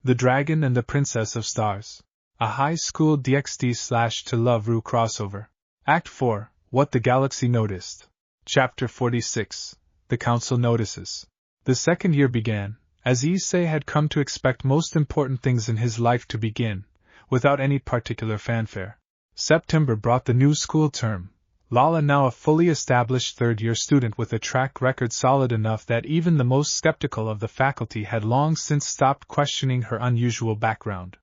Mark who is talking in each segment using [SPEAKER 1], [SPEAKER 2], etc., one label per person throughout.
[SPEAKER 1] The Dragon and the Princess of Stars. A High School DxD / To Love Ru crossover. Act 4, What the Galaxy Noticed. Chapter 46, The Council Notices. The second year began, as Issei had come to expect most important things in his life to begin, without any particular fanfare. September brought the new school term. Lala, now a fully established third-year student with a track record solid enough that even the most skeptical of the faculty had long since stopped questioning her unusual background.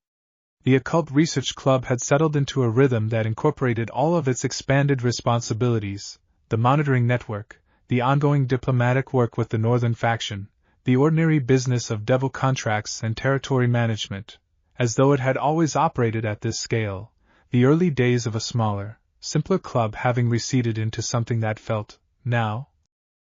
[SPEAKER 1] The Occult Research Club had settled into a rhythm that incorporated all of its expanded responsibilities: the monitoring network, the ongoing diplomatic work with the Northern faction, the ordinary business of devil contracts and territory management, as though it had always operated at this scale, the early days of a smaller, simpler club having receded into something that felt, now,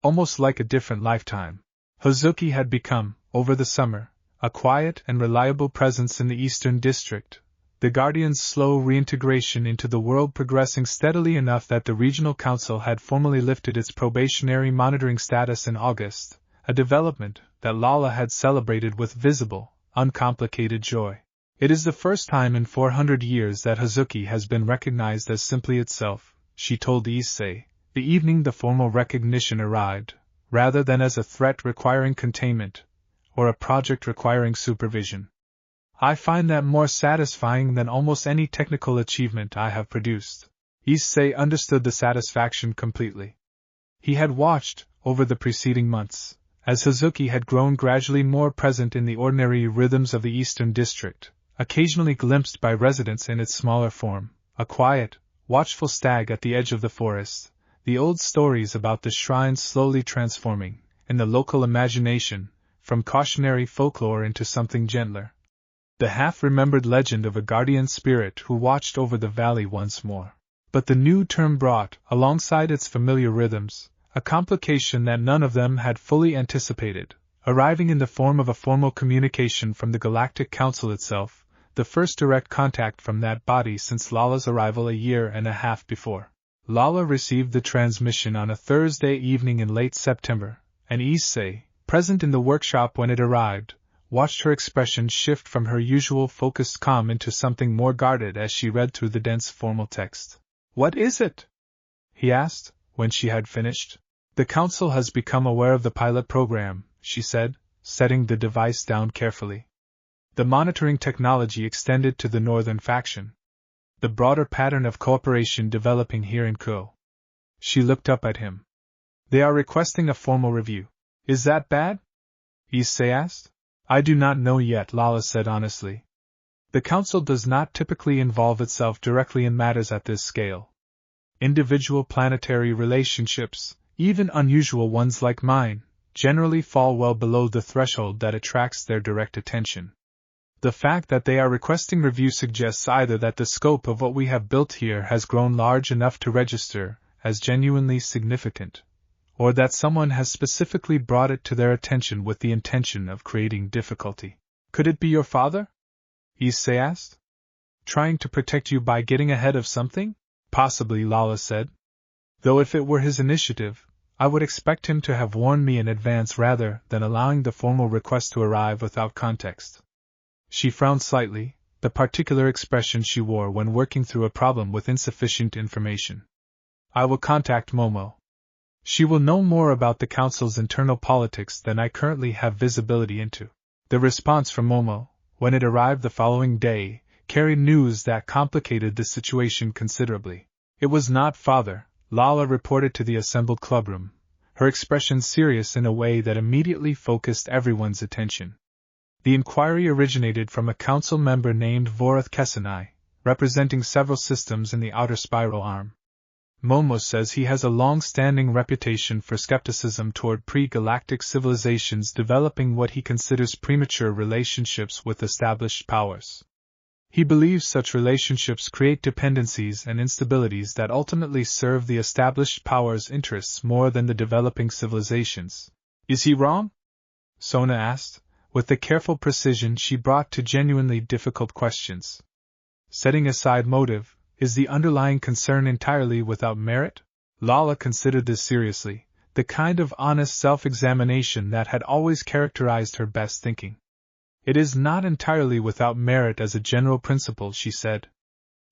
[SPEAKER 1] almost like a different lifetime. Hazuki had become, over the summer, a quiet and reliable presence in the Eastern District, the Guardian's slow reintegration into the world progressing steadily enough that the Regional Council had formally lifted its probationary monitoring status in August, a development that Lala had celebrated with visible, uncomplicated joy. It is the first time in 400 years that Hazuki has been recognized as simply itself, she told Issei, the evening the formal recognition arrived, rather than as a threat requiring containment, or a project requiring supervision. I find that more satisfying than almost any technical achievement I have produced. Issei understood the satisfaction completely. He had watched, over the preceding months, as Hazuki had grown gradually more present in the ordinary rhythms of the Eastern District, occasionally glimpsed by residents in its smaller form, a quiet, watchful stag at the edge of the forest, the old stories about the shrines slowly transforming, in the local imagination, from cautionary folklore into something gentler. The half-remembered legend of a guardian spirit who watched over the valley once more. But the new term brought, alongside its familiar rhythms, a complication that none of them had fully anticipated, arriving in the form of a formal communication from the Galactic Council itself, the first direct contact from that body since Lala's arrival a year and a half before. Lala received the transmission on a Thursday evening in late September, and Issei, present in the workshop when it arrived, watched her expression shift from her usual focused calm into something more guarded as she read through the dense formal text. "What is it?" he asked, when she had finished. "The Council has become aware of the pilot program," she said, setting the device down carefully. "The monitoring technology extended to the Northern faction. The broader pattern of cooperation developing here in Ko." She looked up at him. "They are requesting a formal review. Is that bad?" Issei asked. "I do not know yet," Lala said honestly. "The Council does not typically involve itself directly in matters at this scale. Individual planetary relationships, even unusual ones like mine, generally fall well below the threshold that attracts their direct attention. The fact that they are requesting review suggests either that the scope of what we have built here has grown large enough to register as genuinely significant, or that someone has specifically brought it to their attention with the intention of creating difficulty." "Could it be your father?" Issei asked. "Trying to protect you by getting ahead of something?" "Possibly," Lala said. "Though if it were his initiative, I would expect him to have warned me in advance rather than allowing the formal request to arrive without context." She frowned slightly, the particular expression she wore when working through a problem with insufficient information. "I will contact Momo. She will know more about the Council's internal politics than I currently have visibility into." The response from Momo, when it arrived the following day, carried news that complicated the situation considerably. "It was not father," Lala reported to the assembled clubroom, her expression serious in a way that immediately focused everyone's attention. "The inquiry originated from a council member named Vorath Kesanai, representing several systems in the outer spiral arm. Momo says he has a long-standing reputation for skepticism toward pre-galactic civilizations developing what he considers premature relationships with established powers. He believes such relationships create dependencies and instabilities that ultimately serve the established powers' interests more than the developing civilizations." "Is he wrong?" Sona asked, with the careful precision she brought to genuinely difficult questions. "Setting aside motive, is the underlying concern entirely without merit?" Lala considered this seriously, the kind of honest self-examination that had always characterized her best thinking. It is not entirely without merit as a general principle, she said.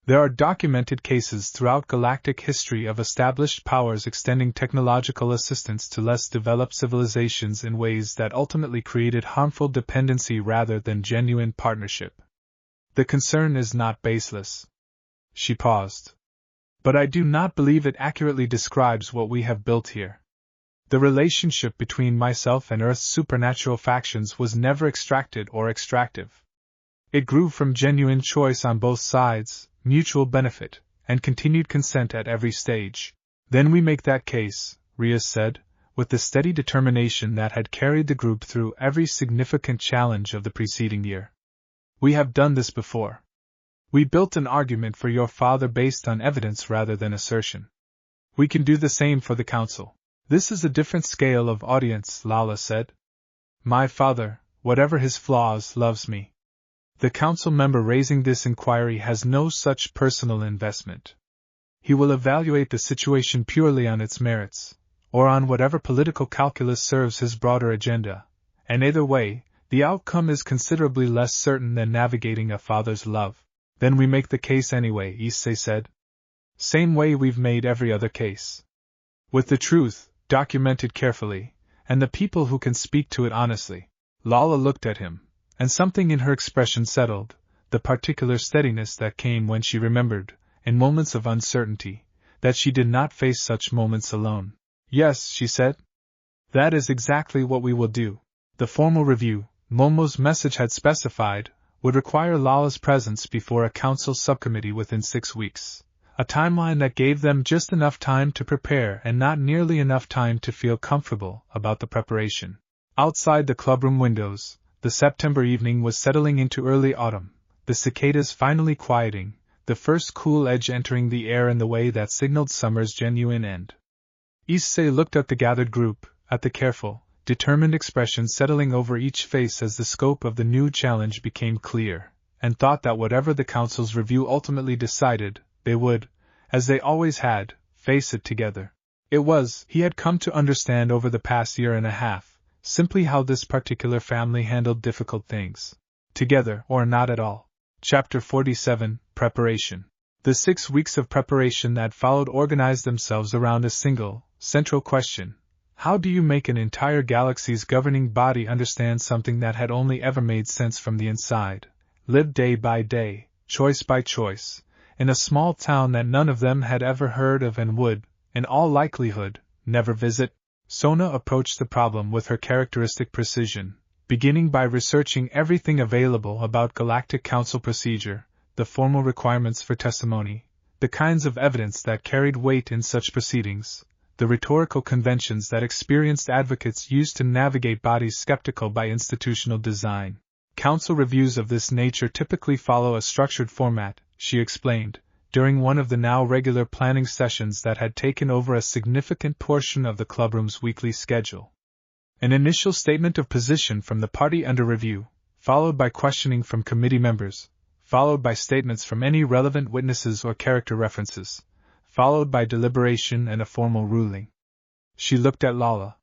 [SPEAKER 1] There are documented cases throughout galactic history of established powers extending technological assistance to less developed civilizations in ways that ultimately created harmful dependency rather than genuine partnership. The concern is not baseless. She paused. But I do not believe it accurately describes what we have built here. The relationship between myself and Earth's supernatural factions was never extracted or extractive. It grew from genuine choice on both sides, mutual benefit, and continued consent at every stage. Then we make that case, Rias said, with the steady determination that had carried the group through every significant challenge of the preceding year. We have done this before. We built an argument for your father based on evidence rather than assertion. We can do the same for the council. This is a different scale of audience, Lala said. My father, whatever his flaws, loves me. The council member raising this inquiry has no such personal investment. He will evaluate the situation purely on its merits, or on whatever political calculus serves his broader agenda, and either way, the outcome is considerably less certain than navigating a father's love. Then we make the case anyway, Issei said. Same way we've made every other case. With the truth, documented carefully, and the people who can speak to it honestly. Lala looked at him, and something in her expression settled, the particular steadiness that came when she remembered, in moments of uncertainty, that she did not face such moments alone. Yes, she said. That is exactly what we will do. The formal review, Momo's message had specified, would require Lala's presence before a council subcommittee within 6 weeks. A timeline that gave them just enough time to prepare and not nearly enough time to feel comfortable about the preparation. Outside the clubroom windows, the September evening was settling into early autumn, the cicadas finally quieting, the first cool edge entering the air in the way that signaled summer's genuine end. Issei looked at the gathered group, at the careful, determined expression settling over each face as the scope of the new challenge became clear, and thought that whatever the council's review ultimately decided, they would, as they always had, face it together. It was, he had come to understand over the past year and a half, simply how this particular family handled difficult things. Together or not at all. Chapter 47, Preparation. The 6 weeks of preparation that followed organized themselves around a single, central question. How do you make an entire galaxy's governing body understand something that had only ever made sense from the inside, lived day by day, choice by choice, in a small town that none of them had ever heard of and would, in all likelihood, never visit? Sona approached the problem with her characteristic precision, beginning by researching everything available about Galactic Council procedure, the formal requirements for testimony, the kinds of evidence that carried weight in such proceedings, the rhetorical conventions that experienced advocates used to navigate bodies skeptical by institutional design. Council reviews of this nature typically follow a structured format, she explained, during one of the now regular planning sessions that had taken over a significant portion of the clubroom's weekly schedule. An initial statement of position from the party under review, followed by questioning from committee members, followed by statements from any relevant witnesses or character references, followed by deliberation and a formal ruling. She looked at Lala.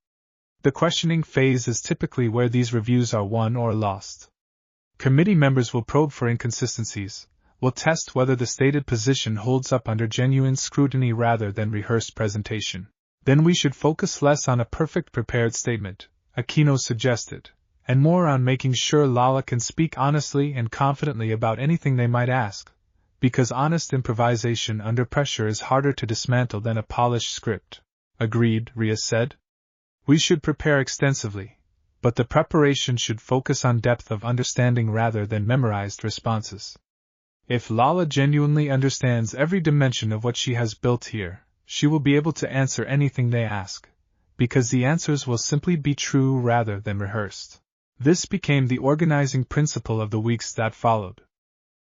[SPEAKER 1] The questioning phase is typically where these reviews are won or lost. Committee members will probe for inconsistencies, will test whether the stated position holds up under genuine scrutiny rather than rehearsed presentation. Then we should focus less on a perfect prepared statement, Akeno suggested, and more on making sure Lala can speak honestly and confidently about anything they might ask, because honest improvisation under pressure is harder to dismantle than a polished script. Agreed, Rias said. We should prepare extensively, but the preparation should focus on depth of understanding rather than memorized responses. If Lala genuinely understands every dimension of what she has built here, she will be able to answer anything they ask, because the answers will simply be true rather than rehearsed. This became the organizing principle of the weeks that followed.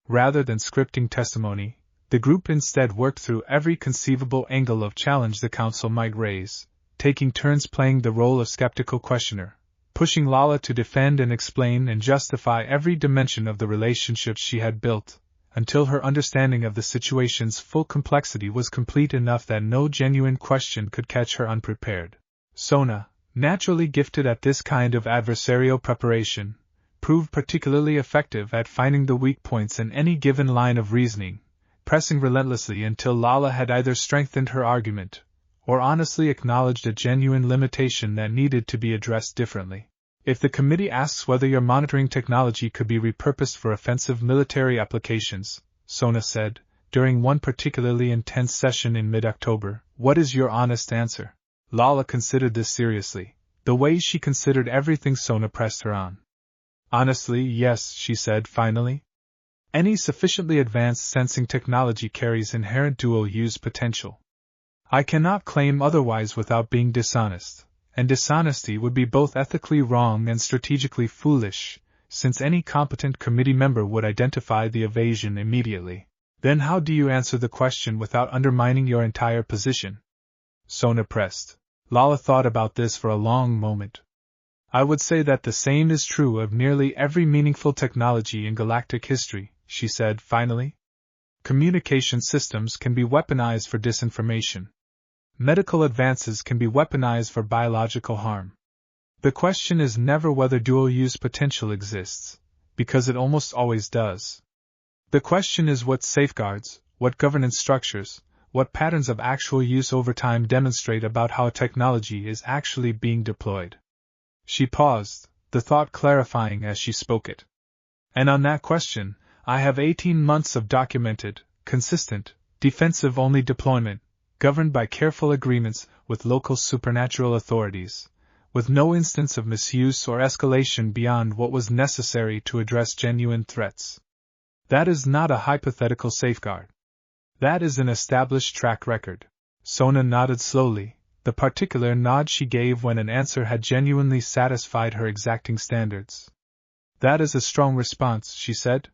[SPEAKER 1] Rather than scripting testimony, the group instead worked through every conceivable angle of challenge the council might raise, taking turns playing the role of skeptical questioner, pushing Lala to defend and explain and justify every dimension of the relationships she had built, until her understanding of the situation's full complexity was complete enough that no genuine question could catch her unprepared. Sona, naturally gifted at this kind of adversarial preparation, proved particularly effective at finding the weak points in any given line of reasoning, pressing relentlessly until Lala had either strengthened her argument or honestly acknowledged a genuine limitation that needed to be addressed differently. If the committee asks whether your monitoring technology could be repurposed for offensive military applications, Sona said, during one particularly intense session in mid-October, what is your honest answer? Lala considered this seriously, the way she considered everything Sona pressed her on. Honestly, yes, she said finally. Any sufficiently advanced sensing technology carries inherent dual-use potential. I cannot claim otherwise without being dishonest, and dishonesty would be both ethically wrong and strategically foolish, since any competent committee member would identify the evasion immediately. Then how do you answer the question without undermining your entire position? Sona pressed. Lala thought about this for a long moment. I would say that the same is true of nearly every meaningful technology in galactic history, she said finally. Communication systems can be weaponized for disinformation. Medical advances can be weaponized for biological harm. The question is never whether dual-use potential exists, because it almost always does. The question is what safeguards, what governance structures, what patterns of actual use over time demonstrate about how technology is actually being deployed. She paused, the thought clarifying as she spoke it. And on that question, I have 18 months of documented, consistent, defensive-only deployment, governed by careful agreements with local supernatural authorities, with no instance of misuse or escalation beyond what was necessary to address genuine threats. That is not a hypothetical safeguard. That is an established track record. Sona nodded slowly, the particular nod she gave when an answer had genuinely satisfied her exacting standards. That is a strong response, she said.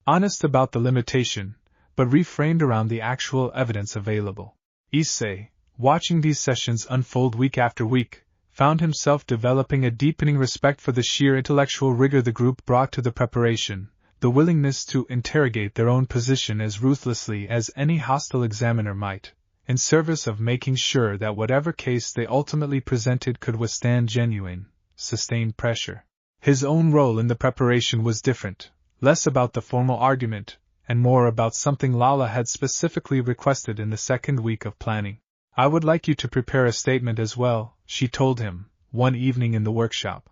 [SPEAKER 1] Honest about the limitation, but reframed around the actual evidence available. Issei, watching these sessions unfold week after week, found himself developing a deepening respect for the sheer intellectual rigor the group brought to the preparation, the willingness to interrogate their own position as ruthlessly as any hostile examiner might, in service of making sure that whatever case they ultimately presented could withstand genuine, sustained pressure. His own role in the preparation was different, less about the formal argument, and more about something Lala had specifically requested in the second week of planning. I would like you to prepare a statement as well, she told him, one evening in the workshop.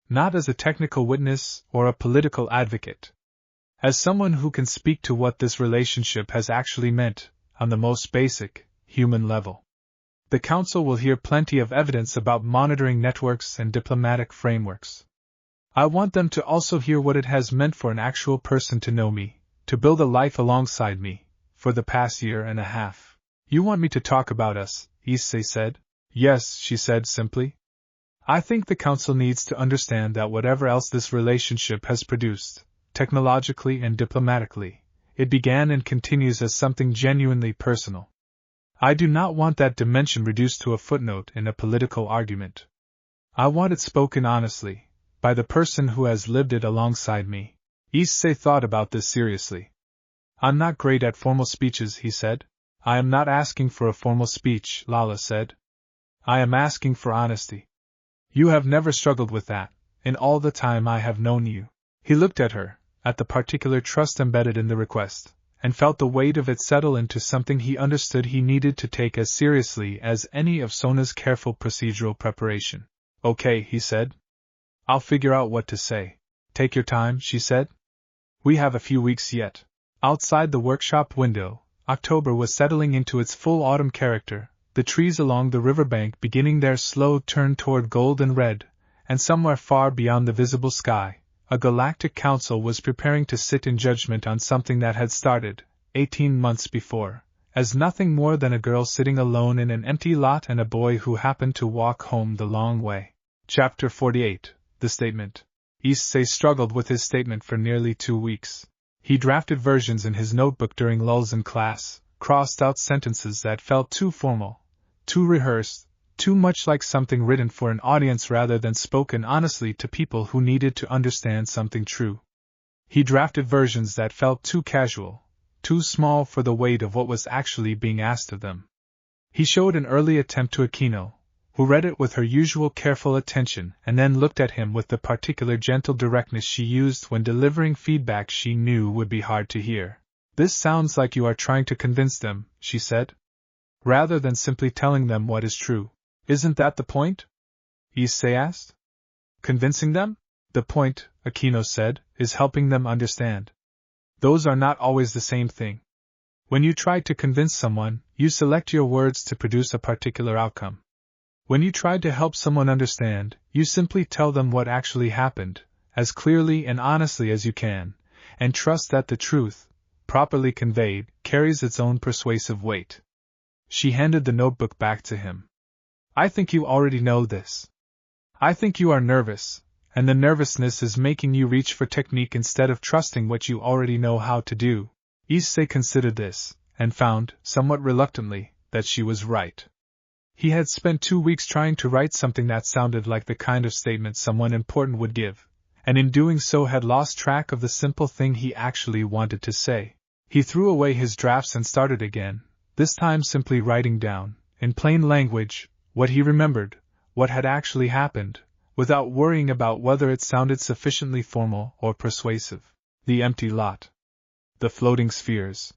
[SPEAKER 1] Not as a technical witness or a political advocate. As someone who can speak to what this relationship has actually meant, on the most basic, human level. The Council will hear plenty of evidence about monitoring networks and diplomatic frameworks. I want them to also hear what it has meant for an actual person to know me, to build a life alongside me, for the past year and a half. You want me to talk about us, Issei said. Yes, she said simply. I think the Council needs to understand that whatever else this relationship has produced, technologically and diplomatically, it began and continues as something genuinely personal. I do not want that dimension reduced to a footnote in a political argument. I want it spoken honestly, by the person who has lived it alongside me. Issei thought about this seriously. I'm not great at formal speeches, he said. I am not asking for a formal speech, Lala said. I am asking for honesty. You have never struggled with that, in all the time I have known you. He looked at her, at the particular trust embedded in the request, and felt the weight of it settle into something he understood he needed to take as seriously as any of Sona's careful procedural preparation. Okay, he said. I'll figure out what to say. Take your time, she said. We have a few weeks yet. Outside the workshop window, October was settling into its full autumn character, the trees along the riverbank beginning their slow turn toward gold and red, and somewhere far beyond the visible sky, a galactic council was preparing to sit in judgment on something that had started, 18 months before, as nothing more than a girl sitting alone in an empty lot and a boy who happened to walk home the long way. Chapter 48, The Statement. Issei struggled with his statement for nearly 2 weeks. He drafted versions in his notebook during lulls in class, crossed out sentences that felt too formal, too rehearsed, too much like something written for an audience rather than spoken honestly to people who needed to understand something true. He drafted versions that felt too casual, too small for the weight of what was actually being asked of them. He showed an early attempt to Akeno, who read it with her usual careful attention and then looked at him with the particular gentle directness she used when delivering feedback she knew would be hard to hear. "This sounds like you are trying to convince them," she said, "rather than simply telling them what is true. Isn't that the point?" Issei asked. "Convincing them? The point," Akeno said, "is helping them understand. Those are not always the same thing. When you try to convince someone, you select your words to produce a particular outcome. When you try to help someone understand, you simply tell them what actually happened, as clearly and honestly as you can, and trust that the truth, properly conveyed, carries its own persuasive weight." She handed the notebook back to him. "I think you already know this. I think you are nervous, and the nervousness is making you reach for technique instead of trusting what you already know how to do." Issei considered this, and found, somewhat reluctantly, that she was right. He had spent 2 weeks trying to write something that sounded like the kind of statement someone important would give, and in doing so had lost track of the simple thing he actually wanted to say. He threw away his drafts and started again, this time simply writing down, in plain language, what he remembered, what had actually happened, without worrying about whether it sounded sufficiently formal or persuasive. The empty lot. The floating spheres.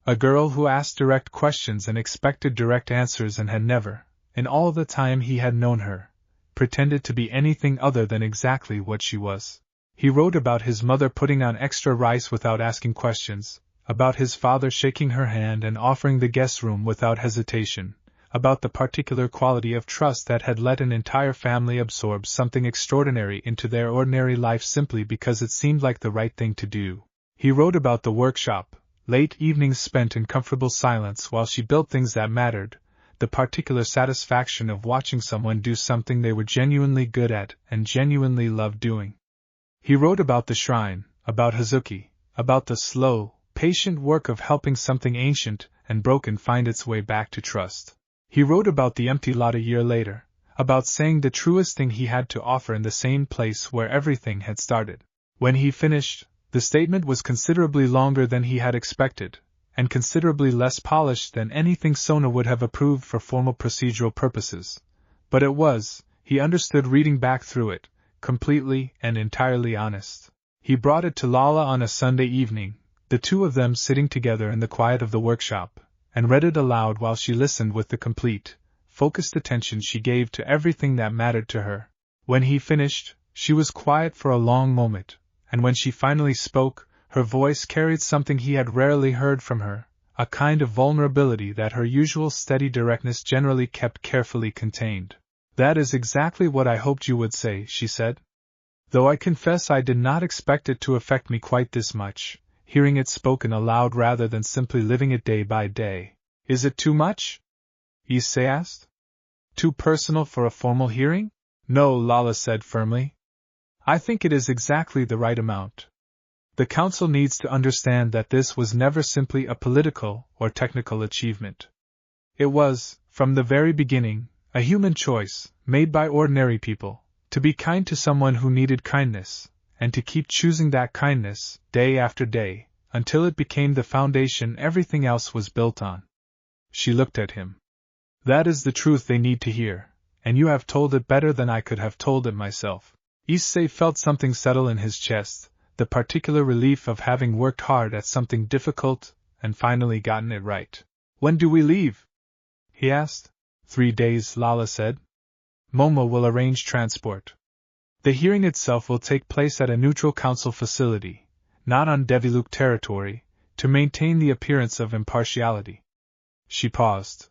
[SPEAKER 1] A girl who asked direct questions and expected direct answers and had never, in all the time he had known her, pretended to be anything other than exactly what she was. He wrote about his mother putting on extra rice without asking questions, about his father shaking her hand and offering the guest room without hesitation, about the particular quality of trust that had let an entire family absorb something extraordinary into their ordinary life simply because it seemed like the right thing to do. He wrote about the workshop, late evenings spent in comfortable silence while she built things that mattered, the particular satisfaction of watching someone do something they were genuinely good at and genuinely loved doing. He wrote about the shrine, about Hazuki, about the slow, patient work of helping something ancient and broken find its way back to trust. He wrote about the empty lot a year later, about saying the truest thing he had to offer in the same place where everything had started. When he finished, the statement was considerably longer than he had expected, and considerably less polished than anything Sona would have approved for formal procedural purposes. But it was, he understood reading back through it, completely and entirely honest. He brought it to Lala on a Sunday evening, the two of them sitting together in the quiet of the workshop, and read it aloud while she listened with the complete, focused attention she gave to everything that mattered to her. When he finished, she was quiet for a long moment, and when she finally spoke, her voice carried something he had rarely heard from her, a kind of vulnerability that her usual steady directness generally kept carefully contained. "That is exactly what I hoped you would say," she said. "Though I confess I did not expect it to affect me quite this much, hearing it spoken aloud rather than simply living it day by day." "Is it too much?" Issei asked. "Too personal for a formal hearing?" "No," Lala said firmly. "I think it is exactly the right amount. The Council needs to understand that this was never simply a political or technical achievement. It was, from the very beginning, a human choice, made by ordinary people, to be kind to someone who needed kindness, and to keep choosing that kindness, day after day, until it became the foundation everything else was built on." She looked at him. "That is the truth they need to hear, and you have told it better than I could have told it myself." Issei felt something settle in his chest, the particular relief of having worked hard at something difficult and finally gotten it right. "When do we leave?" he asked. 3 days, Lala said. "Momo will arrange transport. The hearing itself will take place at a neutral council facility, not on Deviluke territory, to maintain the appearance of impartiality." She paused.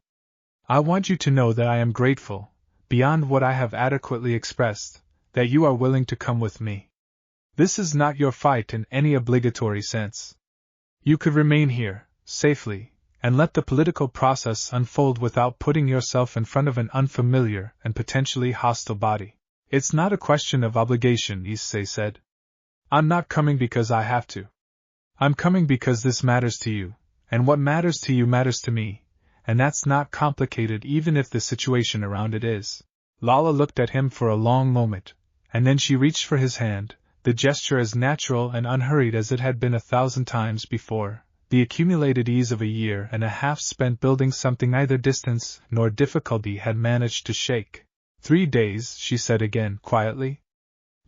[SPEAKER 1] "I want you to know that I am grateful, beyond what I have adequately expressed, that you are willing to come with me. This is not your fight in any obligatory sense. You could remain here, safely, and let the political process unfold without putting yourself in front of an unfamiliar and potentially hostile body." "It's not a question of obligation," Issei said. "I'm not coming because I have to. I'm coming because this matters to you, and what matters to you matters to me, and that's not complicated even if the situation around it is." Lala looked at him for a long moment, and then she reached for his hand, the gesture as natural and unhurried as it had been 1,000 times before, the accumulated ease of a year and a half spent building something neither distance nor difficulty had managed to shake. 3 days, she said again, quietly.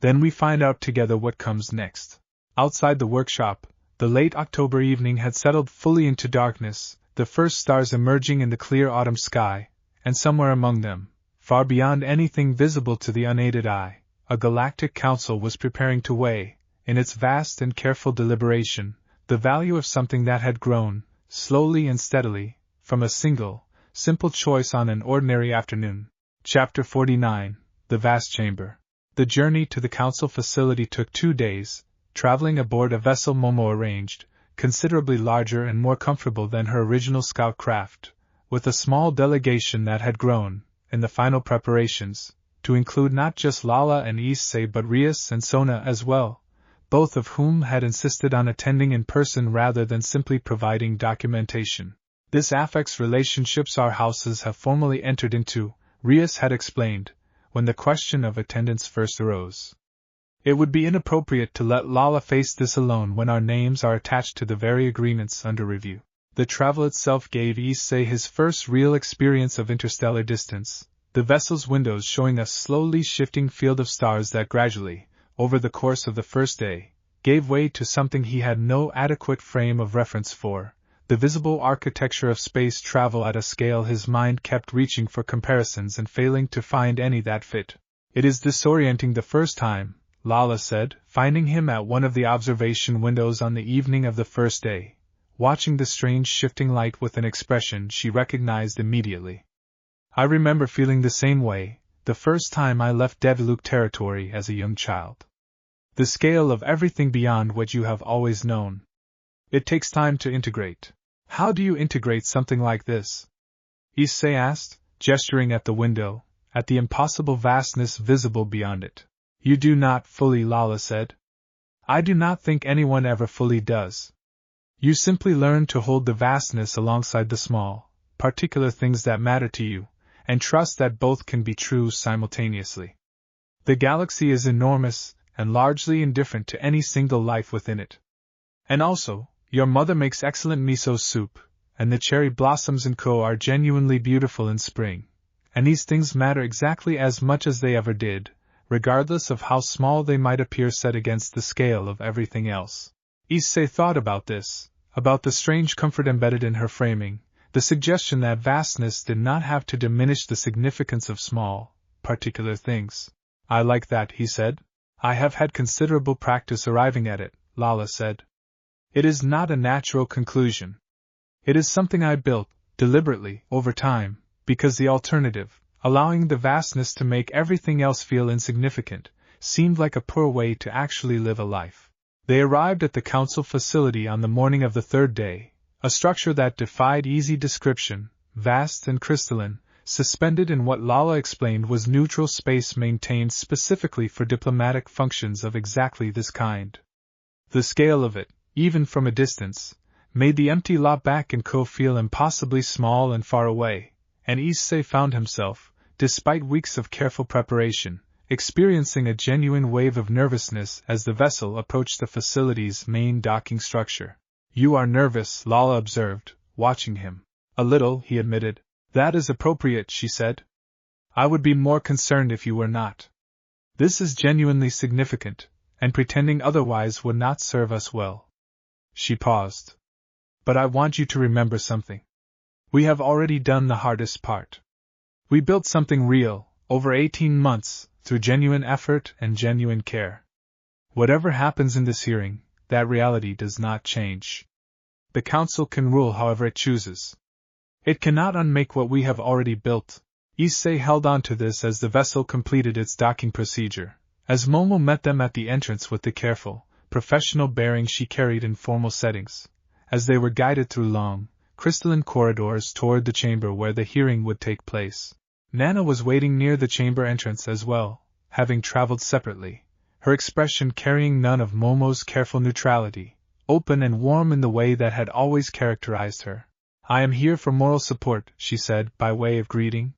[SPEAKER 1] Then we find out together what comes next. Outside the workshop, the late October evening had settled fully into darkness, the first stars emerging in the clear autumn sky, and somewhere among them, far beyond anything visible to the unaided eye, a galactic council was preparing to weigh, in its vast and careful deliberation, the value of something that had grown, slowly and steadily, from a single, simple choice on an ordinary afternoon. Chapter 49, The Vast Chamber. The journey to the council facility took 2 days, traveling aboard a vessel Momo arranged, considerably larger and more comfortable than her original scout craft, with a small delegation that had grown, in the final preparations, to include not just Lala and Issei but Rias and Sona as well, both of whom had insisted on attending in person rather than simply providing documentation. This affects relationships our houses have formally entered into, Rias had explained, when the question of attendance first arose. It would be inappropriate to let Lala face this alone when our names are attached to the very agreements under review. The travel itself gave Issei his first real experience of interstellar distance, the vessel's windows showing a slowly shifting field of stars that gradually, over the course of the first day, gave way to something he had no adequate frame of reference for, the visible architecture of space travel at a scale his mind kept reaching for comparisons and failing to find any that fit. It is disorienting the first time, Lala said, finding him at one of the observation windows on the evening of the first day, watching the strange shifting light with an expression she recognized immediately. I remember feeling the same way, the first time I left Deviluke territory as a young child. The scale of everything beyond what you have always known. It takes time to integrate. How do you integrate something like this? Issei asked, gesturing at the window, at the impossible vastness visible beyond it. You do not fully, Lala said. I do not think anyone ever fully does. You simply learn to hold the vastness alongside the small, particular things that matter to you, and trust that both can be true simultaneously. The galaxy is enormous, and largely indifferent to any single life within it. And also, your mother makes excellent miso soup, and the cherry blossoms and co are genuinely beautiful in spring, and these things matter exactly as much as they ever did, regardless of how small they might appear set against the scale of everything else. Issei thought about this, about the strange comfort embedded in her framing, the suggestion that vastness did not have to diminish the significance of small, particular things. I like that, he said. I have had considerable practice arriving at it, Lala said. It is not a natural conclusion. It is something I built, deliberately, over time, because the alternative, allowing the vastness to make everything else feel insignificant, seemed like a poor way to actually live a life. They arrived at the council facility on the morning of the third day, a structure that defied easy description, vast and crystalline, suspended in what Lala explained was neutral space maintained specifically for diplomatic functions of exactly this kind. The scale of it, even from a distance, made the empty lot back in Co feel impossibly small and far away, and Issei found himself, despite weeks of careful preparation, experiencing a genuine wave of nervousness as the vessel approached the facility's main docking structure. You are nervous, Lala observed, watching him. A little, he admitted. That is appropriate, she said. I would be more concerned if you were not. This is genuinely significant, and pretending otherwise would not serve us well. She paused. But I want you to remember something. We have already done the hardest part. We built something real, over 18 months, through genuine effort and genuine care. Whatever happens in this hearing, that reality does not change. The Council can rule however it chooses. It cannot unmake what we have already built. Issei held on to this as the vessel completed its docking procedure, as Momo met them at the entrance with the careful, professional bearing she carried in formal settings, as they were guided through long, crystalline corridors toward the chamber where the hearing would take place. Nana was waiting near the chamber entrance as well, having traveled separately, her expression carrying none of Momo's careful neutrality, open and warm in the way that had always characterized her. I am here for moral support, she said, by way of greeting.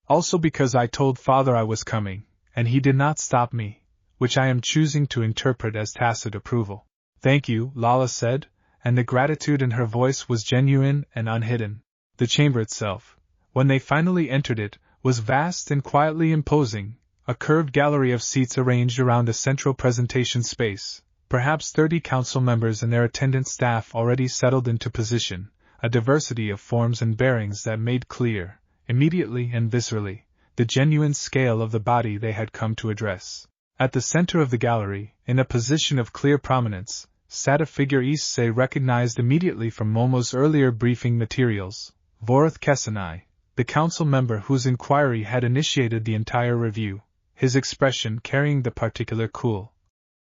[SPEAKER 1] Also because I told Father I was coming, and he did not stop me, which I am choosing to interpret as tacit approval. Thank you, Lala said, and the gratitude in her voice was genuine and unhidden. The chamber itself, when they finally entered it, was vast and quietly imposing, a curved gallery of seats arranged around a central presentation space, perhaps 30 council members and their attendant staff already settled into position, a diversity of forms and bearings that made clear, immediately and viscerally, the genuine scale of the body they had come to address. At the center of the gallery, in a position of clear prominence, sat a figure Issei recognized immediately from Momo's earlier briefing materials, Vorath Kesenai, the council member whose inquiry had initiated the entire review, his expression carrying the particular cool,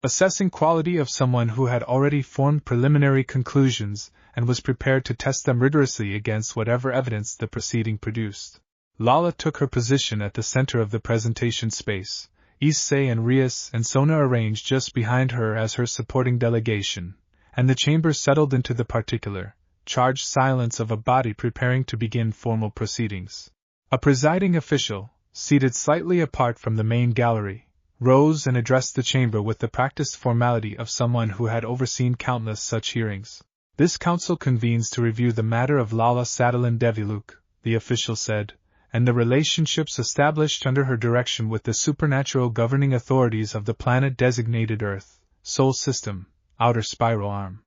[SPEAKER 1] assessing quality of someone who had already formed preliminary conclusions and was prepared to test them rigorously against whatever evidence the proceeding produced. Lala took her position at the center of the presentation space, Issei and Rias and Sona arranged just behind her as her supporting delegation, and the chamber settled into the particular, charged silence of a body preparing to begin formal proceedings. A presiding official, seated slightly apart from the main gallery, rose and addressed the chamber with the practiced formality of someone who had overseen countless such hearings. This council convenes to review the matter of Lala Satalin Deviluke, the official said, and the relationships established under her direction with the supernatural governing authorities of the planet designated Earth, Sol System, Outer Spiral Arm.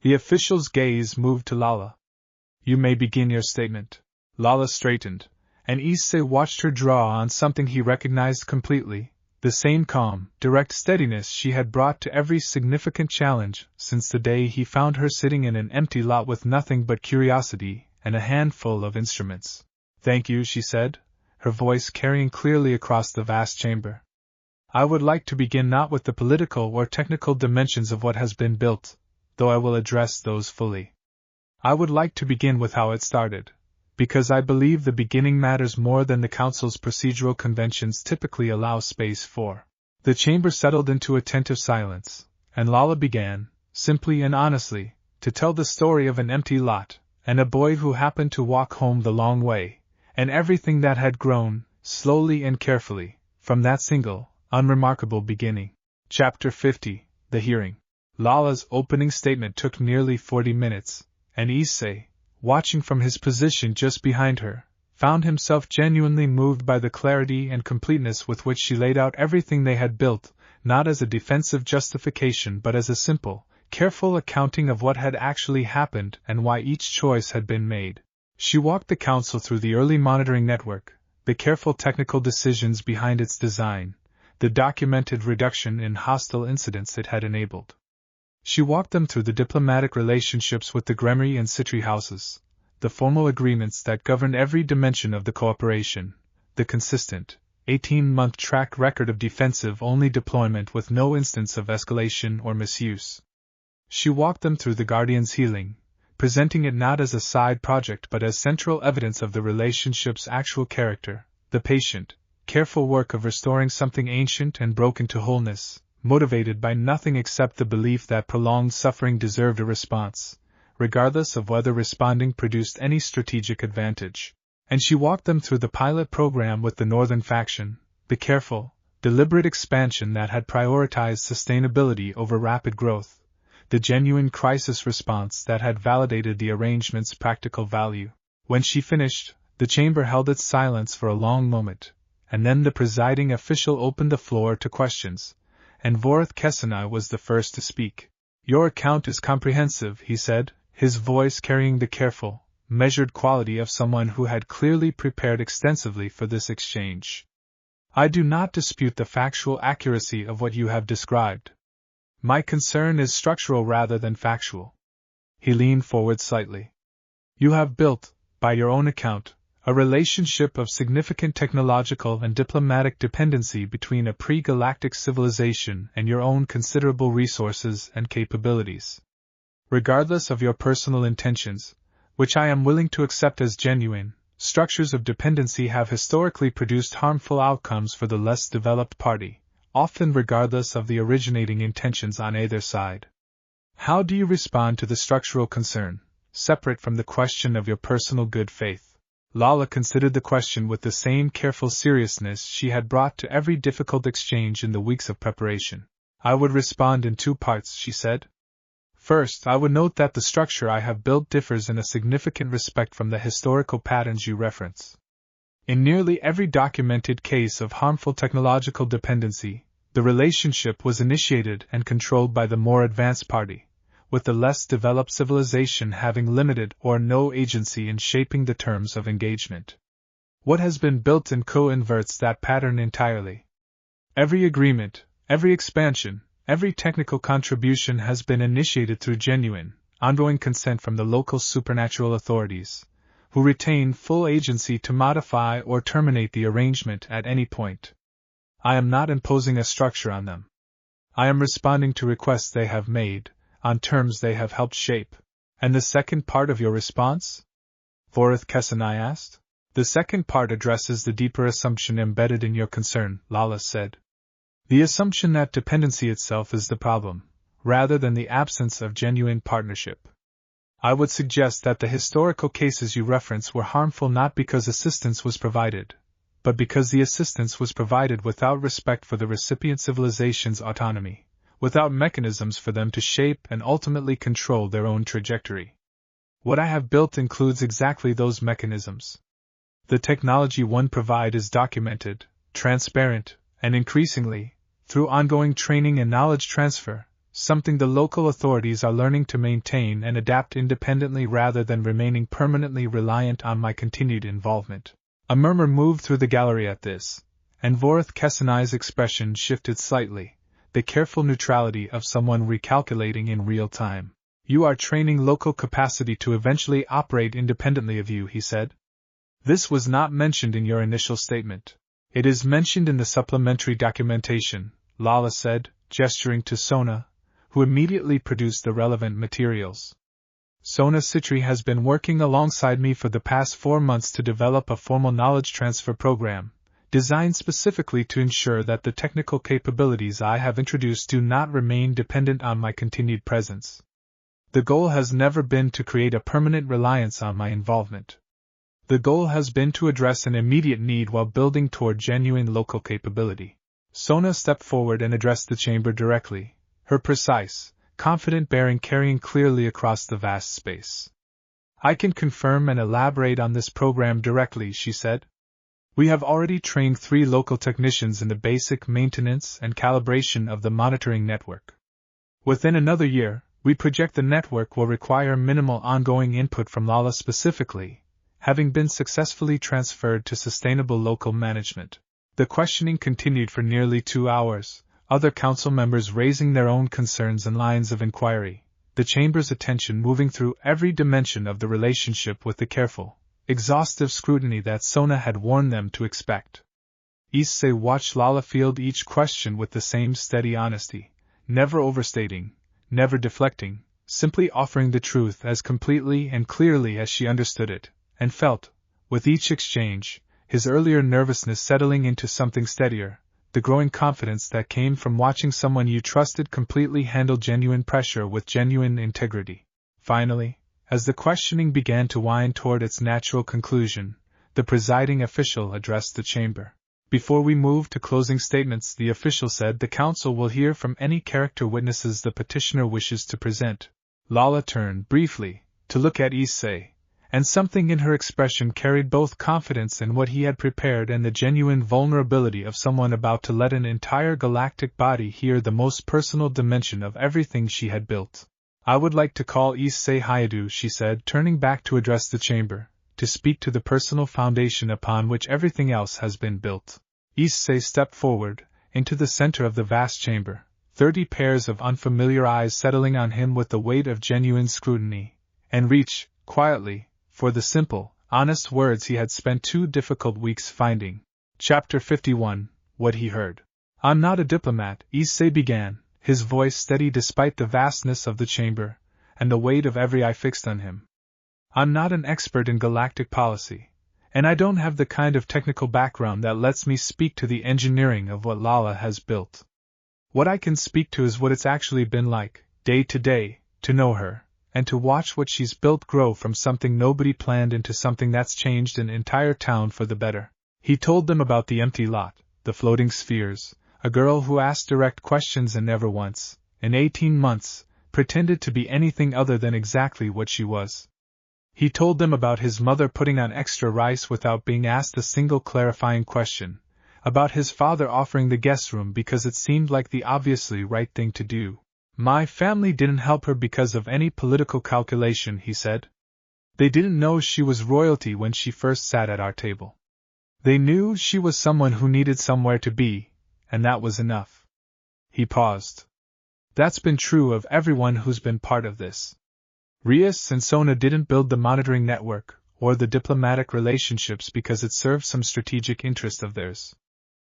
[SPEAKER 1] The official's gaze moved to Lala. "You may begin your statement." Lala straightened, and Issei watched her draw on something he recognized completely, the same calm, direct steadiness she had brought to every significant challenge since the day he found her sitting in an empty lot with nothing but curiosity and a handful of instruments. "Thank you," she said, her voice carrying clearly across the vast chamber. "I would like to begin not with the political or technical dimensions of what has been built, though I will address those fully. I would like to begin with how it started, because I believe the beginning matters more than the Council's procedural conventions typically allow space for." The chamber settled into attentive silence, and Lala began, simply and honestly, to tell the story of an empty lot, and a boy who happened to walk home the long way, and everything that had grown, slowly and carefully, from that single, unremarkable beginning. Chapter 50, The Hearing. Lala's opening statement took nearly 40 minutes, and Issei, watching from his position just behind her, found himself genuinely moved by the clarity and completeness with which she laid out everything they had built, not as a defensive justification but as a simple, careful accounting of what had actually happened and why each choice had been made. She walked the council through the early monitoring network, the careful technical decisions behind its design, the documented reduction in hostile incidents it had enabled. She walked them through the diplomatic relationships with the Gremory and Citri houses, the formal agreements that governed every dimension of the cooperation, the consistent, 18-month track record of defensive-only deployment with no instance of escalation or misuse. She walked them through the Guardian's healing, presenting it not as a side project but as central evidence of the relationship's actual character, the patient, careful work of restoring something ancient and broken to wholeness, motivated by nothing except the belief that prolonged suffering deserved a response, regardless of whether responding produced any strategic advantage. And she walked them through the pilot program with the Northern faction, the careful, deliberate expansion that had prioritized sustainability over rapid growth, the genuine crisis response that had validated the arrangement's practical value. When she finished, the chamber held its silence for a long moment, and then the presiding official opened the floor to questions, and Vorath Kesenai was the first to speak. "Your account is comprehensive," he said, his voice carrying the careful, measured quality of someone who had clearly prepared extensively for this exchange. "I do not dispute the factual accuracy of what you have described. My concern is structural rather than factual." He leaned forward slightly. "You have built, by your own account, a relationship of significant technological and diplomatic dependency between a pre-galactic civilization and your own considerable resources and capabilities. Regardless of your personal intentions, which I am willing to accept as genuine, structures of dependency have historically produced harmful outcomes for the less developed party, often regardless of the originating intentions on either side. How do you respond to the structural concern, separate from the question of your personal good faith?" Lala considered the question with the same careful seriousness she had brought to every difficult exchange in the weeks of preparation. "I would respond in two parts," she said. First, I would note that the structure I have built differs in a significant respect from the historical patterns you reference. In nearly every documented case of harmful technological dependency, the relationship was initiated and controlled by the more advanced party, with the less developed civilization having limited or no agency in shaping the terms of engagement. What has been built in co-inverts that pattern entirely. Every agreement, every expansion, every technical contribution has been initiated through genuine, ongoing consent from the local supernatural authorities, who retain full agency to modify or terminate the arrangement at any point. I am not imposing a structure on them. I am responding to requests they have made, on terms they have helped shape. And the second part of your response? Vorith Kesanai asked. The second part addresses the deeper assumption embedded in your concern, Lala said. The assumption that dependency itself is the problem, rather than the absence of genuine partnership. I would suggest that the historical cases you reference were harmful not because assistance was provided, but because the assistance was provided without respect for the recipient civilization's autonomy, without mechanisms for them to shape and ultimately control their own trajectory. What I have built includes exactly those mechanisms. The technology one provide is documented, transparent, and increasingly, through ongoing training and knowledge transfer, something the local authorities are learning to maintain and adapt independently rather than remaining permanently reliant on my continued involvement. A murmur moved through the gallery at this, and Vorith Kesanai's expression shifted slightly, the careful neutrality of someone recalculating in real time. You are training local capacity to eventually operate independently of you, he said. This was not mentioned in your initial statement. It is mentioned in the supplementary documentation, Lala said, gesturing to Sona, who immediately produced the relevant materials. Sona Citri has been working alongside me for the past 4 months to develop a formal knowledge transfer program, designed specifically to ensure that the technical capabilities I have introduced do not remain dependent on my continued presence. The goal has never been to create a permanent reliance on my involvement. The goal has been to address an immediate need while building toward genuine local capability. Sona stepped forward and addressed the chamber directly, her precise, confident bearing carrying clearly across the vast space. I can confirm and elaborate on this program directly, she said. We have already trained 3 local technicians in the basic maintenance and calibration of the monitoring network. Within another year, we project the network will require minimal ongoing input from Lala specifically, having been successfully transferred to sustainable local management. The questioning continued for nearly 2 hours, other council members raising their own concerns and lines of inquiry, the chamber's attention moving through every dimension of the relationship with the careful, exhaustive scrutiny that Sona had warned them to expect. Issei watched Lala field each question with the same steady honesty, never overstating, never deflecting, simply offering the truth as completely and clearly as she understood it, and felt, with each exchange, his earlier nervousness settling into something steadier, the growing confidence that came from watching someone you trusted completely handle genuine pressure with genuine integrity. Finally, as the questioning began to wind toward its natural conclusion, the presiding official addressed the chamber. Before we move to closing statements, the official said, the council will hear from any character witnesses the petitioner wishes to present. Lala turned briefly to look at Issei, and something in her expression carried both confidence in what he had prepared and the genuine vulnerability of someone about to let an entire galactic body hear the most personal dimension of everything she had built. I would like to call Issei Hyoudou, she said, turning back to address the chamber, to speak to the personal foundation upon which everything else has been built. Issei stepped forward, into the center of the vast chamber, 30 pairs of unfamiliar eyes settling on him with the weight of genuine scrutiny, and reached, quietly, for the simple, honest words he had spent 2 difficult weeks finding. Chapter 51, What He Heard. I'm not a diplomat, Issei began, his voice steady despite the vastness of the chamber, and the weight of every eye fixed on him. I'm not an expert in galactic policy, and I don't have the kind of technical background that lets me speak to the engineering of what Lala has built. What I can speak to is what it's actually been like, day to day, to know her, and to watch what she's built grow from something nobody planned into something that's changed an entire town for the better. He told them about the empty lot, the floating spheres, a girl who asked direct questions and never once, in 18 months, pretended to be anything other than exactly what she was. He told them about his mother putting on extra rice without being asked a single clarifying question, about his father offering the guest room because it seemed like the obviously right thing to do. My family didn't help her because of any political calculation, he said. They didn't know she was royalty when she first sat at our table. They knew she was someone who needed somewhere to be, and that was enough. He paused. That's been true of everyone who's been part of this. Rias and Sona didn't build the monitoring network, or the diplomatic relationships because it served some strategic interest of theirs.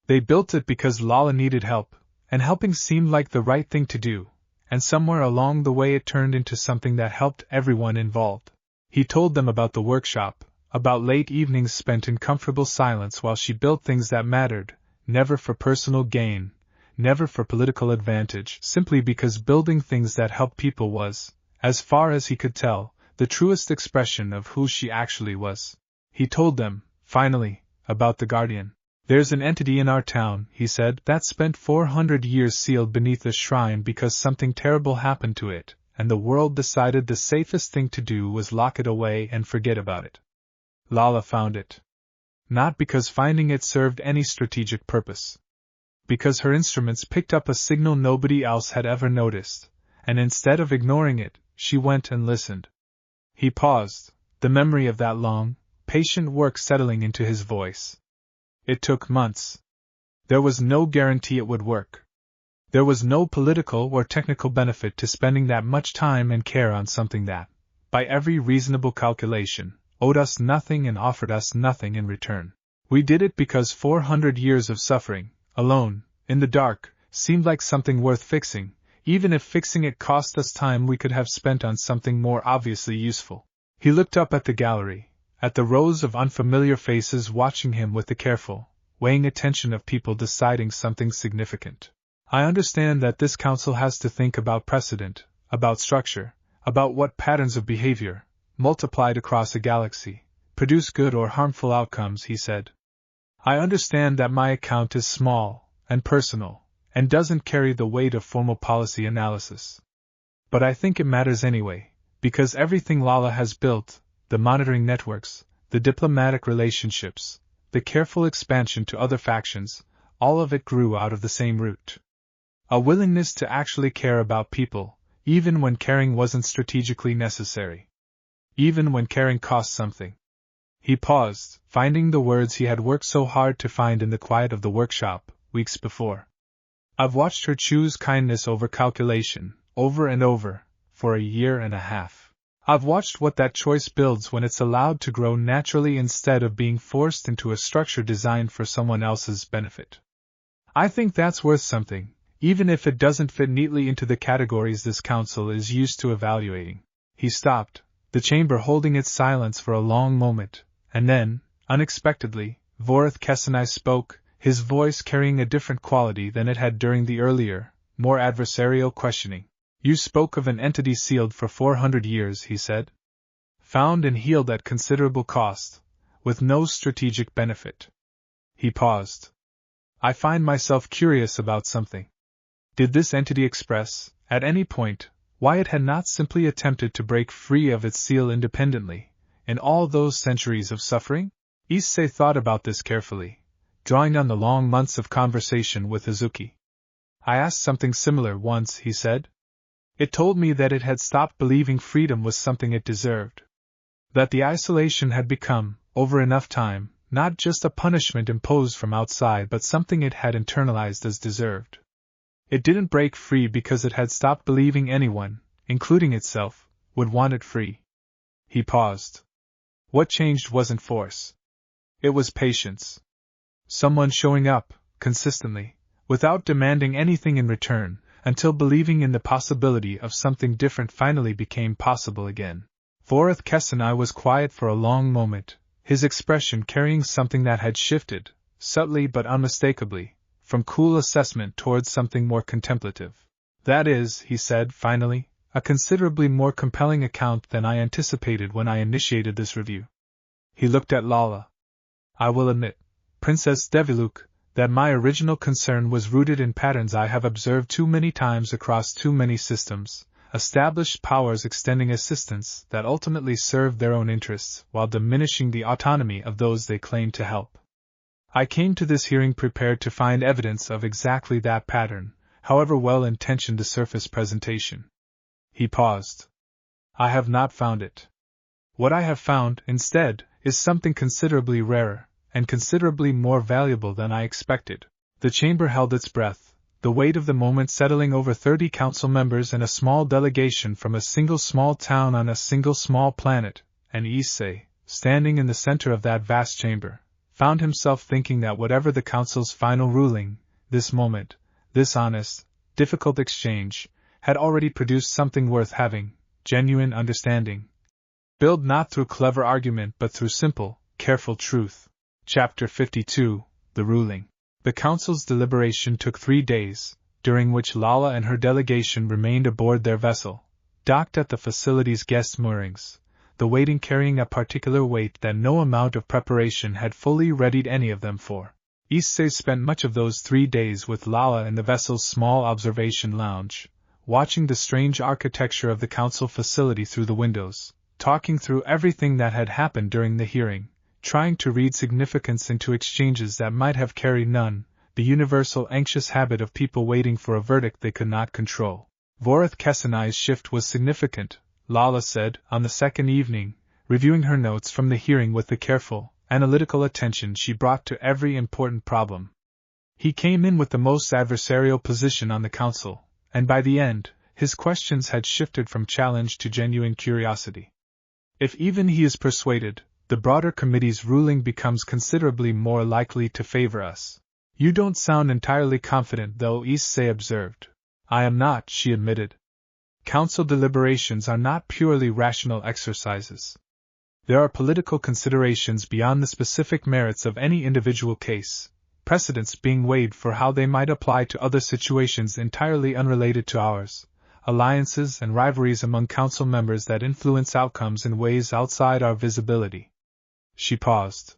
[SPEAKER 1] They built it because Lala needed help, and helping seemed like the right thing to do, and somewhere along the way it turned into something that helped everyone involved. He told them about the workshop, about late evenings spent in comfortable silence while she built things that mattered, never for personal gain, never for political advantage, simply because building things that helped people was, as far as he could tell, the truest expression of who she actually was. He told them, finally, about the Guardian. There's an entity in our town, he said, that spent 400 years sealed beneath a shrine because something terrible happened to it, and the world decided the safest thing to do was lock it away and forget about it. Lala found it. Not because finding it served any strategic purpose. Because her instruments picked up a signal nobody else had ever noticed, and instead of ignoring it, she went and listened. He paused, the memory of that long, patient work settling into his voice. It took months. There was no guarantee it would work. There was no political or technical benefit to spending that much time and care on something that, by every reasonable calculation, owed us nothing and offered us nothing in return. We did it because 400 years of suffering, alone, in the dark, seemed like something worth fixing, even if fixing it cost us time we could have spent on something more obviously useful. He looked up at the gallery, at the rows of unfamiliar faces watching him with the careful, weighing attention of people deciding something significant. I understand that this council has to think about precedent, about structure, about what patterns of behavior, multiplied across a galaxy, produce good or harmful outcomes, he said. I understand that my account is small and personal, and doesn't carry the weight of formal policy analysis. But I think it matters anyway, because everything Lala has built, the monitoring networks, the diplomatic relationships, the careful expansion to other factions, all of it grew out of the same root. A willingness to actually care about people, even when caring wasn't strategically necessary. Even when caring cost something. He paused, finding the words he had worked so hard to find in the quiet of the workshop, weeks before. I've watched her choose kindness over calculation, over and over, for a year and a half. I've watched what that choice builds when it's allowed to grow naturally instead of being forced into a structure designed for someone else's benefit. I think that's worth something, even if it doesn't fit neatly into the categories this council is used to evaluating. He stopped, the chamber holding its silence for a long moment, and then, unexpectedly, Vorith Kessenai spoke, his voice carrying a different quality than it had during the earlier, more adversarial questioning. You spoke of an entity sealed for 400 years, he said. Found and healed at considerable cost, with no strategic benefit. He paused. I find myself curious about something. Did this entity express, at any point, why it had not simply attempted to break free of its seal independently, in all those centuries of suffering? Issei thought about this carefully, drawing on the long months of conversation with Izuki. I asked something similar once, he said. It told me that it had stopped believing freedom was something it deserved. That the isolation had become, over enough time, not just a punishment imposed from outside but something it had internalized as deserved. It didn't break free because it had stopped believing anyone, including itself, would want it free. He paused. What changed wasn't force. It was patience. Someone showing up, consistently, without demanding anything in return, until believing in the possibility of something different finally became possible again. Vorith Kessenai was quiet for a long moment, his expression carrying something that had shifted, subtly but unmistakably, from cool assessment towards something more contemplative. That is, he said finally, a considerably more compelling account than I anticipated when I initiated this review. He looked at Lala. I will admit, Princess Deviluke, that my original concern was rooted in patterns I have observed too many times across too many systems, established powers extending assistance that ultimately served their own interests while diminishing the autonomy of those they claimed to help. I came to this hearing prepared to find evidence of exactly that pattern, however well-intentioned the surface presentation. He paused. I have not found it. What I have found, instead, is something considerably rarer, and considerably more valuable than I expected. The chamber held its breath, the weight of the moment settling over 30 council members and a small delegation from a single small town on a single small planet, and Issei, standing in the center of that vast chamber, found himself thinking that whatever the council's final ruling, this moment, this honest, difficult exchange, had already produced something worth having, genuine understanding. Built not through clever argument but through simple, careful truth. Chapter 52, The Ruling. The council's deliberation took 3 days, during which Lala and her delegation remained aboard their vessel, docked at the facility's guest moorings, the waiting carrying a particular weight that no amount of preparation had fully readied any of them for. Issei spent much of those 3 days with Lala in the vessel's small observation lounge, watching the strange architecture of the council facility through the windows, talking through everything that had happened during the hearing, trying to read significance into exchanges that might have carried none, the universal anxious habit of people waiting for a verdict they could not control. Vorith Kessenai's shift was significant, Lala said, on the second evening, reviewing her notes from the hearing with the careful, analytical attention she brought to every important problem. He came in with the most adversarial position on the council, and by the end, his questions had shifted from challenge to genuine curiosity. If even he is persuaded, the broader committee's ruling becomes considerably more likely to favor us. You don't sound entirely confident, though, Issei observed. I am not, she admitted. Council deliberations are not purely rational exercises. There are political considerations beyond the specific merits of any individual case, precedents being weighed for how they might apply to other situations entirely unrelated to ours, alliances and rivalries among council members that influence outcomes in ways outside our visibility. She paused.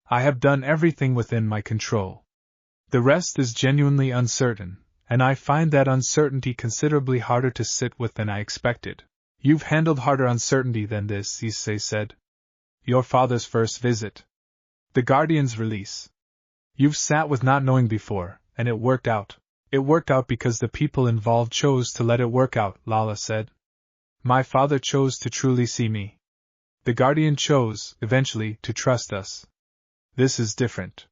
[SPEAKER 1] I have done everything within my control. The rest is genuinely uncertain, and I find that uncertainty considerably harder to sit with than I expected. You've handled harder uncertainty than this, Issei said. Your father's first visit. The Guardian's release. You've sat with not knowing before, and it worked out. It worked out because the people involved chose to let it work out, Lala said. My father chose to truly see me. The Guardian chose, eventually, to trust us. This is different.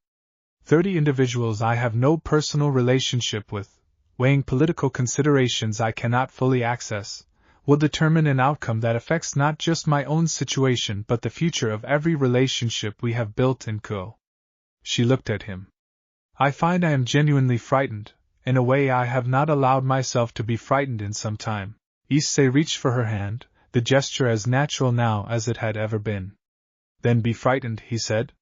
[SPEAKER 1] 30 individuals I have no personal relationship with, weighing political considerations I cannot fully access, will determine an outcome that affects not just my own situation but the future of every relationship we have built in Co. She looked at him. I find I am genuinely frightened, in a way I have not allowed myself to be frightened in some time. Issei reached for her hand, the gesture as natural now as it had ever been. Then be frightened, he said.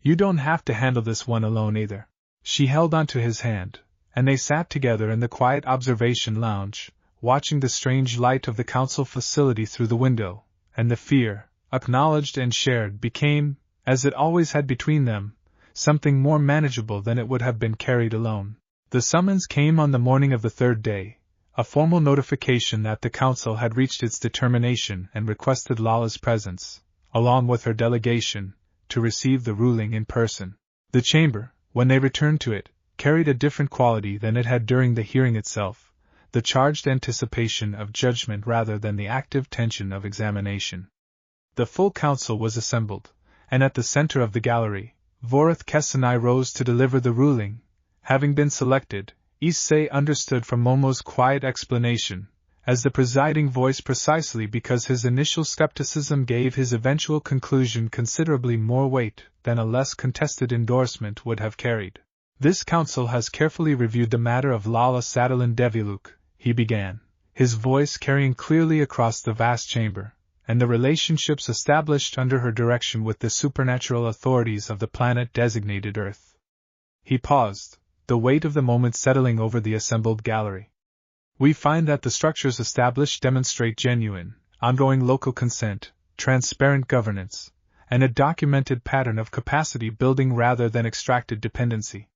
[SPEAKER 1] You don't have to handle this one alone either. She held onto his hand, and they sat together in the quiet observation lounge, watching the strange light of the council facility through the window, and the fear, acknowledged and shared, became, as it always had between them, something more manageable than it would have been carried alone. The summons came on the morning of the third day, a formal notification that the council had reached its determination and requested Lala's presence, along with her delegation, to receive the ruling in person. The chamber, when they returned to it, carried a different quality than it had during the hearing itself, the charged anticipation of judgment rather than the active tension of examination. The full council was assembled, and at the center of the gallery, Vorith Kessenai rose to deliver the ruling. Having been selected, Issei understood from Momo's quiet explanation, as the presiding voice precisely because his initial skepticism gave his eventual conclusion considerably more weight than a less contested endorsement would have carried. This council has carefully reviewed the matter of Lala Satalin Deviluke, he began, his voice carrying clearly across the vast chamber, and the relationships established under her direction with the supernatural authorities of the planet designated Earth. He paused, the weight of the moment settling over the assembled gallery. We find that the structures established demonstrate genuine, ongoing local consent, transparent governance, and a documented pattern of capacity building rather than extracted dependency.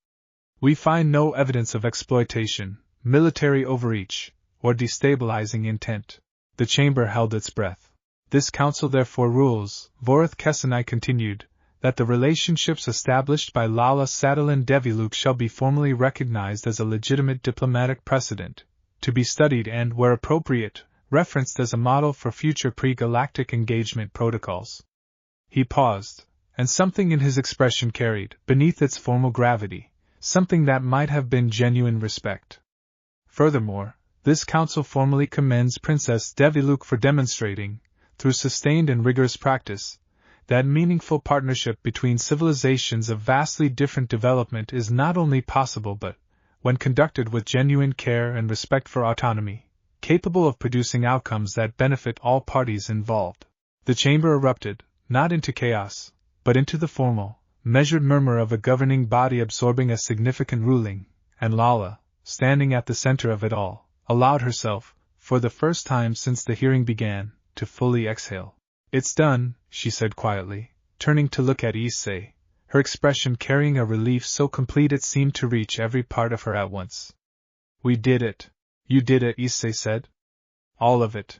[SPEAKER 1] We find no evidence of exploitation, military overreach, or destabilizing intent. The chamber held its breath. This council therefore rules, Vorith Kesenai continued, that the relationships established by Lala Satalin Deviluke shall be formally recognized as a legitimate diplomatic precedent, to be studied and, where appropriate, referenced as a model for future pre-galactic engagement protocols. He paused, and something in his expression carried, beneath its formal gravity, something that might have been genuine respect. Furthermore, this council formally commends Princess Deviluke for demonstrating, through sustained and rigorous practice, that meaningful partnership between civilizations of vastly different development is not only possible but, when conducted with genuine care and respect for autonomy, capable of producing outcomes that benefit all parties involved. The chamber erupted, not into chaos, but into the formal, measured murmur of a governing body absorbing a significant ruling, and Lala, standing at the center of it all, allowed herself, for the first time since the hearing began, to fully exhale. "It's done," she said quietly, turning to look at Issei, her expression carrying a relief so complete it seemed to reach every part of her at once. "We did it." "You did it," Issei said. "All of it.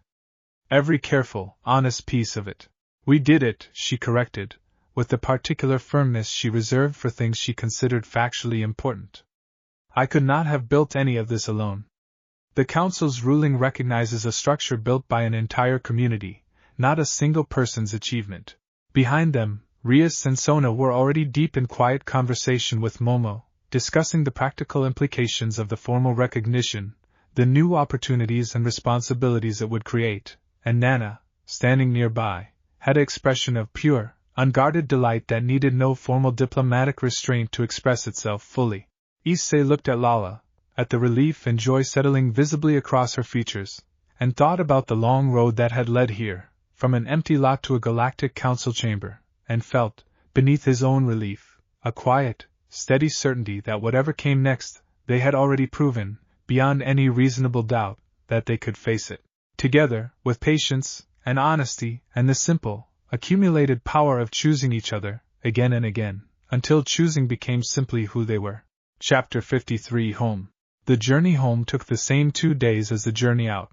[SPEAKER 1] Every careful, honest piece of it." "We did it," she corrected, with the particular firmness she reserved for things she considered factually important. "I could not have built any of this alone. The Council's ruling recognizes a structure built by an entire community, not a single person's achievement." Behind them, Rias and Sona were already deep in quiet conversation with Momo, discussing the practical implications of the formal recognition, the new opportunities and responsibilities it would create, and Nana, standing nearby, had an expression of pure, unguarded delight that needed no formal diplomatic restraint to express itself fully. Issei looked at Lala, at the relief and joy settling visibly across her features, and thought about the long road that had led here, from an empty lot to a galactic council chamber, and felt, beneath his own relief, a quiet, steady certainty that whatever came next, they had already proven, beyond any reasonable doubt, that they could face it. Together, with patience, and honesty, and the simple, accumulated power of choosing each other, again and again, until choosing became simply who they were. Chapter 53 Home. The journey home took the same 2 days as the journey out,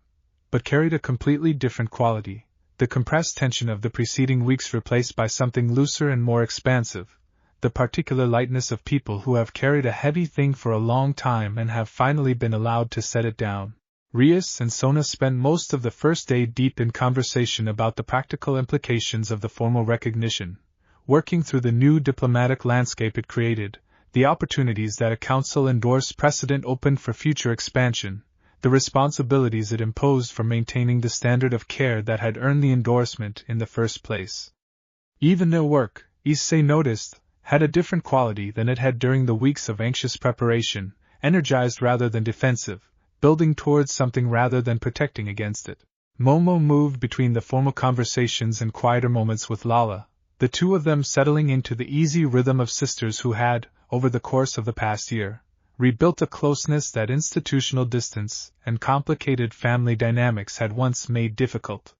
[SPEAKER 1] but carried a completely different quality, the compressed tension of the preceding weeks replaced by something looser and more expansive, the particular lightness of people who have carried a heavy thing for a long time and have finally been allowed to set it down. Rias and Sona spent most of the first day deep in conversation about the practical implications of the formal recognition, working through the new diplomatic landscape it created, the opportunities that a council-endorsed precedent opened for future expansion, the responsibilities it imposed for maintaining the standard of care that had earned the endorsement in the first place. Even their work, Issei noticed, had a different quality than it had during the weeks of anxious preparation, energized rather than defensive, building towards something rather than protecting against it. Momo moved between the formal conversations and quieter moments with Lala, the two of them settling into the easy rhythm of sisters who had, over the course of the past year, rebuilt a closeness that institutional distance and complicated family dynamics had once made difficult.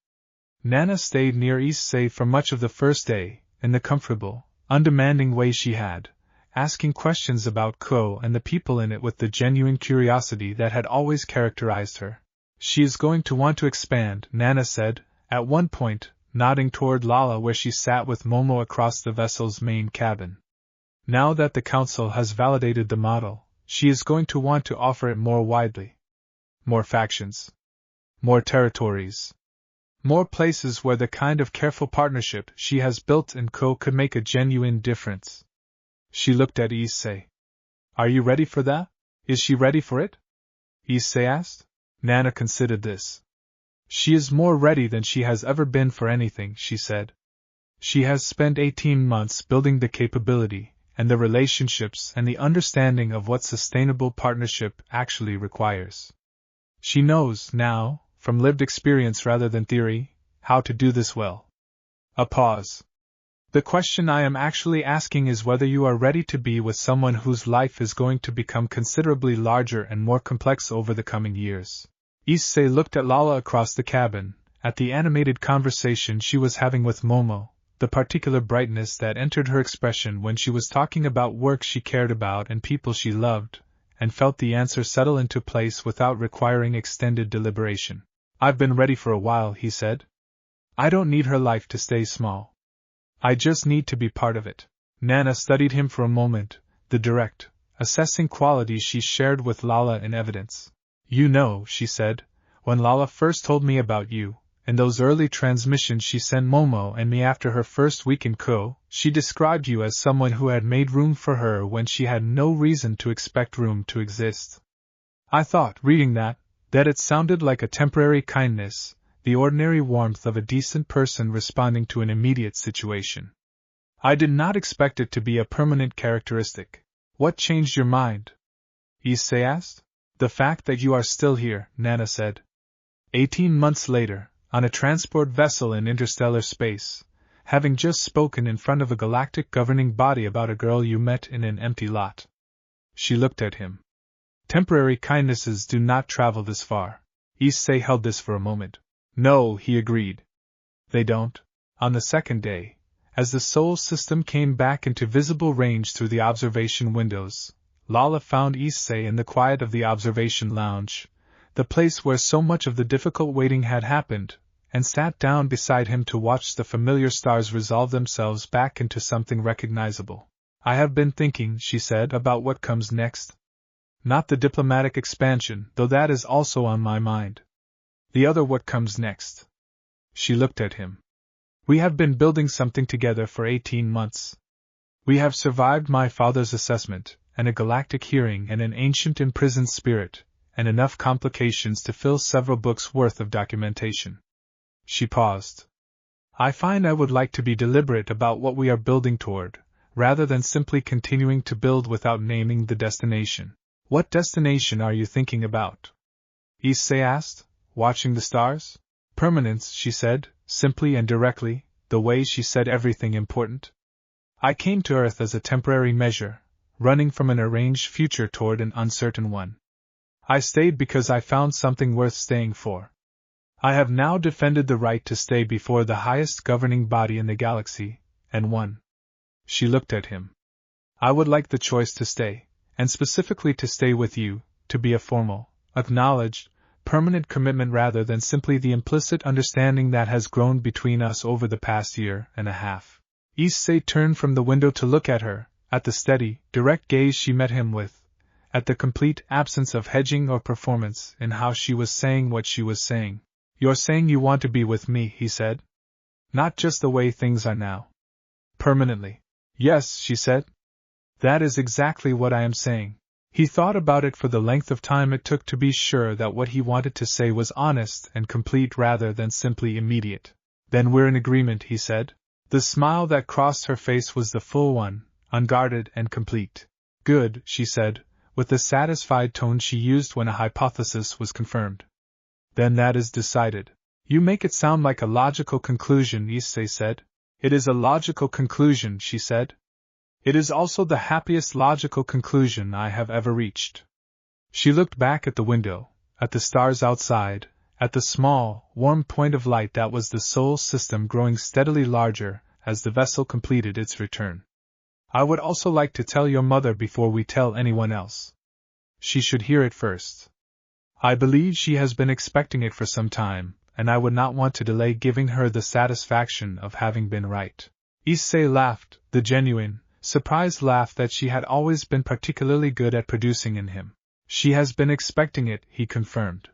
[SPEAKER 1] Nana stayed near Issei for much of the first day, in the comfortable, undemanding way she had, asking questions about Ko and the people in it with the genuine curiosity that had always characterized her. "She is going to want to expand," Nana said, at one point, nodding toward Lala where she sat with Momo across the vessel's main cabin. "Now that the Council has validated the model, she is going to want to offer it more widely. More factions. More territories. More places where the kind of careful partnership she has built in Ko could make a genuine difference." She looked at Issei. "Are you ready for that? Is she ready for it?" Issei asked. Nana considered this. "She is more ready than she has ever been for anything," she said. "She has spent 18 months building the capability, and the relationships and the understanding of what sustainable partnership actually requires. She knows, now, from lived experience rather than theory, how to do this well." A pause. "The question I am actually asking is whether you are ready to be with someone whose life is going to become considerably larger and more complex over the coming years." Issei looked at Lala across the cabin, at the animated conversation she was having with Momo, the particular brightness that entered her expression when she was talking about work she cared about and people she loved, and felt the answer settle into place without requiring extended deliberation. I've been ready for a while, he said. I don't need her life to stay small. I just need to be part of it. Nana studied him for a moment, the direct, assessing qualities she shared with Lala in evidence. You know, she said, when Lala first told me about you, in those early transmissions she sent Momo and me after her first week in Ko, she described you as someone who had made room for her when she had no reason to expect room to exist. I thought, reading that it sounded like a temporary kindness, the ordinary warmth of a decent person responding to an immediate situation. I did not expect it to be a permanent characteristic. What changed your mind? Issei asked. The fact that you are still here, Nana said. 18 months later, on a transport vessel in interstellar space, having just spoken in front of a galactic governing body about a girl you met in an empty lot. She looked at him. Temporary kindnesses do not travel this far. Issei held this for a moment. No, he agreed. They don't. On the second day, as the soul system came back into visible range through the observation windows, Lala found Issei in the quiet of the observation lounge, the place where so much of the difficult waiting had happened, and sat down beside him to watch the familiar stars resolve themselves back into something recognizable. I have been thinking, she said, about what comes next. Not the diplomatic expansion, though that is also on my mind. The other what comes next. She looked at him. We have been building something together for 18 months. We have survived my father's assessment, and a galactic hearing and an ancient imprisoned spirit, and enough complications to fill several books' worth of documentation. She paused. I find I would like to be deliberate about what we are building toward, rather than simply continuing to build without naming the destination. What destination are you thinking about? Issei asked, watching the stars. Permanence, she said, simply and directly, the way she said everything important. I came to Earth as a temporary measure, running from an arranged future toward an uncertain one. I stayed because I found something worth staying for. I have now defended the right to stay before the highest governing body in the galaxy, and won. She looked at him. I would like the choice to stay, and specifically to stay with you, to be a formal, acknowledged, permanent commitment rather than simply the implicit understanding that has grown between us over the past year and a half. Issei turned from the window to look at her, at the steady, direct gaze she met him with, at the complete absence of hedging or performance in how she was saying what she was saying. You're saying you want to be with me, he said. Not just the way things are now. Permanently. Yes, she said. That is exactly what I am saying. He thought about it for the length of time it took to be sure that what he wanted to say was honest and complete rather than simply immediate. Then we're in agreement, he said. The smile that crossed her face was the full one, unguarded and complete. Good, she said, with the satisfied tone she used when a hypothesis was confirmed. Then that is decided. You make it sound like a logical conclusion, Issei said. It is a logical conclusion, she said. It is also the happiest logical conclusion I have ever reached. She looked back at the window, at the stars outside, at the small, warm point of light that was the soul system growing steadily larger as the vessel completed its return. I would also like to tell your mother before we tell anyone else. She should hear it first. I believe she has been expecting it for some time, and I would not want to delay giving her the satisfaction of having been right. Issei laughed, the genuine, surprised laugh that she had always been particularly good at producing in him. She has been expecting it, he confirmed.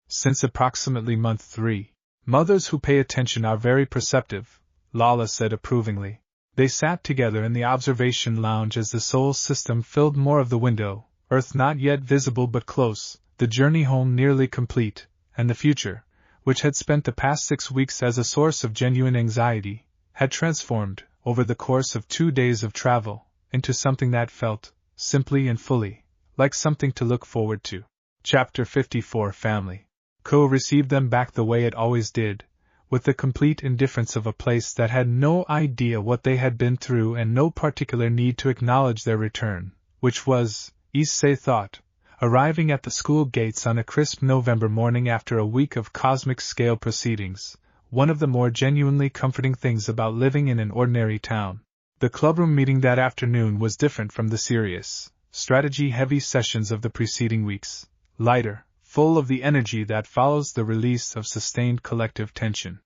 [SPEAKER 1] Since approximately month 3. Mothers who pay attention are very perceptive, Lala said approvingly. They sat together in the observation lounge as the soul system filled more of the window, Earth not yet visible but close, the journey home nearly complete, and the future, which had spent the past 6 weeks as a source of genuine anxiety, had transformed, over the course of 2 days of travel, into something that felt, simply and fully, like something to look forward to. Chapter 54 Family. Ko received them back the way it always did, with the complete indifference of a place that had no idea what they had been through and no particular need to acknowledge their return, which was, Issei thought, arriving at the school gates on a crisp November morning after a week of cosmic-scale proceedings, one of the more genuinely comforting things about living in an ordinary town. The clubroom meeting that afternoon was different from the serious, strategy-heavy sessions of the preceding weeks, lighter, full of the energy that follows the release of sustained collective tension.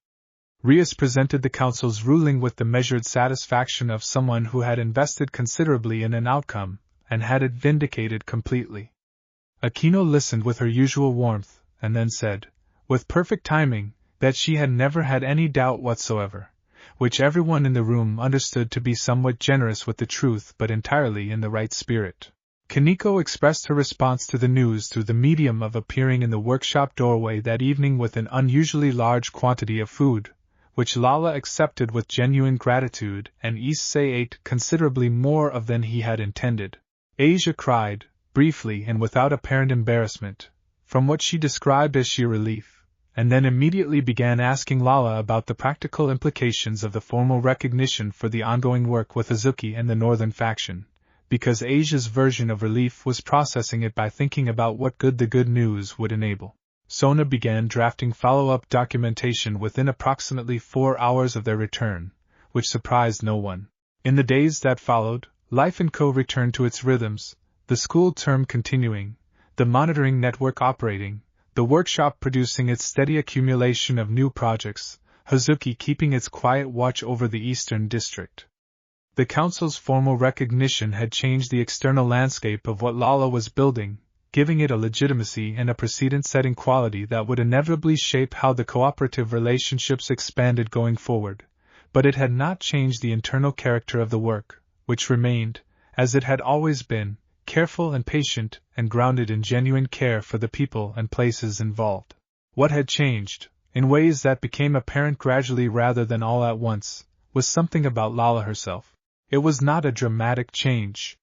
[SPEAKER 1] Rias presented the council's ruling with the measured satisfaction of someone who had invested considerably in an outcome, and had it vindicated completely. Akeno listened with her usual warmth, and then said, with perfect timing, that she had never had any doubt whatsoever, which everyone in the room understood to be somewhat generous with the truth but entirely in the right spirit. Kaneko expressed her response to the news through the medium of appearing in the workshop doorway that evening with an unusually large quantity of food, which Lala accepted with genuine gratitude, and Issei ate considerably more of than he had intended. Asia cried, briefly and without apparent embarrassment, from what she described as sheer relief, and then immediately began asking Lala about the practical implications of the formal recognition for the ongoing work with Azuki and the Northern faction, because Asia's version of relief was processing it by thinking about what good the good news would enable. Sona began drafting follow-up documentation within approximately 4 hours of their return, which surprised no one. In the days that followed, life in Co returned to its rhythms, the school term continuing, the monitoring network operating, the workshop producing its steady accumulation of new projects, Hazuki keeping its quiet watch over the Eastern District. The Council's formal recognition had changed the external landscape of what Lala was building, giving it a legitimacy and a precedent-setting quality that would inevitably shape how the cooperative relationships expanded going forward, but it had not changed the internal character of the work, which remained, as it had always been, careful and patient and grounded in genuine care for the people and places involved. What had changed, in ways that became apparent gradually rather than all at once, was something about Lala herself. It was not a dramatic change.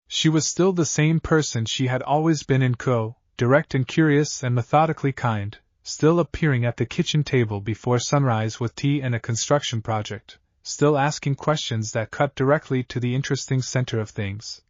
[SPEAKER 1] She was still the same person she had always been in Co, direct and curious and methodically kind, still appearing at the kitchen table before sunrise with tea and a construction project, still asking questions that cut directly to the interesting center of things,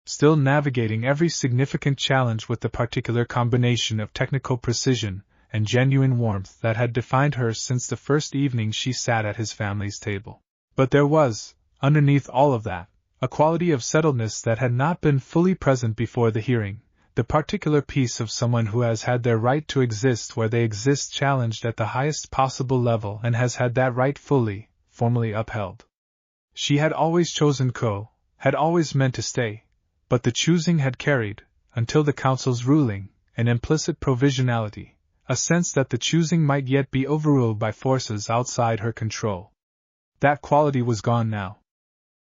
[SPEAKER 1] still navigating every significant challenge with the particular combination of technical precision and genuine warmth that had defined her since the first evening she sat at his family's table. But there was, underneath all of that, a quality of settledness that had not been fully present before the hearing, the particular piece of someone who has had their right to exist where they exist challenged at the highest possible level and has had that right fully, formally upheld. She had always chosen Co, had always meant to stay, but the choosing had carried, until the Council's ruling, an implicit provisionality, a sense that the choosing might yet be overruled by forces outside her control. That quality was gone now.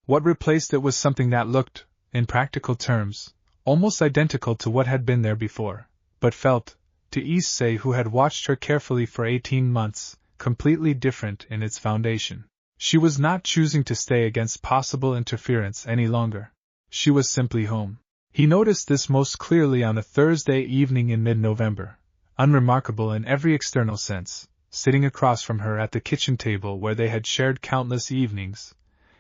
[SPEAKER 1] What replaced it was something that looked, in practical terms, almost identical to what had been there before, but felt, to Issei who had watched her carefully for 18 months, completely different in its foundation. She was not choosing to stay against possible interference any longer. She was simply home. He noticed this most clearly on a Thursday evening in mid-November, unremarkable in every external sense, sitting across from her at the kitchen table where they had shared countless evenings,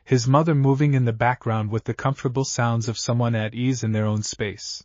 [SPEAKER 1] his mother moving in the background with the comfortable sounds of someone at ease in their own space.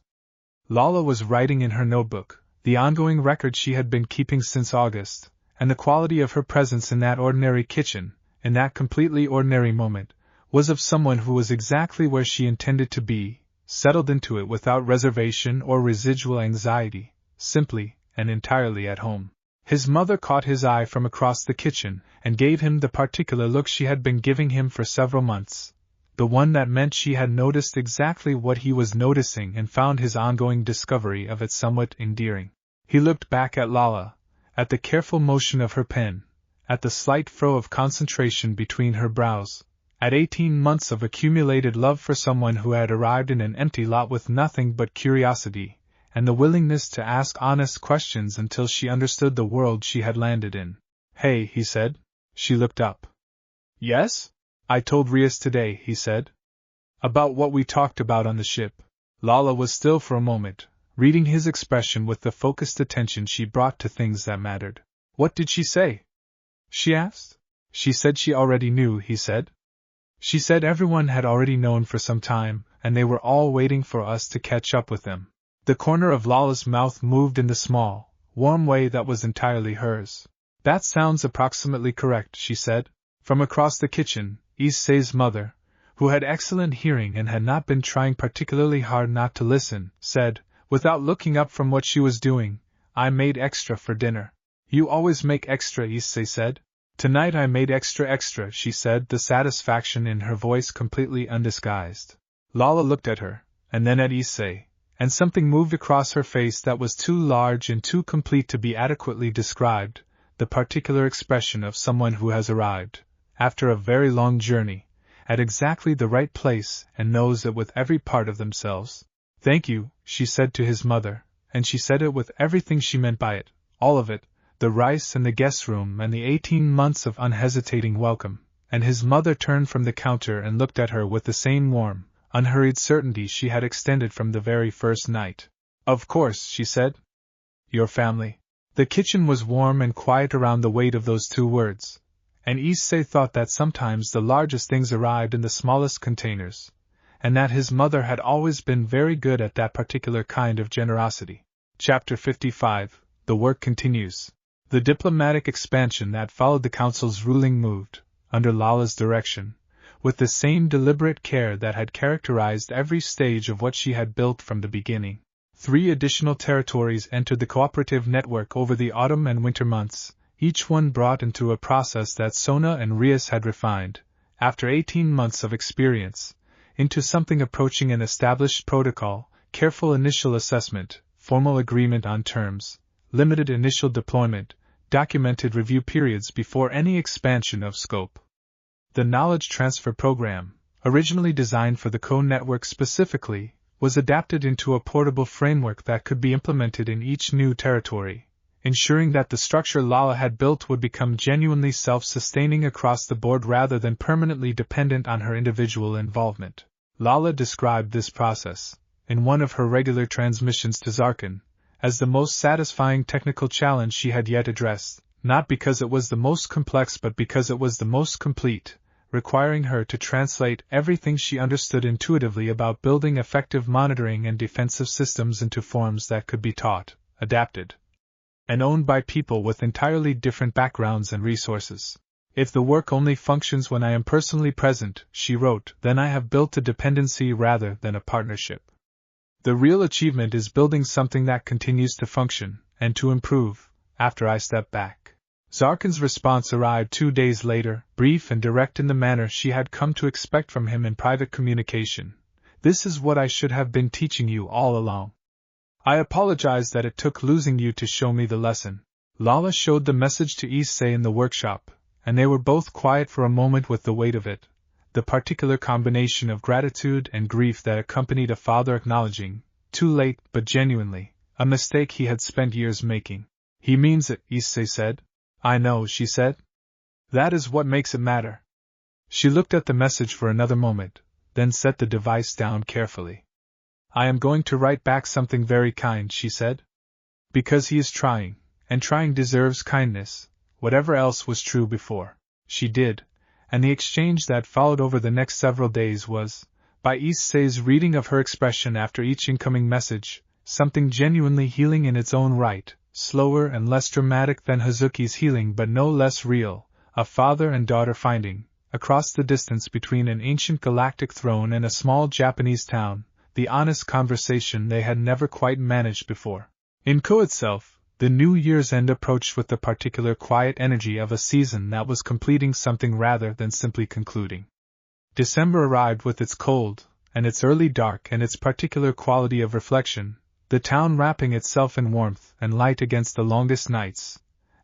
[SPEAKER 1] Lala was writing in her notebook, the ongoing record she had been keeping since August, and the quality of her presence in that ordinary kitchen, in that completely ordinary moment, was of someone who was exactly where she intended to be, settled into it without reservation or residual anxiety, simply and entirely at home. His mother caught his eye from across the kitchen and gave him the particular look she had been giving him for several months, the one that meant she had noticed exactly what he was noticing and found his ongoing discovery of it somewhat endearing. He looked back at Lala, at the careful motion of her pen, at the slight frow of concentration between her brows, at 18 months of accumulated love for someone who had arrived in an empty lot with nothing but curiosity, and the willingness to ask honest questions until she understood the world she had landed in. "Hey," he said. She looked up. "Yes? I told Rias today," he said. "About what we talked about on the ship." Lala was still for a moment, reading his expression with the focused attention she brought to things that mattered. "What did she say?" she asked. "She said she already knew," he said. "She said everyone had already known for some time, and they were all waiting for us to catch up with them." The corner of Lala's mouth moved in the small, warm way that was entirely hers. "That sounds approximately correct," she said. From across the kitchen, Issei's mother, who had excellent hearing and had not been trying particularly hard not to listen, said, without looking up from what she was doing, "I made extra for dinner." "You always make extra," Issei said. "Tonight I made extra," she said, the satisfaction in her voice completely undisguised. Lala looked at her, and then at Issei, and something moved across her face that was too large and too complete to be adequately described, the particular expression of someone who has arrived, after a very long journey, at exactly the right place and knows it with every part of themselves. "Thank you," she said to his mother, and she said it with everything she meant by it, all of it, the rice and the guest room and the 18 months of unhesitating welcome, and his mother turned from the counter and looked at her with the same warm, unhurried certainty she had extended from the very first night. "Of course," she said. "Your family." The kitchen was warm and quiet around the weight of those two words, and Issei thought that sometimes the largest things arrived in the smallest containers, and that his mother had always been very good at that particular kind of generosity. Chapter 55. The work continues. The diplomatic expansion that followed the council's ruling moved, under Lala's direction, with the same deliberate care that had characterized every stage of what she had built from the beginning. 3 additional territories entered the cooperative network over the autumn and winter months, each one brought into a process that Sona and Rias had refined, after 18 months of experience, into something approaching an established protocol, careful initial assessment, formal agreement on terms, limited initial deployment, documented review periods before any expansion of scope. The knowledge transfer program, originally designed for the co-network specifically, was adapted into a portable framework that could be implemented in each new territory, ensuring that the structure Lala had built would become genuinely self-sustaining across the board rather than permanently dependent on her individual involvement. Lala described this process, in one of her regular transmissions to Zarkin, as the most satisfying technical challenge she had yet addressed, not because it was the most complex but because it was the most complete, requiring her to translate everything she understood intuitively about building effective monitoring and defensive systems into forms that could be taught, adapted, and owned by people with entirely different backgrounds and resources. "If the work only functions when I am personally present," she wrote, "then I have built a dependency rather than a partnership. The real achievement is building something that continues to function, and to improve, after I step back." Zarkin's response arrived 2 days later, brief and direct in the manner she had come to expect from him in private communication. "This is what I should have been teaching you all along. I apologize that it took losing you to show me the lesson." Lala showed the message to Issei in the workshop, and they were both quiet for a moment with the weight of it, the particular combination of gratitude and grief that accompanied a father acknowledging, too late but genuinely, a mistake he had spent years making. "He means it," Issei said. "I know," she said. "That is what makes it matter." She looked at the message for another moment, then set the device down carefully. "I am going to write back something very kind," she said. "Because he is trying, and trying deserves kindness, whatever else was true before." She did, and the exchange that followed over the next several days was, by Issei's reading of her expression after each incoming message, something genuinely healing in its own right, slower and less dramatic than Hazuki's healing but no less real, a father and daughter finding, across the distance between an ancient galactic throne and a small Japanese town, the honest conversation they had never quite managed before. In Ko itself, the New Year's end approached with the particular quiet energy of a season that was completing something rather than simply concluding. December arrived with its cold, and its early dark and its particular quality of reflection, the town wrapping itself in warmth and light against the longest nights,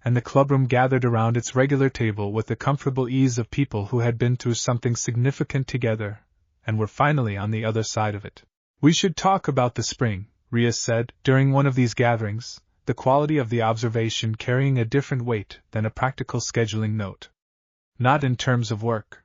[SPEAKER 1] and the clubroom gathered around its regular table with the comfortable ease of people who had been through something significant together, and were finally on the other side of it. "We should talk about the spring," Rias said, during one of these gatherings, the quality of the observation carrying a different weight than a practical scheduling note. "Not in terms of work.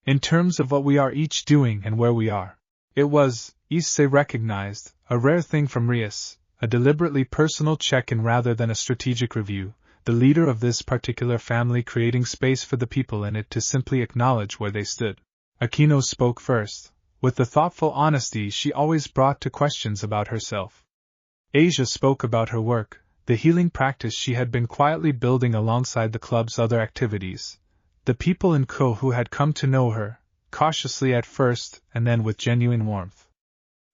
[SPEAKER 1] In terms of what we are each doing and where we are." It was, Issei recognized, a rare thing from Rias, a deliberately personal check-in rather than a strategic review, the leader of this particular family creating space for the people in it to simply acknowledge where they stood. Akeno spoke first, with the thoughtful honesty she always brought to questions about herself. Asia spoke about her work, the healing practice she had been quietly building alongside the club's other activities, the people in Ko who had come to know her, cautiously at first and then with genuine warmth.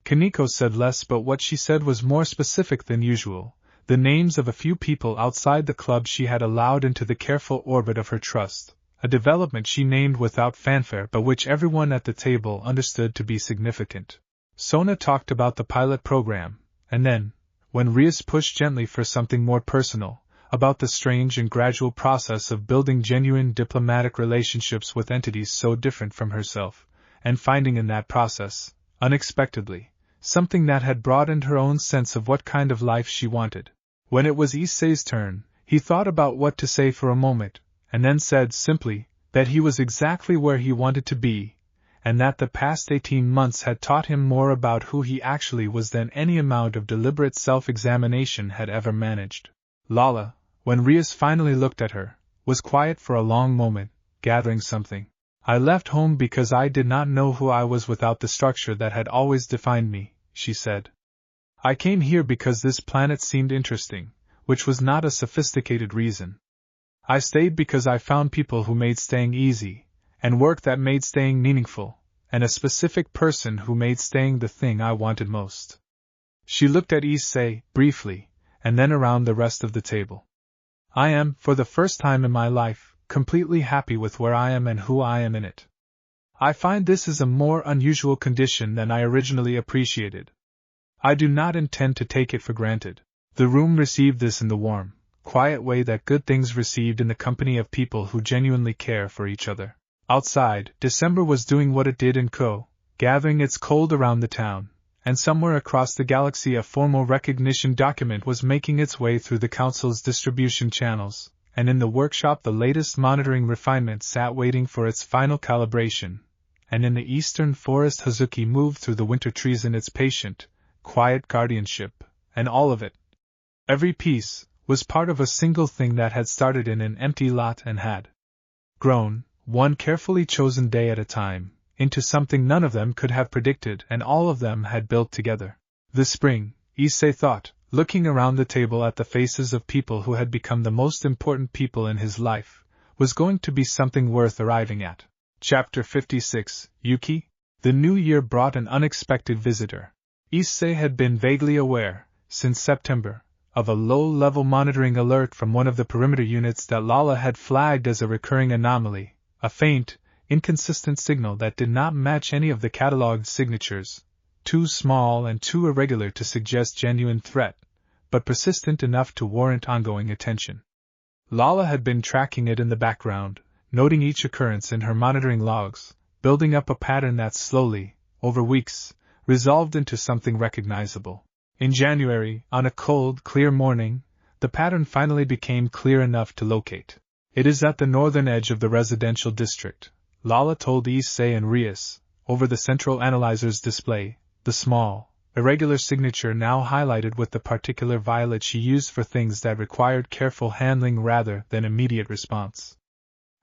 [SPEAKER 1] Kaneko said less, but what she said was more specific than usual, the names of a few people outside the club she had allowed into the careful orbit of her trust, a development she named without fanfare but which everyone at the table understood to be significant. Sona talked about the pilot program, and then, when Rias pushed gently for something more personal, about the strange and gradual process of building genuine diplomatic relationships with entities so different from herself, and finding in that process, unexpectedly, something that had broadened her own sense of what kind of life she wanted. When it was Issei's turn, he thought about what to say for a moment, and then said simply that he was exactly where he wanted to be, and that the past 18 months had taught him more about who he actually was than any amount of deliberate self-examination had ever managed. Lala, when Rias finally looked at her, was quiet for a long moment, gathering something. I left home because I did not know who I was without the structure that had always defined me, she said. I came here because this planet seemed interesting, which was not a sophisticated reason. I stayed because I found people who made staying easy, and work that made staying meaningful, and a specific person who made staying the thing I wanted most. She looked at Issei, briefly, and then around the rest of the table. I am, for the first time in my life, completely happy with where I am and who I am in it. I find this is a more unusual condition than I originally appreciated. I do not intend to take it for granted. The room received this in the warm, quiet way that good things received in the company of people who genuinely care for each other. Outside, December was doing what it did in Ko, gathering its cold around the town, and somewhere across the galaxy a formal recognition document was making its way through the Council's distribution channels, and in the workshop the latest monitoring refinement sat waiting for its final calibration, and in the eastern forest Hazuki moved through the winter trees in its patient, quiet guardianship, and all of it, every piece, was part of a single thing that had started in an empty lot and had grown, one carefully chosen day at a time, into something none of them could have predicted and all of them had built together. The spring, Issei thought, looking around the table at the faces of people who had become the most important people in his life, was going to be something worth arriving at. Chapter 56, Yuki? The new year brought an unexpected visitor. Issei had been vaguely aware, since September, of a low-level monitoring alert from one of the perimeter units that Lala had flagged as a recurring anomaly, a faint, inconsistent signal that did not match any of the catalogued signatures, too small and too irregular to suggest genuine threat, but persistent enough to warrant ongoing attention. Lala had been tracking it in the background, noting each occurrence in her monitoring logs, building up a pattern that slowly, over weeks, resolved into something recognizable. In January, on a cold, clear morning, the pattern finally became clear enough to locate. It is at the northern edge of the residential district, Lala told Issei and Rias, over the central analyzer's display, the small, irregular signature now highlighted with the particular violet she used for things that required careful handling rather than immediate response.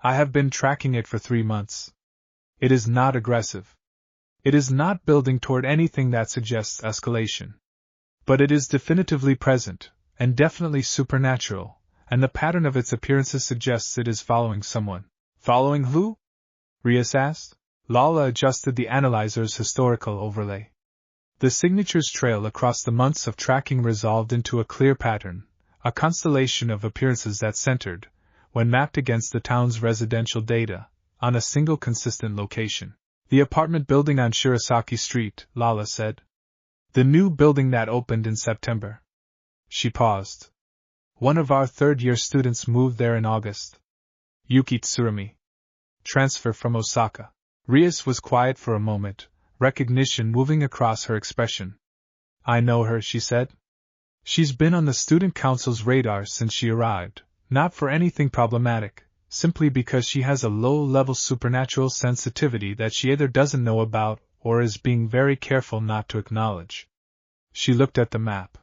[SPEAKER 1] I have been tracking it for 3 months. It is not aggressive. It is not building toward anything that suggests escalation. But it is definitively present, and definitely supernatural, and the pattern of its appearances suggests it is following someone. Following who? Rias asked. Lala adjusted the analyzer's historical overlay. The signature's trail across the months of tracking resolved into a clear pattern, a constellation of appearances that centered, when mapped against the town's residential data, on a single consistent location. The apartment building on Shirasaki Street, Lala said. The new building that opened in September. She paused. One of our third-year students moved there in August. Yuki Tsurumi. Transfer from Osaka. Rias was quiet for a moment, recognition moving across her expression. I know her, she said. She's been on the student council's radar since she arrived, not for anything problematic, simply because she has a low-level supernatural sensitivity that she either doesn't know about or is being very careful not to acknowledge. She looked at the map.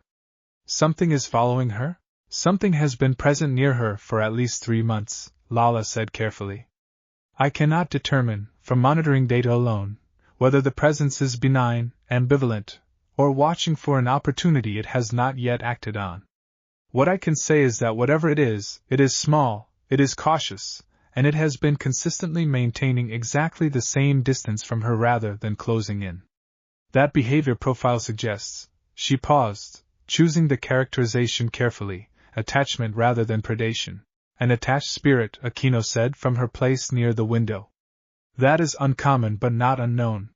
[SPEAKER 1] Something is following her? Something has been present near her for at least 3 months, Lala said carefully. I cannot determine, from monitoring data alone, whether the presence is benign, ambivalent, or watching for an opportunity it has not yet acted on. What I can say is that whatever it is small, it is cautious, and it has been consistently maintaining exactly the same distance from her rather than closing in. That behavior profile suggests, she paused, choosing the characterization carefully, attachment rather than predation. An attached spirit, Akeno said from her place near the window. That is uncommon but not unknown.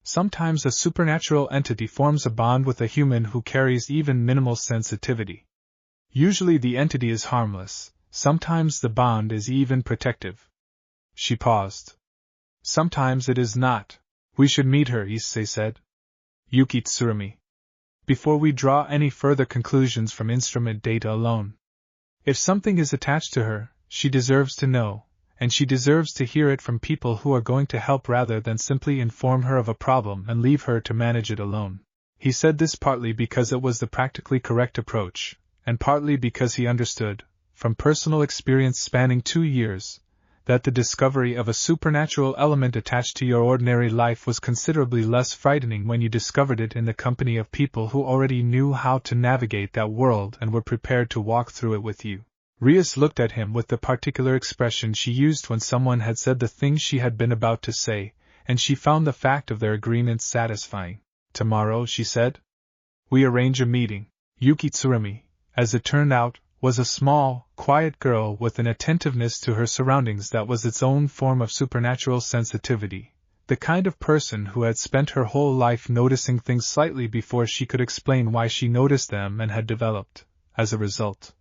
[SPEAKER 1] Sometimes a supernatural entity forms a bond with a human who carries even minimal sensitivity. Usually the entity is harmless, sometimes the bond is even protective. She paused. Sometimes it is not. We should meet her, Issei said. Yuki Tsurumi. Before we draw any further conclusions from instrument data alone. If something is attached to her, she deserves to know, and she deserves to hear it from people who are going to help rather than simply inform her of a problem and leave her to manage it alone. He said this partly because it was the practically correct approach, and partly because he understood, from personal experience spanning 2 years, that the discovery of a supernatural element attached to your ordinary life was considerably less frightening when you discovered it in the company of people who already knew how to navigate that world and were prepared to walk through it with you. Rias looked at him with the particular expression she used when someone had said the thing she had been about to say, and she found the fact of their agreement satisfying. Tomorrow, she said. We arrange a meeting. Yuki Tsurumi, as it turned out, was a small, quiet girl with an attentiveness to her surroundings that was its own form of supernatural sensitivity, the kind of person who had spent her whole life noticing things slightly before she could explain why she noticed them and had developed, as a result,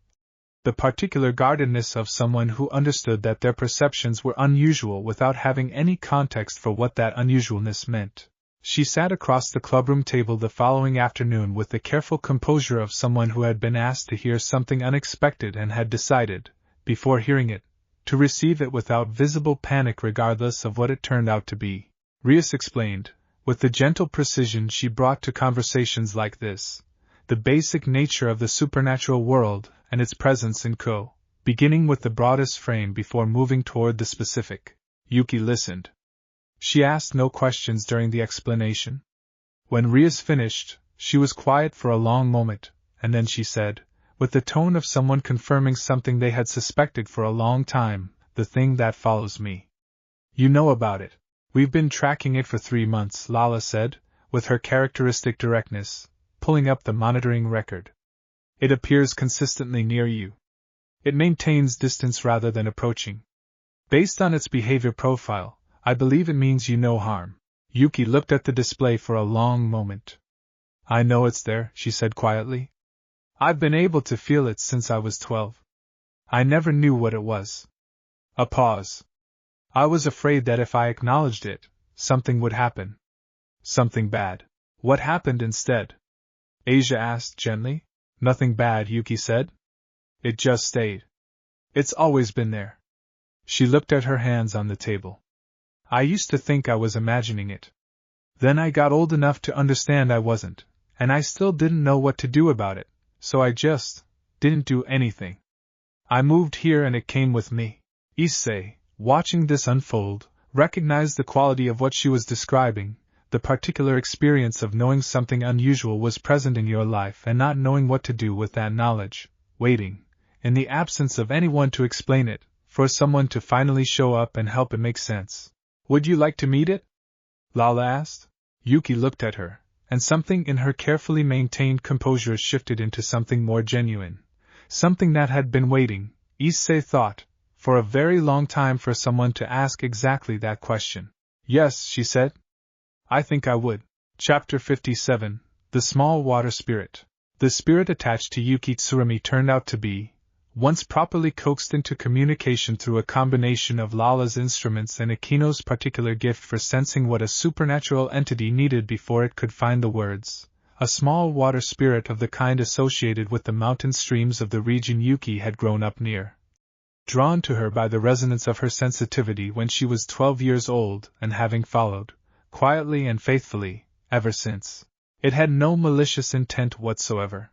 [SPEAKER 1] the particular guardedness of someone who understood that their perceptions were unusual without having any context for what that unusualness meant. She sat across the clubroom table the following afternoon with the careful composure of someone who had been asked to hear something unexpected and had decided, before hearing it, to receive it without visible panic regardless of what it turned out to be. Rias explained, with the gentle precision she brought to conversations like this, the basic nature of the supernatural world and its presence in Ko, beginning with the broadest frame before moving toward the specific. Yuki listened. She asked no questions during the explanation. When Rias finished, she was quiet for a long moment, and then she said, with the tone of someone confirming something they had suspected for a long time, the thing that follows me. You know about it. We've been tracking it for 3 months, Lala said, with her characteristic directness, pulling up the monitoring record. It appears consistently near you. It maintains distance rather than approaching. Based on its behavior profile, I believe it means you know harm. Yuki looked at the display for a long moment. I know it's there, she said quietly. I've been able to feel it since I was 12. I never knew what it was. A pause. I was afraid that if I acknowledged it, something would happen. Something bad. What happened instead? Asia asked gently. Nothing bad, Yuki said. It just stayed. It's always been there. She looked at her hands on the table. I used to think I was imagining it. Then I got old enough to understand I wasn't, and I still didn't know what to do about it, so I just didn't do anything. I moved here and it came with me. Issei, watching this unfold, recognized the quality of what she was describing. The particular experience of knowing something unusual was present in your life and not knowing what to do with that knowledge, waiting, in the absence of anyone to explain it, for someone to finally show up and help it make sense. Would you like to meet it? Lala asked. Yuki looked at her, and something in her carefully maintained composure shifted into something more genuine. Something that had been waiting, Issei thought, for a very long time for someone to ask exactly that question. Yes, she said. I think I would. Chapter 57, The Small Water Spirit. The spirit attached to Yuki Tsurumi turned out to be, once properly coaxed into communication through a combination of Lala's instruments and Akeno's particular gift for sensing what a supernatural entity needed before it could find the words, a small water spirit of the kind associated with the mountain streams of the region Yuki had grown up near. Drawn to her by the resonance of her sensitivity when she was 12 years old and having followed, quietly and faithfully, ever since. It had no malicious intent whatsoever.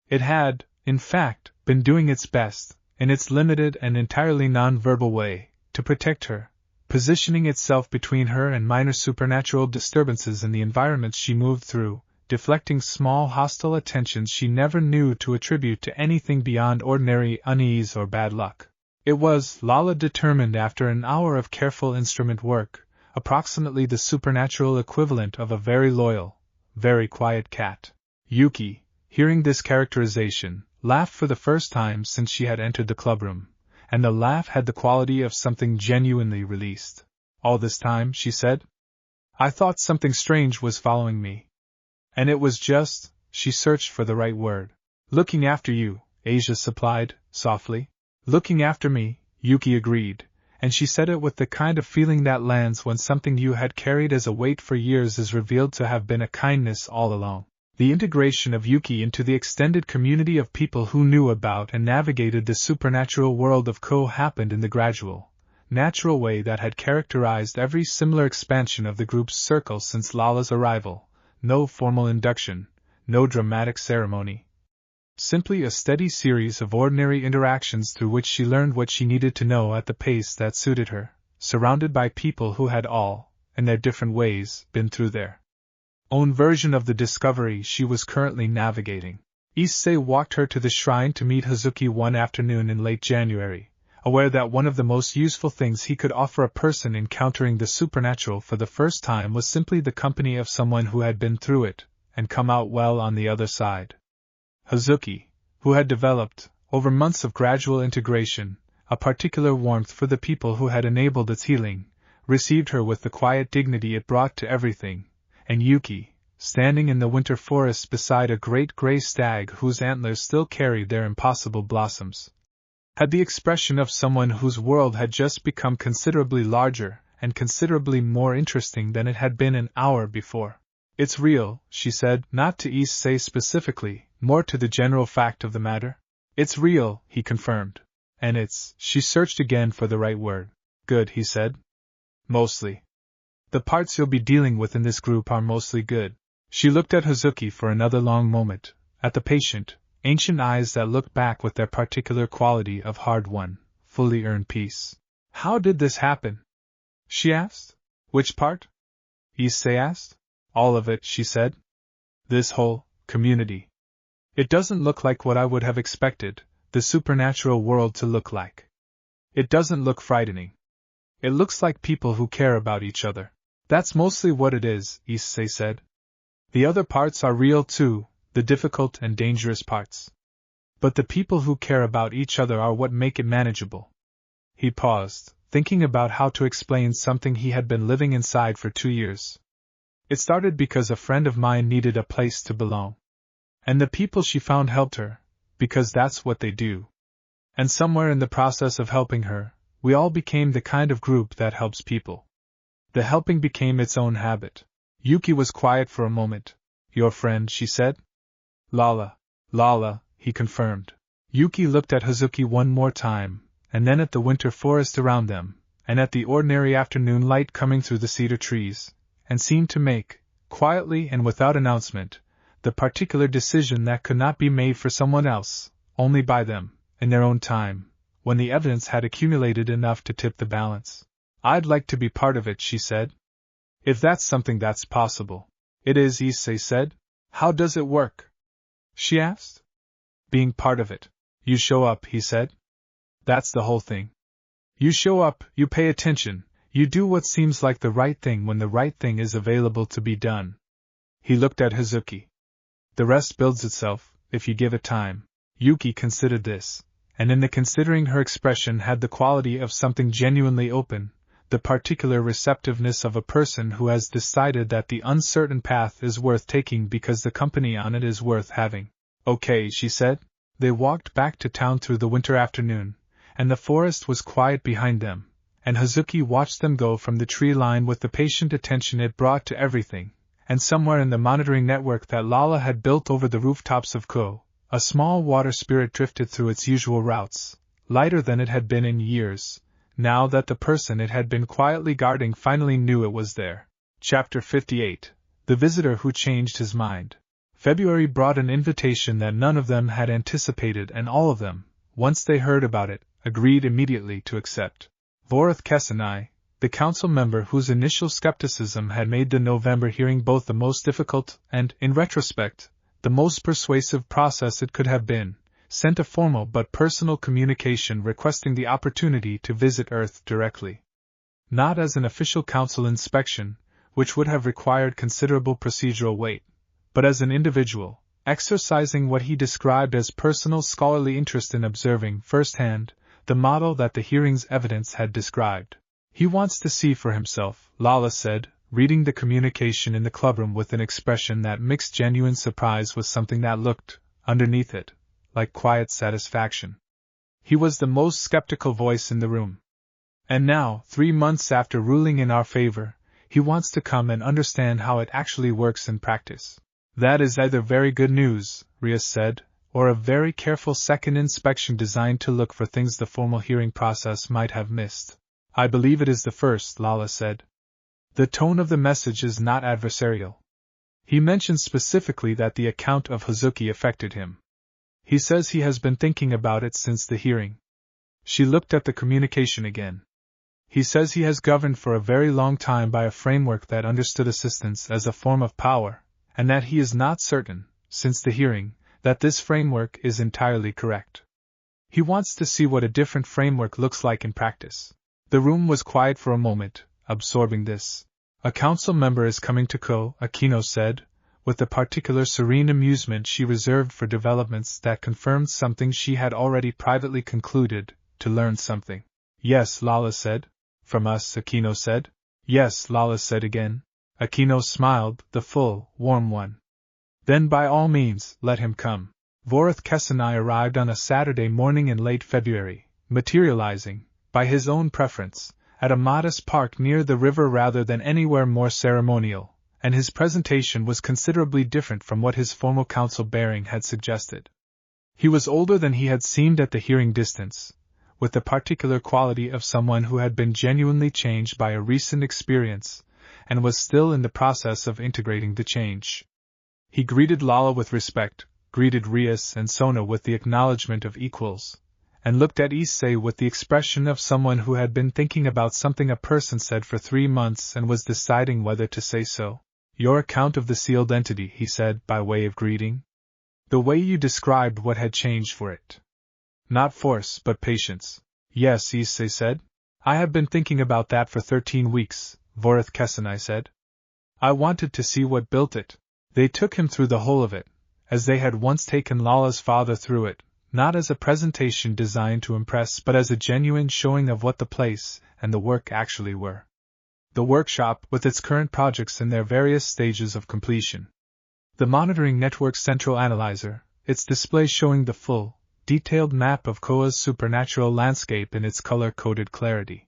[SPEAKER 1] It had, in fact, been doing its best, in its limited and entirely non-verbal way, to protect her, positioning itself between her and minor supernatural disturbances in the environments she moved through, deflecting small hostile attentions she never knew to attribute to anything beyond ordinary unease or bad luck. It was, Lala determined after an hour of careful instrument work, approximately the supernatural equivalent of a very loyal, very quiet cat. Yuki, hearing this characterization, laughed for the first time since she had entered the clubroom, and the laugh had the quality of something genuinely released. All this time, she said, I thought something strange was following me. And it was just, she searched for the right word. Looking after you, Asia supplied, softly. Looking after me, Yuki agreed, and she said it with the kind of feeling that lands when something you had carried as a weight for years is revealed to have been a kindness all along. The integration of Yuki into the extended community of people who knew about and navigated the supernatural world of Ko happened in the gradual, natural way that had characterized every similar expansion of the group's circle since Lala's arrival. No formal induction, no dramatic ceremony. Simply a steady series of ordinary interactions through which she learned what she needed to know at the pace that suited her, surrounded by people who had all, in their different ways, been through their own version of the discovery she was currently navigating. Issei walked her to the shrine to meet Hazuki one afternoon in late January, aware that one of the most useful things he could offer a person encountering the supernatural for the first time was simply the company of someone who had been through it, and come out well on the other side. Hazuki, who had developed, over months of gradual integration, a particular warmth for the people who had enabled its healing, received her with the quiet dignity it brought to everything, and Yuki, standing in the winter forest beside a great gray stag whose antlers still carried their impossible blossoms, had the expression of someone whose world had just become considerably larger and considerably more interesting than it had been an hour before. It's real, she said, not to Issei specifically, more to the general fact of the matter. It's real, he confirmed. And it's, she searched again for the right word. Good, he said. Mostly. The parts you'll be dealing with in this group are mostly good. She looked at Hazuki for another long moment, at the patient, ancient eyes that looked back with their particular quality of hard-won, fully earned peace. How did this happen? She asked. Which part? Issei asked. All of it, she said. This whole community. It doesn't look like what I would have expected the supernatural world to look like. It doesn't look frightening. It looks like people who care about each other. That's mostly what it is, Issei said. The other parts are real too, the difficult and dangerous parts. But the people who care about each other are what make it manageable. He paused, thinking about how to explain something he had been living inside for 2 years. It started because a friend of mine needed a place to belong. And the people she found helped her, because that's what they do. And somewhere in the process of helping her, we all became the kind of group that helps people. The helping became its own habit. Yuki was quiet for a moment. Your friend, she said? Lala, he confirmed. Yuki looked at Hazuki one more time, and then at the winter forest around them, and at the ordinary afternoon light coming through the cedar trees, and seemed to make, quietly and without announcement, the particular decision that could not be made for someone else, only by them, in their own time, when the evidence had accumulated enough to tip the balance. I'd like to be part of it, she said. If that's something that's possible. It is, Issei said. How does it work? She asked. Being part of it. You show up, he said. That's the whole thing. You show up, you pay attention, you do what seems like the right thing when the right thing is available to be done. He looked at Hazuki. The rest builds itself, if you give it time. Yuki considered this, and in the considering her expression had the quality of something genuinely open, the particular receptiveness of a person who has decided that the uncertain path is worth taking because the company on it is worth having. Okay, she said. They walked back to town through the winter afternoon, and the forest was quiet behind them, and Hazuki watched them go from the tree line with the patient attention it brought to everything, and somewhere in the monitoring network that Lala had built over the rooftops of Ko, a small water spirit drifted through its usual routes, lighter than it had been in years, now that the person it had been quietly guarding finally knew it was there. Chapter 58. The Visitor Who Changed His Mind. February brought an invitation that none of them had anticipated, and all of them, once they heard about it, agreed immediately to accept. Vorith Kesenai, the council member whose initial skepticism had made the November hearing both the most difficult and, in retrospect, the most persuasive process it could have been, sent a formal but personal communication requesting the opportunity to visit Earth directly. Not as an official council inspection, which would have required considerable procedural weight, but as an individual, exercising what he described as personal scholarly interest in observing firsthand the model that the hearing's evidence had described. He wants to see for himself, Lala said, reading the communication in the clubroom with an expression that mixed genuine surprise with something that looked, underneath it, like quiet satisfaction. He was the most skeptical voice in the room. And now, 3 months after ruling in our favor, he wants to come and understand how it actually works in practice. That is either very good news, Rias said, or a very careful second inspection designed to look for things the formal hearing process might have missed. I believe it is the first, Lala said. The tone of the message is not adversarial. He mentions specifically that the account of Hazuki affected him. He says he has been thinking about it since the hearing. She looked at the communication again. He says he has governed for a very long time by a framework that understood assistance as a form of power, and that he is not certain, since the hearing, that this framework is entirely correct. He wants to see what a different framework looks like in practice. The room was quiet for a moment, absorbing this. A council member is coming to Akeno said, with the particular serene amusement she reserved for developments that confirmed something she had already privately concluded, to learn something. Yes, Lala said. From us, Akeno said. Yes, Lala said again. Akeno smiled, the full, warm one. Then by all means, let him come. Vorith and I arrived on a Saturday morning in late February, materializing, by his own preference, at a modest park near the river rather than anywhere more ceremonial, and his presentation was considerably different from what his formal council bearing had suggested. He was older than he had seemed at the hearing distance, with the particular quality of someone who had been genuinely changed by a recent experience, and was still in the process of integrating the change. He greeted Lala with respect, greeted Rias and Sona with the acknowledgement of equals, and looked at Issei with the expression of someone who had been thinking about something a person said for 3 months and was deciding whether to say so. Your account of the sealed entity, he said, by way of greeting. The way you described what had changed for it. Not force, but patience. Yes, Issei said. I have been thinking about that for 13 weeks, Vorith and I said. I wanted to see what built it. They took him through the whole of it, as they had once taken Lala's father through it, not as a presentation designed to impress but as a genuine showing of what the place and the work actually were. The workshop, with its current projects in their various stages of completion. The monitoring network's central analyzer, its display showing the full, detailed map of Koa's supernatural landscape in its color-coded clarity.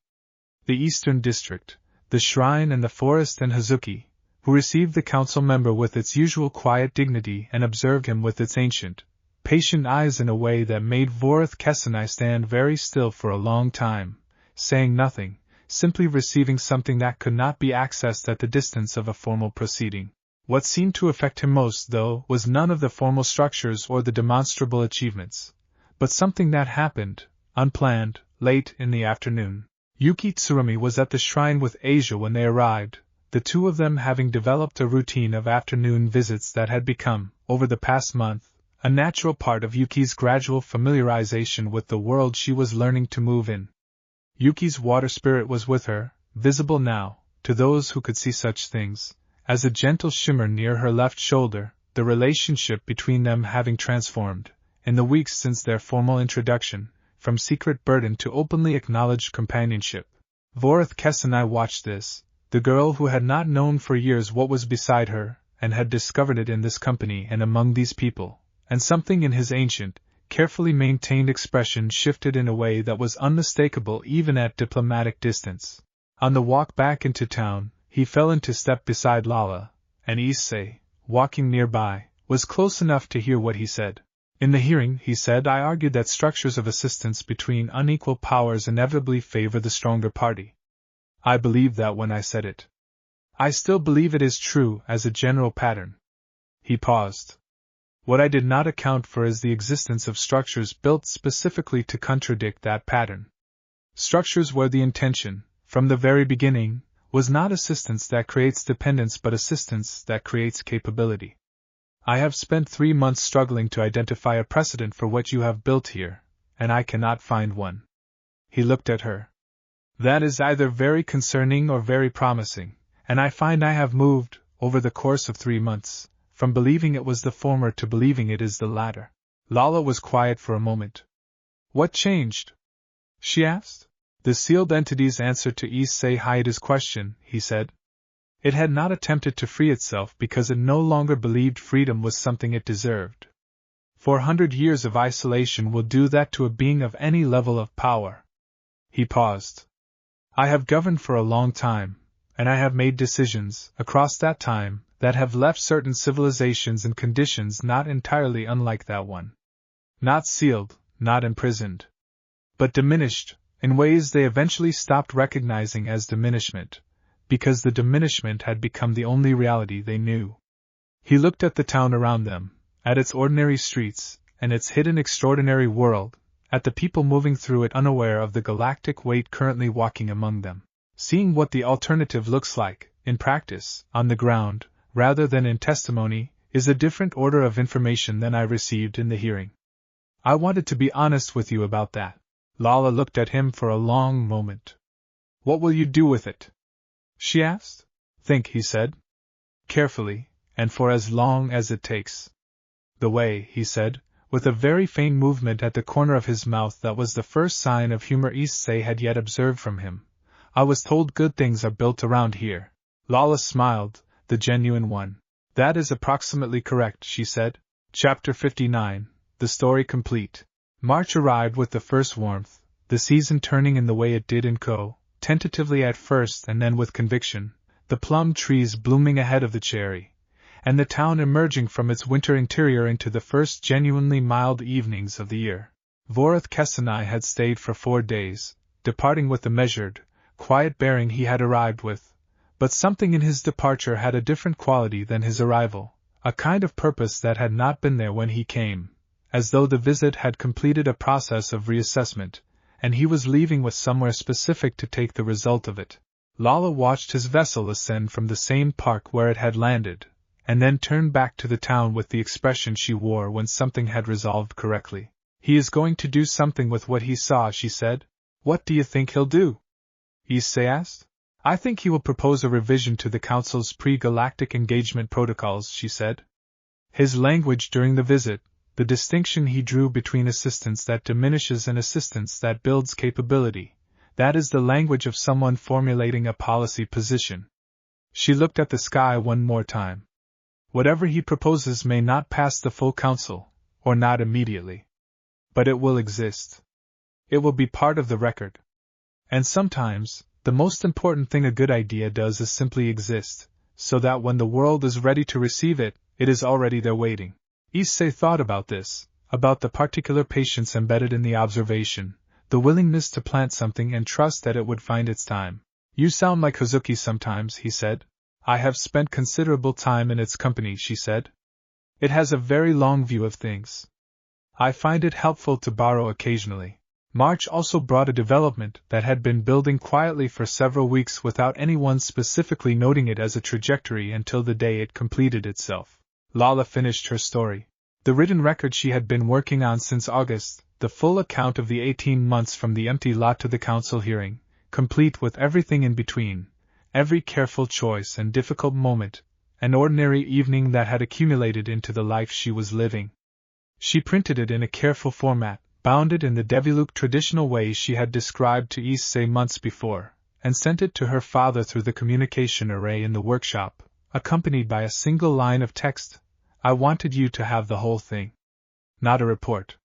[SPEAKER 1] The Eastern District, the shrine and the forest, and Hazuki, who received the council member with its usual quiet dignity and observed him with its ancient, patient eyes in a way that made Vorith and I stand very still for a long time, saying nothing, simply receiving something that could not be accessed at the distance of a formal proceeding. What seemed to affect him most, though, was none of the formal structures or the demonstrable achievements, but something that happened, unplanned, late in the afternoon. Yuki Tsurumi was at the shrine with Asia when they arrived, the two of them having developed a routine of afternoon visits that had become, over the past month, a natural part of Yuki's gradual familiarization with the world she was learning to move in. Yuki's water spirit was with her, visible now, to those who could see such things, as a gentle shimmer near her left shoulder, the relationship between them having transformed, in the weeks since their formal introduction, from secret burden to openly acknowledged companionship. Vorith and I watched this, the girl who had not known for years what was beside her, and had discovered it in this company and among these people, and something in his ancient, carefully maintained expression shifted in a way that was unmistakable even at diplomatic distance. On the walk back into town, he fell into step beside Lala, and Issei, walking nearby, was close enough to hear what he said. In the hearing, he said, I argued that structures of assistance between unequal powers inevitably favor the stronger party. I believed that when I said it. I still believe it is true as a general pattern. He paused. What I did not account for is the existence of structures built specifically to contradict that pattern. Structures where the intention, from the very beginning, was not assistance that creates dependence but assistance that creates capability. I have spent 3 months struggling to identify a precedent for what you have built here, and I cannot find one. He looked at her. That is either very concerning or very promising, and I find I have moved, over the course of 3 months, from believing it was the former to believing it is the latter. Lala was quiet for a moment. What changed? She asked. The sealed entity's answer to Issei Hyoudu's question, he said. It had not attempted to free itself because it no longer believed freedom was something it deserved. 400 years of isolation will do that to a being of any level of power. He paused. I have governed for a long time, and I have made decisions, across that time, that have left certain civilizations in conditions not entirely unlike that one. Not sealed, not imprisoned, but diminished, in ways they eventually stopped recognizing as diminishment, because the diminishment had become the only reality they knew. He looked at the town around them, at its ordinary streets, and its hidden extraordinary world, at the people moving through it unaware of the galactic weight currently walking among them. Seeing what the alternative looks like, in practice, on the ground, rather than in testimony, is a different order of information than I received in the hearing. I wanted to be honest with you about that. Lala looked at him for a long moment. What will you do with it? She asked. Think, he said. Carefully, and for as long as it takes. The way, he said, with a very faint movement at the corner of his mouth that was the first sign of humor Issei had yet observed from him. I was told good things are built around here. Lala smiled, the genuine one. That is approximately correct, she said. Chapter 59, the story complete. March arrived with the first warmth, the season turning in the way it did in Ko, tentatively at first and then with conviction, the plum trees blooming ahead of the cherry, and the town emerging from its winter interior into the first genuinely mild evenings of the year. Vorath Kesanai had stayed for 4 days, departing with the measured, quiet bearing he had arrived with, but something in his departure had a different quality than his arrival, a kind of purpose that had not been there when he came, as though the visit had completed a process of reassessment, and he was leaving with somewhere specific to take the result of it. Lala watched his vessel ascend from the same park where it had landed, and then turned back to the town with the expression she wore when something had resolved correctly. He is going to do something with what he saw, she said. What do you think he'll do? Issei asked. I think he will propose a revision to the Council's pre-galactic engagement protocols, she said. His language during the visit, the distinction he drew between assistance that diminishes and assistance that builds capability, that is the language of someone formulating a policy position. She looked at the sky one more time. Whatever he proposes may not pass the full council, or not immediately. But it will exist. It will be part of the record. And sometimes, the most important thing a good idea does is simply exist, so that when the world is ready to receive it, it is already there waiting. Issei thought about this, about the particular patience embedded in the observation, the willingness to plant something and trust that it would find its time. You sound like Hazuki sometimes, he said. I have spent considerable time in its company, she said. It has a very long view of things. I find it helpful to borrow occasionally. March also brought a development that had been building quietly for several weeks without anyone specifically noting it as a trajectory until the day it completed itself. Lala finished her story. The written record she had been working on since August, the full account of the 18 months from the empty lot to the council hearing, complete with everything in between, every careful choice and difficult moment, an ordinary evening that had accumulated into the life she was living. She printed it in a careful format, bound it in the Deviluke traditional way she had described to Issei months before, and sent it to her father through the communication array in the workshop, accompanied by a single line of text. I wanted you to have the whole thing. Not a report.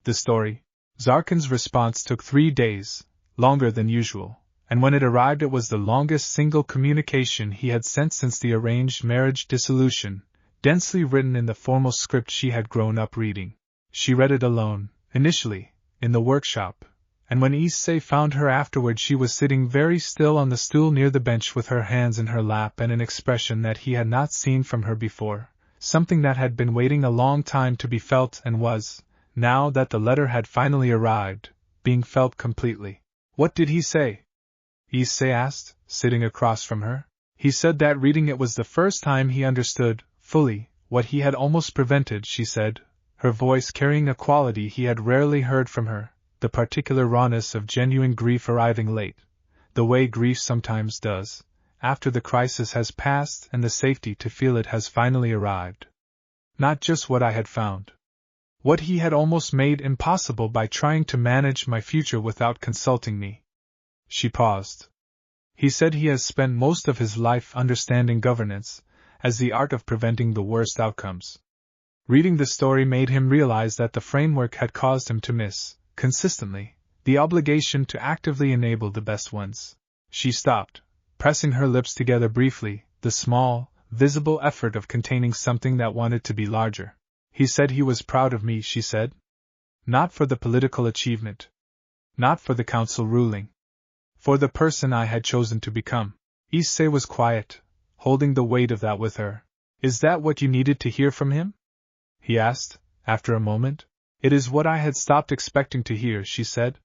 [SPEAKER 1] The story. Zarkin's response took 3 days, longer than usual, and when it arrived it was the longest single communication he had sent since the arranged marriage dissolution, densely written in the formal script she had grown up reading. She read it alone, initially, in the workshop, and when Issei found her afterward she was sitting very still on the stool near the bench with her hands in her lap and an expression that he had not seen from her before, something that had been waiting a long time to be felt and was, now that the letter had finally arrived, being felt completely. What did he say? Issei asked, sitting across from her. He said that reading it was the first time he understood, fully, what he had almost prevented, she said, her voice carrying a quality he had rarely heard from her, the particular rawness of genuine grief arriving late, the way grief sometimes does, after the crisis has passed and the safety to feel it has finally arrived. Not just what I had found. What he had almost made impossible by trying to manage my future without consulting me. She paused. He said he has spent most of his life understanding governance, as the art of preventing the worst outcomes. Reading the story made him realize that the framework had caused him to miss, consistently, the obligation to actively enable the best ones. She stopped, pressing her lips together briefly, the small, visible effort of containing something that wanted to be larger. He said he was proud of me, she said. Not for the political achievement. Not for the council ruling. For the person I had chosen to become. Issei was quiet, holding the weight of that with her. Is that what you needed to hear from him? He asked, after a moment. It is what I had stopped expecting to hear, she said.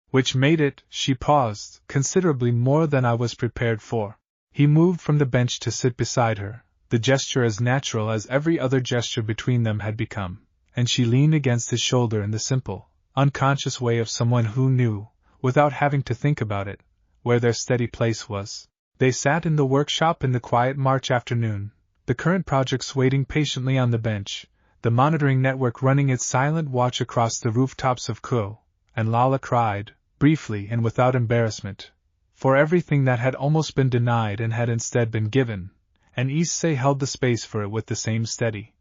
[SPEAKER 1] Which made it, she paused, considerably more than I was prepared for. He moved from the bench to sit beside her, the gesture as natural as every other gesture between them had become, and she leaned against his shoulder in the simple, unconscious way of someone who knew, without having to think about it, where their steady place was. They sat in the workshop in the quiet March afternoon, the current projects waiting patiently on the bench, the monitoring network running its silent watch across the rooftops of Ko, and Lala cried, briefly and without embarrassment, for everything that had almost been denied and had instead been given, and Issei held the space for it with the same steady,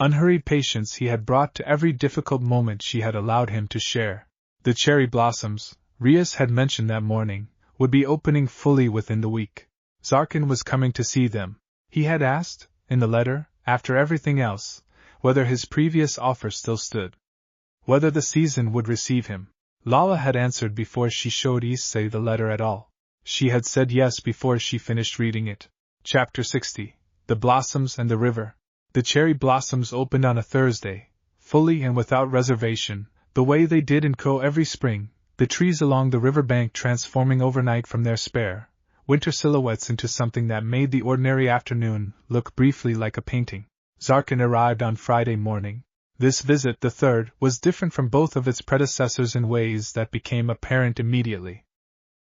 [SPEAKER 1] unhurried patience he had brought to every difficult moment she had allowed him to share. The cherry blossoms, Rias had mentioned that morning, would be opening fully within the week. Zarkin was coming to see them. He had asked, in the letter, after everything else, whether his previous offer still stood. Whether the season would receive him. Lala had answered before she showed Issei the letter at all. She had said yes before she finished reading it. Chapter 60. The Blossoms and the River. The cherry blossoms opened on a Thursday, fully and without reservation, the way they did in Ko every spring, the trees along the river bank transforming overnight from their spare, winter silhouettes into something that made the ordinary afternoon look briefly like a painting. Zarkin arrived on Friday morning. This visit, the third, was different from both of its predecessors in ways that became apparent immediately.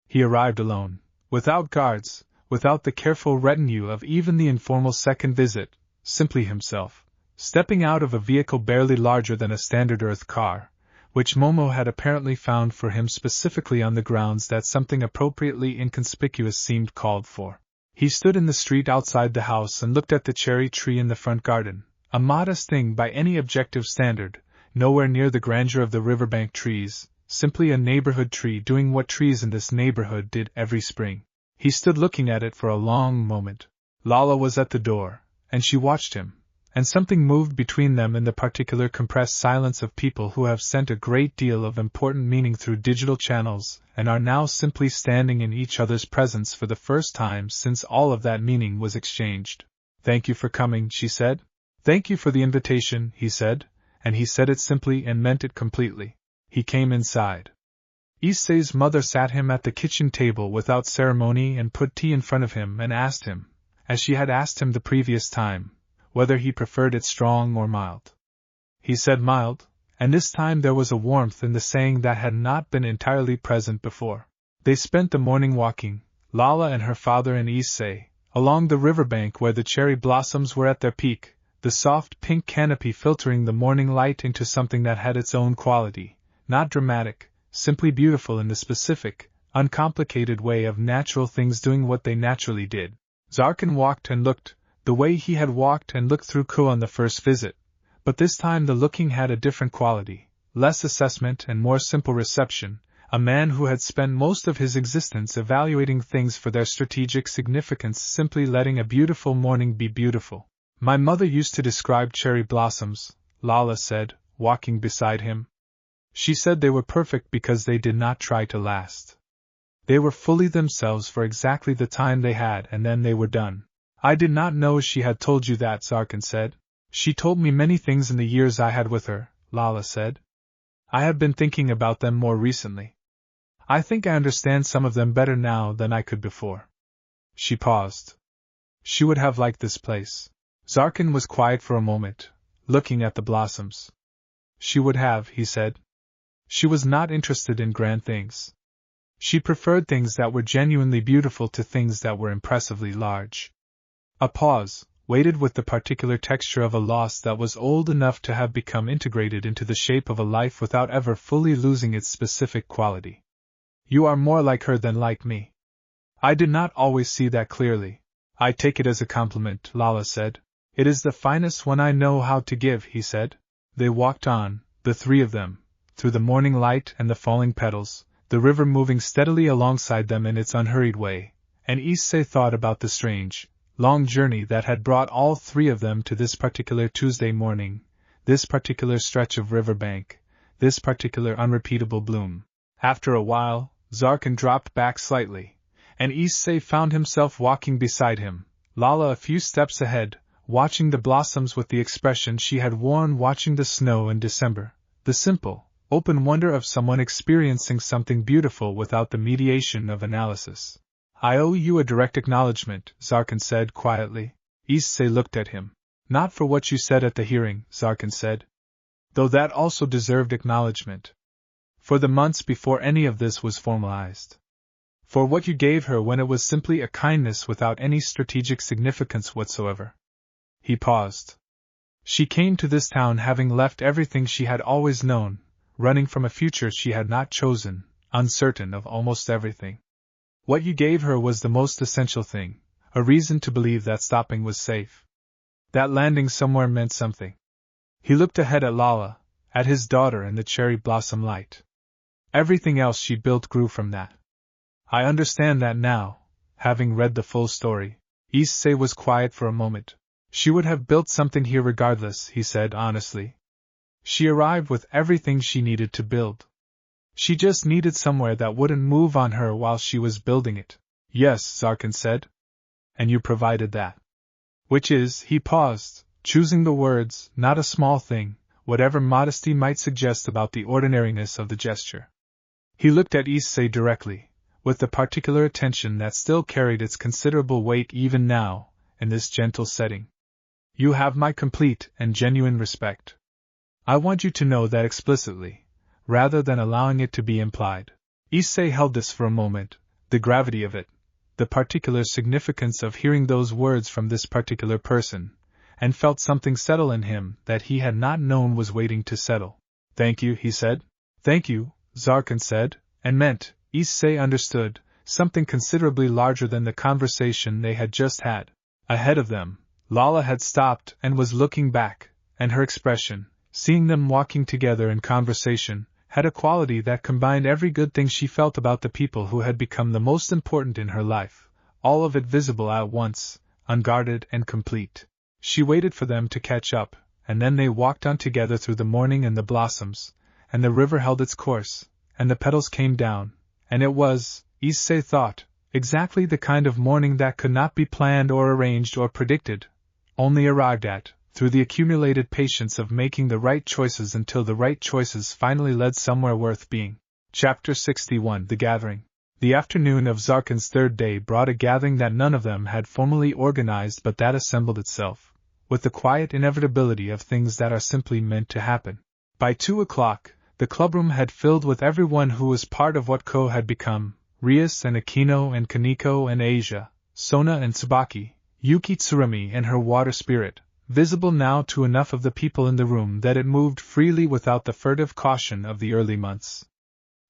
[SPEAKER 1] He arrived alone, without guards, without the careful retinue of even the informal second visit, simply himself, stepping out of a vehicle barely larger than a standard Earth car, which Momo had apparently found for him specifically on the grounds that something appropriately inconspicuous seemed called for. He stood in the street outside the house and looked at the cherry tree in the front garden, a modest thing by any objective standard, nowhere near the grandeur of the riverbank trees, simply a neighborhood tree doing what trees in this neighborhood did every spring. He stood looking at it for a long moment. Lala was at the door, and she watched him, and something moved between them in the particular compressed silence of people who have sent a great deal of important meaning through digital channels and are now simply standing in each other's presence for the first time since all of that meaning was exchanged. "Thank you for coming," she said. "Thank you for the invitation," he said, and he said it simply and meant it completely. He came inside. Issei's mother sat him at the kitchen table without ceremony and put tea in front of him and asked him, as she had asked him the previous time, whether he preferred it strong or mild. He said mild, and this time there was a warmth in the saying that had not been entirely present before. They spent the morning walking, Lala and her father and Issei, along the riverbank where the cherry blossoms were at their peak, the soft pink canopy filtering the morning light into something that had its own quality, not dramatic, simply beautiful in the specific, uncomplicated way of natural things doing what they naturally did. Zarkin walked and looked, the way he had walked and looked through Ko on the first visit, but this time the looking had a different quality, less assessment and more simple reception, a man who had spent most of his existence evaluating things for their strategic significance, simply letting a beautiful morning be beautiful. "My mother used to describe cherry blossoms," Lala said, walking beside him. "She said they were perfect because they did not try to last. They were fully themselves for exactly the time they had and then they were done." "I did not know she had told you that," Zarkin said. "She told me many things in the years I had with her," Lala said. "I have been thinking about them more recently. I think I understand some of them better now than I could before." She paused. She would have liked this place. Zarkin was quiet for a moment, looking at the blossoms. She would have, he said. She was not interested in grand things. She preferred things that were genuinely beautiful to things that were impressively large. A pause, weighted with the particular texture of a loss that was old enough to have become integrated into the shape of a life without ever fully losing its specific quality. You are more like her than like me. I did not always see that clearly. I take it as a compliment, Lala said. It is the finest one I know how to give, he said. They walked on, the three of them, through the morning light and the falling petals, the river moving steadily alongside them in its unhurried way, and Issei thought about the strange, long journey that had brought all three of them to this particular Tuesday morning, this particular stretch of river bank, this particular unrepeatable bloom. After a while, Zarkin dropped back slightly, and Issei found himself walking beside him, Lala a few steps ahead, watching the blossoms with the expression she had worn watching the snow in December, the simple, open wonder of someone experiencing something beautiful without the mediation of analysis. I owe you a direct acknowledgement, Zarkin said quietly. Issei looked at him. Not for what you said at the hearing, Zarkin said. Though that also deserved acknowledgement. For the months before any of this was formalized. For what you gave her when it was simply a kindness without any strategic significance whatsoever. He paused. She came to this town having left everything she had always known, running from a future she had not chosen, uncertain of almost everything. What you gave her was the most essential thing, a reason to believe that stopping was safe. That landing somewhere meant something. He looked ahead at Lala, at his daughter and the cherry blossom light. Everything else she built grew from that. I understand that now, having read the full story. Issei was quiet for a moment. She would have built something here regardless, he said honestly. She arrived with everything she needed to build. She just needed somewhere that wouldn't move on her while she was building it. Yes, Zarkin said. And you provided that. Which is, he paused, choosing the words, not a small thing, whatever modesty might suggest about the ordinariness of the gesture. He looked at Issei directly, with the particular attention that still carried its considerable weight even now, in this gentle setting. You have my complete and genuine respect. I want you to know that explicitly, rather than allowing it to be implied. Issei held this for a moment, the gravity of it, the particular significance of hearing those words from this particular person, and felt something settle in him that he had not known was waiting to settle. Thank you, he said. Thank you, Zarkin said, and meant, Issei understood, something considerably larger than the conversation they had just had. Ahead of them, Lala had stopped and was looking back, and her expression, seeing them walking together in conversation, had a quality that combined every good thing she felt about the people who had become the most important in her life, all of it visible at once, unguarded and complete. She waited for them to catch up, and then they walked on together through the morning and the blossoms, and the river held its course, and the petals came down, and it was, Issei thought, exactly the kind of morning that could not be planned or arranged or predicted, only arrived at, through the accumulated patience of making the right choices until the right choices finally led somewhere worth being. Chapter 61 The Gathering. The afternoon of Zarkin's third day brought a gathering that none of them had formally organized but that assembled itself, with the quiet inevitability of things that are simply meant to happen. By 2 o'clock, the clubroom had filled with everyone who was part of what Ko had become, Rias and Akeno and Kaneko and Asia, Sona and Tsubaki, Yuki Tsurumi and her water spirit, visible now to enough of the people in the room that it moved freely without the furtive caution of the early months.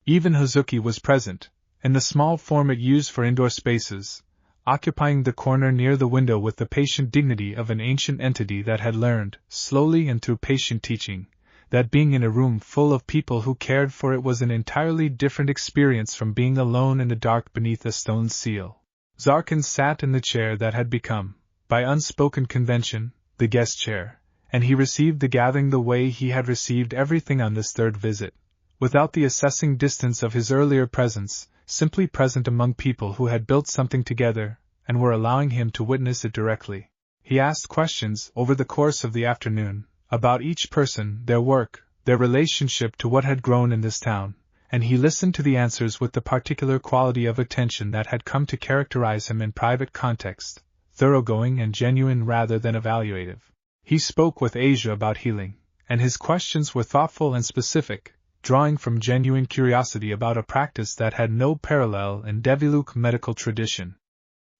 [SPEAKER 1] Even Hazuki was present, in the small form it used for indoor spaces, occupying the corner near the window with the patient dignity of an ancient entity that had learned, slowly and through patient teaching, that being in a room full of people who cared for it was an entirely different experience from being alone in the dark beneath a stone seal. Zarkin sat in the chair that had become, by unspoken convention, the guest chair, and he received the gathering the way he had received everything on this third visit, without the assessing distance of his earlier presence, simply present among people who had built something together, and were allowing him to witness it directly. He asked questions over the course of the afternoon, about each person, their work, their relationship to what had grown in this town, and he listened to the answers with the particular quality of attention that had come to characterize him in private context, thoroughgoing and genuine rather than evaluative. He spoke with Asia about healing, and his questions were thoughtful and specific, drawing from genuine curiosity about a practice that had no parallel in Deviluke medical tradition.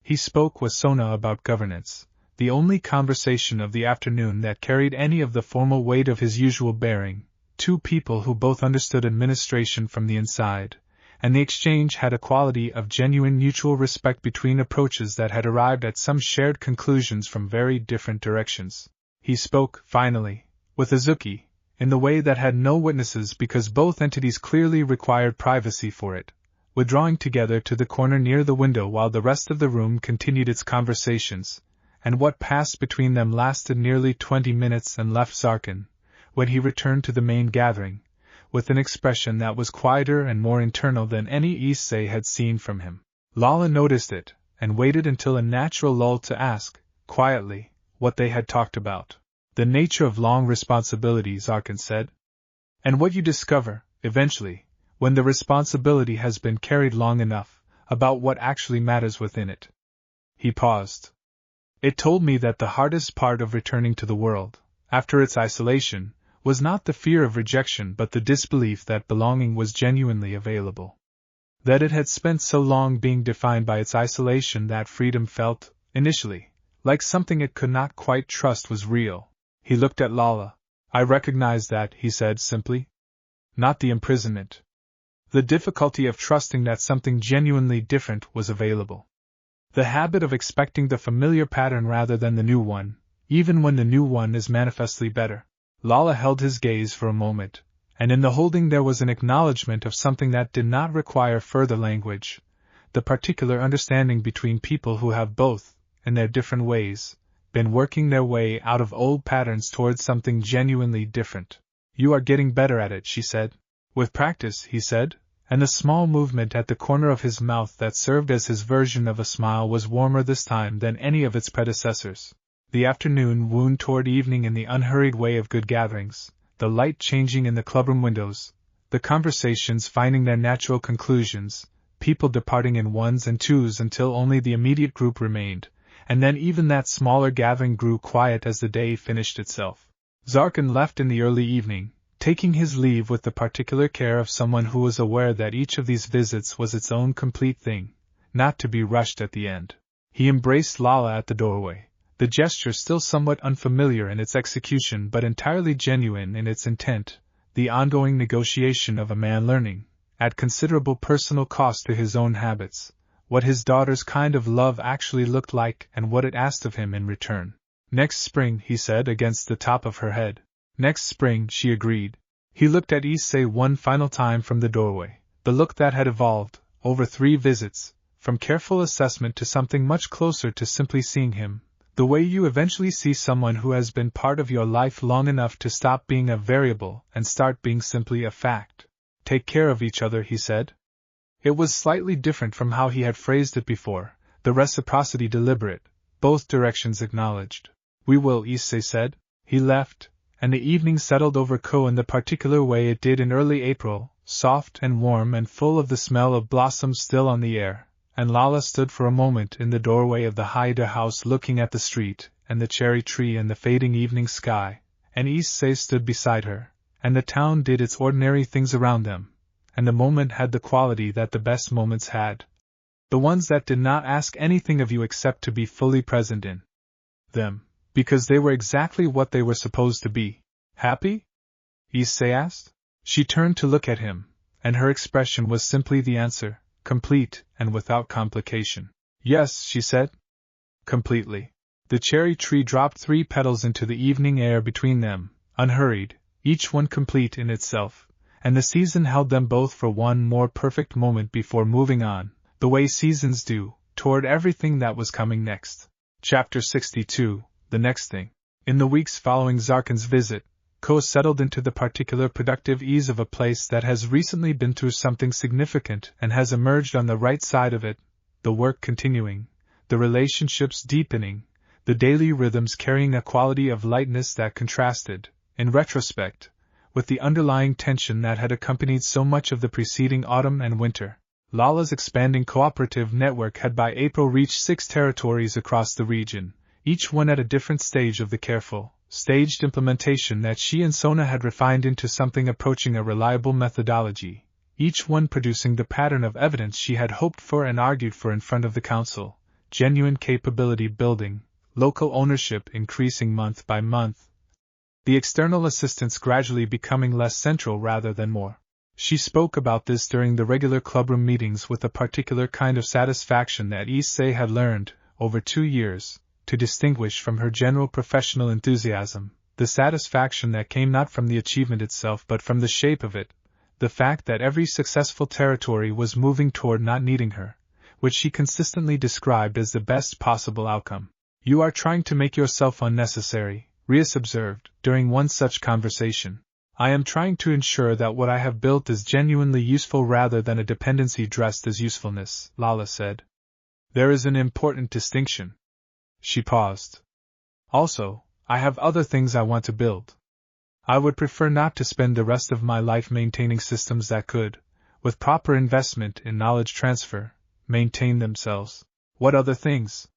[SPEAKER 1] He spoke with Sona about governance, the only conversation of the afternoon that carried any of the formal weight of his usual bearing, two people who both understood administration from the inside, and the exchange had a quality of genuine mutual respect between approaches that had arrived at some shared conclusions from very different directions. He spoke, finally, with Azuki, in the way that had no witnesses because both entities clearly required privacy for it, withdrawing together to the corner near the window while the rest of the room continued its conversations, and what passed between them lasted nearly 20 minutes and left Zarkin, when he returned to the main gathering, with an expression that was quieter and more internal than any Issei had seen from him. Lala noticed it, and waited until a natural lull to ask, quietly, what they had talked about. The nature of long responsibilities, Zarkin said. And what you discover, eventually, when the responsibility has been carried long enough, about what actually matters within it. He paused. It told me that the hardest part of returning to the world, after its isolation, was not the fear of rejection but the disbelief that belonging was genuinely available. That it had spent so long being defined by its isolation that freedom felt, initially, like something it could not quite trust was real. He looked at Lala. I recognize that, he said simply. Not the imprisonment. The difficulty of trusting that something genuinely different was available. The habit of expecting the familiar pattern rather than the new one, even when the new one is manifestly better. Lala held his gaze for a moment, and in the holding there was an acknowledgement of something that did not require further language, the particular understanding between people who have both, in their different ways, been working their way out of old patterns towards something genuinely different. You are getting better at it, she said. With practice, he said, and the small movement at the corner of his mouth that served as his version of a smile was warmer this time than any of its predecessors. The afternoon wound toward evening in the unhurried way of good gatherings, the light changing in the clubroom windows, the conversations finding their natural conclusions, people departing in ones and twos until only the immediate group remained, and then even that smaller gathering grew quiet as the day finished itself. Zarkin left in the early evening, taking his leave with the particular care of someone who was aware that each of these visits was its own complete thing, not to be rushed at the end. He embraced Lala at the doorway, the gesture still somewhat unfamiliar in its execution but entirely genuine in its intent, the ongoing negotiation of a man learning, at considerable personal cost to his own habits, what his daughter's kind of love actually looked like and what it asked of him in return. Next spring, he said against the top of her head. Next spring, she agreed. He looked at Issei one final time from the doorway, the look that had evolved, over 3 visits, from careful assessment to something much closer to simply seeing him, the way you eventually see someone who has been part of your life long enough to stop being a variable and start being simply a fact. Take care of each other, he said. It was slightly different from how he had phrased it before, the reciprocity deliberate, both directions acknowledged. We will, Issei said. He left, and the evening settled over Ko in the particular way it did in early April, soft and warm and full of the smell of blossoms still on the air, and Lala stood for a moment in the doorway of the Hyoudou house looking at the street, and the cherry tree and the fading evening sky, and Issei stood beside her, and the town did its ordinary things around them, and the moment had the quality that the best moments had. The ones that did not ask anything of you except to be fully present in them. Because they were exactly what they were supposed to be. Happy? Issei asked. She turned to look at him, and her expression was simply the answer, complete and without complication. Yes, she said. Completely. The cherry tree dropped 3 petals into the evening air between them, unhurried, each one complete in itself, and the season held them both for one more perfect moment before moving on, the way seasons do, toward everything that was coming next. Chapter 62. The next thing. In the weeks following Zarkin's visit, Ko settled into the particular productive ease of a place that has recently been through something significant and has emerged on the right side of it, the work continuing, the relationships deepening, the daily rhythms carrying a quality of lightness that contrasted, in retrospect, with the underlying tension that had accompanied so much of the preceding autumn and winter. Lala's expanding cooperative network had by April reached 6 territories across the region, each one at a different stage of the careful, staged implementation that she and Sona had refined into something approaching a reliable methodology, each one producing the pattern of evidence she had hoped for and argued for in front of the council: genuine capability building, local ownership increasing month by month, the external assistance gradually becoming less central rather than more. She spoke about this during the regular clubroom meetings with a particular kind of satisfaction that Issei had learned, over 2 years, to distinguish from her general professional enthusiasm, the satisfaction that came not from the achievement itself but from the shape of it, the fact that every successful territory was moving toward not needing her, which she consistently described as the best possible outcome. "You are trying to make yourself unnecessary," Rias observed, during one such conversation. "I am trying to ensure that what I have built is genuinely useful rather than a dependency dressed as usefulness," Lala said. "There is an important distinction." She paused. "Also, I have other things I want to build. I would prefer not to spend the rest of my life maintaining systems that could, with proper investment in knowledge transfer, maintain themselves." "What other things?"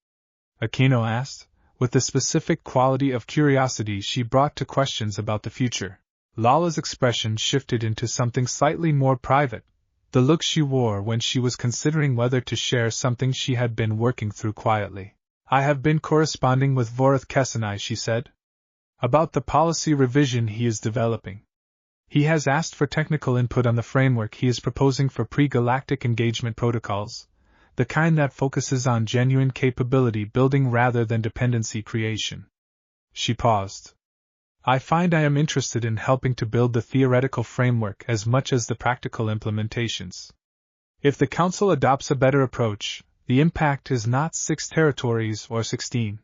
[SPEAKER 1] Akeno asked, with the specific quality of curiosity she brought to questions about the future. Lala's expression shifted into something slightly more private, the look she wore when she was considering whether to share something she had been working through quietly. "I have been corresponding with Vorath Kesenai," she said, "about the policy revision he is developing. He has asked for technical input on the framework he is proposing for pre-galactic engagement protocols, the kind that focuses on genuine capability building rather than dependency creation." She paused. "I find I am interested in helping to build the theoretical framework as much as the practical implementations. If the Council adopts a better approach, the impact is not 6 territories or 16.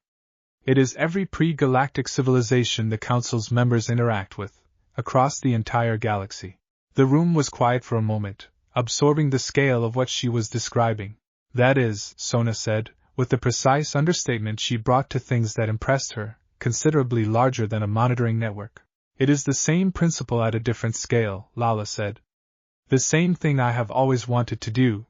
[SPEAKER 1] It is every pre-galactic civilization the Council's members interact with, across the entire galaxy." The room was quiet for a moment, absorbing the scale of what she was describing. "That is," Sona said, with the precise understatement she brought to things that impressed her, considerably larger than a monitoring network. "It is the same principle at a different scale," Lala said. "The same thing I have always wanted to do.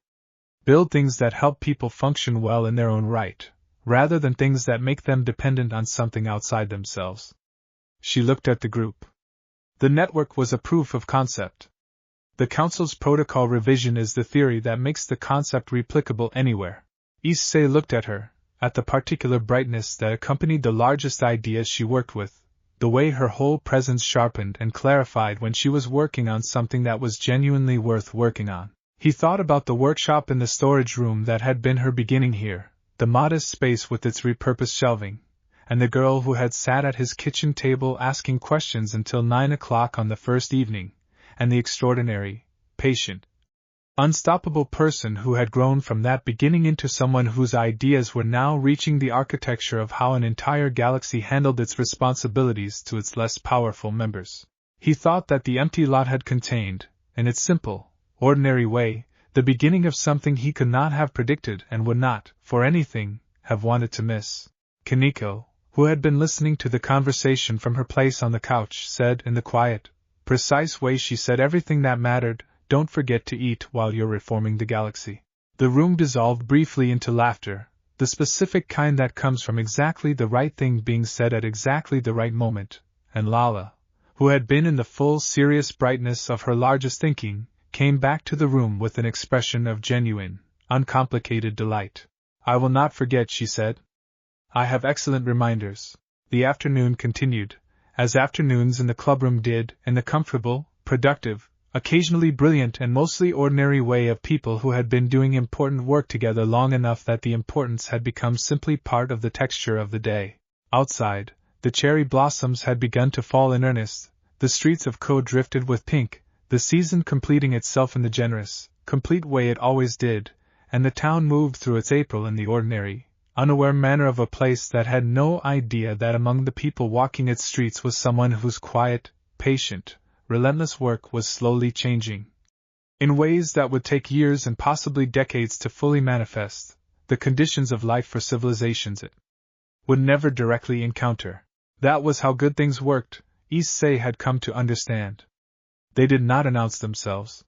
[SPEAKER 1] Build things that help people function well in their own right, rather than things that make them dependent on something outside themselves." She looked at the group. The network was a proof of concept. The Council's protocol revision is the theory that makes the concept replicable anywhere. Issei looked at her, at the particular brightness that accompanied the largest ideas she worked with, the way her whole presence sharpened and clarified when she was working on something that was genuinely worth working on. He thought about the workshop in the storage room that had been her beginning here, the modest space with its repurposed shelving, and the girl who had sat at his kitchen table asking questions until 9 o'clock on the first evening, and the extraordinary, patient, unstoppable person who had grown from that beginning into someone whose ideas were now reaching the architecture of how an entire galaxy handled its responsibilities to its less powerful members. He thought that the empty lot had contained, in its simple, ordinary way, the beginning of something he could not have predicted and would not, for anything, have wanted to miss. Kaneko, who had been listening to the conversation from her place on the couch, said in the quiet, precise way she said everything that mattered, "Don't forget to eat while you're reforming the galaxy." The room dissolved briefly into laughter, the specific kind that comes from exactly the right thing being said at exactly the right moment, and Lala, who had been in the full serious brightness of her largest thinking, came back to the room with an expression of genuine, uncomplicated delight. "I will not forget," she said. "I have excellent reminders." The afternoon continued, as afternoons in the clubroom did, in the comfortable, productive, occasionally brilliant and mostly ordinary way of people who had been doing important work together long enough that the importance had become simply part of the texture of the day. Outside, the cherry blossoms had begun to fall in earnest, the streets of Ko drifted with pink, the season completing itself in the generous, complete way it always did, and the town moved through its April in the ordinary, unaware manner of a place that had no idea that among the people walking its streets was someone whose quiet, patient, relentless work was slowly changing, in ways that would take years and possibly decades to fully manifest, the conditions of life for civilizations it would never directly encounter. That was how good things worked, Issei had come to understand. They did not announce themselves.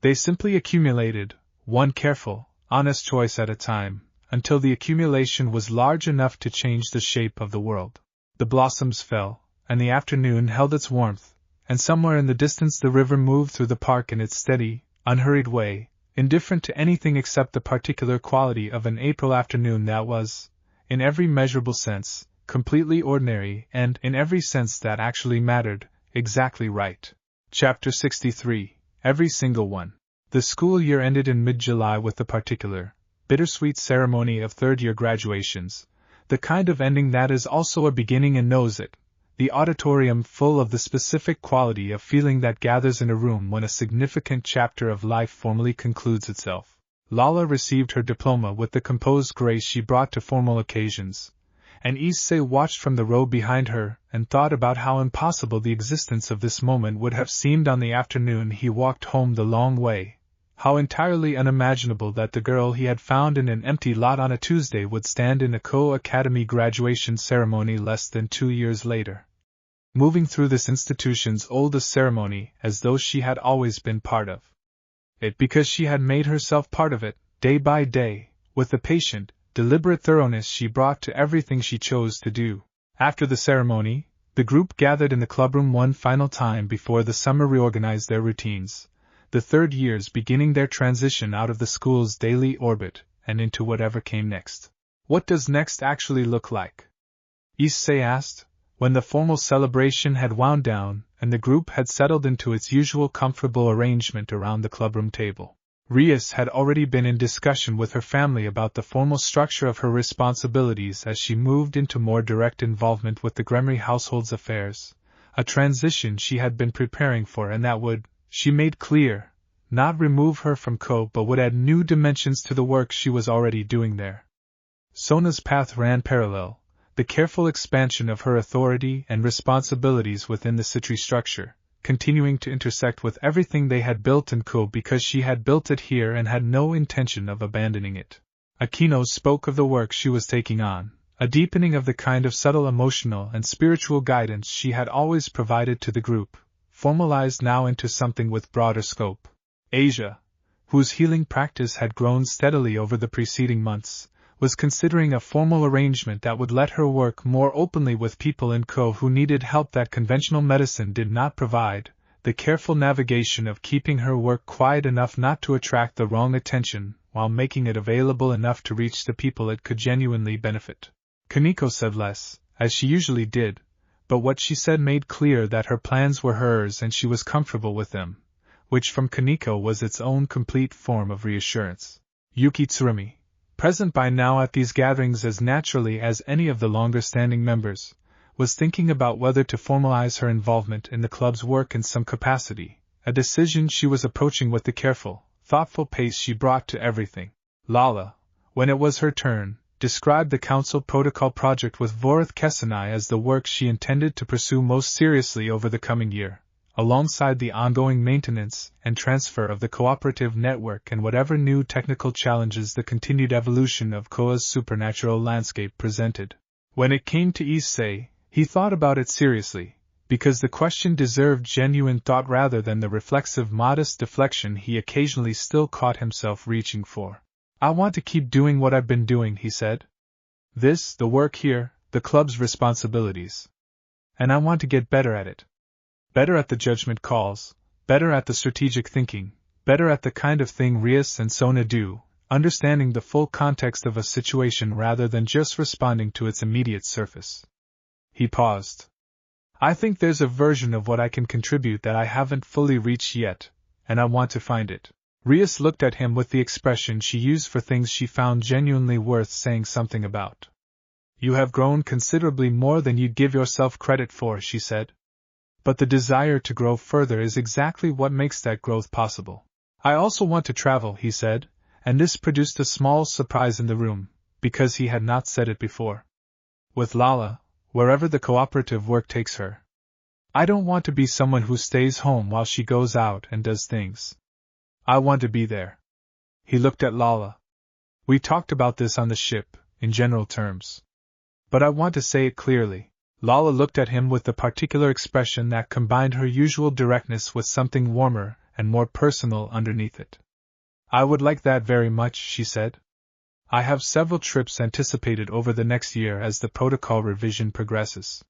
[SPEAKER 1] They simply accumulated, one careful, honest choice at a time, until the accumulation was large enough to change the shape of the world. The blossoms fell, and the afternoon held its warmth, and somewhere in the distance the river moved through the park in its steady, unhurried way, indifferent to anything except the particular quality of an April afternoon that was, in every measurable sense, completely ordinary and, in every sense that actually mattered, exactly right. Chapter 63. Every single one. The school year ended in mid-July with the particular, bittersweet ceremony of third-year graduations, the kind of ending that is also a beginning and knows it, the auditorium full of the specific quality of feeling that gathers in a room when a significant chapter of life formally concludes itself. Lala received her diploma with the composed grace she brought to formal occasions, and Issei watched from the row behind her and thought about how impossible the existence of this moment would have seemed on the afternoon he walked home the long way, how entirely unimaginable that the girl he had found in an empty lot on a Tuesday would stand in a co-academy graduation ceremony less than 2 years later, moving through this institution's oldest ceremony as though she had always been part of it because she had made herself part of it, day by day, with the patient, deliberate thoroughness she brought to everything she chose to do. After the ceremony, the group gathered in the clubroom one final time before the summer reorganized their routines, the third years beginning their transition out of the school's daily orbit and into whatever came next. What does next actually look like? Issei asked, when the formal celebration had wound down and the group had settled into its usual comfortable arrangement around the clubroom table. Rias had already been in discussion with her family about the formal structure of her responsibilities as she moved into more direct involvement with the Gremory household's affairs, a transition she had been preparing for and that would, she made clear, not remove her from Co but would add new dimensions to the work she was already doing there. Sona's path ran parallel, the careful expansion of her authority and responsibilities within the Citri structure, continuing to intersect with everything they had built in Co because she had built it here and had no intention of abandoning it. Akeno spoke of the work she was taking on, a deepening of the kind of subtle emotional and spiritual guidance she had always provided to the group, formalized now into something with broader scope. Asia, whose healing practice had grown steadily over the preceding months, was considering a formal arrangement that would let her work more openly with people in Co who needed help that conventional medicine did not provide, the careful navigation of keeping her work quiet enough not to attract the wrong attention, while making it available enough to reach the people it could genuinely benefit. Kaneko said less, as she usually did, but what she said made clear that her plans were hers and she was comfortable with them, which from Kaneko was its own complete form of reassurance. Yuki Tsurumi, present by now at these gatherings as naturally as any of the longer-standing members, was thinking about whether to formalize her involvement in the club's work in some capacity, a decision she was approaching with the careful, thoughtful pace she brought to everything. Lala, when it was her turn, described the council protocol project with Vorith Kesanai as the work she intended to pursue most seriously over the coming year, alongside the ongoing maintenance and transfer of the cooperative network and whatever new technical challenges the continued evolution of Koa's supernatural landscape presented. When it came to Issei, he thought about it seriously, because the question deserved genuine thought rather than the reflexive modest deflection he occasionally still caught himself reaching for. "I want to keep doing what I've been doing," he said. "This, the work here, the club's responsibilities. And I want to get better at it. Better at the judgment calls, better at the strategic thinking, better at the kind of thing Rias and Sona do, understanding the full context of a situation rather than just responding to its immediate surface." He paused. "I think there's a version of what I can contribute that I haven't fully reached yet, and I want to find it." Rias looked at him with the expression she used for things she found genuinely worth saying something about. "You have grown considerably more than you'd give yourself credit for," she said. "But the desire to grow further is exactly what makes that growth possible." "I also want to travel," he said, and this produced a small surprise in the room, because he had not said it before. "With Lala, wherever the cooperative work takes her. I don't want to be someone who stays home while she goes out and does things. I want to be there." He looked at Lala. "We talked about this on the ship, in general terms. But I want to say it clearly." Lala looked at him with the particular expression that combined her usual directness with something warmer and more personal underneath it. I would like that very much, she said. I have several trips anticipated over the next year as the protocol revision progresses.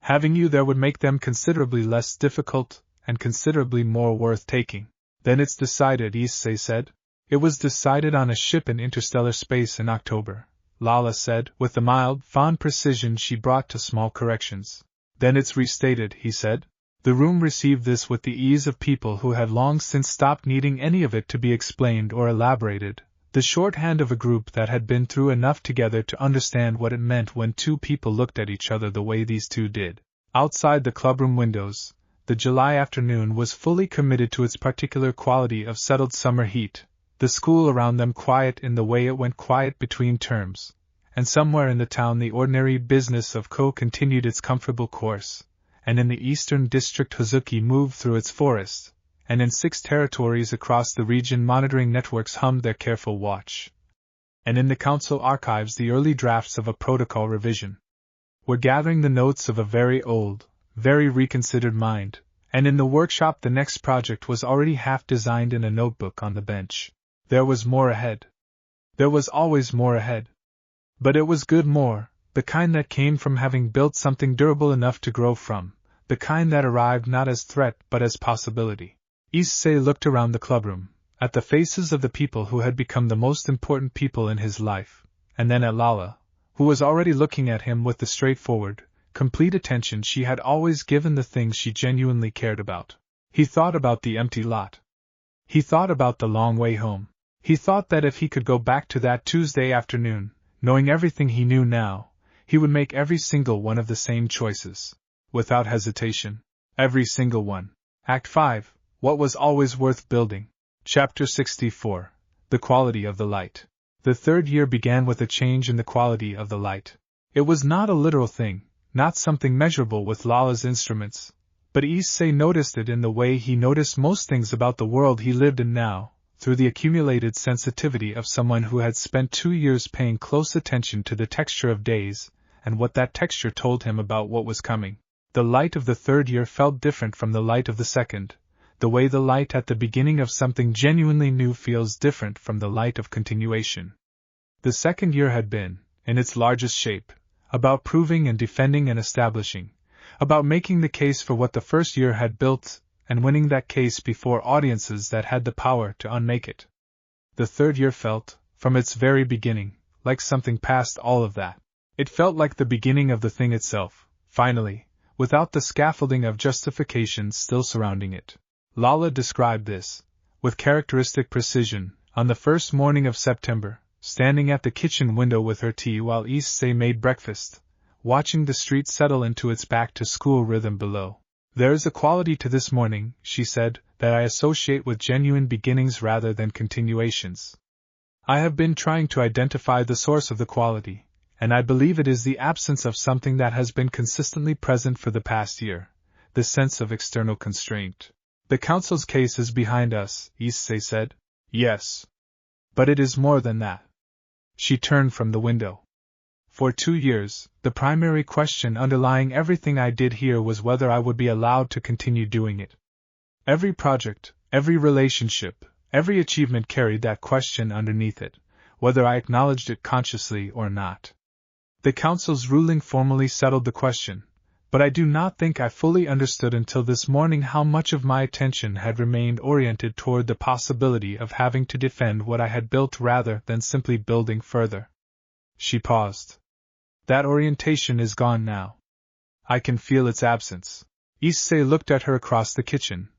[SPEAKER 1] Having you there would make them considerably less difficult, and considerably more worth taking. Then it's decided, Issei said. It was decided on a ship in interstellar space in October, Lala said, with the mild, fond precision she brought to small corrections. Then it's restated, he said. The room received this with the ease of people who had long since stopped needing any of it to be explained or elaborated, the shorthand of a group that had been through enough together to understand what it meant when two people looked at each other the way these two did. Outside the clubroom windows, the July afternoon was fully committed to its particular quality of settled summer heat, the school around them quiet in the way it went quiet between terms, and somewhere in the town the ordinary business of continued its comfortable course, and in the eastern district Hazuki moved through its forests, and in 6 territories across the region monitoring networks hummed their careful watch. And in the council archives the early drafts of a protocol revision were gathering the notes of a very old, very reconsidered mind, and in the workshop the next project was already half designed in a notebook on the bench. There was more ahead. There was always more ahead. But it was good more, the kind that came from having built something durable enough to grow from, the kind that arrived not as threat but as possibility. Issei looked around the clubroom, at the faces of the people who had become the most important people in his life, and then at Lala, who was already looking at him with the straightforward, complete attention she had always given the things she genuinely cared about. He thought about the empty lot. He thought about the long way home. He thought that if he could go back to that Tuesday afternoon, knowing everything he knew now, he would make every single one of the same choices. Without hesitation. Every single one. Act 5. What was always worth building. Chapter 64. The quality of the light. The third year began with a change in the quality of the light. It was not a literal thing, not something measurable with Lala's instruments, but Issei noticed it in the way he noticed most things about the world he lived in now, through the accumulated sensitivity of someone who had spent 2 years paying close attention to the texture of days, and what that texture told him about what was coming. The light of the third year felt different from the light of the second, the way the light at the beginning of something genuinely new feels different from the light of continuation. The second year had been, in its largest shape, about proving and defending and establishing, about making the case for what the first year had built, and winning that case before audiences that had the power to unmake it. The third year felt, from its very beginning, like something past all of that. It felt like the beginning of the thing itself, finally, without the scaffolding of justification still surrounding it. Lala described this, with characteristic precision, on the first morning of September, standing at the kitchen window with her tea while Issei made breakfast, watching the street settle into its back-to-school rhythm below. There is a quality to this morning, she said, that I associate with genuine beginnings rather than continuations. I have been trying to identify the source of the quality, and I believe it is the absence of something that has been consistently present for the past year, the sense of external constraint. The council's case is behind us, Issei said. Yes. But it is more than that. She turned from the window. For 2 years, the primary question underlying everything I did here was whether I would be allowed to continue doing it. Every project, every relationship, every achievement carried that question underneath it, whether I acknowledged it consciously or not. The council's ruling formally settled the question, but I do not think I fully understood until this morning how much of my attention had remained oriented toward the possibility of having to defend what I had built rather than simply building further. She paused. That orientation is gone now. I can feel its absence. Issei looked at her across the kitchen,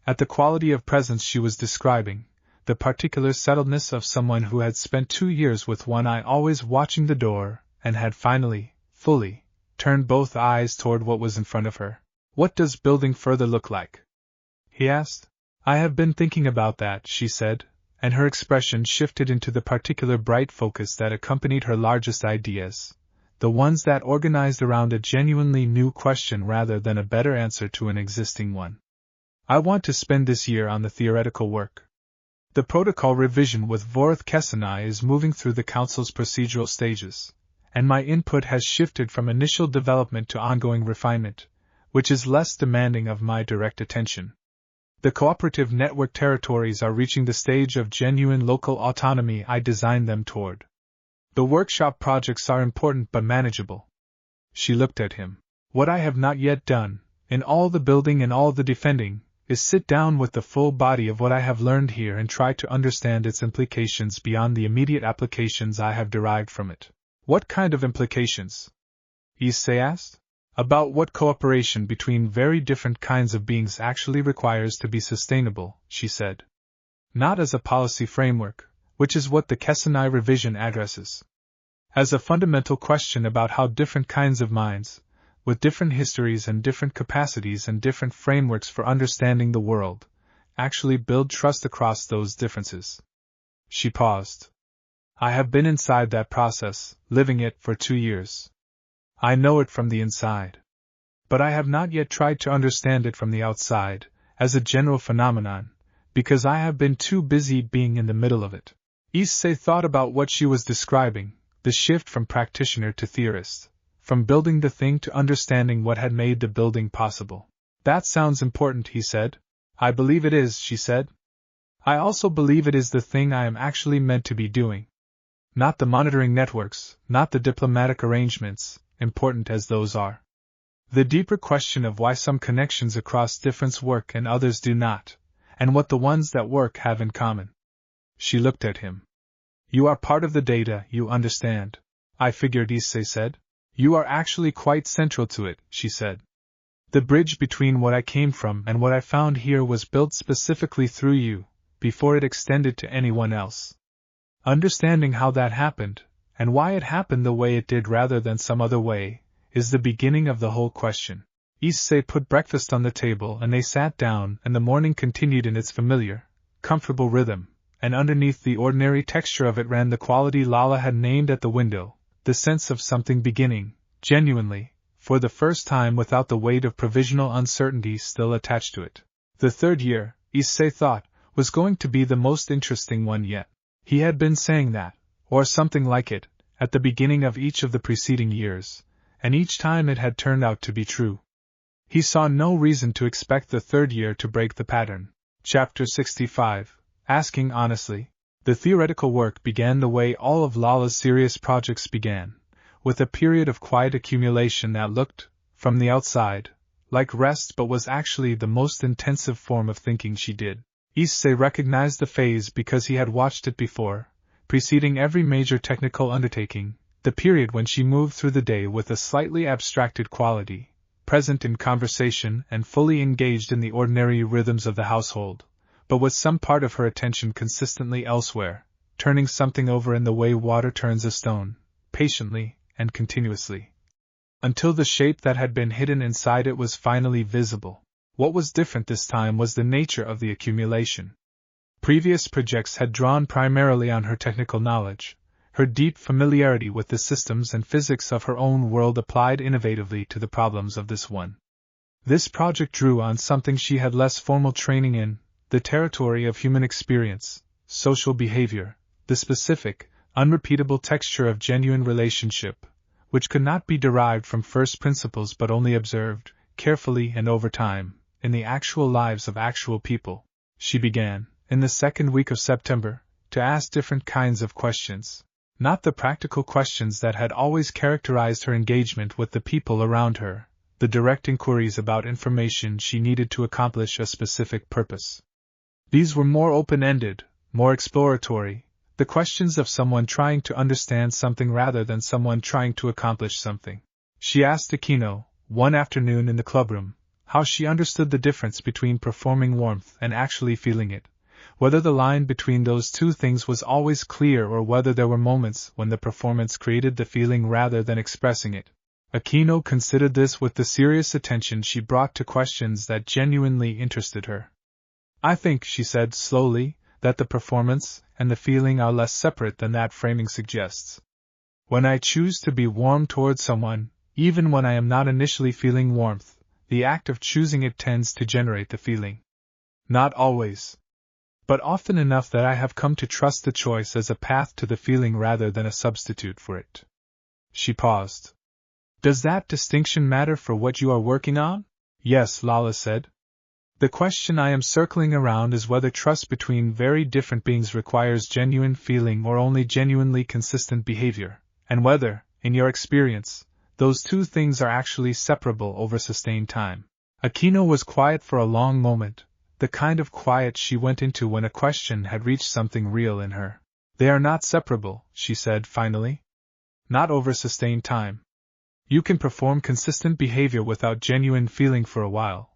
[SPEAKER 1] at the quality of presence she was describing, the particular settledness of someone who had spent 2 years with one eye always watching the door, and had finally, fully, turned both eyes toward what was in front of her. What does building further look like? He asked. I have been thinking about that, she said, and her expression shifted into the particular bright focus that accompanied her largest ideas, the ones that organized around a genuinely new question rather than a better answer to an existing one. I want to spend this year on the theoretical work. The protocol revision with Vorth Kessenai is moving through the council's procedural stages, and my input has shifted from initial development to ongoing refinement, which is less demanding of my direct attention. The cooperative network territories are reaching the stage of genuine local autonomy I designed them toward. The workshop projects are important but manageable. She looked at him. What I have not yet done, in all the building and all the defending, is sit down with the full body of what I have learned here and try to understand its implications beyond the immediate applications I have derived from it. What kind of implications? Issei asked. About what cooperation between very different kinds of beings actually requires to be sustainable, she said. Not as a policy framework, which is what the Kessenai revision addresses. As a fundamental question about how different kinds of minds, with different histories and different capacities and different frameworks for understanding the world, actually build trust across those differences. She paused. I have been inside that process, living it for 2 years. I know it from the inside. But I have not yet tried to understand it from the outside, as a general phenomenon, because I have been too busy being in the middle of it. Issei thought about what she was describing, the shift from practitioner to theorist, from building the thing to understanding what had made the building possible. That sounds important, he said. I believe it is, she said. I also believe it is the thing I am actually meant to be doing. Not the monitoring networks, not the diplomatic arrangements, important as those are. The deeper question of why some connections across difference work and others do not, and what the ones that work have in common. She looked at him. You are part of the data, you understand. I figured, Issei said. You are actually quite central to it, she said. The bridge between what I came from and what I found here was built specifically through you, before it extended to anyone else. Understanding how that happened, and why it happened the way it did rather than some other way, is the beginning of the whole question. Issei put breakfast on the table and they sat down and the morning continued in its familiar, comfortable rhythm, and underneath the ordinary texture of it ran the quality Lala had named at the window, the sense of something beginning, genuinely, for the first time without the weight of provisional uncertainty still attached to it. The third year, Issei thought, was going to be the most interesting one yet. He had been saying that, or something like it, at the beginning of each of the preceding years, and each time it had turned out to be true. He saw no reason to expect the third year to break the pattern. Chapter 65. Asking honestly. The theoretical work began the way all of Lala's serious projects began, with a period of quiet accumulation that looked, from the outside, like rest but was actually the most intensive form of thinking she did. Issei recognized the phase because he had watched it before, preceding every major technical undertaking, the period when she moved through the day with a slightly abstracted quality, present in conversation and fully engaged in the ordinary rhythms of the household, but with some part of her attention consistently elsewhere, turning something over in the way water turns a stone, patiently and continuously, until the shape that had been hidden inside it was finally visible. What was different this time was the nature of the accumulation. Previous projects had drawn primarily on her technical knowledge, her deep familiarity with the systems and physics of her own world applied innovatively to the problems of this one. This project drew on something she had less formal training in, the territory of human experience, social behavior, the specific, unrepeatable texture of genuine relationship, which could not be derived from first principles but only observed, carefully and over time, in the actual lives of actual people. She began, in the second week of September, to ask different kinds of questions, not the practical questions that had always characterized her engagement with the people around her, the direct inquiries about information she needed to accomplish a specific purpose. These were more open-ended, more exploratory, the questions of someone trying to understand something rather than someone trying to accomplish something. She asked Akeno, one afternoon in the clubroom, how she understood the difference between performing warmth and actually feeling it, whether the line between those two things was always clear or whether there were moments when the performance created the feeling rather than expressing it. Akeno considered this with the serious attention she brought to questions that genuinely interested her. I think, she said slowly, that the performance and the feeling are less separate than that framing suggests. When I choose to be warm toward someone, even when I am not initially feeling warmth, the act of choosing it tends to generate the feeling. Not always, but often enough that I have come to trust the choice as a path to the feeling rather than a substitute for it. She paused. Does that distinction matter for what you are working on? Yes, Lala said. The question I am circling around is whether trust between very different beings requires genuine feeling or only genuinely consistent behavior, and whether, in your experience, those two things are actually separable over sustained time. Akeno was quiet for a long moment, the kind of quiet she went into when a question had reached something real in her. They are not separable, she said finally. Not over sustained time. You can perform consistent behavior without genuine feeling for a while,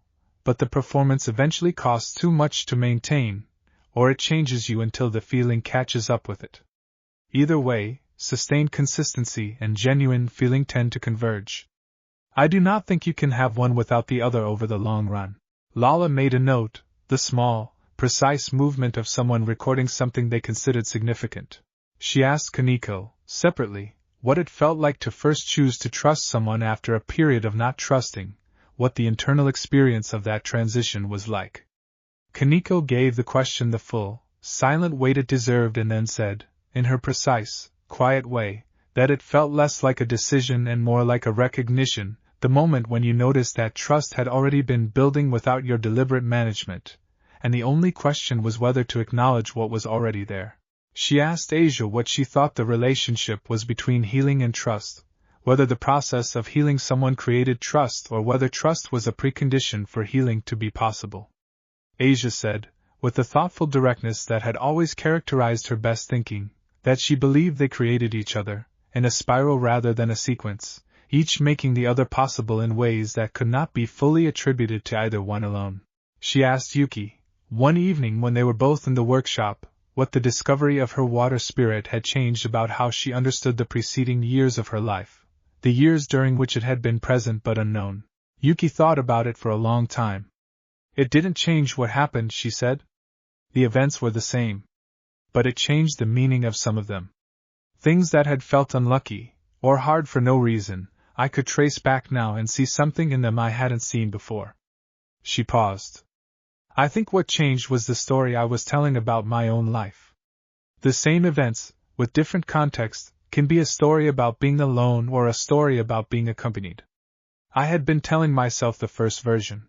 [SPEAKER 1] but the performance eventually costs too much to maintain, or it changes you until the feeling catches up with it. Either way, sustained consistency and genuine feeling tend to converge. I do not think you can have one without the other over the long run. Lala made a note, the small, precise movement of someone recording something they considered significant. She asked Kaneko, separately, what it felt like to first choose to trust someone after a period of not trusting, what the internal experience of that transition was like. Kaneko gave the question the full, silent weight it deserved and then said, in her precise, quiet way, that it felt less like a decision and more like a recognition, the moment when you noticed that trust had already been building without your deliberate management, and the only question was whether to acknowledge what was already there. She asked Asia what she thought the relationship was between healing and trust, whether the process of healing someone created trust or whether trust was a precondition for healing to be possible. Asia said, with the thoughtful directness that had always characterized her best thinking, that she believed they created each other, in a spiral rather than a sequence, each making the other possible in ways that could not be fully attributed to either one alone. She asked Yuki, one evening when they were both in the workshop, what the discovery of her water spirit had changed about how she understood the preceding years of her life, the years during which it had been present but unknown. Yuki thought about it for a long time. It didn't change what happened, she said. The events were the same. But it changed the meaning of some of them. Things that had felt unlucky, or hard for no reason, I could trace back now and see something in them I hadn't seen before. She paused. I think what changed was the story I was telling about my own life. The same events, with different context, can be a story about being alone or a story about being accompanied. I had been telling myself the first version.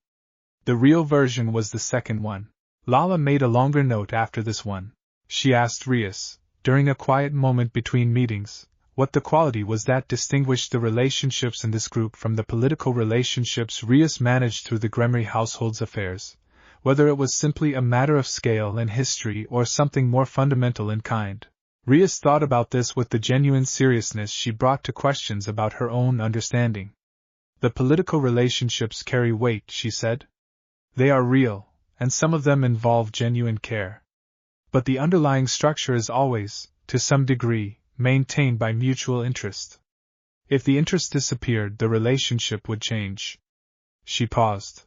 [SPEAKER 1] The real version was the second one. Lala made a longer note after this one. She asked Rias, during a quiet moment between meetings, what the quality was that distinguished the relationships in this group from the political relationships Rias managed through the Gremory household's affairs, whether it was simply a matter of scale and history or something more fundamental in kind. Rias thought about this with the genuine seriousness she brought to questions about her own understanding. The political relationships carry weight, she said. They are real, and some of them involve genuine care. But the underlying structure is always, to some degree, maintained by mutual interest. If the interest disappeared, the relationship would change. She paused.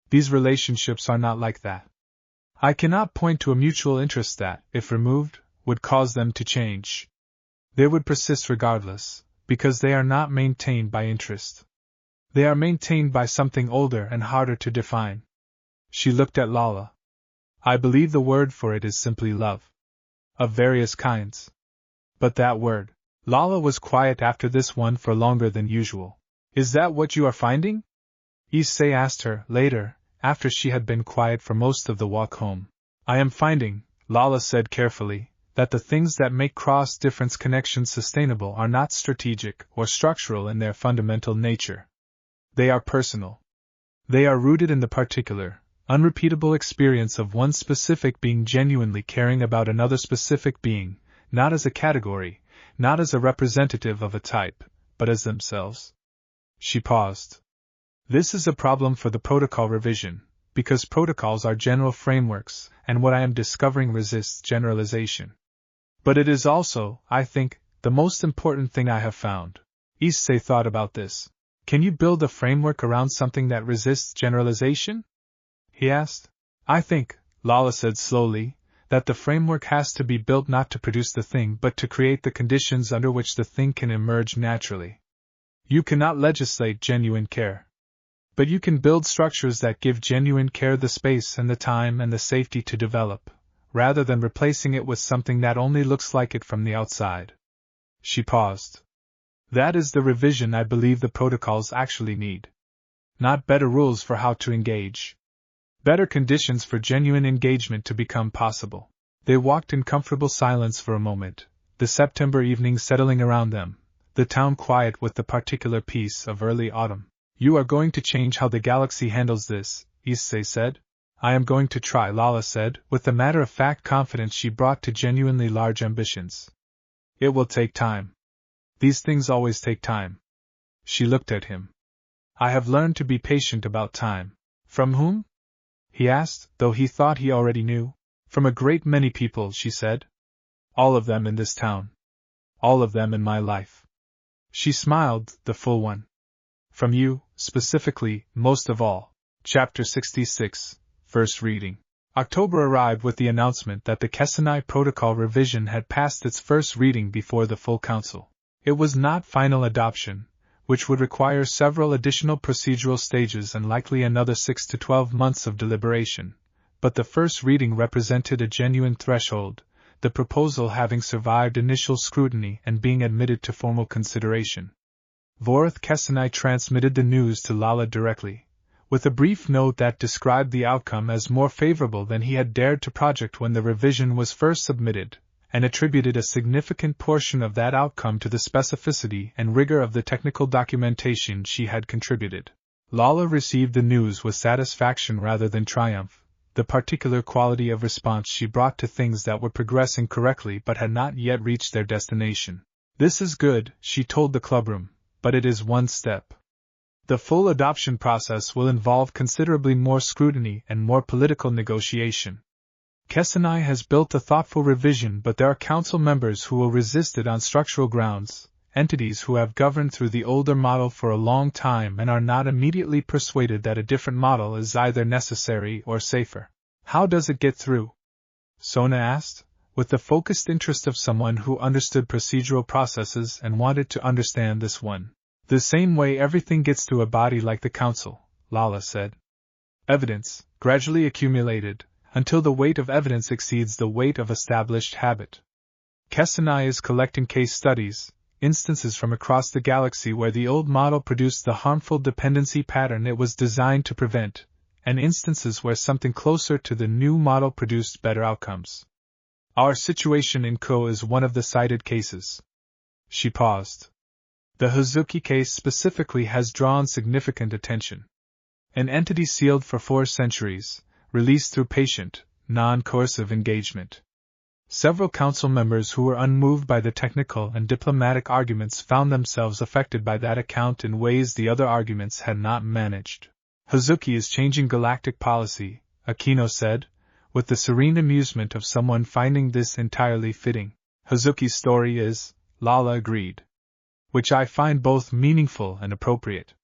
[SPEAKER 1] These relationships are not like that. I cannot point to a mutual interest that, if removed, would cause them to change. They would persist regardless, because they are not maintained by interest. They are maintained by something older and harder to define. She looked at Lala. I believe the word for it is simply love. Of various kinds. But that word. Lala was quiet after this one for longer than usual. Is that what you are finding? Issei asked her, later, after she had been quiet for most of the walk home. I am finding, Lala said carefully, that the things that make cross-difference connections sustainable are not strategic or structural in their fundamental nature. They are personal. They are rooted in the particular, unrepeatable experience of one specific being genuinely caring about another specific being, not as a category, not as a representative of a type, but as themselves. She paused. This is a problem for the protocol revision, because protocols are general frameworks, and what I am discovering resists generalization. But it is also, I think, the most important thing I have found. Issei thought about this. Can you build a framework around something that resists generalization? He asked. I think, Lala said slowly, that the framework has to be built not to produce the thing but to create the conditions under which the thing can emerge naturally. You cannot legislate genuine care. But you can build structures that give genuine care the space and the time and the safety to develop, rather than replacing it with something that only looks like it from the outside. She paused. That is the revision I believe the protocols actually need. Not better rules for how to engage. Better conditions for genuine engagement to become possible. They walked in comfortable silence for a moment, the September evening settling around them, the town quiet with the particular peace of early autumn. You are going to change how the galaxy handles this, Issei said. I am going to try, Lala said, with the matter-of-fact confidence she brought to genuinely large ambitions. It will take time. These things always take time. She looked at him. I have learned to be patient about time. From whom? He asked, though he thought he already knew. From a great many people, she said. All of them in this town. All of them in my life. She smiled, the full one. From you, specifically, most of all. Chapter 66, First Reading. October arrived with the announcement that the Issei Protocol revision had passed its first reading before the full council. It was not final adoption, which would require several additional procedural stages and likely another 6 to 12 months of deliberation, but the first reading represented a genuine threshold, the proposal having survived initial scrutiny and being admitted to formal consideration. Vorith Issei transmitted the news to Lala directly, with a brief note that described the outcome as more favorable than he had dared to project when the revision was first submitted, and attributed a significant portion of that outcome to the specificity and rigor of the technical documentation she had contributed. Lala received the news with satisfaction rather than triumph, the particular quality of response she brought to things that were progressing correctly but had not yet reached their destination. This is good, she told the clubroom, but it is one step. The full adoption process will involve considerably more scrutiny and more political negotiation. Issei has built a thoughtful revision, but there are council members who will resist it on structural grounds, entities who have governed through the older model for a long time and are not immediately persuaded that a different model is either necessary or safer. How does it get through? Sona asked, with the focused interest of someone who understood procedural processes and wanted to understand this one. The same way everything gets to a body like the council, Lala said. Evidence, gradually accumulated, until the weight of evidence exceeds the weight of established habit. Issei is collecting case studies, instances from across the galaxy where the old model produced the harmful dependency pattern it was designed to prevent, and instances where something closer to the new model produced better outcomes. Our situation in Ko is one of the cited cases. She paused. The Hazuki case specifically has drawn significant attention. An entity sealed for 4 centuries, released through patient, non-coercive engagement. Several council members who were unmoved by the technical and diplomatic arguments found themselves affected by that account in ways the other arguments had not managed. Hazuki is changing galactic policy, Akeno said, with the serene amusement of someone finding this entirely fitting. Hazuki's story is, Lala agreed. Which I find both meaningful and appropriate.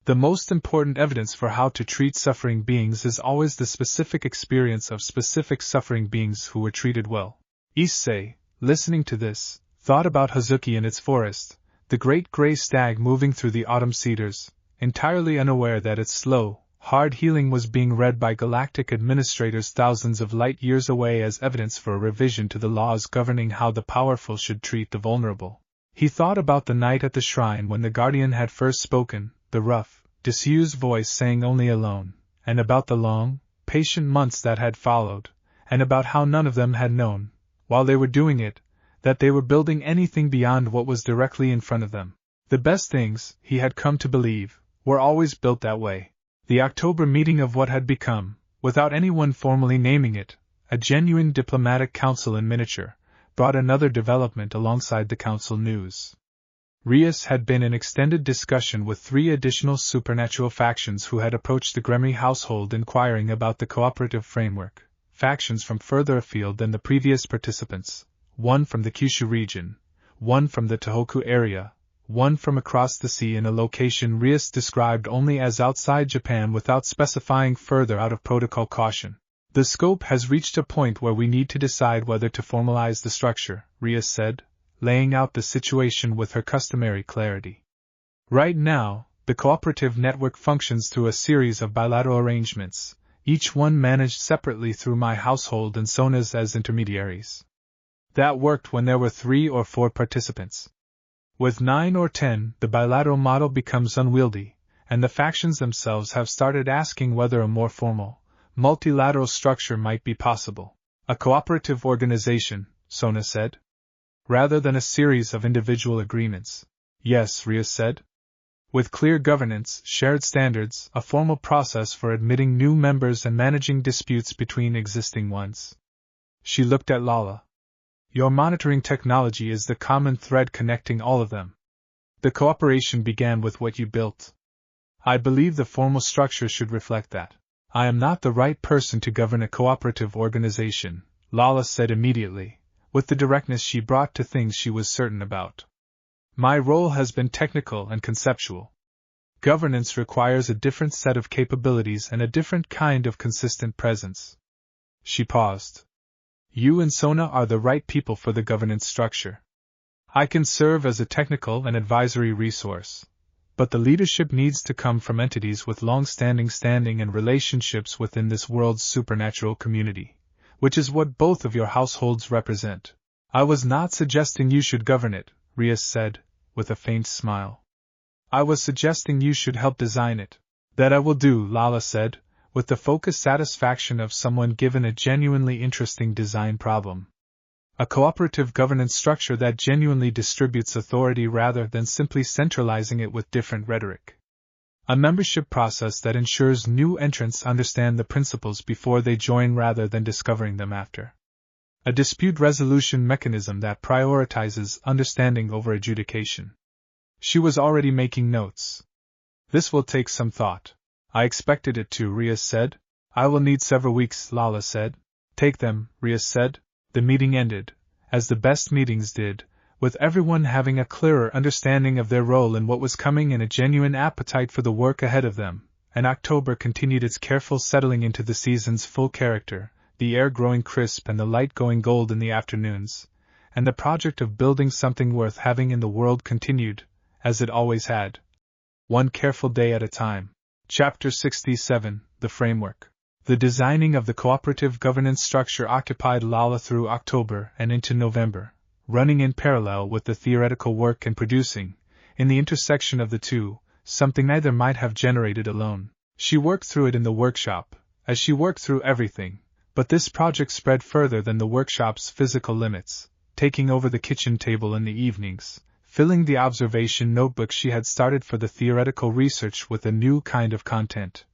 [SPEAKER 1] The most important evidence for how to treat suffering beings is always the specific experience of specific suffering beings who were treated well. Issei, listening to this, thought about Hazuki in its forest, the great gray stag moving through the autumn cedars, entirely unaware that its slow, hard healing was being read by galactic administrators thousands of light years away as evidence for a revision to the laws governing how the powerful should treat the vulnerable. He thought about the night at the shrine when the guardian had first spoken, the rough, disused voice saying only alone, and about the long, patient months that had followed, and about how none of them had known, while they were doing it, that they were building anything beyond what was directly in front of them. The best things, he had come to believe, were always built that way. The October meeting of what had become, without anyone formally naming it, a genuine diplomatic council in miniature, brought another development alongside the council news. Rias had been in extended discussion with 3 additional supernatural factions who had approached the Gremry household inquiring about the cooperative framework, factions from further afield than the previous participants, 1 from the Kyushu region, 1 from the Tohoku area, 1 from across the sea in a location Rias described only as outside Japan without specifying further out of protocol caution. The scope has reached a point where we need to decide whether to formalize the structure, Rias said, laying out the situation with her customary clarity. Right now, the cooperative network functions through a series of bilateral arrangements, each one managed separately through my household and Sona's as intermediaries. That worked when there were 3 or 4 participants. With 9 or 10, the bilateral model becomes unwieldy, and the factions themselves have started asking whether a more formal, multilateral structure might be possible. A cooperative organization, Sona said, rather than a series of individual agreements. Yes, Rias said. With clear governance, shared standards, a formal process for admitting new members and managing disputes between existing ones. She looked at Lala. Your monitoring technology is the common thread connecting all of them. The cooperation began with what you built. I believe the formal structure should reflect that. I am not the right person to govern a cooperative organization, Lala said immediately, with the directness she brought to things she was certain about. My role has been technical and conceptual. Governance requires a different set of capabilities and a different kind of consistent presence. She paused. You and Sona are the right people for the governance structure. I can serve as a technical and advisory resource, but the leadership needs to come from entities with long-standing standing and relationships within this world's supernatural community, which is what both of your households represent. I was not suggesting you should govern it, Rias said, with a faint smile. I was suggesting you should help design it. That I will do, Lala said, with the focused satisfaction of someone given a genuinely interesting design problem. A cooperative governance structure that genuinely distributes authority rather than simply centralizing it with different rhetoric. A membership process that ensures new entrants understand the principles before they join rather than discovering them after. A dispute resolution mechanism that prioritizes understanding over adjudication. She was already making notes. This will take some thought. I expected it to, Rias said. I will need several weeks, Lala said. Take them, Rias said. The meeting ended, as the best meetings did, with everyone having a clearer understanding of their role in what was coming and a genuine appetite for the work ahead of them, and October continued its careful settling into the season's full character, the air growing crisp and the light going gold in the afternoons, and the project of building something worth having in the world continued, as it always had. One careful day at a time. Chapter 67, The Framework. The designing of the cooperative governance structure occupied Lala through October and into November, running in parallel with the theoretical work and producing, in the intersection of the two, something neither might have generated alone. She worked through it in the workshop, as she worked through everything, but this project spread further than the workshop's physical limits, taking over the kitchen table in the evenings, filling the observation notebook she had started for the theoretical research with a new kind of content.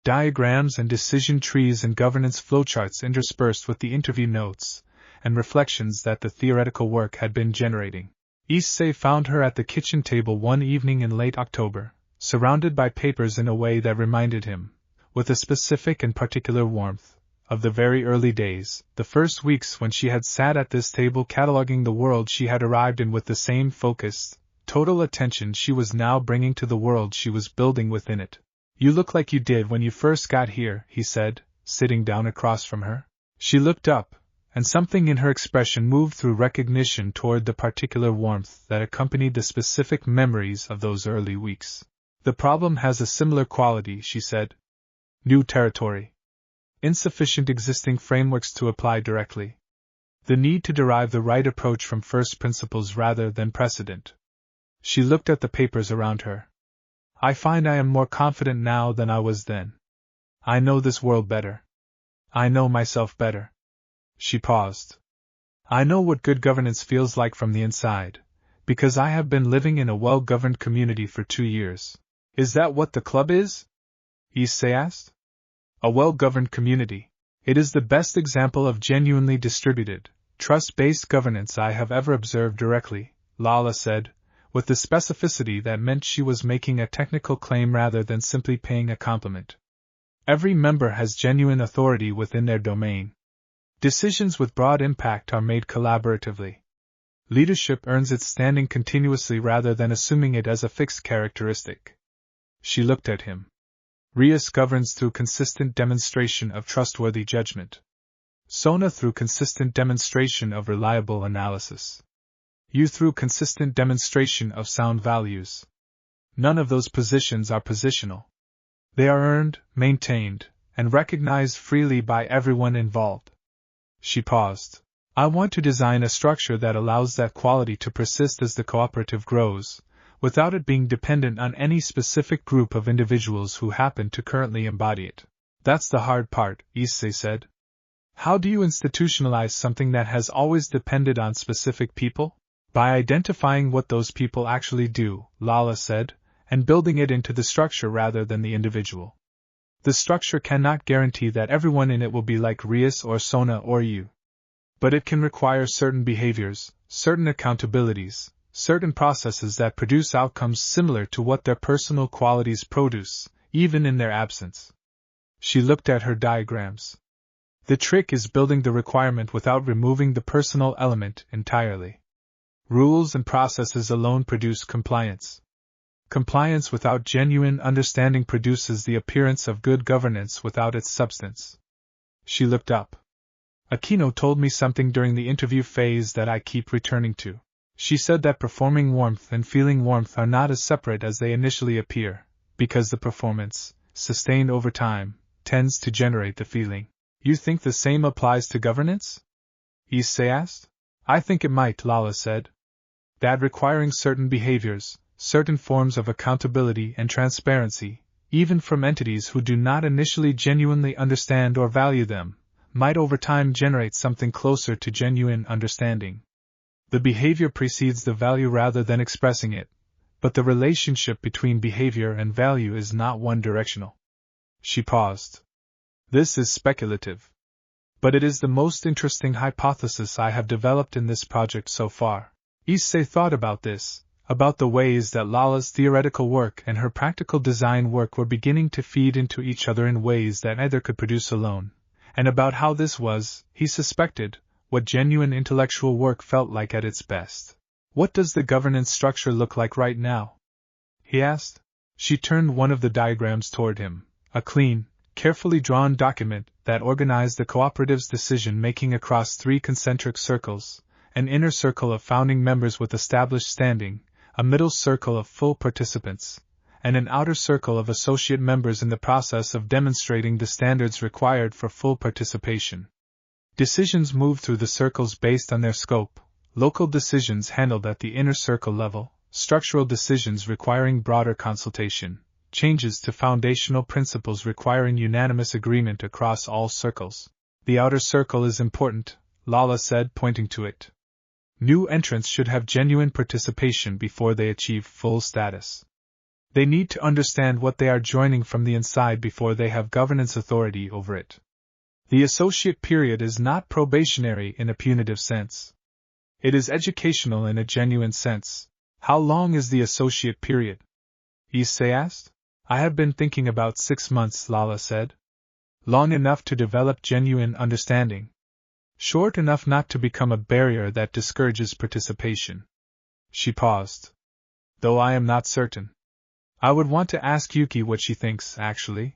[SPEAKER 1] Diagrams and decision trees and governance flowcharts interspersed with the interview notes and reflections that the theoretical work had been generating. Issei found her at the kitchen table one evening in late October, surrounded by papers in a way that reminded him, with a specific and particular warmth, of the very early days, the first weeks when she had sat at this table cataloging the world she had arrived in with the same focused, total attention she was now bringing to the world she was building within it. You look like you did when you first got here, he said, sitting down across from her. She looked up, and something in her expression moved through recognition toward the particular warmth that accompanied the specific memories of those early weeks. The problem has a similar quality, she said. New territory. Insufficient existing frameworks to apply directly. The need to derive the right approach from first principles rather than precedent. She looked at the papers around her. I find I am more confident now than I was then. I know this world better. I know myself better. She paused. I know what good governance feels like from the inside, because I have been living in a well-governed community for 2 years. Is that what the club is? Issei asked. A well-governed community. It is the best example of genuinely distributed, trust-based governance I have ever observed directly, Lala said, with the specificity that meant she was making a technical claim rather than simply paying a compliment. Every member has genuine authority within their domain. Decisions with broad impact are made collaboratively. Leadership earns its standing continuously rather than assuming it as a fixed characteristic. She looked at him. Rias governs through consistent demonstration of trustworthy judgment. Sona through consistent demonstration of reliable analysis. You through consistent demonstration of sound values. None of those positions are positional. They are earned, maintained, and recognized freely by everyone involved. She paused. I want to design a structure that allows that quality to persist as the cooperative grows, without it being dependent on any specific group of individuals who happen to currently embody it. That's the hard part, Issei said. How do you institutionalize something that has always depended on specific people? By identifying what those people actually do, Lala said, and building it into the structure rather than the individual. The structure cannot guarantee that everyone in it will be like Rias or Sona or you. But it can require certain behaviors, certain accountabilities, certain processes that produce outcomes similar to what their personal qualities produce, even in their absence. She looked at her diagrams. The trick is building the requirement without removing the personal element entirely. Rules and processes alone produce compliance. Compliance without genuine understanding produces the appearance of good governance without its substance. She looked up. Akeno told me something during the interview phase that I keep returning to. She said that performing warmth and feeling warmth are not as separate as they initially appear, because the performance, sustained over time, tends to generate the feeling. You think the same applies to governance? Issei asked. I think it might, Lala said. That requiring certain behaviors, certain forms of accountability and transparency, even from entities who do not initially genuinely understand or value them, might over time generate something closer to genuine understanding. The behavior precedes the value rather than expressing it, but the relationship between behavior and value is not one-directional. She paused. This is speculative. But it is the most interesting hypothesis I have developed in this project so far. Issei thought about this, about the ways that Lala's theoretical work and her practical design work were beginning to feed into each other in ways that neither could produce alone, and about how this was, he suspected, what genuine intellectual work felt like at its best. What does the governance structure look like right now? He asked. She turned one of the diagrams toward him, a clean, carefully drawn document that organized the cooperative's decision-making across 3 concentric circles, an inner circle of founding members with established standing, a middle circle of full participants, and an outer circle of associate members in the process of demonstrating the standards required for full participation. Decisions move through the circles based on their scope, local decisions handled at the inner circle level, structural decisions requiring broader consultation, changes to foundational principles requiring unanimous agreement across all circles. The outer circle is important, Lala said, pointing to it. New entrants should have genuine participation before they achieve full status. They need to understand what they are joining from the inside before they have governance authority over it. The associate period is not probationary in a punitive sense. It is educational in a genuine sense. How long is the associate period? Issei asked. I have been thinking about 6 months, Lala said. Long enough to develop genuine understanding. Short enough not to become a barrier that discourages participation. She paused. Though I am not certain. I would want to ask Yuki what she thinks, actually.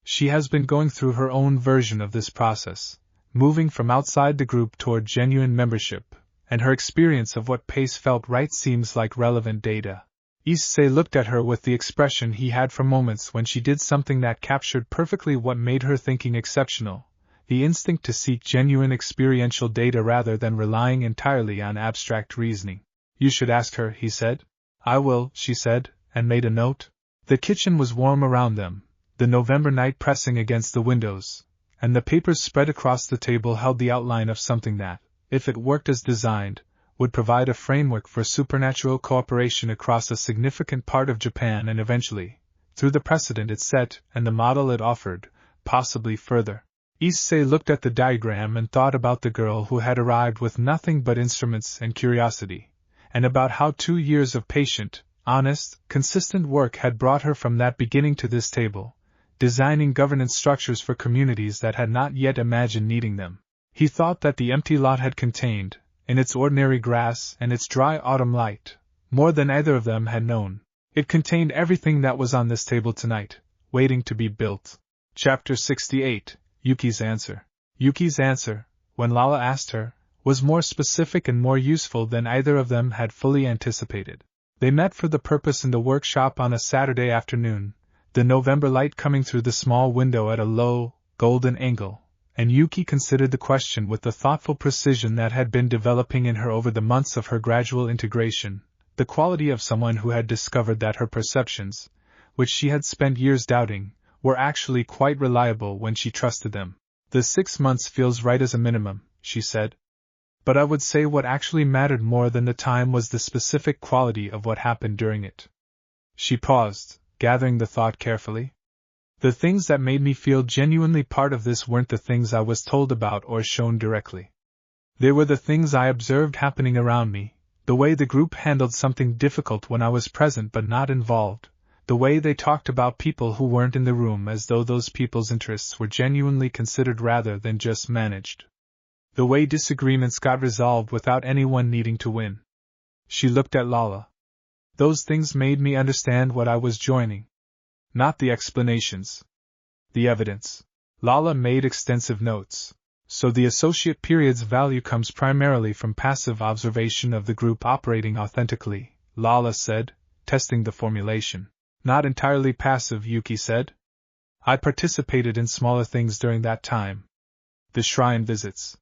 [SPEAKER 1] She has been going through her own version of this process, moving from outside the group toward genuine membership, and her experience of what pace felt right seems like relevant data. Issei looked at her with the expression he had for moments when she did something that captured perfectly what made her thinking exceptional, the instinct to seek genuine experiential data rather than relying entirely on abstract reasoning. You should ask her, he said. I will, she said, and made a note. The kitchen was warm around them, the November night pressing against the windows, and the papers spread across the table held the outline of something that, if it worked as designed, would provide a framework for supernatural cooperation across a significant part of Japan and eventually, through the precedent it set and the model it offered, possibly further. Issei looked at the diagram and thought about the girl who had arrived with nothing but instruments and curiosity, and about how 2 years of patient, honest, consistent work had brought her from that beginning to this table, designing governance structures for communities that had not yet imagined needing them. He thought that the empty lot had contained, in its ordinary grass and its dry autumn light, more than either of them had known. It contained everything that was on this table tonight, waiting to be built. Chapter 68. Yuki's answer. Yuki's answer, when Lala asked her, was more specific and more useful than either of them had fully anticipated. They met for the purpose in the workshop on a Saturday afternoon, the November light coming through the small window at a low, golden angle, and Yuki considered the question with the thoughtful precision that had been developing in her over the months of her gradual integration, the quality of someone who had discovered that her perceptions, which she had spent years doubting, were actually quite reliable when she trusted them. The 6 months feels right as a minimum, she said. But I would say what actually mattered more than the time was the specific quality of what happened during it. She paused, gathering the thought carefully. The things that made me feel genuinely part of this weren't the things I was told about or shown directly. They were the things I observed happening around me, the way the group handled something difficult when I was present but not involved, the way they talked about people who weren't in the room as though those people's interests were genuinely considered rather than just managed. The way disagreements got resolved without anyone needing to win. She looked at Lala. Those things made me understand what I was joining. Not the explanations. The evidence. Lala made extensive notes. So the associate period's value comes primarily from passive observation of the group operating authentically, Lala said, testing the formulation. Not entirely passive, Yuki said. I participated in smaller things during that time. The shrine visits.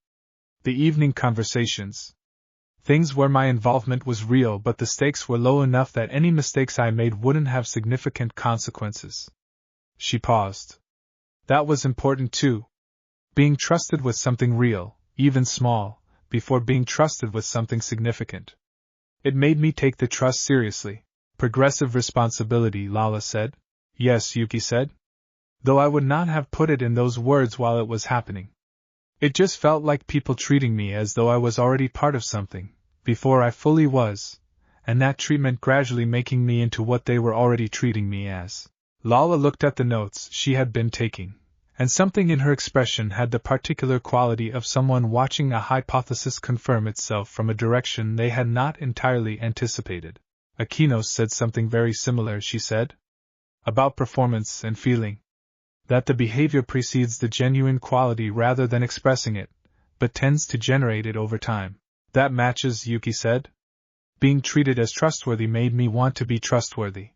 [SPEAKER 1] The evening conversations. Things where my involvement was real but the stakes were low enough that any mistakes I made wouldn't have significant consequences. She paused. That was important too. Being trusted with something real, even small, before being trusted with something significant. It made me take the trust seriously. Progressive responsibility, Lala said. Yes, Yuki said. Though I would not have put it in those words while it was happening. It just felt like people treating me as though I was already part of something, before I fully was, and that treatment gradually making me into what they were already treating me as. Lala looked at the notes she had been taking, and something in her expression had the particular quality of someone watching a hypothesis confirm itself from a direction they had not entirely anticipated. Akeno said something very similar, she said. About performance and feeling. That the behavior precedes the genuine quality rather than expressing it, but tends to generate it over time. That matches, Yuki said. Being treated as trustworthy made me want to be trustworthy.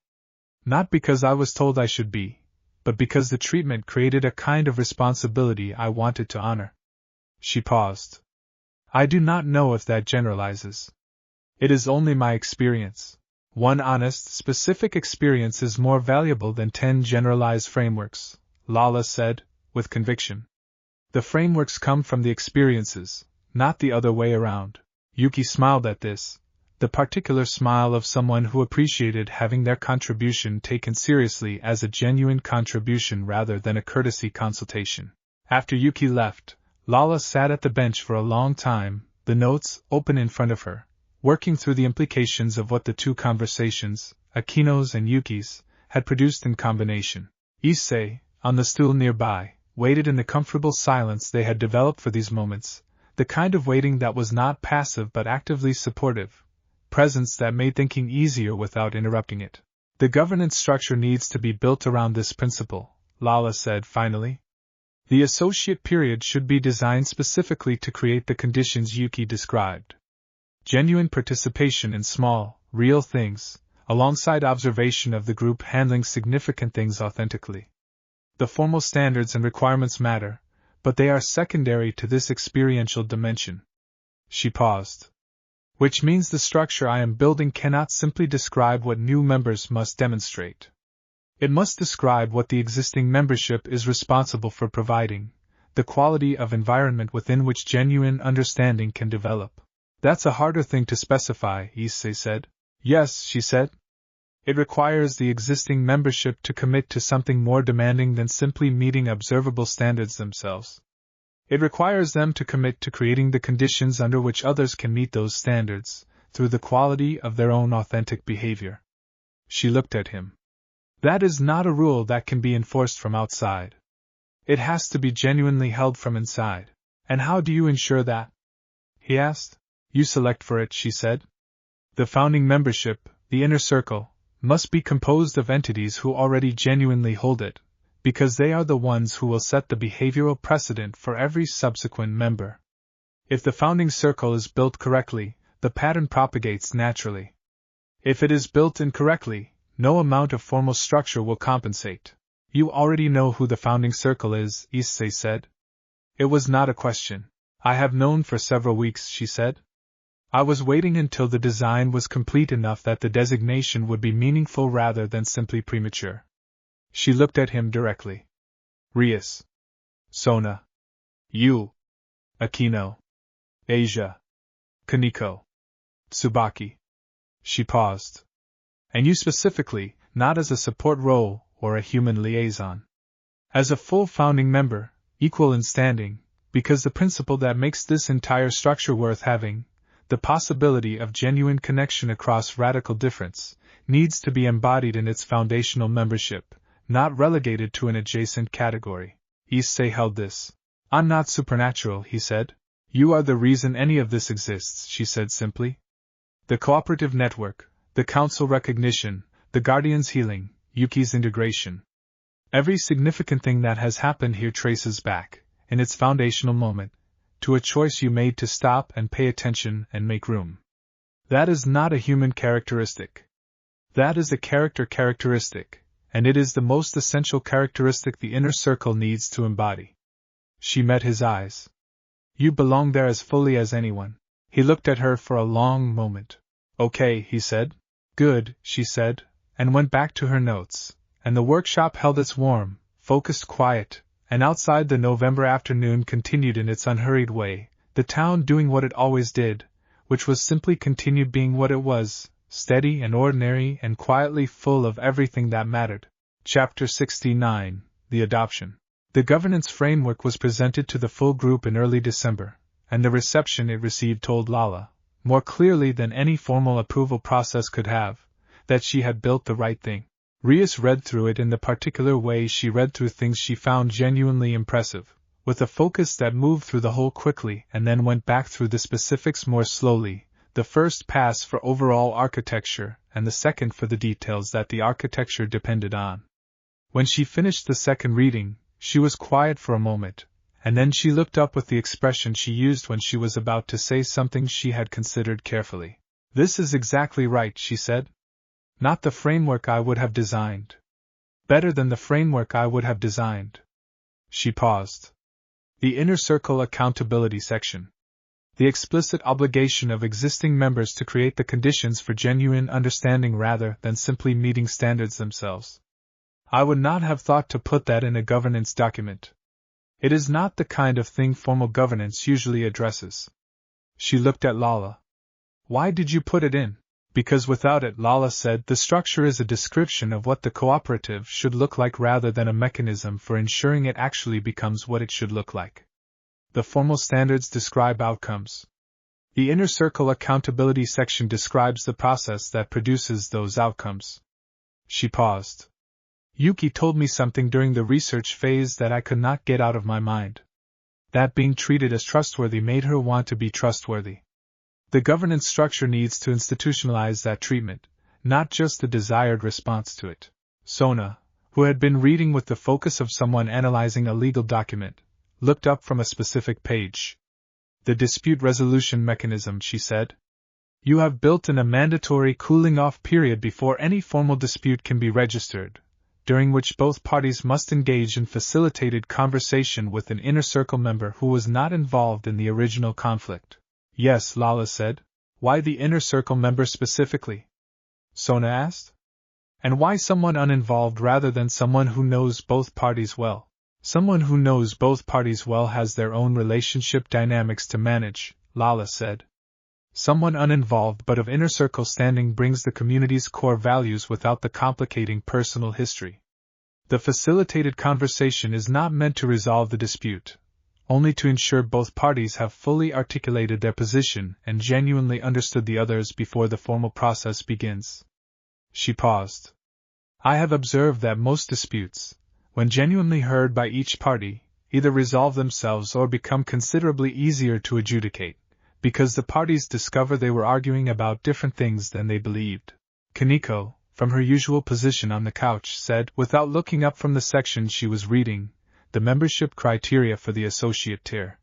[SPEAKER 1] Not because I was told I should be, but because the treatment created a kind of responsibility I wanted to honor. She paused. I do not know if that generalizes. It is only my experience. One honest, specific experience is more valuable than 10 generalized frameworks, Lala said, with conviction. The frameworks come from the experiences, not the other way around. Yuki smiled at this, the particular smile of someone who appreciated having their contribution taken seriously as a genuine contribution rather than a courtesy consultation. After Yuki left, Lala sat at the bench for a long time, the notes open in front of her, working through the implications of what the two conversations, Akeno's and Yuki's, had produced in combination. Issei, on the stool nearby, waited in the comfortable silence they had developed for these moments, the kind of waiting that was not passive but actively supportive, presence that made thinking easier without interrupting it. The governance structure needs to be built around this principle, Lala said finally. The associate period should be designed specifically to create the conditions Yuki described. Genuine participation in small, real things, alongside observation of the group handling significant things authentically. The formal standards and requirements matter, but they are secondary to this experiential dimension. She paused. Which means the structure I am building cannot simply describe what new members must demonstrate. It must describe what the existing membership is responsible for providing, the quality of environment within which genuine understanding can develop. That's a harder thing to specify, Issei said. Yes, she said. It requires the existing membership to commit to something more demanding than simply meeting observable standards themselves. It requires them to commit to creating the conditions under which others can meet those standards, through the quality of their own authentic behavior. She looked at him. That is not a rule that can be enforced from outside. It has to be genuinely held from inside. And how do you ensure that? He asked. You select for it, she said. The founding membership, the inner circle, must be composed of entities who already genuinely hold it, because they are the ones who will set the behavioral precedent for every subsequent member. If the founding circle is built correctly, the pattern propagates naturally. If it is built incorrectly, no amount of formal structure will compensate. You already know who the founding circle is, Issei said. It was not a question. I have known for several weeks, she said. I was waiting until the design was complete enough that the designation would be meaningful rather than simply premature. She looked at him directly. Rias. Sona. You. Akeno. Asia. Kaneko. Tsubaki. She paused. And you specifically, not as a support role or a human liaison. As a full founding member, equal in standing, because the principle that makes this entire structure worth having, the possibility of genuine connection across radical difference, needs to be embodied in its foundational membership, not relegated to an adjacent category. Issei held this. I'm not supernatural, he said. You are the reason any of this exists, she said simply. The cooperative network, the council recognition, the guardian's healing, Yuki's integration. Every significant thing that has happened here traces back, in its foundational moment, to a choice you made to stop and pay attention and make room. That is not a human characteristic. That is a characteristic, and it is the most essential characteristic the inner circle needs to embody. She met his eyes. You belong there as fully as anyone. He looked at her for a long moment. Okay, he said. Good, she said, and went back to her notes, and the workshop held its warm, focused quiet, and outside the November afternoon continued in its unhurried way, the town doing what it always did, which was simply continue being what it was, steady and ordinary and quietly full of everything that mattered. Chapter 69, The Adoption. The governance framework was presented to the full group in early December, and the reception it received told Lala, more clearly than any formal approval process could have, that she had built the right thing. Rias read through it in the particular way she read through things she found genuinely impressive, with a focus that moved through the whole quickly and then went back through the specifics more slowly, the first pass for overall architecture and the second for the details that the architecture depended on. When she finished the second reading, she was quiet for a moment, and then she looked up with the expression she used when she was about to say something she had considered carefully. This is exactly right, she said. Not the framework I would have designed. Better than the framework I would have designed. She paused. The Inner Circle Accountability section. The explicit obligation of existing members to create the conditions for genuine understanding rather than simply meeting standards themselves. I would not have thought to put that in a governance document. It is not the kind of thing formal governance usually addresses. She looked at Lala. Why did you put it in? Because without it, Lala said, the structure is a description of what the cooperative should look like rather than a mechanism for ensuring it actually becomes what it should look like. The formal standards describe outcomes. The Inner Circle Accountability section describes the process that produces those outcomes. She paused. Yuki told me something during the research phase that I could not get out of my mind. That being treated as trustworthy made her want to be trustworthy. The governance structure needs to institutionalize that treatment, not just the desired response to it. Sona, who had been reading with the focus of someone analyzing a legal document, looked up from a specific page. The dispute resolution mechanism, she said. You have built in a mandatory cooling-off period before any formal dispute can be registered, during which both parties must engage in facilitated conversation with an inner circle member who was not involved in the original conflict. Yes, Lala said. Why the inner circle member specifically? Sona asked. And why someone uninvolved rather than someone who knows both parties well? Someone who knows both parties well has their own relationship dynamics to manage, Lala said. Someone uninvolved but of inner circle standing brings the community's core values without the complicating personal history. The facilitated conversation is not meant to resolve the dispute, only to ensure both parties have fully articulated their position and genuinely understood the others before the formal process begins. She paused. I have observed that most disputes, when genuinely heard by each party, either resolve themselves or become considerably easier to adjudicate, because the parties discover they were arguing about different things than they believed. Kaneko, from her usual position on the couch, said, without looking up from the section she was reading, the membership criteria for the associate tier.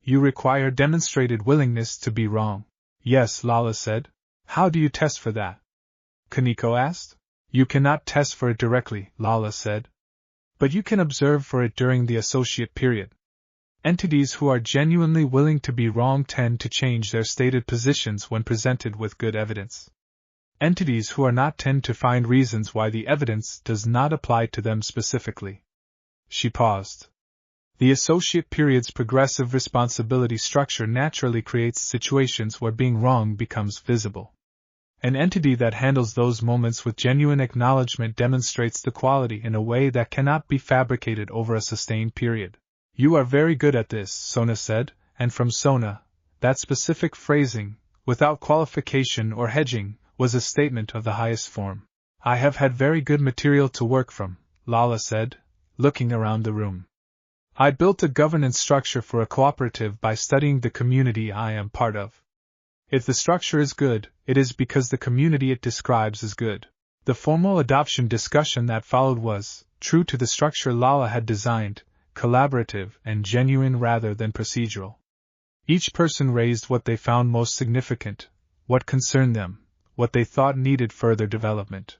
[SPEAKER 1] You require demonstrated willingness to be wrong. Yes, Lala said. How do you test for that? Kaneko asked. You cannot test for it directly, Lala said. But you can observe for it during the associate period. Entities who are genuinely willing to be wrong tend to change their stated positions when presented with good evidence. Entities who are not tend to find reasons why the evidence does not apply to them specifically. She paused. The associate period's progressive responsibility structure naturally creates situations where being wrong becomes visible. An entity that handles those moments with genuine acknowledgement demonstrates the quality in a way that cannot be fabricated over a sustained period. You are very good at this, Sona said, and from Sona, that specific phrasing, without qualification or hedging, was a statement of the highest form. I have had very good material to work from, Lala said, looking around the room. I built a governance structure for a cooperative by studying the community I am part of. If the structure is good, it is because the community it describes is good. The formal adoption discussion that followed was, true to the structure Lala had designed, collaborative and genuine rather than procedural. Each person raised what they found most significant, what concerned them, what they thought needed further development.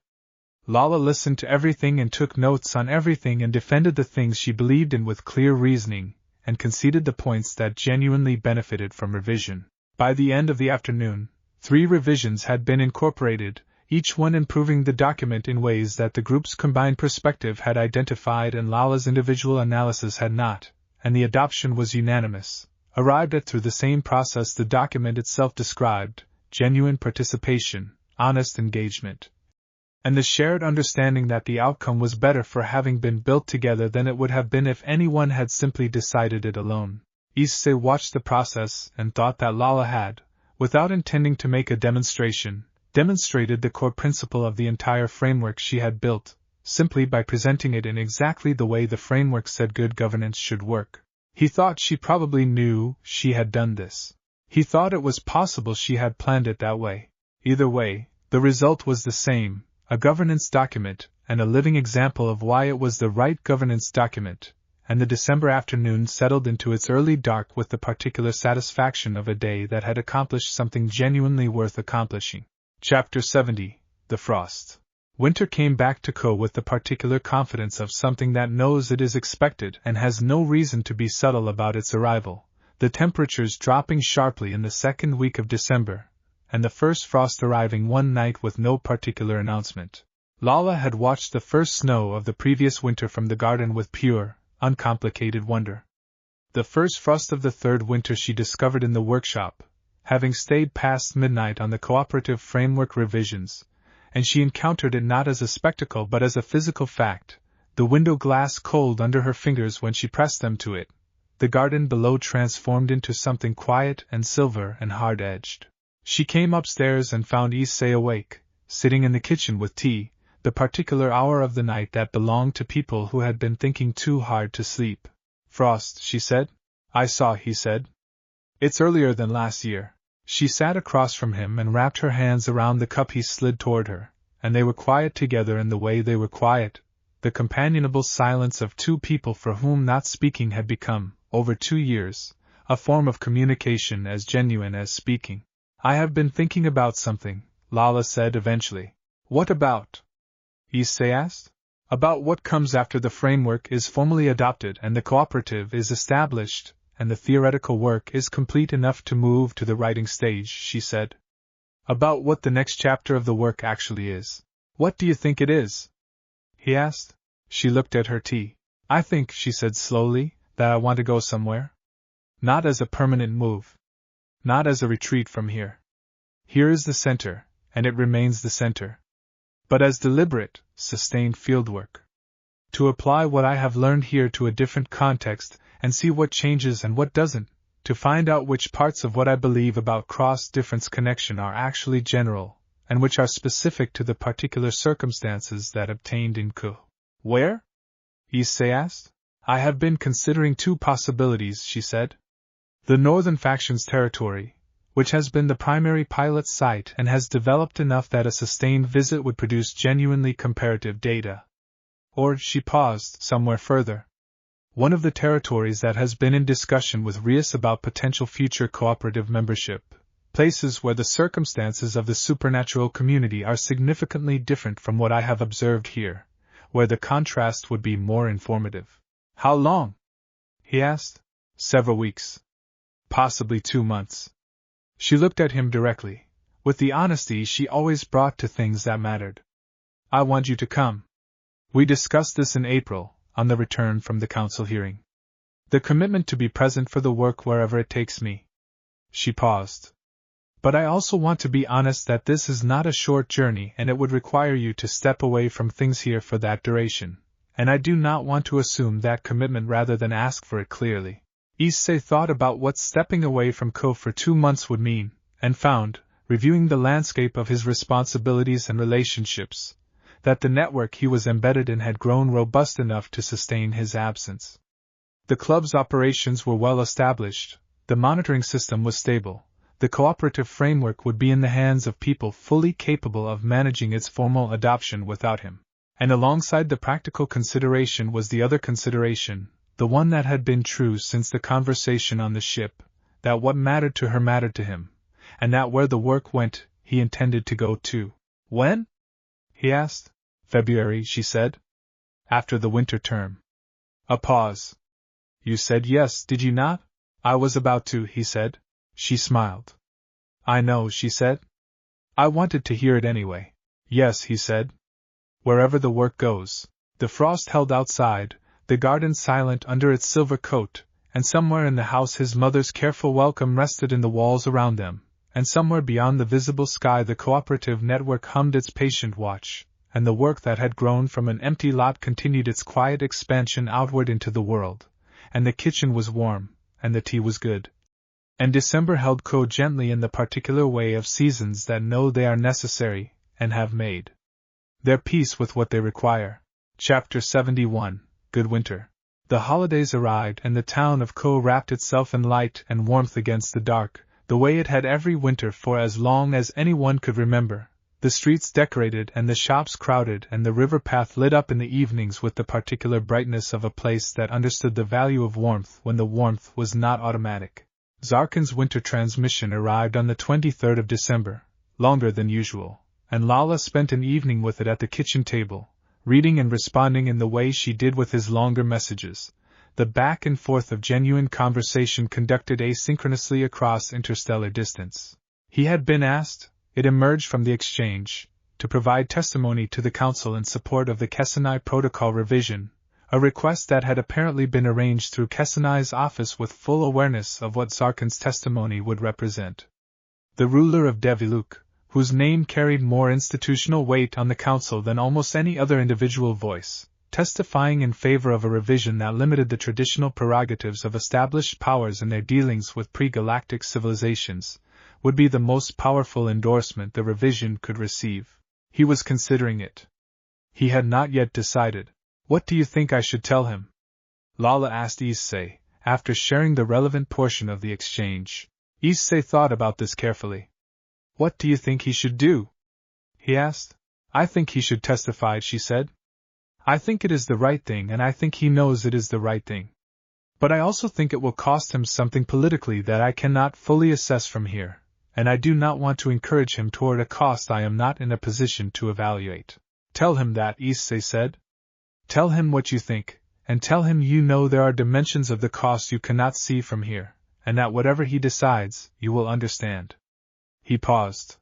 [SPEAKER 1] Lala listened to everything and took notes on everything and defended the things she believed in with clear reasoning, and conceded the points that genuinely benefited from revision. By the end of the afternoon, 3 revisions had been incorporated, each one improving the document in ways that the group's combined perspective had identified and Lala's individual analysis had not, and the adoption was unanimous, arrived at through the same process the document itself described: genuine participation, honest engagement, and the shared understanding that the outcome was better for having been built together than it would have been if anyone had simply decided it alone. Issei watched the process and thought that Lala had, without intending to make a demonstration, demonstrated the core principle of the entire framework she had built, simply by presenting it in exactly the way the framework said good governance should work. He thought she probably knew she had done this. He thought it was possible she had planned it that way. Either way, the result was the same, a governance document, and a living example of why it was the right governance document, and the December afternoon settled into its early dark with the particular satisfaction of a day that had accomplished something genuinely worth accomplishing. Chapter 70, The Frost. Winter came back to Ko with the particular confidence of something that knows it is expected and has no reason to be subtle about its arrival, the temperatures dropping sharply in the second week of December, and the first frost arriving one night with no particular announcement. Lala had watched the first snow of the previous winter from the garden with pure, uncomplicated wonder. The first frost of the third winter she discovered in the workshop, having stayed past midnight on the cooperative framework revisions, and she encountered it not as a spectacle but as a physical fact, the window glass cold under her fingers when she pressed them to it, the garden below transformed into something quiet and silver and hard-edged. She came upstairs and found Issei awake, sitting in the kitchen with tea, the particular hour of the night that belonged to people who had been thinking too hard to sleep. Frost, she said. I saw, he said. It's earlier than last year. She sat across from him and wrapped her hands around the cup he slid toward her, and they were quiet together in the way they were quiet, the companionable silence of two people for whom not speaking had become, over 2 years, a form of communication as genuine as speaking. I have been thinking about something, Lala said eventually. What about? Issei asked. About what comes after the framework is formally adopted and the cooperative is established, and the theoretical work is complete enough to move to the writing stage, she said. About what the next chapter of the work actually is. What do you think it is? He asked. She looked at her tea. I think, she said slowly, that I want to go somewhere. Not as a permanent move. Not as a retreat from here. Here is the center, and it remains the center. But as deliberate, sustained fieldwork. To apply what I have learned here to a different context and see what changes and what doesn't, to find out which parts of what I believe about cross-difference connection are actually general, and which are specific to the particular circumstances that obtained in Ko. Where? Issei asked. I have been considering 2 possibilities, she said. The Northern Faction's territory, which has been the primary pilot site and has developed enough that a sustained visit would produce genuinely comparative data. Or, she paused, somewhere further. One of the territories that has been in discussion with Rias about potential future cooperative membership, places where the circumstances of the supernatural community are significantly different from what I have observed here, where the contrast would be more informative. How long? He asked. Several weeks. Possibly 2 months. She looked at him directly, with the honesty she always brought to things that mattered. I want you to come. We discussed this in April, on the return from the council hearing. The commitment to be present for the work wherever it takes me. She paused. But I also want to be honest that this is not a short journey and it would require you to step away from things here for that duration, and I do not want to assume that commitment rather than ask for it clearly. Issei thought about what stepping away from Ko for 2 months would mean, and found, reviewing the landscape of his responsibilities and relationships, that the network he was embedded in had grown robust enough to sustain his absence. The club's operations were well established, the monitoring system was stable, the cooperative framework would be in the hands of people fully capable of managing its formal adoption without him. And alongside the practical consideration was the other consideration, the one that had been true since the conversation on the ship, that what mattered to her mattered to him, and that where the work went, he intended to go too. When? He asked. February, she said. After the winter term. A pause. You said yes, did you not? I was about to, he said. She smiled. I know, she said. I wanted to hear it anyway. Yes, he said. Wherever the work goes. The frost held outside, the garden silent under its silver coat, and somewhere in the house his mother's careful welcome rested in the walls around them, and somewhere beyond the visible sky the cooperative network hummed its patient watch, and the work that had grown from an empty lot continued its quiet expansion outward into the world, and the kitchen was warm, and the tea was good. And December held Ko gently in the particular way of seasons that know they are necessary, and have made their peace with what they require. Chapter 71, Good Winter. The holidays arrived and the town of Ko wrapped itself in light and warmth against the dark, the way it had every winter for as long as anyone could remember, the streets decorated and the shops crowded and the river path lit up in the evenings with the particular brightness of a place that understood the value of warmth when the warmth was not automatic. Zarkin's winter transmission arrived on the 23rd of December, longer than usual, and Lala spent an evening with it at the kitchen table, reading and responding in the way she did with his longer messages, the back and forth of genuine conversation conducted asynchronously across interstellar distance. He had been asked, it emerged from the exchange, to provide testimony to the Council in support of the Kessenai Protocol revision, a request that had apparently been arranged through Kessenai's office with full awareness of what Zarkin's testimony would represent. The ruler of Deviluke, whose name carried more institutional weight on the Council than almost any other individual voice, testifying in favor of a revision that limited the traditional prerogatives of established powers in their dealings with pre-galactic civilizations, would be the most powerful endorsement the revision could receive. He was considering it. He had not yet decided. What do you think I should tell him? Lala asked Issei, after sharing the relevant portion of the exchange. Issei thought about this carefully. What do you think he should do? He asked. I think he should testify, she said. I think it is the right thing and I think he knows it is the right thing. But I also think it will cost him something politically that I cannot fully assess from here, and I do not want to encourage him toward a cost I am not in a position to evaluate. Tell him that, Issei said. Tell him what you think, and tell him you know there are dimensions of the cost you cannot see from here, and that whatever he decides, you will understand. He paused.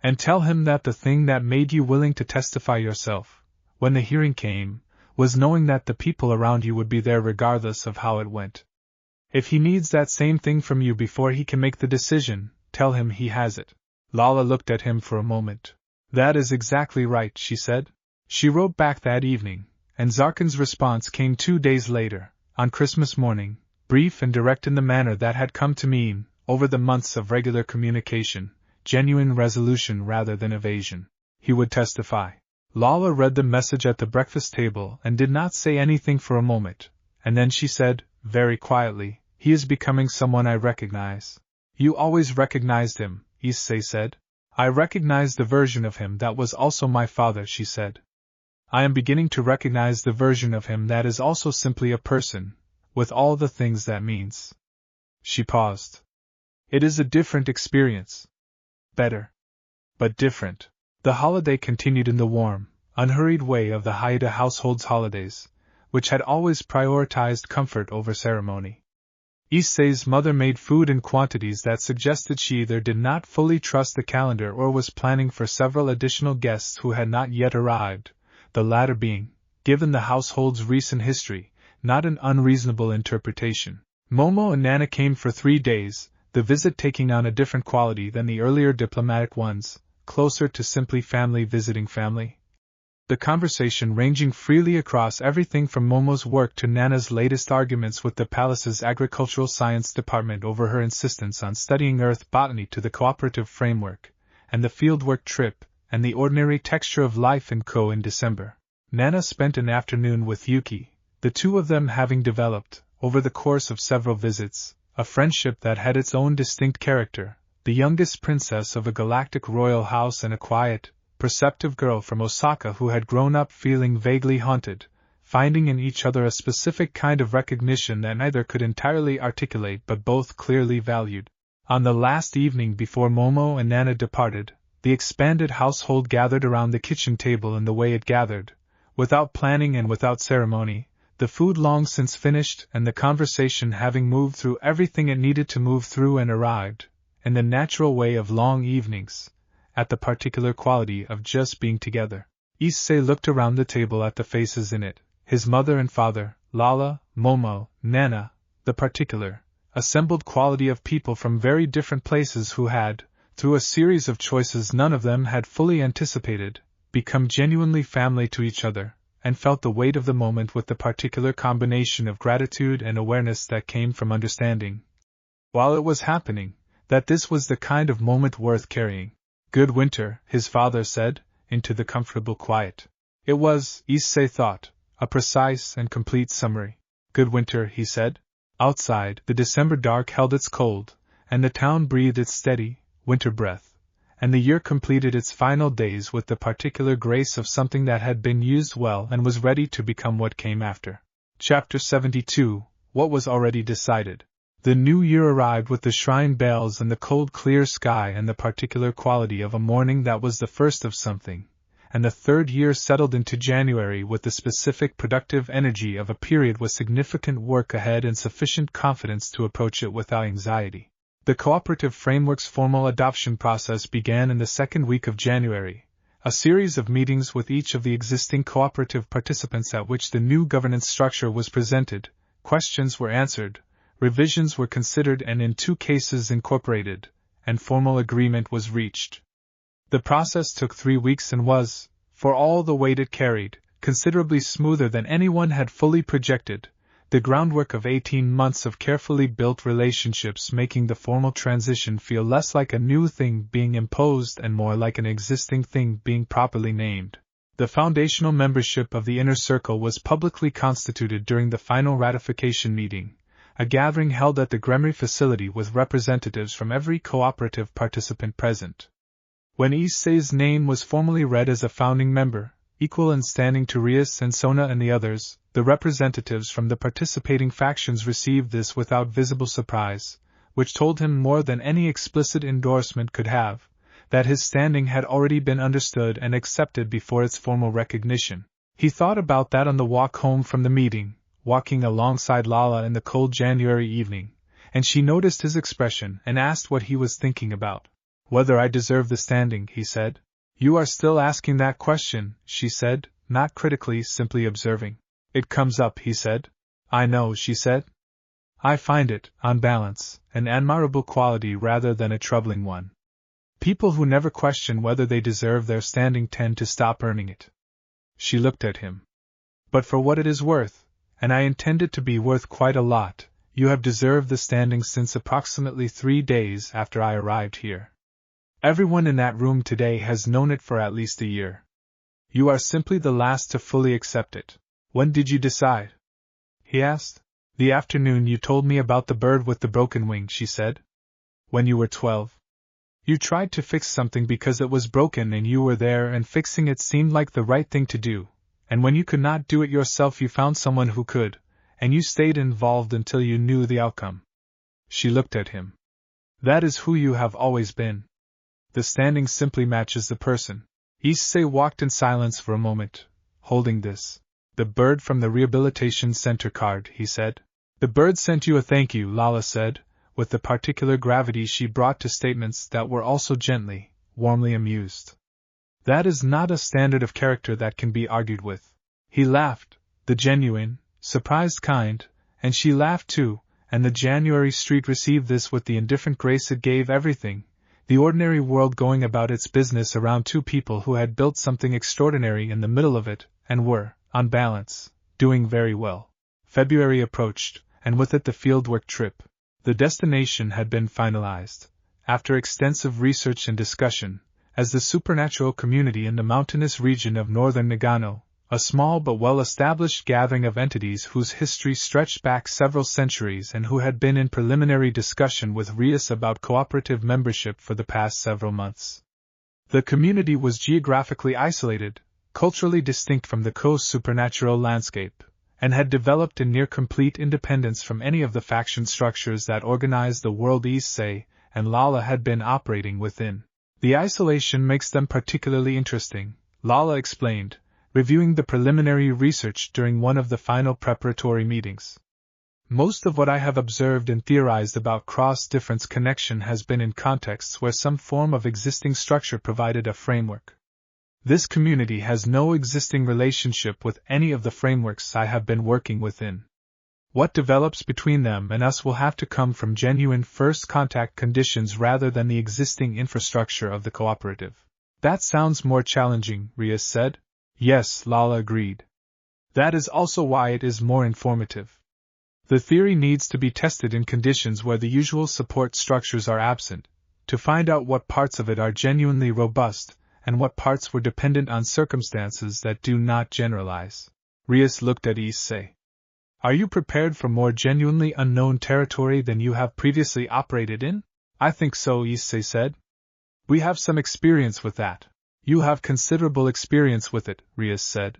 [SPEAKER 1] And tell him that the thing that made you willing to testify yourself, when the hearing came, was knowing that the people around you would be there regardless of how it went. If he needs that same thing from you before he can make the decision, tell him he has it. Lala looked at him for a moment. That is exactly right, she said. She wrote back that evening, and Zarkin's response came 2 days later, on Christmas morning, brief and direct in the manner that had come to mean, over the months of regular communication, genuine resolution rather than evasion. He would testify. Lala read the message at the breakfast table and did not say anything for a moment, and then she said, very quietly, he is becoming someone I recognize. You always recognized him, Issei said. I recognized the version of him that was also my father, she said. I am beginning to recognize the version of him that is also simply a person, with all the things that means. She paused. It is a different experience. Better. But different. The holiday continued in the warm, unhurried way of the Hyoudou household's holidays, which had always prioritized comfort over ceremony. Issei's mother made food in quantities that suggested she either did not fully trust the calendar or was planning for several additional guests who had not yet arrived, the latter being, given the household's recent history, not an unreasonable interpretation. Momo and Nana came for 3 days, the visit taking on a different quality than the earlier diplomatic ones, closer to simply family visiting family. The conversation ranging freely across everything from Momo's work to Nana's latest arguments with the palace's agricultural science department over her insistence on studying earth botany to the cooperative framework, and the fieldwork trip, and the ordinary texture of life in Ko in December. Nana spent an afternoon with Yuki, the two of them having developed, over the course of several visits, a friendship that had its own distinct character, the youngest princess of a galactic royal house and a quiet, perceptive girl from Osaka who had grown up feeling vaguely haunted, finding in each other a specific kind of recognition that neither could entirely articulate but both clearly valued. On the last evening before Momo and Nana departed, the expanded household gathered around the kitchen table in the way it gathered, without planning and without ceremony, the food long since finished and the conversation having moved through everything it needed to move through and arrived, in the natural way of long evenings, at the particular quality of just being together. Issei looked around the table at the faces in it, his mother and father, Lala, Momo, Nana, the particular, assembled quality of people from very different places who had, through a series of choices none of them had fully anticipated, become genuinely family to each other, and felt the weight of the moment with the particular combination of gratitude and awareness that came from understanding, while it was happening, that this was the kind of moment worth carrying. Good winter, his father said, into the comfortable quiet. It was, Issei thought, a precise and complete summary. Good winter, he said. Outside, the December dark held its cold, and the town breathed its steady, winter breath, and the year completed its final days with the particular grace of something that had been used well and was ready to become what came after. Chapter 72, What Was Already Decided. The new year arrived with the shrine bells and the cold clear sky and the particular quality of a morning that was the first of something, and the third year settled into January with the specific productive energy of a period with significant work ahead and sufficient confidence to approach it without anxiety. The cooperative framework's formal adoption process began in the second week of January, a series of meetings with each of the existing cooperative participants at which the new governance structure was presented, questions were answered, revisions were considered and in 2 cases incorporated, and formal agreement was reached. The process took 3 weeks and was, for all the weight it carried, considerably smoother than anyone had fully projected, the groundwork of 18 months of carefully built relationships making the formal transition feel less like a new thing being imposed and more like an existing thing being properly named. The foundational membership of the inner circle was publicly constituted during the final ratification meeting, a gathering held at the Gremery facility with representatives from every cooperative participant present. When Issei's name was formally read as a founding member, equal in standing to Rias and Sona and the others, the representatives from the participating factions received this without visible surprise, which told him more than any explicit endorsement could have, that his standing had already been understood and accepted before its formal recognition. He thought about that on the walk home from the meeting, walking alongside Lala in the cold January evening, and she noticed his expression and asked what he was thinking about. Whether I deserve the standing, he said. You are still asking that question, she said, not critically, simply observing. It comes up, he said. I know, she said. I find it, on balance, an admirable quality rather than a troubling one. People who never question whether they deserve their standing tend to stop earning it. She looked at him. But for what it is worth, and I intend it to be worth quite a lot, you have deserved the standing since approximately 3 days after I arrived here. Everyone in that room today has known it for at least a year. You are simply the last to fully accept it. When did you decide? He asked. The afternoon you told me about the bird with the broken wing, she said. When you were 12. You tried to fix something because it was broken and you were there and fixing it seemed like the right thing to do, and when you could not do it yourself you found someone who could, and you stayed involved until you knew the outcome. She looked at him. That is who you have always been. The standing simply matches the person. Issei walked in silence for a moment, holding this. The bird from the rehabilitation center card, he said. The bird sent you a thank you, Lala said, with the particular gravity she brought to statements that were also gently, warmly amused. That is not a standard of character that can be argued with. He laughed, the genuine, surprised kind, and she laughed too, and the January street received this with the indifferent grace it gave everything, the ordinary world going about its business around two people who had built something extraordinary in the middle of it, and were, on balance, doing very well. February approached, and with it the fieldwork trip. The destination had been finalized, after extensive research and discussion, as the supernatural community in the mountainous region of northern Nagano, a small but well-established gathering of entities whose history stretched back several centuries and who had been in preliminary discussion with Rias about cooperative membership for the past several months. The community was geographically isolated, culturally distinct from the coast's supernatural landscape, and had developed in near-complete independence from any of the faction structures that organized the world Issei and Lala had been operating within. The isolation makes them particularly interesting, Lala explained, reviewing the preliminary research during one of the final preparatory meetings. Most of what I have observed and theorized about cross-difference connection has been in contexts where some form of existing structure provided a framework. This community has no existing relationship with any of the frameworks I have been working within. What develops between them and us will have to come from genuine first contact conditions rather than the existing infrastructure of the cooperative. That sounds more challenging, Rias said. Yes, Lala agreed. That is also why it is more informative. The theory needs to be tested in conditions where the usual support structures are absent, to find out what parts of it are genuinely robust, and what parts were dependent on circumstances that do not generalize. Rias looked at Issei. Are you prepared for more genuinely unknown territory than you have previously operated in? I think so, Issei said. We have some experience with that. You have considerable experience with it, Rias said.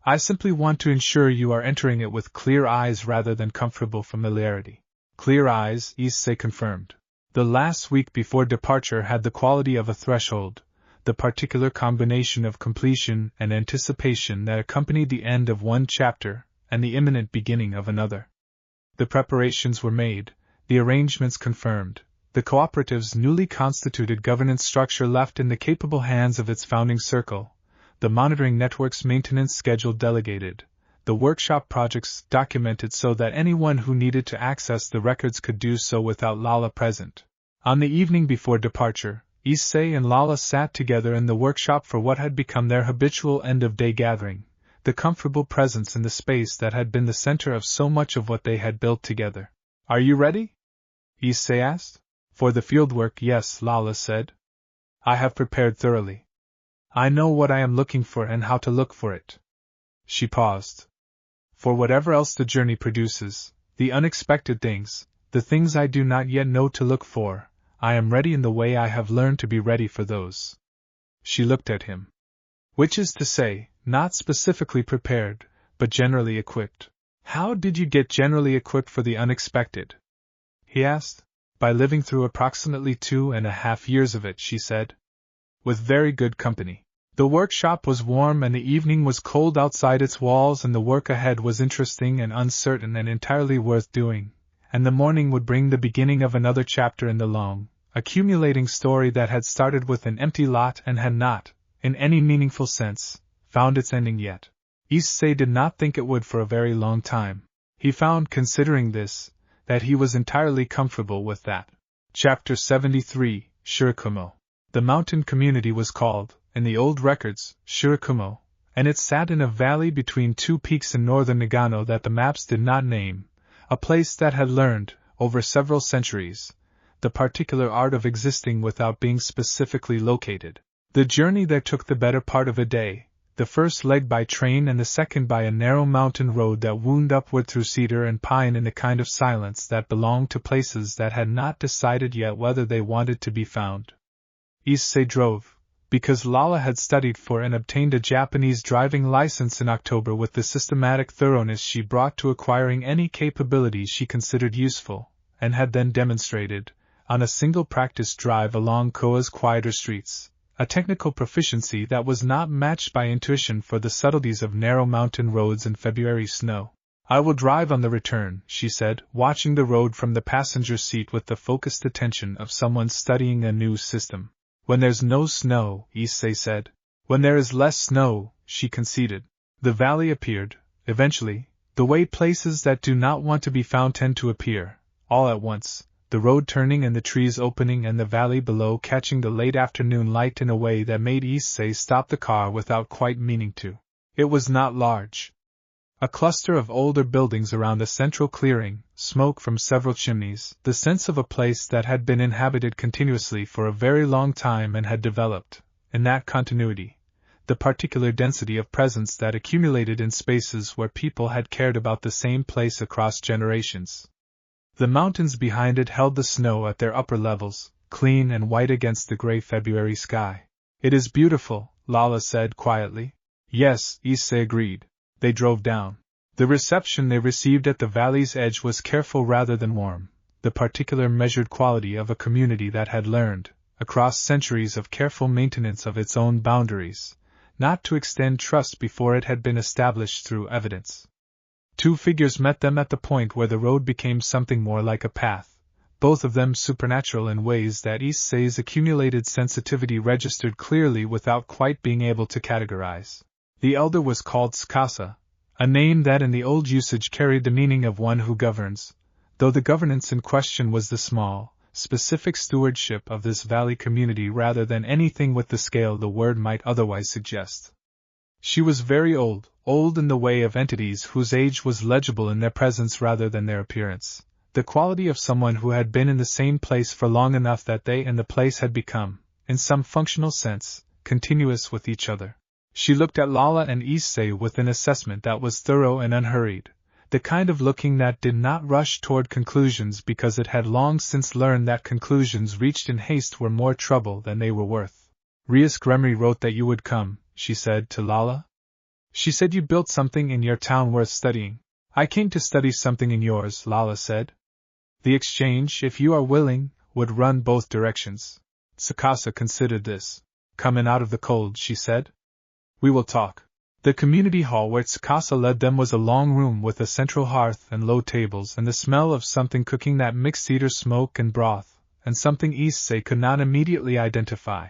[SPEAKER 1] I simply want to ensure you are entering it with clear eyes rather than comfortable familiarity. Clear eyes, Issei confirmed. The last week before departure had the quality of a threshold, the particular combination of completion and anticipation that accompanied the end of one chapter and the imminent beginning of another. The preparations were made, the arrangements confirmed, the cooperative's newly constituted governance structure left in the capable hands of its founding circle, the monitoring network's maintenance schedule delegated, the workshop projects documented so that anyone who needed to access the records could do so without Lala present. On the evening before departure, Issei and Lala sat together in the workshop for what had become their habitual end-of-day gathering, the comfortable presence in the space that had been the center of so much of what they had built together. Are you ready? Issei asked. For the fieldwork, yes, Lala said. I have prepared thoroughly. I know what I am looking for and how to look for it. She paused. For whatever else the journey produces, the unexpected things, the things I do not yet know to look for, I am ready in the way I have learned to be ready for those. She looked at him. Which is to say, not specifically prepared, but generally equipped. How did you get generally equipped for the unexpected? He asked. By living through approximately 2.5 years of it, she said. With very good company. The workshop was warm and the evening was cold outside its walls and the work ahead was interesting and uncertain and entirely worth doing, and the morning would bring the beginning of another chapter in the long, accumulating story that had started with an empty lot and had not, in any meaningful sense, found its ending yet. Issei did not think it would for a very long time. He found, considering this, that he was entirely comfortable with that. Chapter 73, Shirakumo. The mountain community was called, in the old records, Shirakumo, and it sat in a valley between two peaks in northern Nagano that the maps did not name, a place that had learned, over several centuries, the particular art of existing without being specifically located. The journey there took the better part of a day, the first leg by train and the second by a narrow mountain road that wound upward through cedar and pine in a kind of silence that belonged to places that had not decided yet whether they wanted to be found. Issei drove, because Lala had studied for and obtained a Japanese driving license in October with the systematic thoroughness she brought to acquiring any capability she considered useful, and had then demonstrated, on a single practice drive along Koa's quieter streets, a technical proficiency that was not matched by intuition for the subtleties of narrow mountain roads and February snow. I will drive on the return, she said, watching the road from the passenger seat with the focused attention of someone studying a new system. When there's no snow, Issei said. When there is less snow, she conceded. The valley appeared, eventually, the way places that do not want to be found tend to appear, all at once, the road turning and the trees opening and the valley below catching the late afternoon light in a way that made Issei stop the car without quite meaning to. It was not large. A cluster of older buildings around a central clearing, smoke from several chimneys, the sense of a place that had been inhabited continuously for a very long time and had developed, in that continuity, the particular density of presence that accumulated in spaces where people had cared about the same place across generations. The mountains behind it held the snow at their upper levels, clean and white against the gray February sky. It is beautiful, Lala said quietly. Yes, Issei agreed. They drove down. The reception they received at the valley's edge was careful rather than warm, the particular measured quality of a community that had learned, across centuries of careful maintenance of its own boundaries, not to extend trust before it had been established through evidence. Two figures met them at the point where the road became something more like a path, both of them supernatural in ways that Issei's accumulated sensitivity registered clearly without quite being able to categorize. The elder was called Tsukasa, a name that in the old usage carried the meaning of one who governs, though the governance in question was the small, specific stewardship of this valley community rather than anything with the scale the word might otherwise suggest. She was very old in the way of entities whose age was legible in their presence rather than their appearance, the quality of someone who had been in the same place for long enough that they and the place had become, in some functional sense, continuous with each other. She looked at Lala and Issei with an assessment that was thorough and unhurried, the kind of looking that did not rush toward conclusions because it had long since learned that conclusions reached in haste were more trouble than they were worth. Rias Gremory wrote that you would come, she said to Lala. She said you built something in your town worth studying. I came to study something in yours, Lala said. The exchange, if you are willing, would run both directions. Tsukasa considered this. Coming out of the cold, she said. We will talk. The community hall where Tsukasa led them was a long room with a central hearth and low tables and the smell of something cooking that mixed cedar smoke and broth, and something Issei could not immediately identify.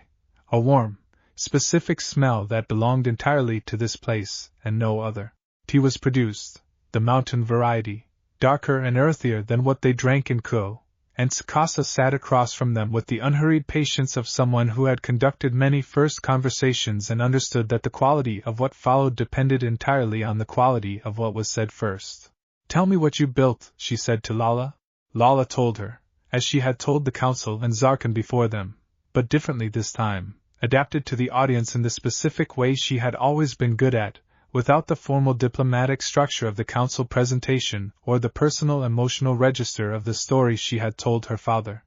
[SPEAKER 1] A warm, specific smell that belonged entirely to this place and no other. Tea was produced, the mountain variety, darker and earthier than what they drank in Ko, and Tsukasa sat across from them with the unhurried patience of someone who had conducted many first conversations and understood that the quality of what followed depended entirely on the quality of what was said first. Tell me what you built, she said to Lala. Lala told her, as she had told the council and Zarkan before them, but differently this time, adapted to the audience in the specific way she had always been good at, without the formal diplomatic structure of the council presentation or the personal emotional register of the story she had told her father.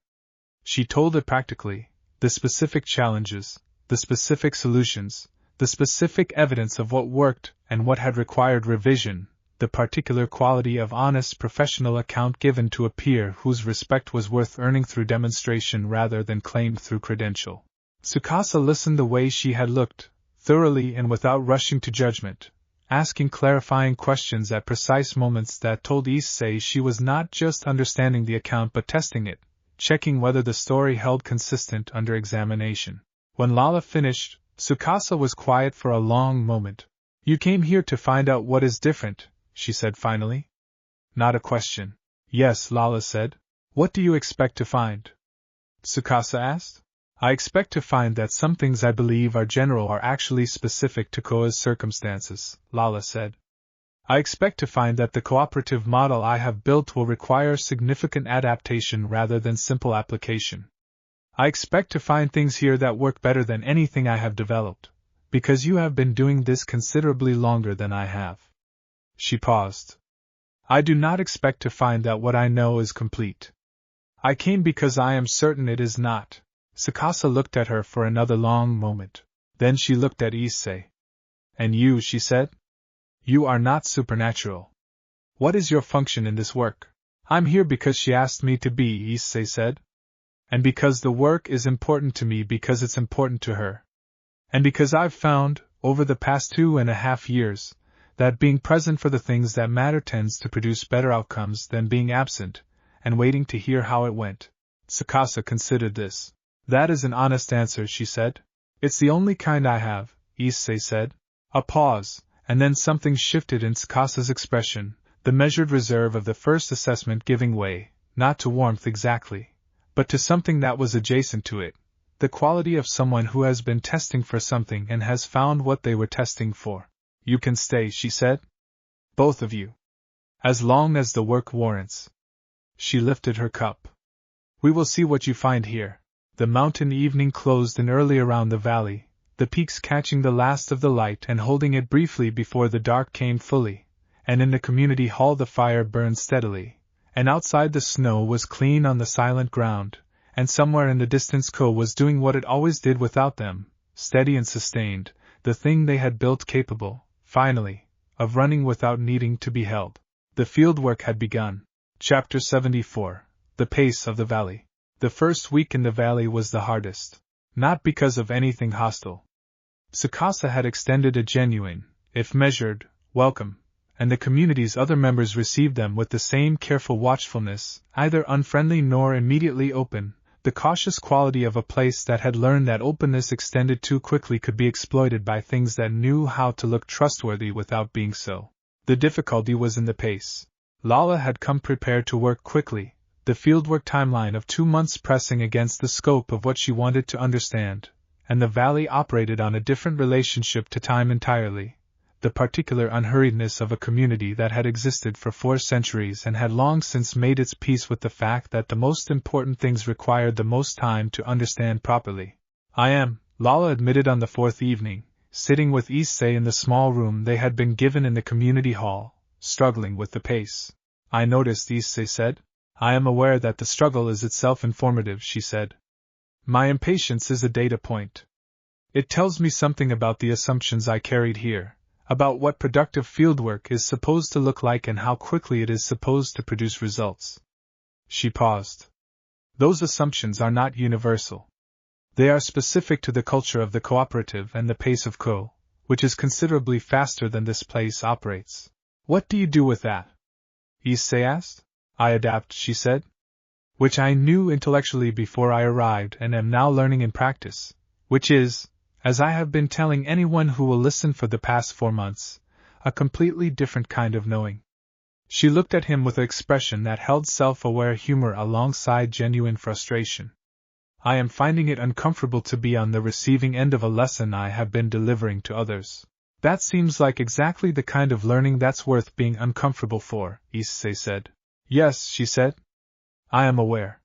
[SPEAKER 1] She told it practically, the specific challenges, the specific solutions, the specific evidence of what worked and what had required revision, the particular quality of honest professional account given to a peer whose respect was worth earning through demonstration rather than claimed through credential. Tsukasa listened the way she had looked, thoroughly and without rushing to judgment, asking clarifying questions at precise moments that told Issei she was not just understanding the account but testing it, checking whether the story held consistent under examination. When Lala finished, Tsukasa was quiet for a long moment. You came here to find out what is different, she said finally. Not a question. Yes, Lala said. What do you expect to find? Tsukasa asked. I expect to find that some things I believe are general are actually specific to Koa's circumstances, Lala said. I expect to find that the cooperative model I have built will require significant adaptation rather than simple application. I expect to find things here that work better than anything I have developed, because you have been doing this considerably longer than I have. She paused. I do not expect to find that what I know is complete. I came because I am certain it is not. Tsukasa looked at her for another long moment. Then she looked at Issei. And you, she said? You are not supernatural. What is your function in this work? I'm here because she asked me to be, Issei said. And because the work is important to me because it's important to her. And because I've found, over the past 2.5 years, that being present for the things that matter tends to produce better outcomes than being absent, and waiting to hear how it went. Tsukasa considered this. That is an honest answer, she said. It's the only kind I have, Issei said. A pause, and then something shifted in Tsukasa's expression, the measured reserve of the first assessment giving way, not to warmth exactly, but to something that was adjacent to it, the quality of someone who has been testing for something and has found what they were testing for. You can stay, she said. Both of you. As long as the work warrants. She lifted her cup. We will see what you find here. The mountain evening closed in early around the valley, the peaks catching the last of the light and holding it briefly before the dark came fully, and in the community hall the fire burned steadily, and outside the snow was clean on the silent ground, and somewhere in the distance Ko was doing what it always did without them, steady and sustained, the thing they had built capable, finally, of running without needing to be held. The fieldwork had begun. Chapter 74. The Pace of the Valley. The first week in the valley was the hardest. Not because of anything hostile. Tsukasa had extended a genuine, if measured, welcome, and the community's other members received them with the same careful watchfulness, either unfriendly nor immediately open, the cautious quality of a place that had learned that openness extended too quickly could be exploited by things that knew how to look trustworthy without being so. The difficulty was in the pace. Lala had come prepared to work quickly, the fieldwork timeline of 2 months pressing against the scope of what she wanted to understand, and the valley operated on a different relationship to time entirely, the particular unhurriedness of a community that had existed for 4 centuries and had long since made its peace with the fact that the most important things required the most time to understand properly. I am, Lala admitted on the 4th evening, sitting with Issei in the small room they had been given in the community hall, struggling with the pace. I noticed, Issei said. I am aware that the struggle is itself informative, she said. My impatience is a data point. It tells me something about the assumptions I carried here, about what productive fieldwork is supposed to look like and how quickly it is supposed to produce results. She paused. Those assumptions are not universal. They are specific to the culture of the cooperative and the pace of Ko, which is considerably faster than this place operates. What do you do with that? Issei asked. I adapt, she said. Which I knew intellectually before I arrived and am now learning in practice, which is, as I have been telling anyone who will listen for the past 4 months, a completely different kind of knowing. She looked at him with an expression that held self-aware humor alongside genuine frustration. I am finding it uncomfortable to be on the receiving end of a lesson I have been delivering to others. That seems like exactly the kind of learning that's worth being uncomfortable for, Issei said. Yes, she said. I am aware.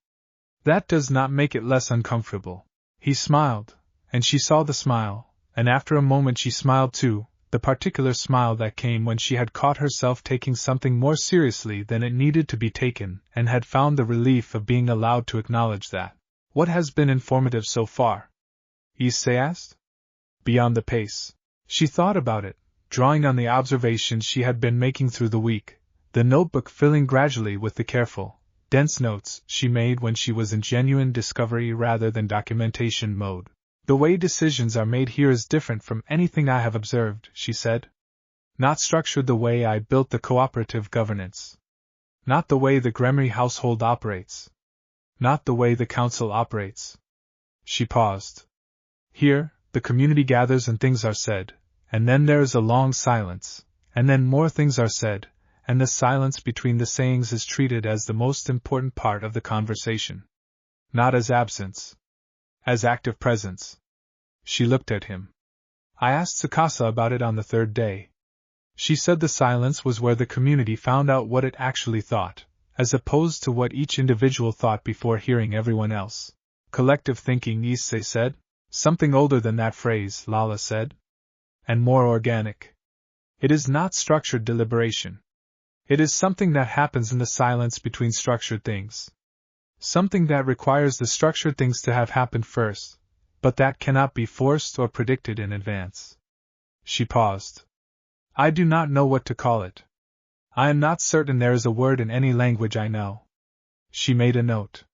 [SPEAKER 1] That does not make it less uncomfortable. He smiled, and she saw the smile, and after a moment she smiled too, the particular smile that came when she had caught herself taking something more seriously than it needed to be taken, and had found the relief of being allowed to acknowledge that. What has been informative so far? Issei asked. Beyond the pace. She thought about it, drawing on the observations she had been making through the week, the notebook filling gradually with the careful, dense notes she made when she was in genuine discovery rather than documentation mode. The way decisions are made here is different from anything I have observed, she said. Not structured the way I built the cooperative governance. Not the way the Gremory household operates. Not the way the council operates. She paused. Here, the community gathers and things are said, and then there is a long silence, and then more things are said, and the silence between the sayings is treated as the most important part of the conversation. Not as absence. As active presence. She looked at him. I asked Tsukasa about it on the 3rd day. She said the silence was where the community found out what it actually thought, as opposed to what each individual thought before hearing everyone else. Collective thinking, Issei said. Something older than that phrase, Lala said. And more organic. It is not structured deliberation. It is something that happens in the silence between structured things. Something that requires the structured things to have happened first, but that cannot be forced or predicted in advance. She paused. I do not know what to call it. I am not certain there is a word in any language I know. She made a note.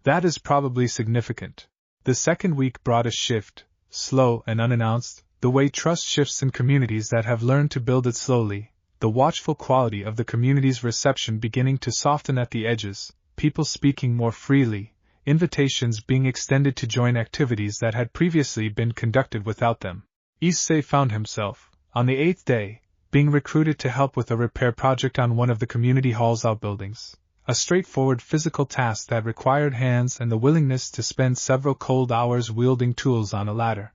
[SPEAKER 1] That is probably significant. The second week brought a shift, slow and unannounced, The way trust shifts in communities that have learned to build it slowly, the watchful quality of the community's reception beginning to soften at the edges, people speaking more freely, invitations being extended to join activities that had previously been conducted without them. Issei found himself, on the 8th day, being recruited to help with a repair project on one of the community hall's outbuildings, a straightforward physical task that required hands and the willingness to spend several cold hours wielding tools on a ladder.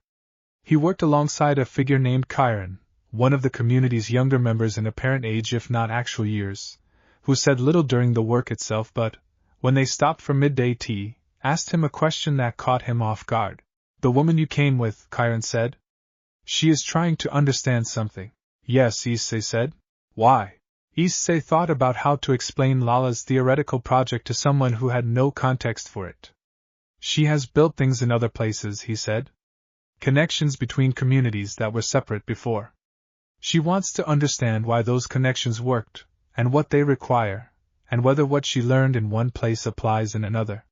[SPEAKER 1] He worked alongside a figure named Chiron, one of the community's younger members in apparent age if not actual years, who said little during the work itself but, when they stopped for midday tea, asked him a question that caught him off guard. "The woman you came with," Chiron said. "She is trying to understand something." "Yes," Issei said. "Why?" Issei thought about how to explain Lala's theoretical project to someone who had no context for it. "She has built things in other places," he said. "Connections between communities that were separate before. She wants to understand why those connections worked, and what they require, and whether what she learned in one place applies in another."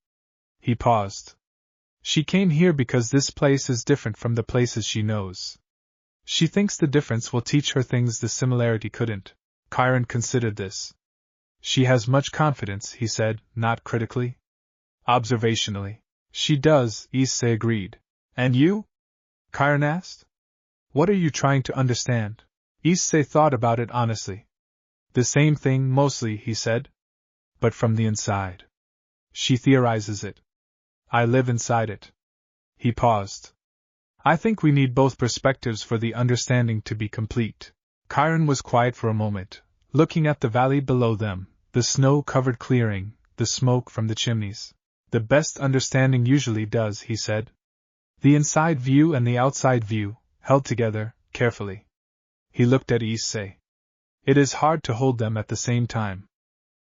[SPEAKER 1] He paused. "She came here because this place is different from the places she knows. She thinks the difference will teach her things the similarity couldn't." Chiron considered this. "She has much confidence," he said, not critically. "Observationally. She does," Issei agreed. "And you?" Chiron asked. "What are you trying to understand?" Issei thought about it honestly. "The same thing, mostly," he said. "But from the inside. She theorizes it. I live inside it." He paused. "I think we need both perspectives for the understanding to be complete." Chiron was quiet for a moment, looking at the valley below them, the snow-covered clearing, the smoke from the chimneys. "The best understanding usually does," he said. "The inside view and the outside view, held together, carefully." He looked at Issei. "It is hard to hold them at the same time.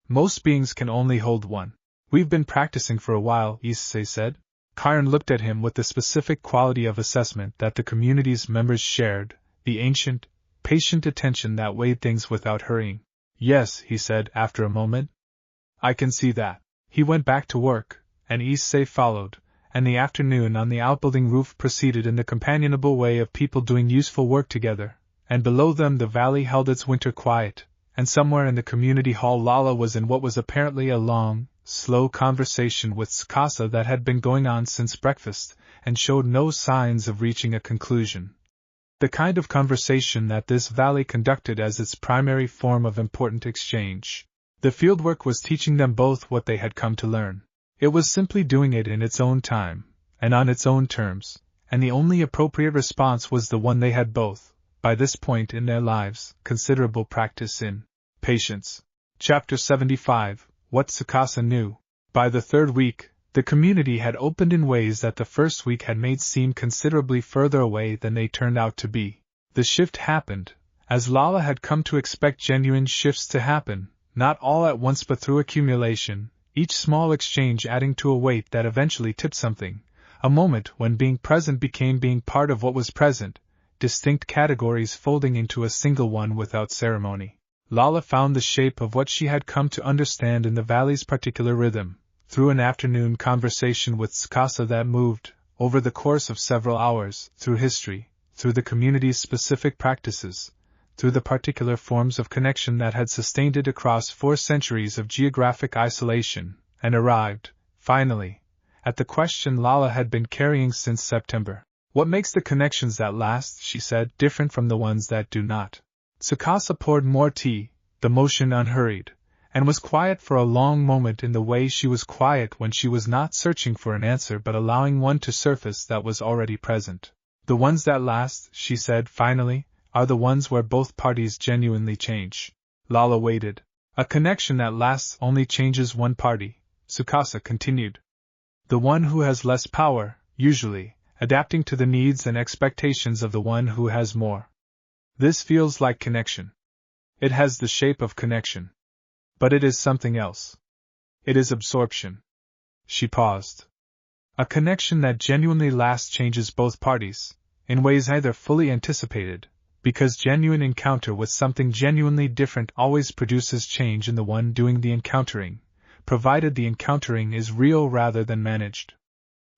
[SPEAKER 1] Most beings can only hold one." "We've been practicing for a while," Issei said. Chiron looked at him with the specific quality of assessment that the community's members shared, the ancient, patient attention that weighed things without hurrying. "Yes," he said after a moment. "I can see that." He went back to work, and Issei followed, and the afternoon on the outbuilding roof proceeded in the companionable way of people doing useful work together, and below them the valley held its winter quiet, and somewhere in the community hall Lala was in what was apparently a long, slow conversation with Tsukasa that had been going on since breakfast, and showed no signs of reaching a conclusion. The kind of conversation that this valley conducted as its primary form of important exchange. The fieldwork was teaching them both what they had come to learn. It was simply doing it in its own time, and on its own terms, and the only appropriate response was the one they had both, by this point in their lives, considerable practice in. Patience. Chapter 75. What Tsukasa Knew. By the third week, the community had opened in ways that the first week had made seem considerably further away than they turned out to be. The shift happened, as Lala had come to expect genuine shifts to happen, not all at once but through accumulation, each small exchange adding to a weight that eventually tipped something, a moment when being present became being part of what was present, distinct categories folding into a single one without ceremony. Lala found the shape of what she had come to understand in the valley's particular rhythm, through an afternoon conversation with Tsukasa that moved, over the course of several hours, through history, through the community's specific practices, through the particular forms of connection that had sustained it across 4 centuries of geographic isolation, and arrived, finally, at the question Lala had been carrying since September. What makes the connections that last, she said, different from the ones that do not? Tsukasa poured more tea, the motion unhurried, and was quiet for a long moment in the way she was quiet when she was not searching for an answer but allowing one to surface that was already present. "The ones that last," she said finally, "are the ones where both parties genuinely change." Lala waited. "A connection that lasts only changes one party," Tsukasa continued. "The one who has less power, usually, adapting to the needs and expectations of the one who has more. This feels like connection. It has the shape of connection. But it is something else. It is absorption." She paused. "A connection that genuinely lasts changes both parties, in ways either fully anticipated, because genuine encounter with something genuinely different always produces change in the one doing the encountering, provided the encountering is real rather than managed."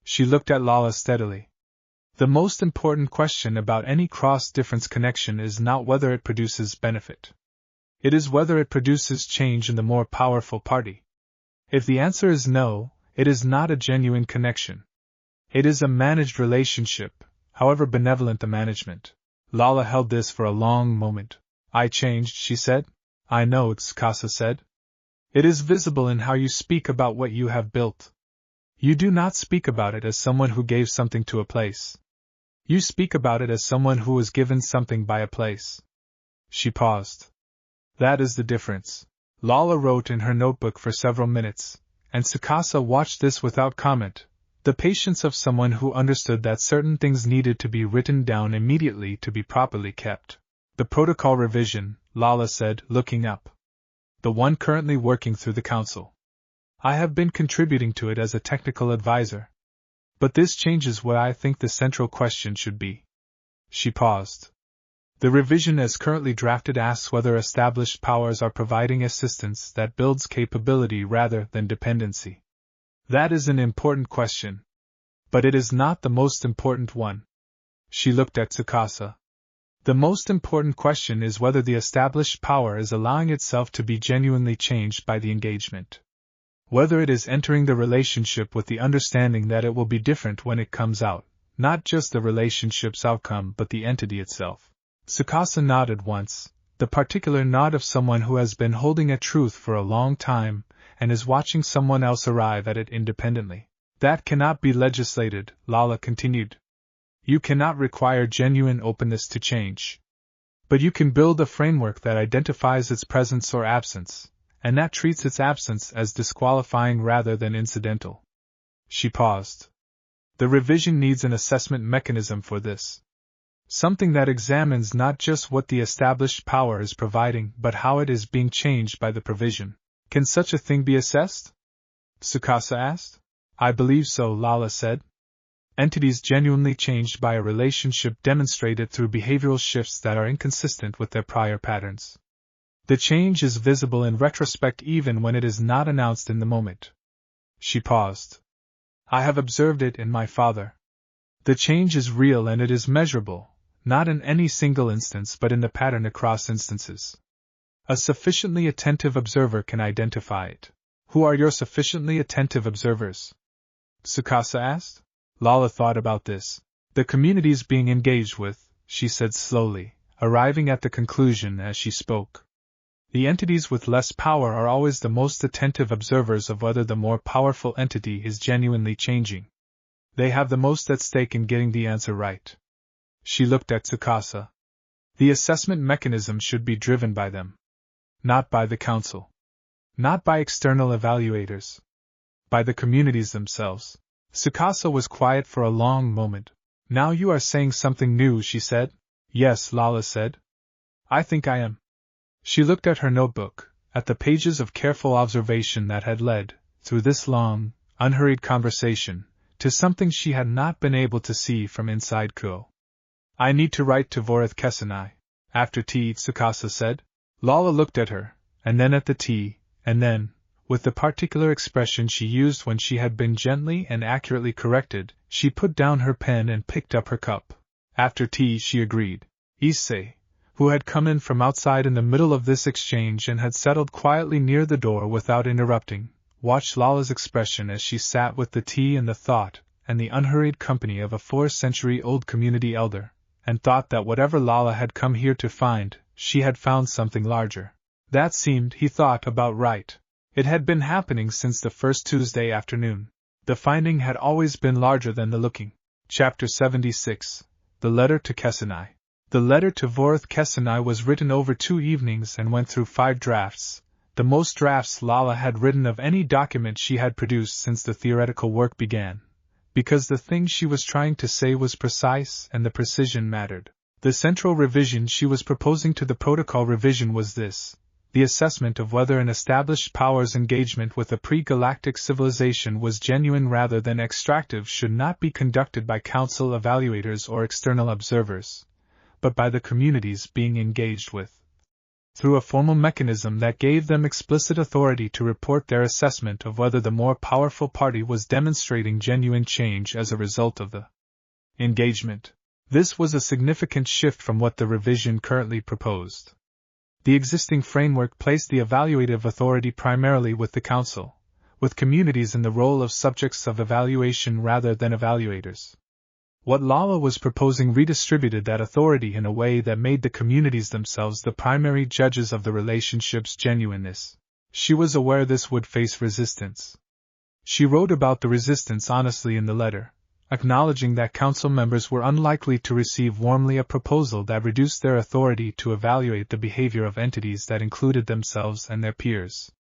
[SPEAKER 1] She looked at Lala steadily. The most important question about any cross-difference connection is not whether it produces benefit. It is whether it produces change in the more powerful party. If the answer is no, it is not a genuine connection. It is a managed relationship, however benevolent the management. Lala held this for a long moment. I changed, she said. I know, Tsukasa said. It is visible in how you speak about what you have built. You do not speak about it as someone who gave something to a place. You speak about it as someone who was given something by a place. She paused. That is the difference. Lala wrote in her notebook for several minutes, and Tsukasa watched this without comment, the patience of someone who understood that certain things needed to be written down immediately to be properly kept. The protocol revision, Lala said, looking up. The one currently working through the council. I have been contributing to it as a technical advisor. But this changes what I think the central question should be. She paused. The revision as currently drafted asks whether established powers are providing assistance that builds capability rather than dependency. That is an important question. But it is not the most important one. She looked at Tsukasa. The most important question is whether the established power is allowing itself to be genuinely changed by the engagement. Whether it is entering the relationship with the understanding that it will be different when it comes out, not just the relationship's outcome but the entity itself. Tsukasa nodded once, the particular nod of someone who has been holding a truth for a long time, and is watching someone else arrive at it independently. That cannot be legislated, Lala continued. You cannot require genuine openness to change. But you can build a framework that identifies its presence or absence, and that treats its absence as disqualifying rather than incidental. She paused. The revision needs an assessment mechanism for this. Something that examines not just what the established power is providing but how it is being changed by the provision. Can such a thing be assessed? Tsukasa asked. I believe so, Lala said. Entities genuinely changed by a relationship demonstrate it through behavioral shifts that are inconsistent with their prior patterns. The change is visible in retrospect even when it is not announced in the moment. She paused. I have observed it in my father. The change is real and it is measurable, not in any single instance but in the pattern across instances. A sufficiently attentive observer can identify it. Who are your sufficiently attentive observers? Tsukasa asked. Lala thought about this. The communities being engaged with, she said slowly, arriving at the conclusion as she spoke. The entities with less power are always the most attentive observers of whether the more powerful entity is genuinely changing. They have the most at stake in getting the answer right. She looked at Tsukasa. The assessment mechanism should be driven by them. Not by the council. Not by external evaluators. By the communities themselves. Tsukasa was quiet for a long moment. Now you are saying something new, she said. Yes, Lala said. I think I am. She looked at her notebook, at the pages of careful observation that had led, through this long, unhurried conversation, to something she had not been able to see from inside Kuo. I need to write to Vorith Kesenai. After tea, Tsukasa said. Lala looked at her, and then at the tea, and then, with the particular expression she used when she had been gently and accurately corrected, she put down her pen and picked up her cup. After tea, she agreed. Issei, who had come in from outside in the middle of this exchange and had settled quietly near the door without interrupting, watched Lala's expression as she sat with the tea and the thought and the unhurried company of a 4-century-old community elder, and thought that whatever Lala had come here to find, she had found something larger. That seemed, he thought, about right. It had been happening since the first Tuesday afternoon. The finding had always been larger than the looking. Chapter 76. The Letter to Kesenai. The letter to Vorith Kesenai was written over 2 evenings and went through 5 drafts, the most drafts Lala had written of any document she had produced since the theoretical work began, because the thing she was trying to say was precise and the precision mattered. The central revision she was proposing to the protocol revision was this: the assessment of whether an established power's engagement with a pre-galactic civilization was genuine rather than extractive should not be conducted by council evaluators or external observers, but by the communities being engaged with, through a formal mechanism that gave them explicit authority to report their assessment of whether the more powerful party was demonstrating genuine change as a result of the Engagement. This was a significant shift from what the revision currently proposed. The existing framework placed the evaluative authority primarily with the Council, with communities in the role of subjects of evaluation rather than evaluators. What Lala was proposing redistributed that authority in a way that made the communities themselves the primary judges of the relationship's genuineness. She was aware this would face resistance. She wrote about the resistance honestly in the letter, acknowledging that council members were unlikely to receive warmly a proposal that reduced their authority to evaluate the behavior of entities that included themselves and their peers.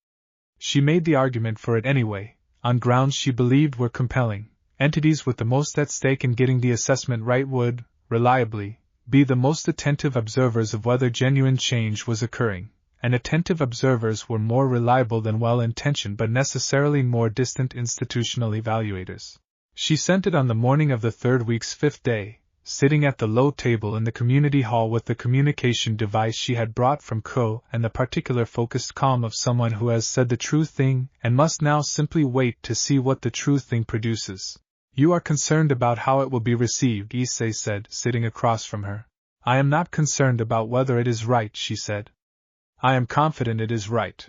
[SPEAKER 1] She made the argument for it anyway, on grounds she believed were compelling. Entities with the most at stake in getting the assessment right would, reliably, be the most attentive observers of whether genuine change was occurring, and attentive observers were more reliable than well-intentioned but necessarily more distant institutional evaluators. She sent it on the morning of the third week's fifth day, sitting at the low table in the community hall with the communication device she had brought from Ko and the particular focused calm of someone who has said the true thing and must now simply wait to see what the true thing produces. You are concerned about how it will be received, Issei said, sitting across from her. I am not concerned about whether it is right, she said. I am confident it is right.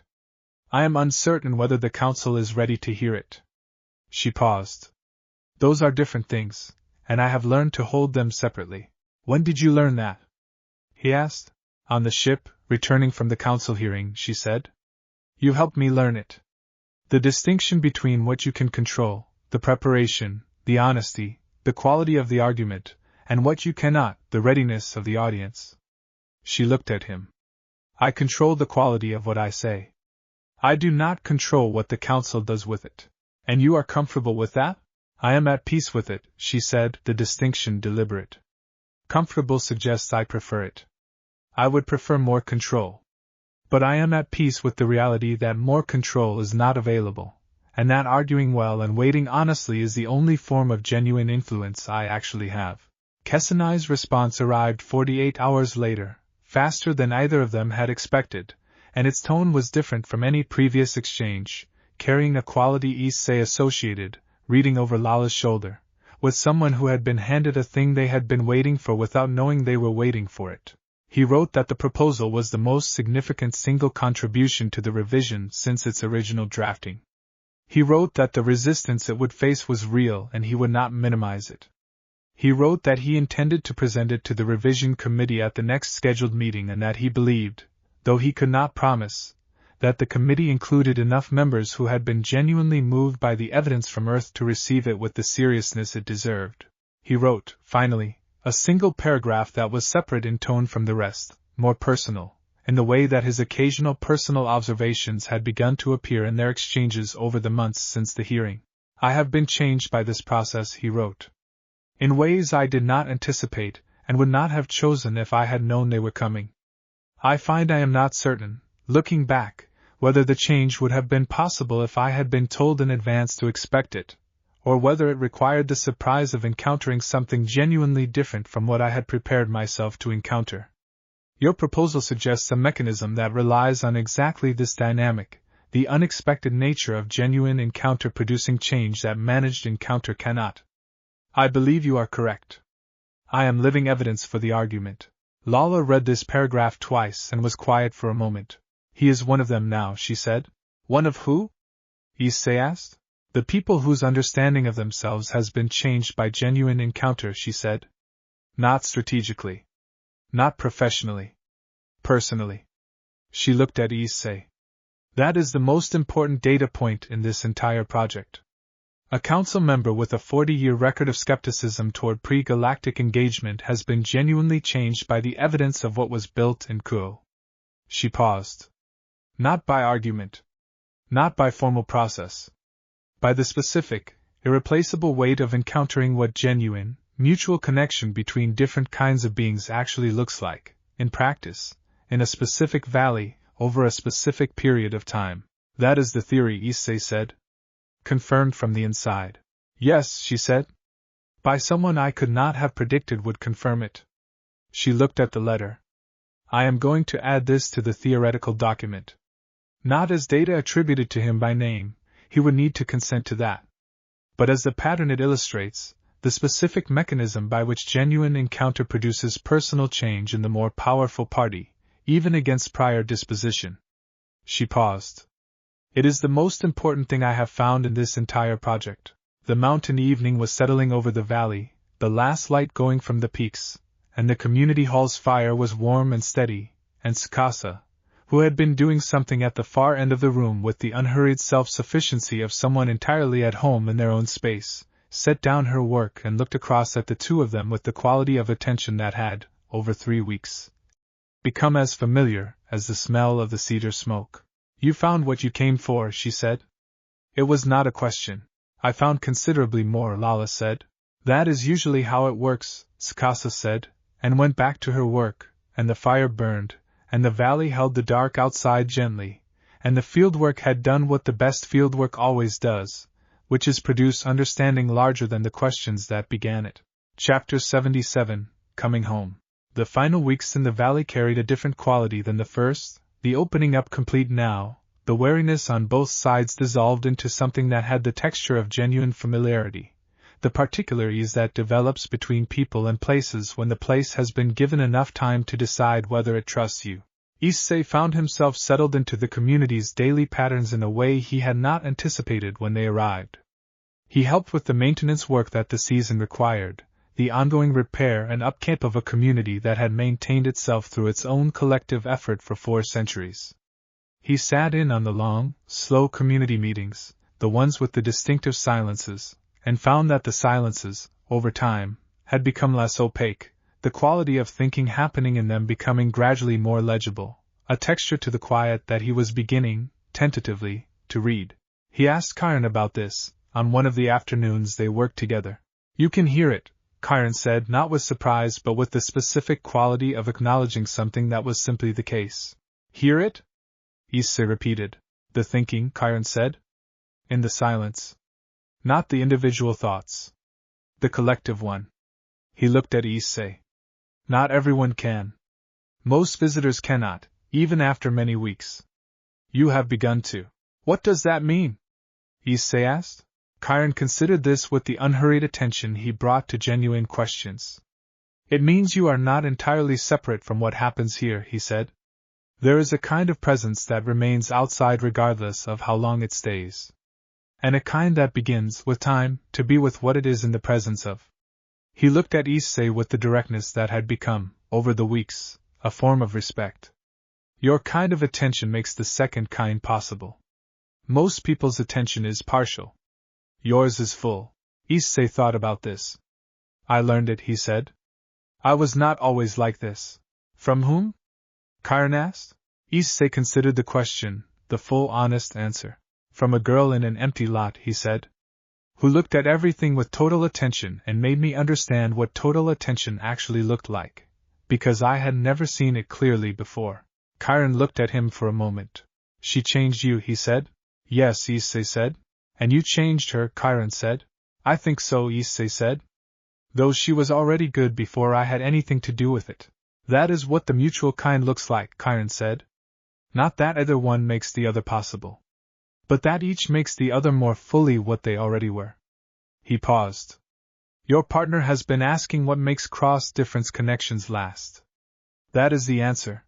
[SPEAKER 1] I am uncertain whether the council is ready to hear it. She paused. Those are different things, and I have learned to hold them separately. When did you learn that? He asked. On the ship, returning from the council hearing, she said. You helped me learn it. The distinction between what you can control, the preparation, the honesty, the quality of the argument, and what you cannot, the readiness of the audience. She looked at him. I control the quality of what I say. I do not control what the council does with it. And you are comfortable with that? I am at peace with it, she said, the distinction deliberate. Comfortable suggests I prefer it. I would prefer more control. But I am at peace with the reality that more control is not available, and that arguing well and waiting honestly is the only form of genuine influence I actually have. Kesenai's response arrived 48 hours later, faster than either of them had expected, and its tone was different from any previous exchange, carrying a quality Issei associated, reading over Lala's shoulder, with someone who had been handed a thing they had been waiting for without knowing they were waiting for it. He wrote that the proposal was the most significant single contribution to the revision since its original drafting. He wrote that the resistance it would face was real and he would not minimize it. He wrote that he intended to present it to the revision committee at the next scheduled meeting and that he believed, though he could not promise, that the committee included enough members who had been genuinely moved by the evidence from Earth to receive it with the seriousness it deserved. He wrote, finally, a single paragraph that was separate in tone from the rest, more personal, in the way that his occasional personal observations had begun to appear in their exchanges over the months since the hearing. I have been changed by this process, he wrote. In ways I did not anticipate, and would not have chosen if I had known they were coming. I find I am not certain, looking back, whether the change would have been possible if I had been told in advance to expect it, or whether it required the surprise of encountering something genuinely different from what I had prepared myself to encounter. Your proposal suggests a mechanism that relies on exactly this dynamic, the unexpected nature of genuine encounter producing change that managed encounter cannot. I believe you are correct. I am living evidence for the argument. Lala read this paragraph twice and was quiet for a moment. He is one of them now, she said. One of who? Issei asked. The people whose understanding of themselves has been changed by genuine encounter, she said. Not strategically. Not professionally. Personally. She looked at Issei. That is the most important data point in this entire project. A council member with a 40-year record of skepticism toward pre-galactic engagement has been genuinely changed by the evidence of what was built in Kuo. She paused. Not by argument. Not by formal process. By the specific, irreplaceable weight of encountering what genuine, mutual connection between different kinds of beings actually looks like, in practice, in a specific valley, over a specific period of time. That is the theory, Issei said. Confirmed from the inside. Yes, she said. By someone I could not have predicted would confirm it. She looked at the letter. I am going to add this to the theoretical document. Not as data attributed to him by name, he would need to consent to that. But as the pattern it illustrates, the specific mechanism by which genuine encounter produces personal change in the more powerful party, even against prior disposition. She paused. It is the most important thing I have found in this entire project. The mountain evening was settling over the valley, the last light going from the peaks, and the community hall's fire was warm and steady, and Tsukasa, who had been doing something at the far end of the room with the unhurried self-sufficiency of someone entirely at home in their own space, set down her work and looked across at the two of them with the quality of attention that had, over 3 weeks, become as familiar as the smell of the cedar smoke. You found what you came for, she said. It was not a question. I found considerably more, Lala said. That is usually how it works, Tsukasa said, and went back to her work, and the fire burned, and the valley held the dark outside gently, and the fieldwork had done what the best fieldwork always does, which is produce understanding larger than the questions that began it. Chapter 77, Coming Home. The final weeks in the valley carried a different quality than the first, the opening up complete now, the wariness on both sides dissolved into something that had the texture of genuine familiarity, the particular ease that develops between people and places when the place has been given enough time to decide whether it trusts you. Issei found himself settled into the community's daily patterns in a way he had not anticipated when they arrived. He helped with the maintenance work that the season required, the ongoing repair and upkeep of a community that had maintained itself through its own collective effort for 4 centuries. He sat in on the long, slow community meetings, the ones with the distinctive silences, and found that the silences, over time, had become less opaque, the quality of thinking happening in them becoming gradually more legible, a texture to the quiet that he was beginning, tentatively, to read. He asked Kiran about this, on one of the afternoons they worked together. You can hear it, Kiran said, not with surprise but with the specific quality of acknowledging something that was simply the case. Hear it? Issei repeated. The thinking, Kiran said. In the silence. Not the individual thoughts. The collective one. He looked at Issei. Not everyone can. Most visitors cannot, even after many weeks. You have begun to. What does that mean? Issei asked. Kiran considered this with the unhurried attention he brought to genuine questions. It means you are not entirely separate from what happens here, he said. There is a kind of presence that remains outside regardless of how long it stays. And a kind that begins, with time, to be with what it is in the presence of. He looked at Issei with the directness that had become, over the weeks, a form of respect. Your kind of attention makes the second kind possible. Most people's attention is partial. Yours is full. Issei thought about this. I learned it, he said. I was not always like this. From whom? Kiran asked. Issei considered the question, the full honest answer. From a girl in an empty lot, he said. Who looked at everything with total attention and made me understand what total attention actually looked like, because I had never seen it clearly before. Kiran looked at him for a moment. She changed you, he said. Yes, Issei said. And you changed her, Kiran said. I think so, Issei said. Though she was already good before I had anything to do with it. That is what the mutual kind looks like, Kiran said. Not that either one makes the other possible. But that each makes the other more fully what they already were. He paused. Your partner has been asking what makes cross-difference connections last. That is the answer.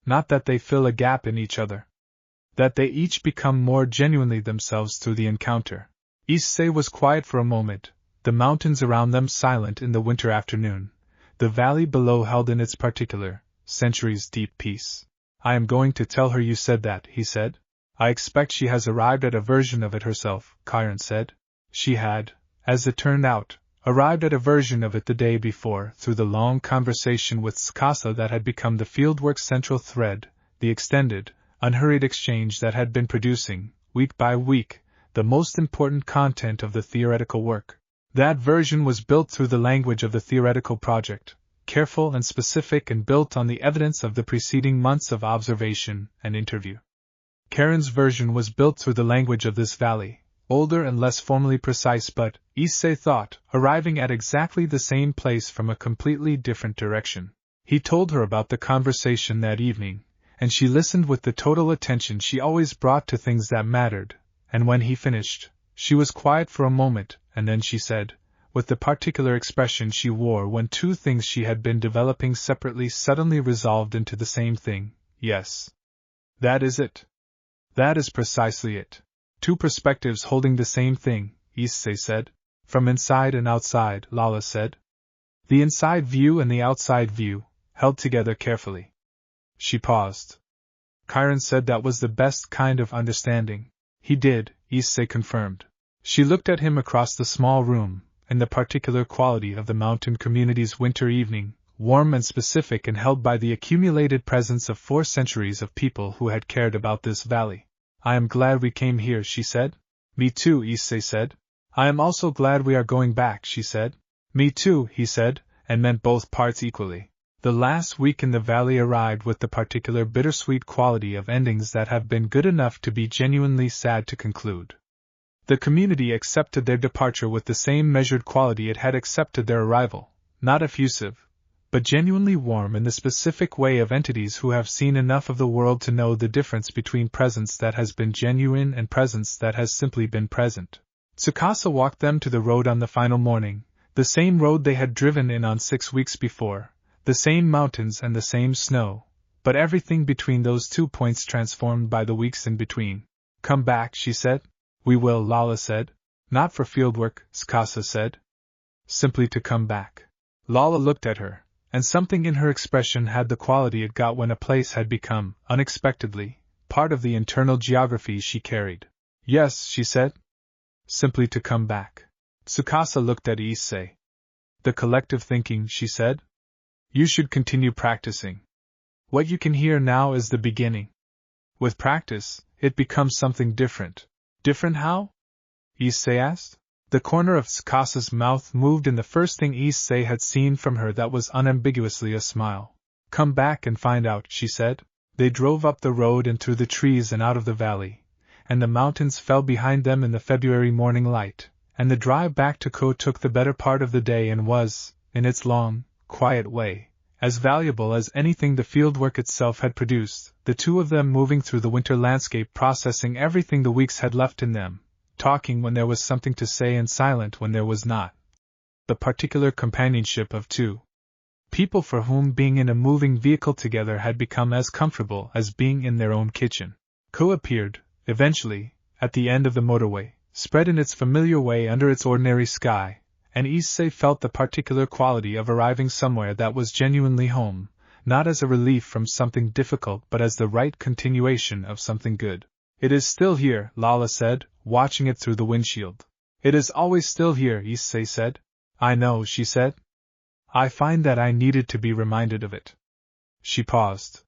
[SPEAKER 1] Not that they fill a gap in each other. That they each become more genuinely themselves through the encounter. Issei was quiet for a moment, the mountains around them silent in the winter afternoon, the valley below held in its particular, centuries-deep peace. I am going to tell her you said that, he said. I expect she has arrived at a version of it herself, Kiran said. She had, as it turned out, arrived at a version of it the day before through the long conversation with Tsukasa that had become the fieldwork's central thread, the extended, unhurried exchange that had been producing, week by week, the most important content of the theoretical work. That version was built through the language of the theoretical project, careful and specific and built on the evidence of the preceding months of observation and interview. Karen's version was built through the language of this valley, older and less formally precise but, Issei thought, arriving at exactly the same place from a completely different direction. He told her about the conversation that evening, and she listened with the total attention she always brought to things that mattered, and when he finished, she was quiet for a moment, and then she said, with the particular expression she wore when two things she had been developing separately suddenly resolved into the same thing. Yes. That is it. That is precisely it. Two perspectives holding the same thing, Issei said. From inside and outside, Lala said. The inside view and the outside view, held together carefully. She paused. Chiron said that was the best kind of understanding. He did, Issei confirmed. She looked at him across the small room, and the particular quality of the mountain community's winter evening, warm and specific and held by the accumulated presence of 4 centuries of people who had cared about this valley. I am glad we came here, she said. Me too, Issei said. I am also glad we are going back, she said. Me too, he said, and meant both parts equally. The last week in the valley arrived with the particular bittersweet quality of endings that have been good enough to be genuinely sad to conclude. The community accepted their departure with the same measured quality it had accepted their arrival, not effusive, but genuinely warm in the specific way of entities who have seen enough of the world to know the difference between presence that has been genuine and presence that has simply been present. Tsukasa walked them to the road on the final morning, the same road they had driven in on 6 weeks before, the same mountains and the same snow, but everything between those 2 points transformed by the weeks in between. Come back, she said. We will, Lala said. Not for fieldwork, Tsukasa said. Simply to come back. Lala looked at her, and something in her expression had the quality it got when a place had become, unexpectedly, part of the internal geography she carried. Yes, she said. Simply to come back. Tsukasa looked at Issei. The collective thinking, she said. You should continue practicing. What you can hear now is the beginning. With practice, it becomes something different. Different how? Issei asked. The corner of Tsukasa's mouth moved in the first thing Issei had seen from her that was unambiguously a smile. Come back and find out, she said. They drove up the road and through the trees and out of the valley, and the mountains fell behind them in the February morning light, and the drive back to Ko took the better part of the day and was, in its long, quiet way, as valuable as anything the fieldwork itself had produced, the two of them moving through the winter landscape processing everything the weeks had left in them, talking when there was something to say and silent when there was not. The particular companionship of two people for whom being in a moving vehicle together had become as comfortable as being in their own kitchen. Ko appeared, eventually, at the end of the motorway, spread in its familiar way under its ordinary sky, and Issei felt the particular quality of arriving somewhere that was genuinely home, not as a relief from something difficult but as the right continuation of something good. It is still here, Lala said, watching it through the windshield. It is always still here, Issei said. I know, she said. I find that I needed to be reminded of it. She paused.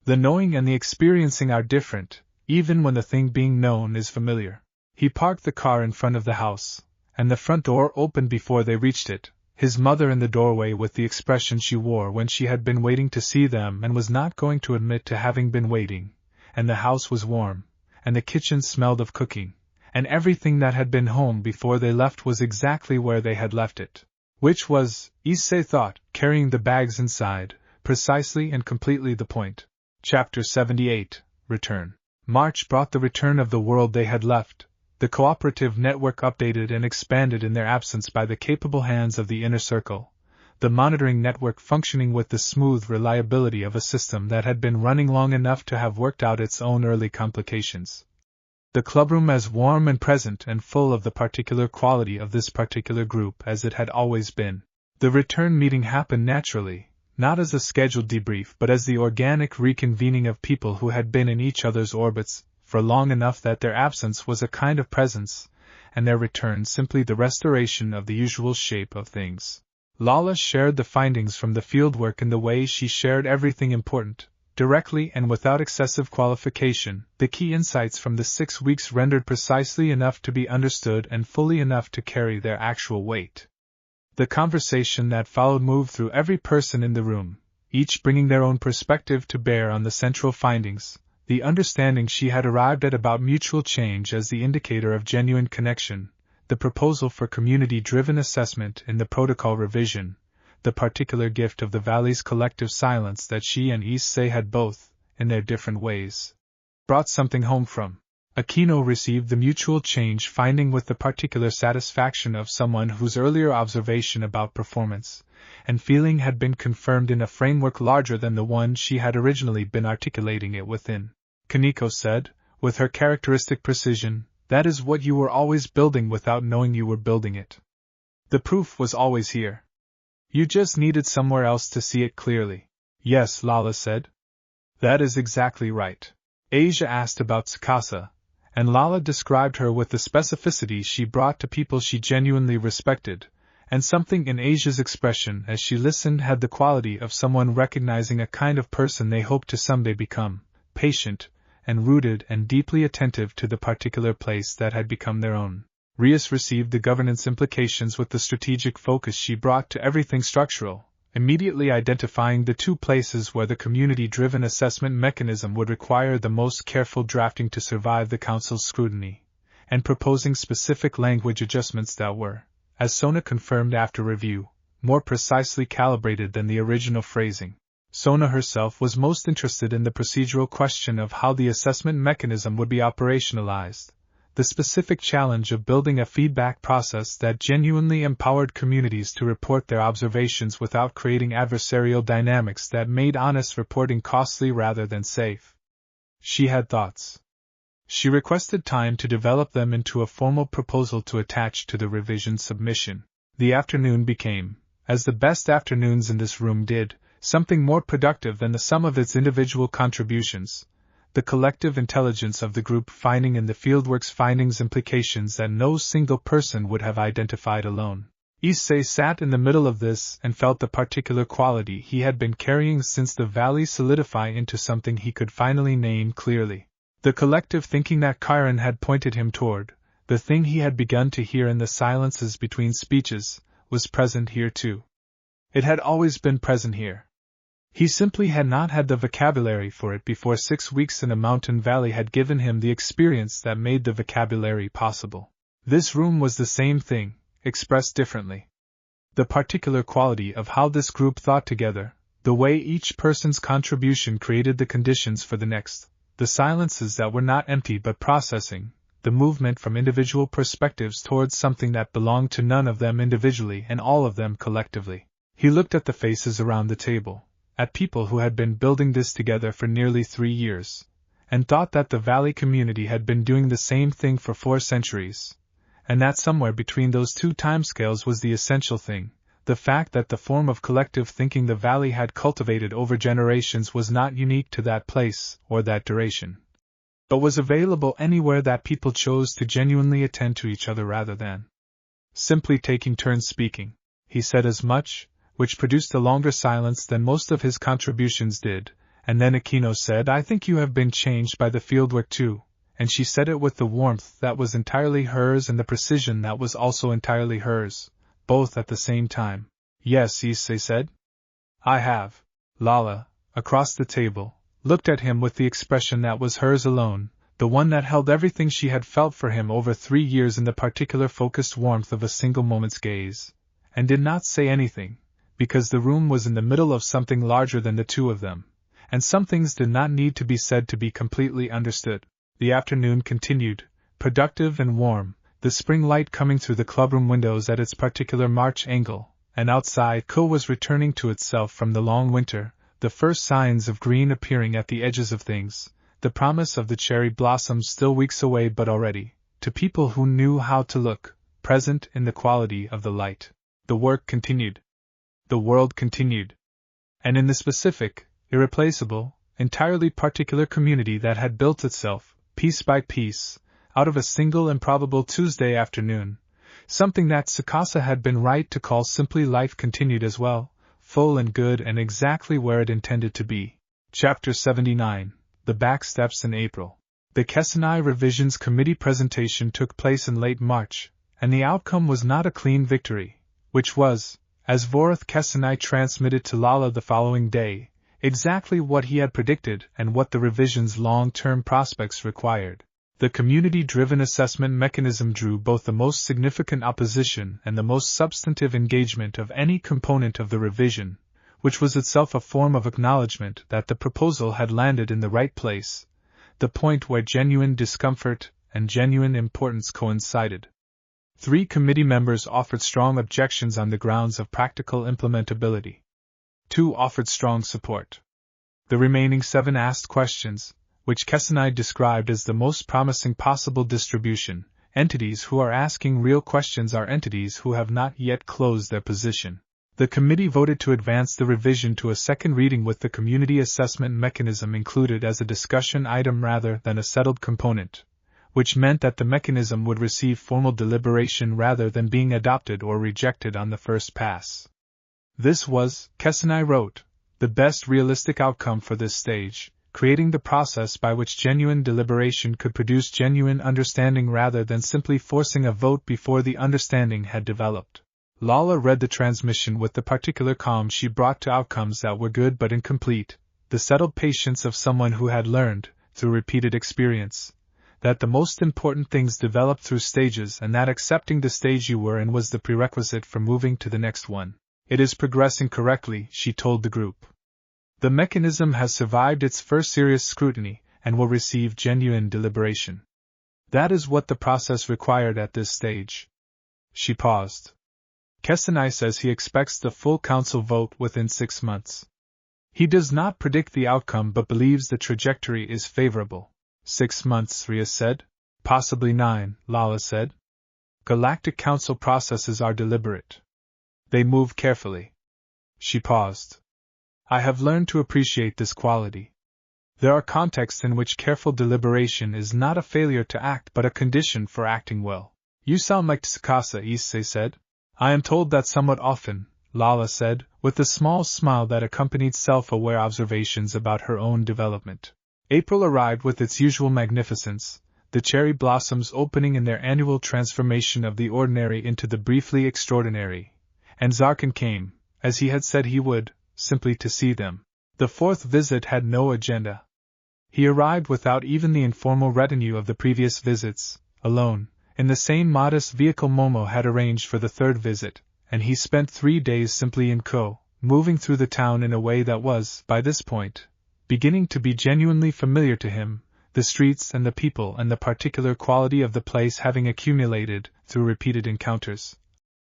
[SPEAKER 1] The knowing and the experiencing are different, even when the thing being known is familiar. He parked the car in front of the house, and the front door opened before they reached it, his mother in the doorway with the expression she wore when she had been waiting to see them and was not going to admit to having been waiting, and the house was warm, and the kitchen smelled of cooking, and everything that had been home before they left was exactly where they had left it. Which was, Issei thought, carrying the bags inside, precisely and completely the point. Chapter 78, Return. March brought the return of the world they had left, the cooperative network updated and expanded in their absence by the capable hands of the inner circle, the monitoring network functioning with the smooth reliability of a system that had been running long enough to have worked out its own early complications. The clubroom as warm and present and full of the particular quality of this particular group as it had always been. The return meeting happened naturally, not as a scheduled debrief but as the organic reconvening of people who had been in each other's orbits for long enough that their absence was a kind of presence, and their return simply the restoration of the usual shape of things. Lala shared the findings from the fieldwork in the way she shared everything important, directly and without excessive qualification, the key insights from the 6 weeks rendered precisely enough to be understood and fully enough to carry their actual weight. The conversation that followed moved through every person in the room, each bringing their own perspective to bear on the central findings, the understanding she had arrived at about mutual change as the indicator of genuine connection, the proposal for community-driven assessment in the protocol revision, the particular gift of the valley's collective silence that she and Issei had both, in their different ways, brought something home from. Akeno received the mutual change finding with the particular satisfaction of someone whose earlier observation about performance and feeling had been confirmed in a framework larger than the one she had originally been articulating it within. Kaneko said, with her characteristic precision, "That is what you were always building without knowing you were building it. The proof was always here. You just needed somewhere else to see it clearly." "Yes," Lala said. "That is exactly right." Asia asked about Tsukasa, and Lala described her with the specificity she brought to people she genuinely respected, and something in Asia's expression as she listened had the quality of someone recognizing a kind of person they hoped to someday become, patient, and rooted and deeply attentive to the particular place that had become their own. Rias received the governance implications with the strategic focus she brought to everything structural, immediately identifying the two places where the community-driven assessment mechanism would require the most careful drafting to survive the Council's scrutiny, and proposing specific language adjustments that were, as Sona confirmed after review, more precisely calibrated than the original phrasing. Sona herself was most interested in the procedural question of how the assessment mechanism would be operationalized, the specific challenge of building a feedback process that genuinely empowered communities to report their observations without creating adversarial dynamics that made honest reporting costly rather than safe. She had thoughts. She requested time to develop them into a formal proposal to attach to the revision submission. The afternoon became, as the best afternoons in this room did, something more productive than the sum of its individual contributions, the collective intelligence of the group finding in the fieldwork's findings implications that no single person would have identified alone. Issei sat in the middle of this and felt the particular quality he had been carrying since the valley solidify into something he could finally name clearly. The collective thinking that Chiron had pointed him toward, the thing he had begun to hear in the silences between speeches, was present here too. It had always been present here. He simply had not had the vocabulary for it before 6 weeks in a mountain valley had given him the experience that made the vocabulary possible. This room was the same thing, expressed differently. The particular quality of how this group thought together, the way each person's contribution created the conditions for the next, the silences that were not empty but processing, the movement from individual perspectives towards something that belonged to none of them individually and all of them collectively. He looked at the faces around the table, at people who had been building this together for nearly 3 years, and thought that the Valley community had been doing the same thing for 4 centuries, and that somewhere between those two timescales was the essential thing, the fact that the form of collective thinking the Valley had cultivated over generations was not unique to that place or that duration, but was available anywhere that people chose to genuinely attend to each other rather than simply taking turns speaking. He said as much, which produced a longer silence than most of his contributions did, and then Akeno said, "I think you have been changed by the fieldwork too," and she said it with the warmth that was entirely hers and the precision that was also entirely hers, both at the same time. "Yes," Issei said. "I have." Lala, across the table, looked at him with the expression that was hers alone, the one that held everything she had felt for him over 3 years in the particular focused warmth of a single moment's gaze, and did not say anything, because the room was in the middle of something larger than the two of them, and some things did not need to be said to be completely understood. The afternoon continued, productive and warm, the spring light coming through the clubroom windows at its particular March angle, and outside Ko was returning to itself from the long winter, the first signs of green appearing at the edges of things, the promise of the cherry blossoms still weeks away but already, to people who knew how to look, present in the quality of the light. The work continued. The world continued. And in the specific, irreplaceable, entirely particular community that had built itself, piece by piece, out of a single improbable Tuesday afternoon, something that Tsukasa had been right to call simply life continued as well, full and good and exactly where it intended to be. Chapter 79, The Backsteps in April. The Kessenai Revisions Committee presentation took place in late March, and the outcome was not a clean victory, which was, as Vorath Kessenai transmitted to Lala the following day, exactly what he had predicted and what the revision's long-term prospects required. The community-driven assessment mechanism drew both the most significant opposition and the most substantive engagement of any component of the revision, which was itself a form of acknowledgement that the proposal had landed in the right place, the point where genuine discomfort and genuine importance coincided. 3 committee members offered strong objections on the grounds of practical implementability. 2 offered strong support. The remaining 7 asked questions, which Kessenai described as the most promising possible distribution. Entities who are asking real questions are entities who have not yet closed their position. The committee voted to advance the revision to a second reading with the community assessment mechanism included as a discussion item rather than a settled component, which meant that the mechanism would receive formal deliberation rather than being adopted or rejected on the first pass. This was, Kessenai wrote, the best realistic outcome for this stage, creating the process by which genuine deliberation could produce genuine understanding rather than simply forcing a vote before the understanding had developed. Lala read the transmission with the particular calm she brought to outcomes that were good but incomplete, the settled patience of someone who had learned, through repeated experience, that the most important things developed through stages and that accepting the stage you were in was the prerequisite for moving to the next one. It is progressing correctly, she told the group. The mechanism has survived its first serious scrutiny and will receive genuine deliberation. That is what the process required at this stage. She paused. Kessenai says he expects the full council vote within 6 months. He does not predict the outcome but believes the trajectory is favorable. 6 months, Rias said. Possibly 9, Lala said. Galactic Council processes are deliberate. They move carefully. She paused. I have learned to appreciate this quality. There are contexts in which careful deliberation is not a failure to act but a condition for acting well. You sound like Tsukasa, Issei said. I am told that somewhat often, Lala said, with a small smile that accompanied self-aware observations about her own development. April arrived with its usual magnificence, the cherry blossoms opening in their annual transformation of the ordinary into the briefly extraordinary. And Zarkin came, as he had said he would, simply to see them. The 4th visit had no agenda. He arrived without even the informal retinue of the previous visits, alone, in the same modest vehicle Momo had arranged for the 3rd visit, and he spent 3 days simply in Ko, moving through the town in a way that was, by this point, beginning to be genuinely familiar to him, the streets and the people and the particular quality of the place having accumulated, through repeated encounters,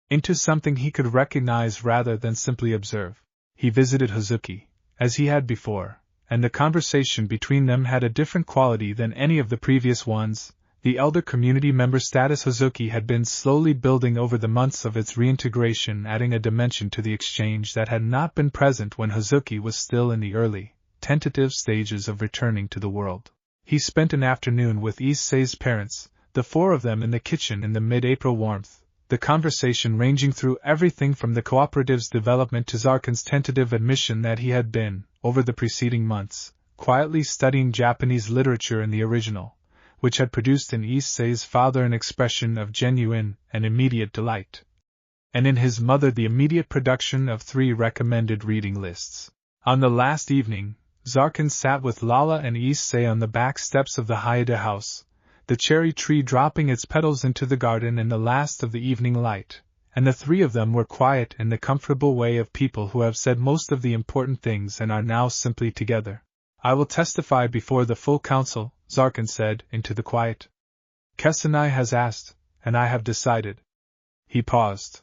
[SPEAKER 1] into something he could recognize rather than simply observe. He visited Hazuki, as he had before, and the conversation between them had a different quality than any of the previous ones. The elder community member status Hazuki had been slowly building over the months of its reintegration, adding a dimension to the exchange that had not been present when Hazuki was still in the early, tentative stages of returning to the world. He spent an afternoon with Issei's parents, the 4 of them in the kitchen in the mid-April warmth, the conversation ranging through everything from the cooperative's development to Zarkin's tentative admission that he had been, over the preceding months, quietly studying Japanese literature in the original, which had produced in Issei's father an expression of genuine and immediate delight, and in his mother the immediate production of 3 recommended reading lists. On the last evening, Zarkin sat with Lala and Issei on the back steps of the Hyoudou house, the cherry tree dropping its petals into the garden in the last of the evening light, and the 3 of them were quiet in the comfortable way of people who have said most of the important things and are now simply together. I will testify before the full council, Zarkin said, into the quiet. Kessenai has asked, and I have decided. He paused.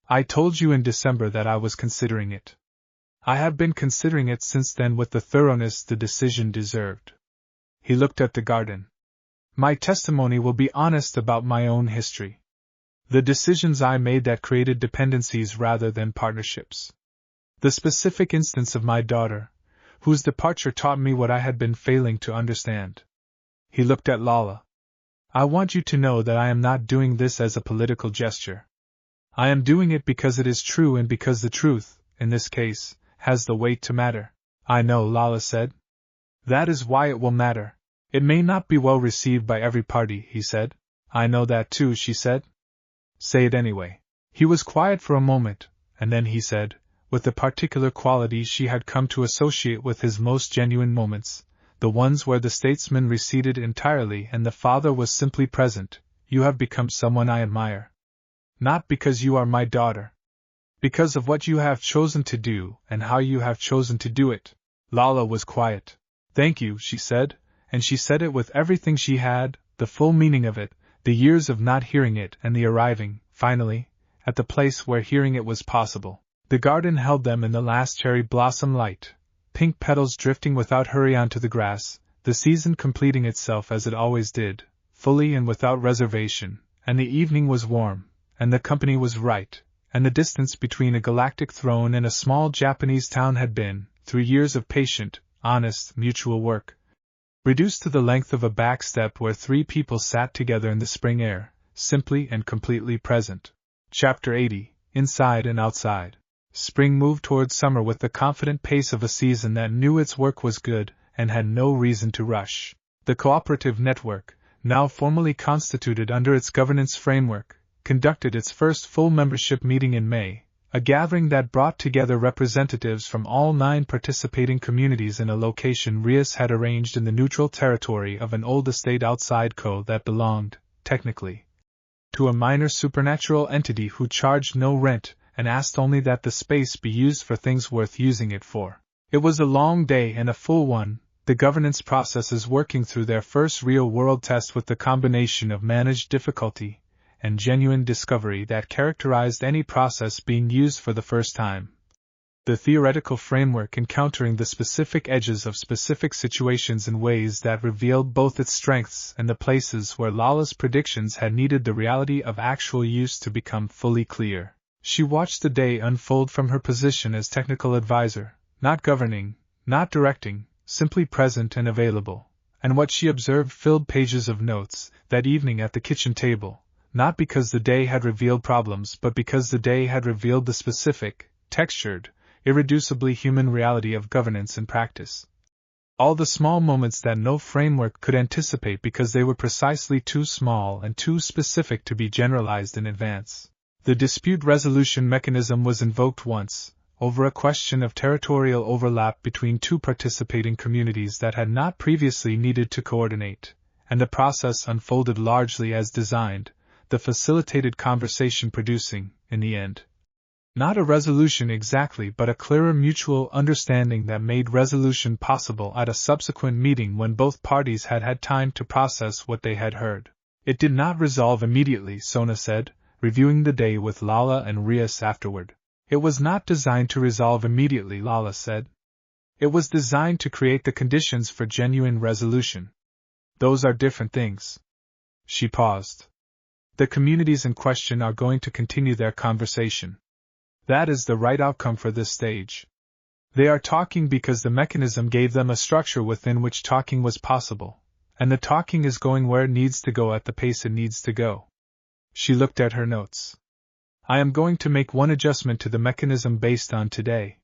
[SPEAKER 1] I told you in December that I was considering it. I have been considering it since then with the thoroughness the decision deserved. He looked at the garden. My testimony will be honest about my own history. The decisions I made that created dependencies rather than partnerships. The specific instance of my daughter, whose departure taught me what I had been failing to understand. He looked at Lala. I want you to know that I am not doing this as a political gesture. I am doing it because it is true and because the truth, in this case, has the weight to matter. I know, Lala said. That is why it will matter. It may not be well received by every party, he said. I know that too, she said. Say it anyway. He was quiet for a moment, and then he said, with the particular quality she had come to associate with his most genuine moments, the ones where the statesman receded entirely and the father was simply present, you have become someone I admire. Not because you are my daughter. Because of what you have chosen to do and how you have chosen to do it. Lala was quiet. Thank you, she said, and she said it with everything she had, the full meaning of it, the years of not hearing it and the arriving, finally, at the place where hearing it was possible. The garden held them in the last cherry blossom light, pink petals drifting without hurry onto the grass, the season completing itself as it always did, fully and without reservation, and the evening was warm, and the company was right, and the distance between a galactic throne and a small Japanese town had been, through years of patient, honest, mutual work, reduced to the length of a back step where three people sat together in the spring air, simply and completely present. Chapter 80, Inside and Outside. Spring moved toward summer with the confident pace of a season that knew its work was good and had no reason to rush. The cooperative network, now formally constituted under its governance framework, conducted its first full membership meeting in May, a gathering that brought together representatives from all 9 participating communities in a location Rias had arranged in the neutral territory of an old estate outside Ko that belonged, technically, to a minor supernatural entity who charged no rent and asked only that the space be used for things worth using it for. It was a long day and a full one, the governance processes working through their first real-world test with the combination of managed difficulty and genuine discovery that characterized any process being used for the first time. The theoretical framework encountering the specific edges of specific situations in ways that revealed both its strengths and the places where Lala's predictions had needed the reality of actual use to become fully clear. She watched the day unfold from her position as technical advisor, not governing, not directing, simply present and available, and what she observed filled pages of notes that evening at the kitchen table, not because the day had revealed problems but because the day had revealed the specific, textured, irreducibly human reality of governance and practice. All the small moments that no framework could anticipate because they were precisely too small and too specific to be generalized in advance. The dispute resolution mechanism was invoked once, over a question of territorial overlap between 2 participating communities that had not previously needed to coordinate, and the process unfolded largely as designed, the facilitated conversation producing, in the end, not a resolution exactly but a clearer mutual understanding that made resolution possible at a subsequent meeting when both parties had had time to process what they had heard. It did not resolve immediately, Sona said, reviewing the day with Lala and Rias afterward. It was not designed to resolve immediately, Lala said. It was designed to create the conditions for genuine resolution. Those are different things. She paused. The communities in question are going to continue their conversation. That is the right outcome for this stage. They are talking because the mechanism gave them a structure within which talking was possible, and the talking is going where it needs to go at the pace it needs to go. She looked at her notes. I am going to make one adjustment to the mechanism based on today.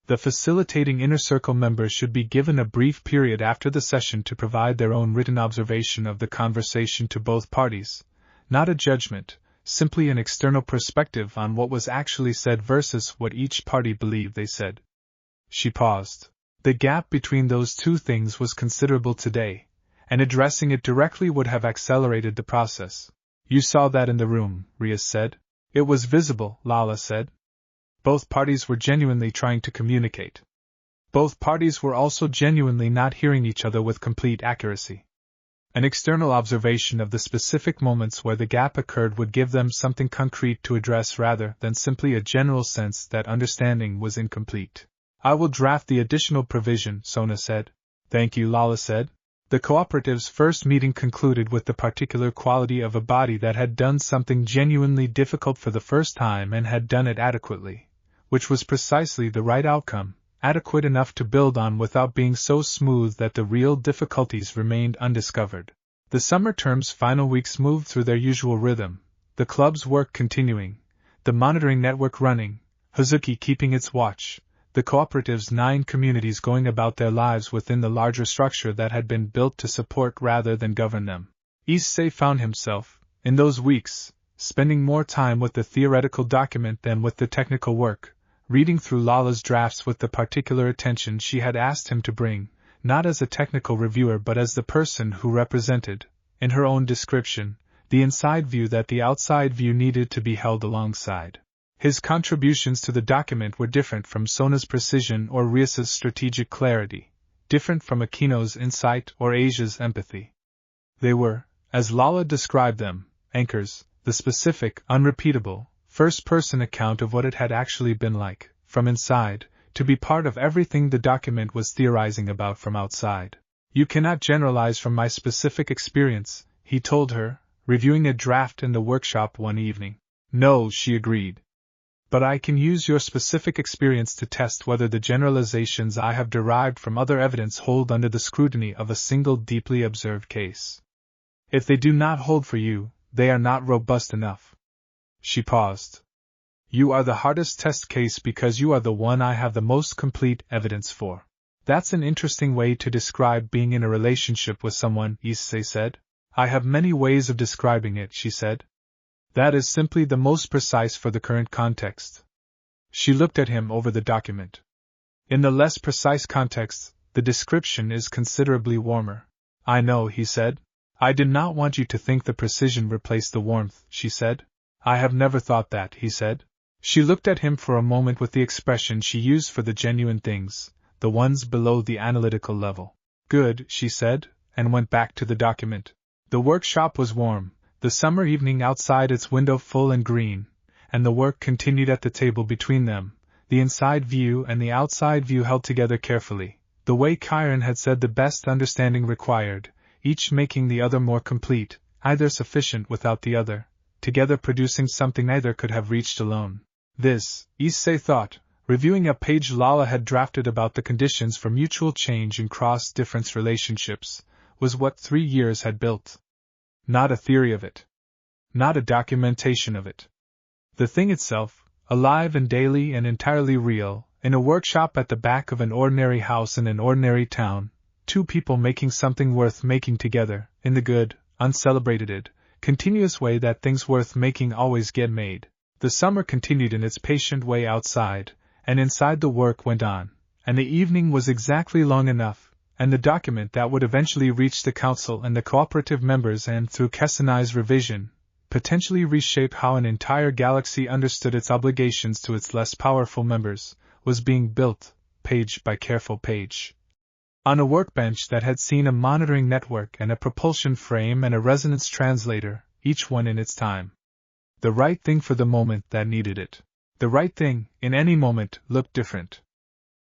[SPEAKER 1] The facilitating inner circle members should be given a brief period after the session to provide their own written observation of the conversation to both parties, not a judgment, simply an external perspective on what was actually said versus what each party believed they said. She paused. The gap between those 2 things was considerable today, and addressing it directly would have accelerated the process. You saw that in the room, Rias said. It was visible, Lala said. Both parties were genuinely trying to communicate. Both parties were also genuinely not hearing each other with complete accuracy. An external observation of the specific moments where the gap occurred would give them something concrete to address rather than simply a general sense that understanding was incomplete. I will draft the additional provision, Sona said. Thank you, Lala said. The cooperative's first meeting concluded with the particular quality of a body that had done something genuinely difficult for the first time and had done it adequately, which was precisely the right outcome, adequate enough to build on without being so smooth that the real difficulties remained undiscovered. The summer term's final weeks moved through their usual rhythm, the club's work continuing, the monitoring network running, Hazuki keeping its watch, the cooperative's 9 communities going about their lives within the larger structure that had been built to support rather than govern them. Issei found himself, in those weeks, spending more time with the theoretical document than with the technical work, reading through Lala's drafts with the particular attention she had asked him to bring, not as a technical reviewer but as the person who represented, in her own description, the inside view that the outside view needed to be held alongside. His contributions to the document were different from Sona's precision or Rias's strategic clarity, different from Akeno's insight or Asia's empathy. They were, as Lala described them, anchors, the specific, unrepeatable, first-person account of what it had actually been like, from inside, to be part of everything the document was theorizing about from outside. You cannot generalize from my specific experience, he told her, reviewing a draft in the workshop one evening. No, she agreed. But I can use your specific experience to test whether the generalizations I have derived from other evidence hold under the scrutiny of a single deeply observed case. If they do not hold for you, they are not robust enough. She paused. You are the hardest test case because you are the one I have the most complete evidence for. That's an interesting way to describe being in a relationship with someone, Issei said. I have many ways of describing it, she said. That is simply the most precise for the current context. She looked at him over the document. In the less precise context, the description is considerably warmer. I know, he said. I did not want you to think the precision replaced the warmth, she said. I have never thought that, he said. She looked at him for a moment with the expression she used for the genuine things, the ones below the analytical level. Good, she said, and went back to the document. The workshop was warm, the summer evening outside its window full and green, and the work continued at the table between them, the inside view and the outside view held together carefully, the way Chiron had said the best understanding required, each making the other more complete, either sufficient without the other, together producing something neither could have reached alone. This, Issei thought, reviewing a page Lala had drafted about the conditions for mutual change in cross-difference relationships, was what 3 years had built. Not a theory of it. Not a documentation of it. The thing itself, alive and daily and entirely real, in a workshop at the back of an ordinary house in an ordinary town, 2 people making something worth making together, in the good, uncelebrated, continuous way that things worth making always get made. The summer continued in its patient way outside, and inside the work went on, and the evening was exactly long enough, and the document that would eventually reach the council and the cooperative members and, through Kessenai's revision, potentially reshape how an entire galaxy understood its obligations to its less powerful members, was being built, page by careful page. On a workbench that had seen a monitoring network and a propulsion frame and a resonance translator, each one in its time. The right thing for the moment that needed it. The right thing, in any moment, looked different.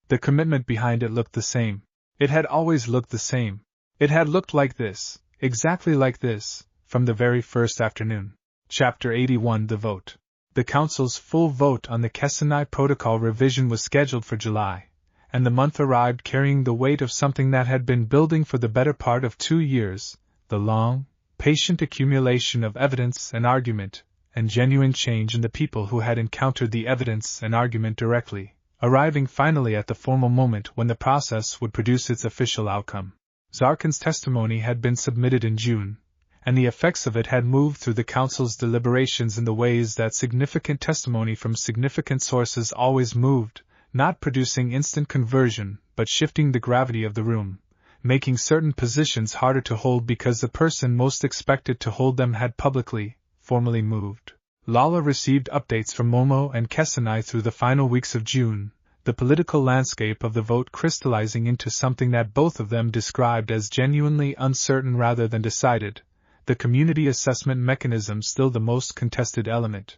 [SPEAKER 1] The commitment behind it looked the same. It had always looked the same. It had looked like this, exactly like this, from the very first afternoon. Chapter 81 The Vote. The Council's full vote on the Kessenai Protocol revision was scheduled for July, and the month arrived carrying the weight of something that had been building for the better part of 2 years, the long, patient accumulation of evidence and argument, and genuine change in the people who had encountered the evidence and argument directly, arriving finally at the formal moment when the process would produce its official outcome. Zarkin's testimony had been submitted in June, and the effects of it had moved through the Council's deliberations in the ways that significant testimony from significant sources always moved, not producing instant conversion, but shifting the gravity of the room, making certain positions harder to hold because the person most expected to hold them had publicly, formally moved. Lala received updates from Momo and Kessenai through the final weeks of June, the political landscape of the vote crystallizing into something that both of them described as genuinely uncertain rather than decided, the community assessment mechanism still the most contested element.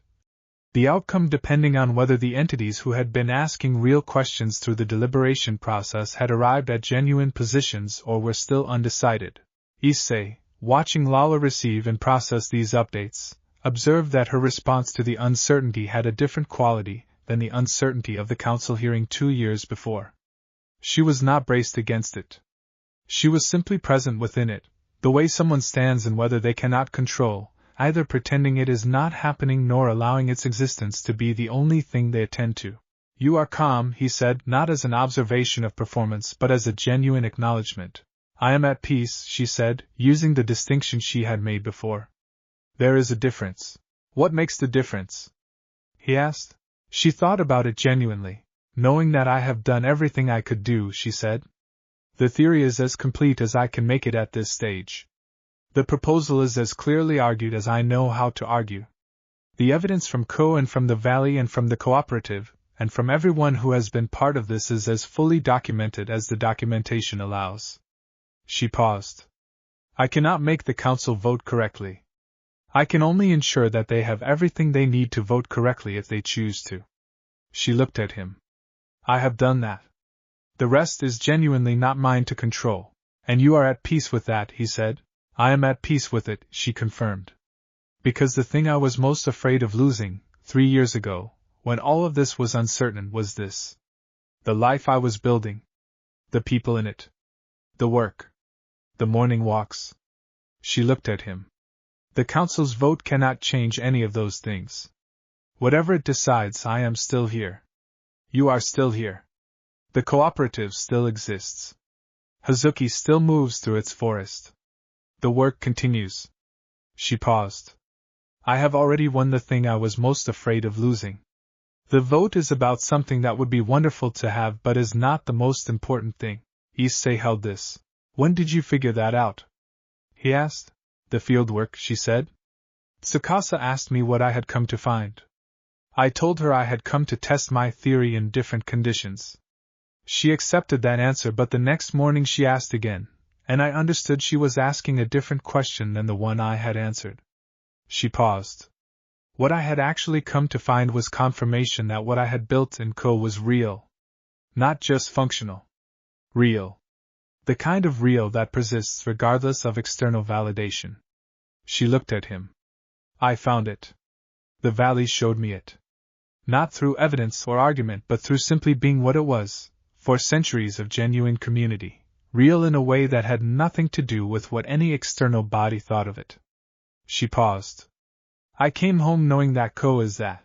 [SPEAKER 1] The outcome depending on whether the entities who had been asking real questions through the deliberation process had arrived at genuine positions or were still undecided. Issei, watching Lala receive and process these updates, observed that her response to the uncertainty had a different quality than the uncertainty of the council hearing 2 years before. She was not braced against it. She was simply present within it, the way someone stands in whether they cannot control, either pretending it is not happening nor allowing its existence to be the only thing they attend to. You are calm, he said, not as an observation of performance but as a genuine acknowledgement. I am at peace, she said, using the distinction she had made before. There is a difference. What makes the difference? He asked. She thought about it genuinely. Knowing that I have done everything I could do, she said. The theory is as complete as I can make it at this stage. The proposal is as clearly argued as I know how to argue. The evidence from Co and from the Valley and from the cooperative, and from everyone who has been part of this is as fully documented as the documentation allows. She paused. I cannot make the council vote correctly. I can only ensure that they have everything they need to vote correctly if they choose to. She looked at him. I have done that. The rest is genuinely not mine to control, and you are at peace with that, he said. I am at peace with it, she confirmed. Because the thing I was most afraid of losing, 3 years ago, when all of this was uncertain, was this. The life I was building. The people in it. The work. The morning walks. She looked at him. The council's vote cannot change any of those things. Whatever it decides, I am still here. You are still here. The cooperative still exists. Hazuki still moves through its forest. The work continues. She paused. I have already won the thing I was most afraid of losing. The vote is about something that would be wonderful to have but is not the most important thing. Issei held this. When did you figure that out? He asked. The fieldwork, she said. Tsukasa asked me what I had come to find. I told her I had come to test my theory in different conditions. She accepted that answer, but the next morning she asked again, and I understood she was asking a different question than the one I had answered. She paused. What I had actually come to find was confirmation that what I had built in Ko was real. Not just functional. Real. The kind of real that persists regardless of external validation. She looked at him. I found it. The valley showed me it. Not through evidence or argument, but through simply being what it was, for centuries of genuine community, real in a way that had nothing to do with what any external body thought of it. She paused. I came home knowing that Ko is that.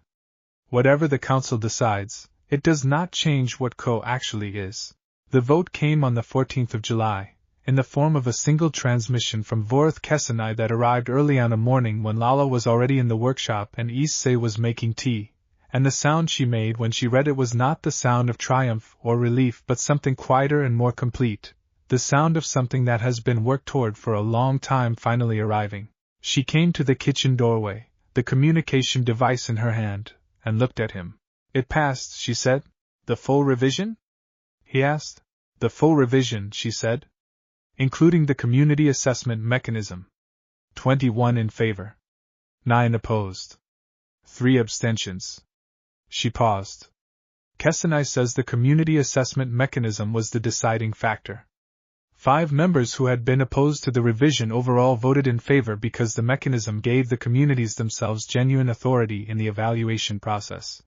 [SPEAKER 1] Whatever the council decides, it does not change what Ko actually is. The vote came on the 14th of July, in the form of a single transmission from Vorth Kessenai that arrived early on a morning when Lala was already in the workshop and Issei was making tea, and the sound she made when she read it was not the sound of triumph or relief but something quieter and more complete, the sound of something that has been worked toward for a long time finally arriving. She came to the kitchen doorway, the communication device in her hand, and looked at him. It passed, she said. The full revision? He asked. The full revision, she said. Including the community assessment mechanism. 21 in favor. 9 opposed. 3 abstentions. She paused. Kessenai says the community assessment mechanism was the deciding factor. 5 members who had been opposed to the revision overall voted in favor because the mechanism gave the communities themselves genuine authority in the evaluation process.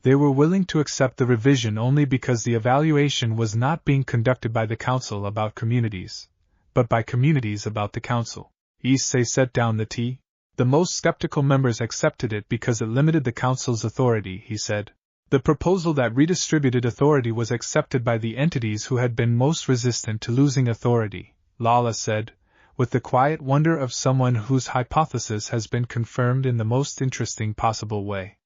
[SPEAKER 1] They were willing to accept the revision only because the evaluation was not being conducted by the council about communities, but by communities about the council. Issei set down the tea. The most skeptical members accepted it because it limited the council's authority, he said. The proposal that redistributed authority was accepted by the entities who had been most resistant to losing authority, Lala said, with the quiet wonder of someone whose hypothesis has been confirmed in the most interesting possible way.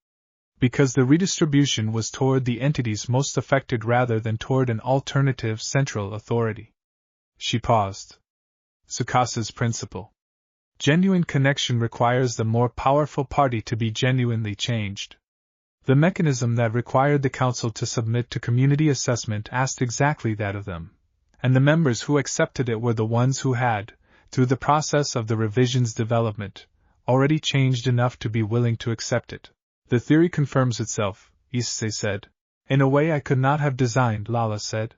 [SPEAKER 1] Because the redistribution was toward the entities most affected rather than toward an alternative central authority. She paused. Tsukasa's principle. Genuine connection requires the more powerful party to be genuinely changed. The mechanism that required the council to submit to community assessment asked exactly that of them, and the members who accepted it were the ones who had, through the process of the revision's development, already changed enough to be willing to accept it. The theory confirms itself, Issei said. In a way I could not have designed, Lala said.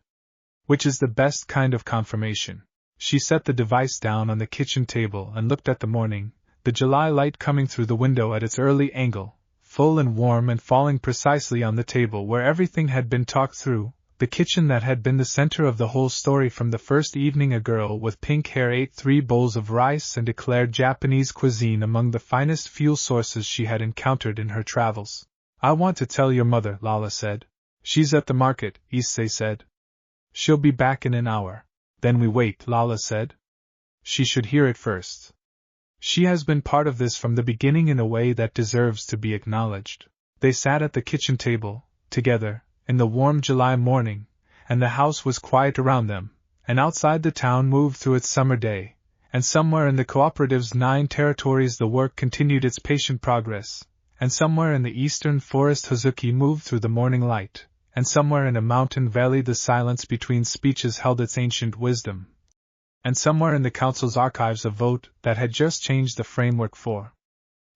[SPEAKER 1] Which is the best kind of confirmation. She set the device down on the kitchen table and looked at the morning, the July light coming through the window at its early angle, full and warm and falling precisely on the table where everything had been talked through, the kitchen that had been the center of the whole story from the first evening. A girl with pink hair ate 3 bowls of rice and declared Japanese cuisine among the finest fuel sources she had encountered in her travels. I want to tell your mother, Lala said. She's at the market, Issei said. She'll be back in an hour. Then we wait, Lala said. She should hear it first. She has been part of this from the beginning in a way that deserves to be acknowledged. They sat at the kitchen table, together, in the warm July morning, and the house was quiet around them, and outside the town moved through its summer day, and somewhere in the cooperative's 9 territories the work continued its patient progress, and somewhere in the eastern forest Hazuki moved through the morning light, and somewhere in a mountain valley the silence between speeches held its ancient wisdom, and somewhere in the Council's archives a vote that had just changed the framework for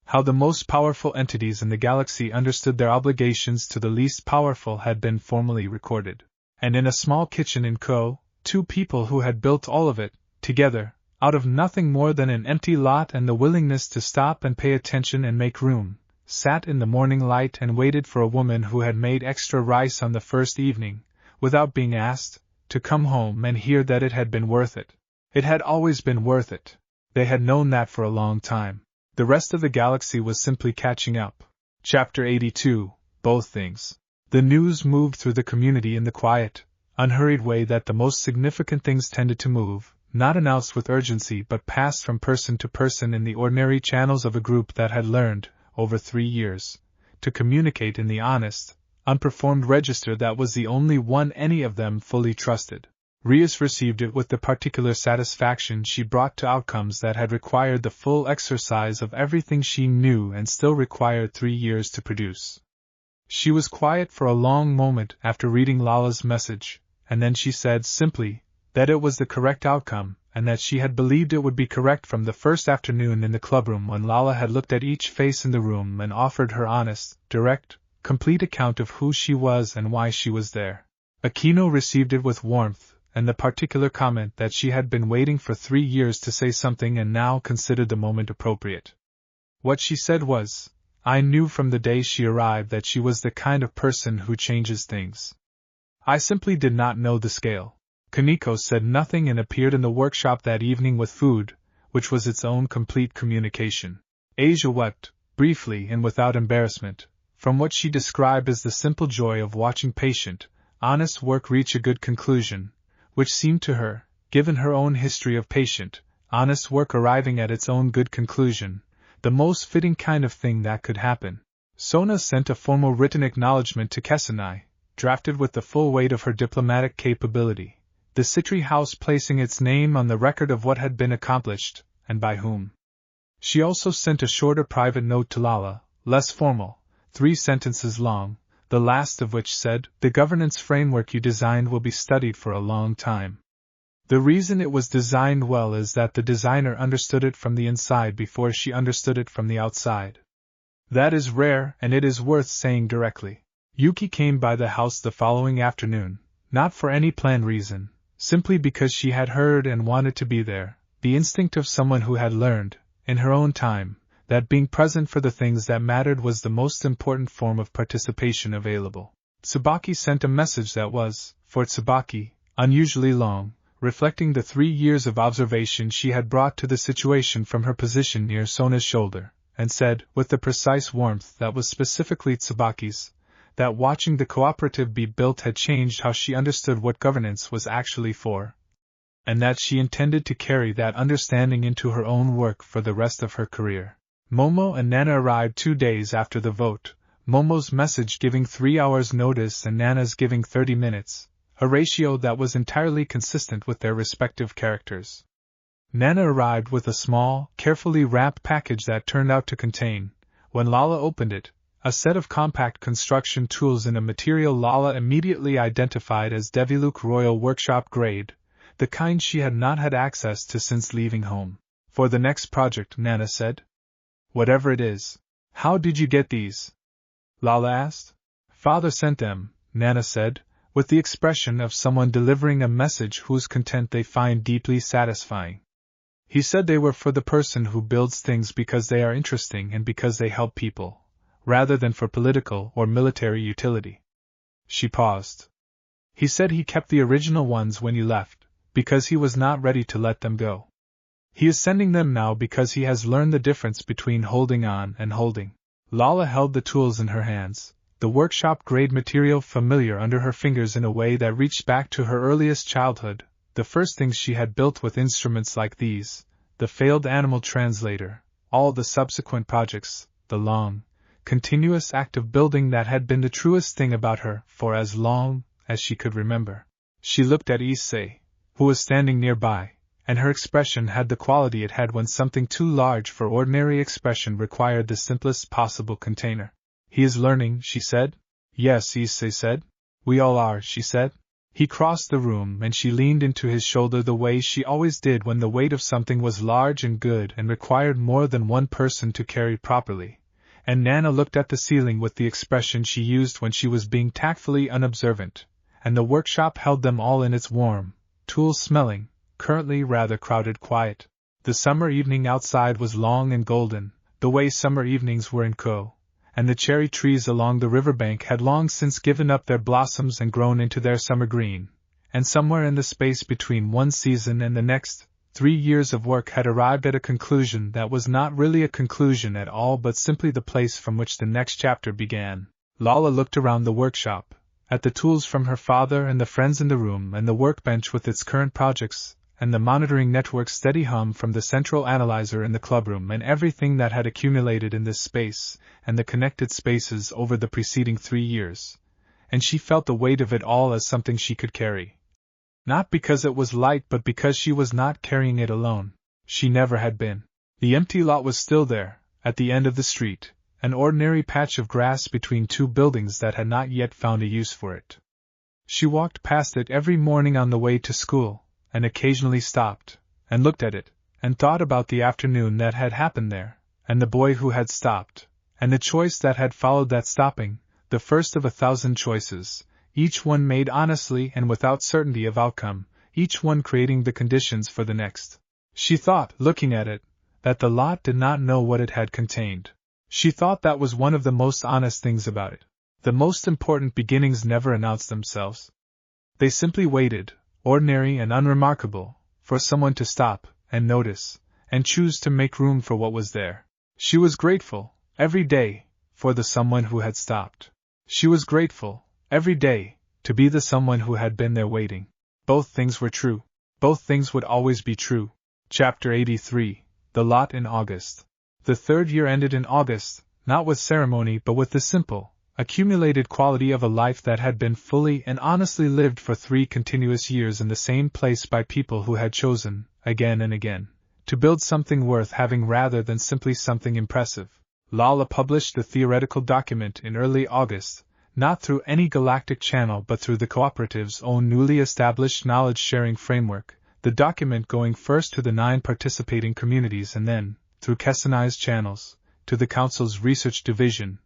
[SPEAKER 1] how the most powerful entities in the galaxy understood their obligations to the least powerful had been formally recorded. And in a small kitchen in Ko, two people who had built all of it, together, out of nothing more than an empty lot and the willingness to stop and pay attention and make room, sat in the morning light and waited for a woman who had made extra rice on the first evening, without being asked, to come home and hear that it had been worth it. It had always been worth it. They had known that for a long time. The rest of the galaxy was simply catching up. Chapter 82, Both Things. The news moved through the community in the quiet, unhurried way that the most significant things tended to move, not announced with urgency but passed from person to person in the ordinary channels of a group that had learned, over 3 years, to communicate in the honest, unperformed register that was the only one any of them fully trusted. Rias received it with the particular satisfaction she brought to outcomes that had required the full exercise of everything she knew and still required 3 years to produce. She was quiet for a long moment after reading Lala's message, and then she said simply that it was the correct outcome, and that she had believed it would be correct from the first afternoon in the clubroom when Lala had looked at each face in the room and offered her honest, direct, complete account of who she was and why she was there. Akeno received it with warmth, and the particular comment that she had been waiting for 3 years to say something and now considered the moment appropriate. What she said was, "I knew from the day she arrived that she was the kind of person who changes things. I simply did not know the scale." Kaneko said nothing and appeared in the workshop that evening with food, which was its own complete communication. Asia wept, briefly and without embarrassment, from what she described as the simple joy of watching patient, honest work reach a good conclusion, which seemed to her, given her own history of patient, honest work arriving at its own good conclusion, the most fitting kind of thing that could happen. Sona sent a formal written acknowledgement to Kesenai, drafted with the full weight of her diplomatic capability, the Citri House placing its name on the record of what had been accomplished, and by whom. She also sent a shorter private note to Lala, less formal, 3 sentences long, the last of which said, "The governance framework you designed will be studied for a long time. The reason it was designed well is that the designer understood it from the inside before she understood it from the outside. That is rare, and it is worth saying directly." Yuki came by the house the following afternoon, not for any planned reason, simply because she had heard and wanted to be there, the instinct of someone who had learned, in her own time, that being present for the things that mattered was the most important form of participation available. Tsubaki sent a message that was, for Tsubaki, unusually long, reflecting the 3 years of observation she had brought to the situation from her position near Sona's shoulder, and said, with the precise warmth that was specifically Tsubaki's, that watching the cooperative be built had changed how she understood what governance was actually for, and that she intended to carry that understanding into her own work for the rest of her career. Momo and Nana arrived 2 days after the vote, Momo's message giving 3 hours notice and Nana's giving 30 minutes, a ratio that was entirely consistent with their respective characters. Nana arrived with a small, carefully wrapped package that turned out to contain, when Lala opened it, a set of compact construction tools in a material Lala immediately identified as Deviluke Royal Workshop grade, the kind she had not had access to since leaving home. "For the next project," Nana said. "Whatever it is. How did you get these?" Lala asked. "Father sent them," Nana said, with the expression of someone delivering a message whose content they find deeply satisfying. "He said they were for the person who builds things because they are interesting and because they help people, rather than for political or military utility." She paused. "He said he kept the original ones when you left, because he was not ready to let them go. He is sending them now because he has learned the difference between holding on and holding." Lala held the tools in her hands, the workshop-grade material familiar under her fingers in a way that reached back to her earliest childhood, the first things she had built with instruments like these, the failed animal translator, all the subsequent projects, the long, continuous act of building that had been the truest thing about her for as long as she could remember. She looked at Issei, who was standing nearby, and her expression had the quality it had when something too large for ordinary expression required the simplest possible container. "He is learning," she said. "Yes," Issei said. "We all are," she said. He crossed the room and she leaned into his shoulder the way she always did when the weight of something was large and good and required more than one person to carry properly, and Nana looked at the ceiling with the expression she used when she was being tactfully unobservant, and the workshop held them all in its warm, tool-smelling, currently rather crowded quiet. The summer evening outside was long and golden, the way summer evenings were in Ko, and the cherry trees along the riverbank had long since given up their blossoms and grown into their summer green, and somewhere in the space between one season and the next, 3 years of work had arrived at a conclusion that was not really a conclusion at all but simply the place from which the next chapter began. Lala looked around the workshop, at the tools from her father and the friends in the room and the workbench with its current projects, and the monitoring network's steady hum from the central analyzer in the clubroom and everything that had accumulated in this space, and the connected spaces over the preceding 3 years, and she felt the weight of it all as something she could carry. Not because it was light but because she was not carrying it alone. She never had been. The empty lot was still there, at the end of the street, an ordinary patch of grass between 2 buildings that had not yet found a use for it. She walked past it every morning on the way to school, and occasionally stopped, and looked at it, and thought about the afternoon that had happened there, and the boy who had stopped, and the choice that had followed that stopping, the first of 1,000 choices, each one made honestly and without certainty of outcome, each one creating the conditions for the next. She thought, looking at it, that the lot did not know what it had contained. She thought that was one of the most honest things about it. The most important beginnings never announced themselves. They simply waited, ordinary and unremarkable, for someone to stop, and notice, and choose to make room for what was there. She was grateful, every day, for the someone who had stopped. She was grateful, every day, to be the someone who had been there waiting. Both things were true. Both things would always be true. Chapter 83, The Lot in August. The 3rd year ended in August, not with ceremony but with the simple, accumulated quality of a life that had been fully and honestly lived for 3 continuous years in the same place by people who had chosen, again and again, to build something worth having rather than simply something impressive. Lala published the theoretical document in early August, not through any galactic channel but through the cooperative's own newly established knowledge-sharing framework, the document going first to the 9 participating communities and then, through Kessenai's channels, to the Council's research division,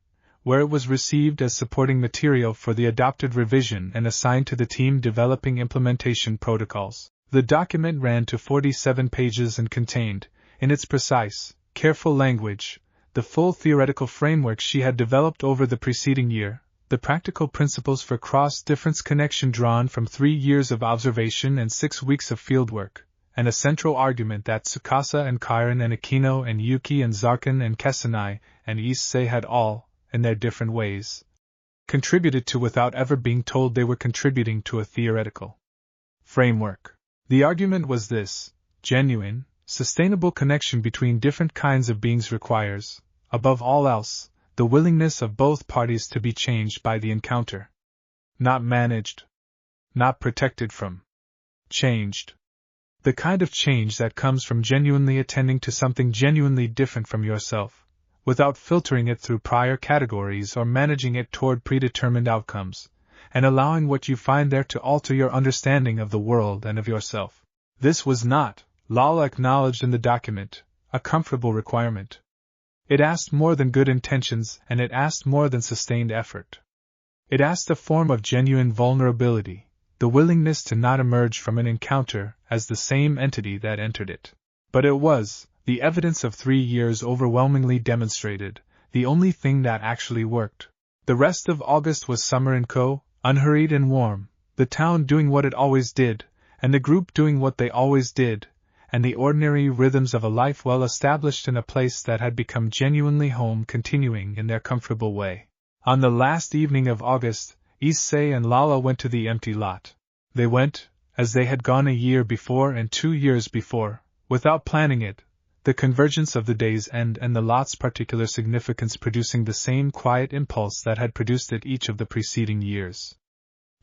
[SPEAKER 1] where it was received as supporting material for the adopted revision and assigned to the team developing implementation protocols. The document ran to 47 pages and contained, in its precise, careful language, the full theoretical framework she had developed over the preceding year, the practical principles for cross-difference connection drawn from 3 years of observation and 6 weeks of fieldwork, and a central argument that Tsukasa and Kairon and Akeno and Yuki and Zarkin and Kessenai and Issei had all, in their different ways, contributed to without ever being told they were contributing to a theoretical framework. The argument was this: genuine, sustainable connection between different kinds of beings requires, above all else, the willingness of both parties to be changed by the encounter. Not managed. Not protected from. Changed. The kind of change that comes from genuinely attending to something genuinely different from yourself, without filtering it through prior categories or managing it toward predetermined outcomes, and allowing what you find there to alter your understanding of the world and of yourself. This was not, Lala acknowledged in the document, a comfortable requirement. It asked more than good intentions, and it asked more than sustained effort. It asked a form of genuine vulnerability, the willingness to not emerge from an encounter as the same entity that entered it. But it was, the evidence of 3 years overwhelmingly demonstrated, the only thing that actually worked. The rest of August was summer in Ko, unhurried and warm, the town doing what it always did, and the group doing what they always did, and the ordinary rhythms of a life well established in a place that had become genuinely home continuing in their comfortable way. On the last evening of August, Issei and Lala went to the empty lot. They went, as they had gone a year before and 2 years before, without planning it, the convergence of the day's end and the lot's particular significance producing the same quiet impulse that had produced it each of the preceding years.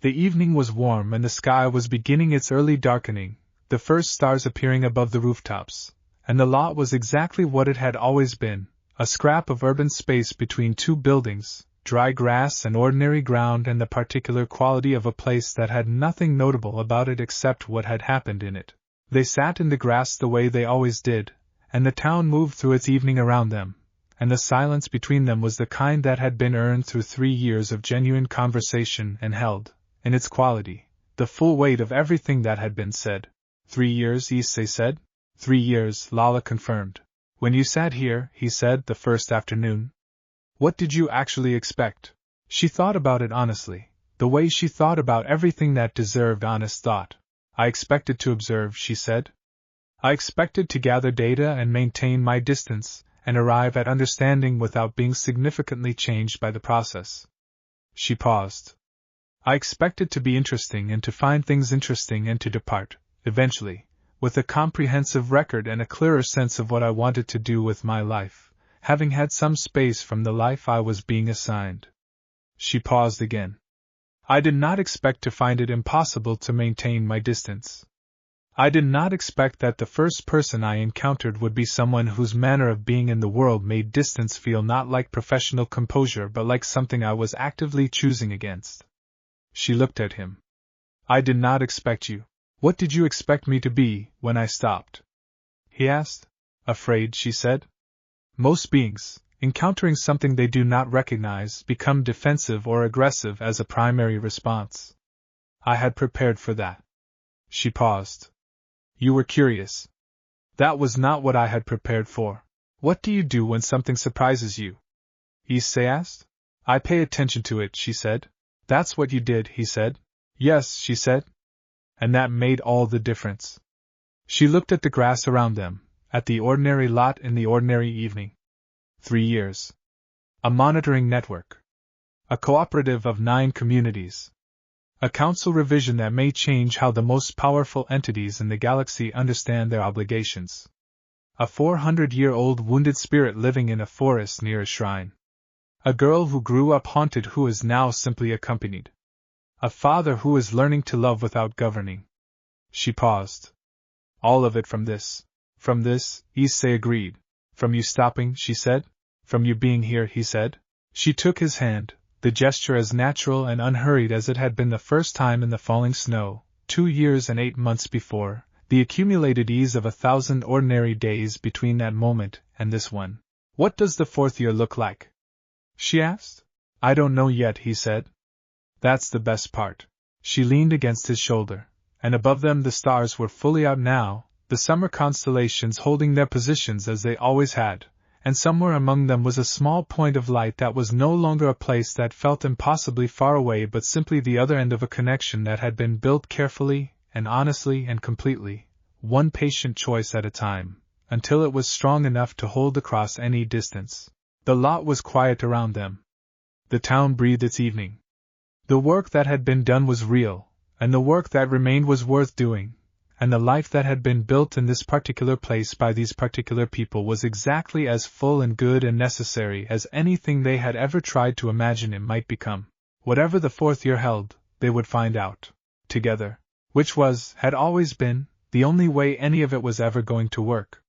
[SPEAKER 1] The evening was warm and the sky was beginning its early darkening, the first stars appearing above the rooftops, and the lot was exactly what it had always been, a scrap of urban space between two buildings, dry grass and ordinary ground, and the particular quality of a place that had nothing notable about it except what had happened in it. They sat in the grass the way they always did, and the town moved through its evening around them, and the silence between them was the kind that had been earned through 3 years of genuine conversation and held, in its quality, the full weight of everything that had been said. 3 years, Issei said. 3 years, Lala confirmed. When you sat here, he said, the first afternoon. What did you actually expect? She thought about it honestly, the way she thought about everything that deserved honest thought. I expected to observe, she said. I expected to gather data and maintain my distance, and arrive at understanding without being significantly changed by the process. She paused. I expected to be interesting and to find things interesting and to depart, eventually, with a comprehensive record and a clearer sense of what I wanted to do with my life, having had some space from the life I was being assigned. She paused again. I did not expect to find it impossible to maintain my distance. I did not expect that the first person I encountered would be someone whose manner of being in the world made distance feel not like professional composure but like something I was actively choosing against. She looked at him. I did not expect you. What did you expect me to be when I stopped? He asked. Afraid, she said. Most beings, encountering something they do not recognize, become defensive or aggressive as a primary response. I had prepared for that. She paused. You were curious. That was not what I had prepared for. What do you do when something surprises you? Issei asked. I pay attention to it, she said. That's what you did, he said. Yes, she said. And that made all the difference. She looked at the grass around them, at the ordinary lot in the ordinary evening. 3 years. A monitoring network. A cooperative of 9 communities. A council revision that may change how the most powerful entities in the galaxy understand their obligations. A 400-year-old wounded spirit living in a forest near a shrine. A girl who grew up haunted who is now simply accompanied. A father who is learning to love without governing. She paused. All of it from this. From this, Issei agreed. From you stopping, she said. From you being here, he said. She took his hand, the gesture as natural and unhurried as it had been the first time in the falling snow, 2 years and 8 months before, the accumulated ease of 1,000 ordinary days between that moment and this one. What does the 4th year look like? She asked. I don't know yet, he said. That's the best part. She leaned against his shoulder, and above them the stars were fully out now, the summer constellations holding their positions as they always had, and somewhere among them was a small point of light that was no longer a place that felt impossibly far away but simply the other end of a connection that had been built carefully and honestly and completely, one patient choice at a time, until it was strong enough to hold across any distance. The lot was quiet around them. The town breathed its evening. The work that had been done was real, and the work that remained was worth doing, and the life that had been built in this particular place by these particular people was exactly as full and good and necessary as anything they had ever tried to imagine it might become. Whatever the 4th year held, they would find out, together, which was, had always been, the only way any of it was ever going to work.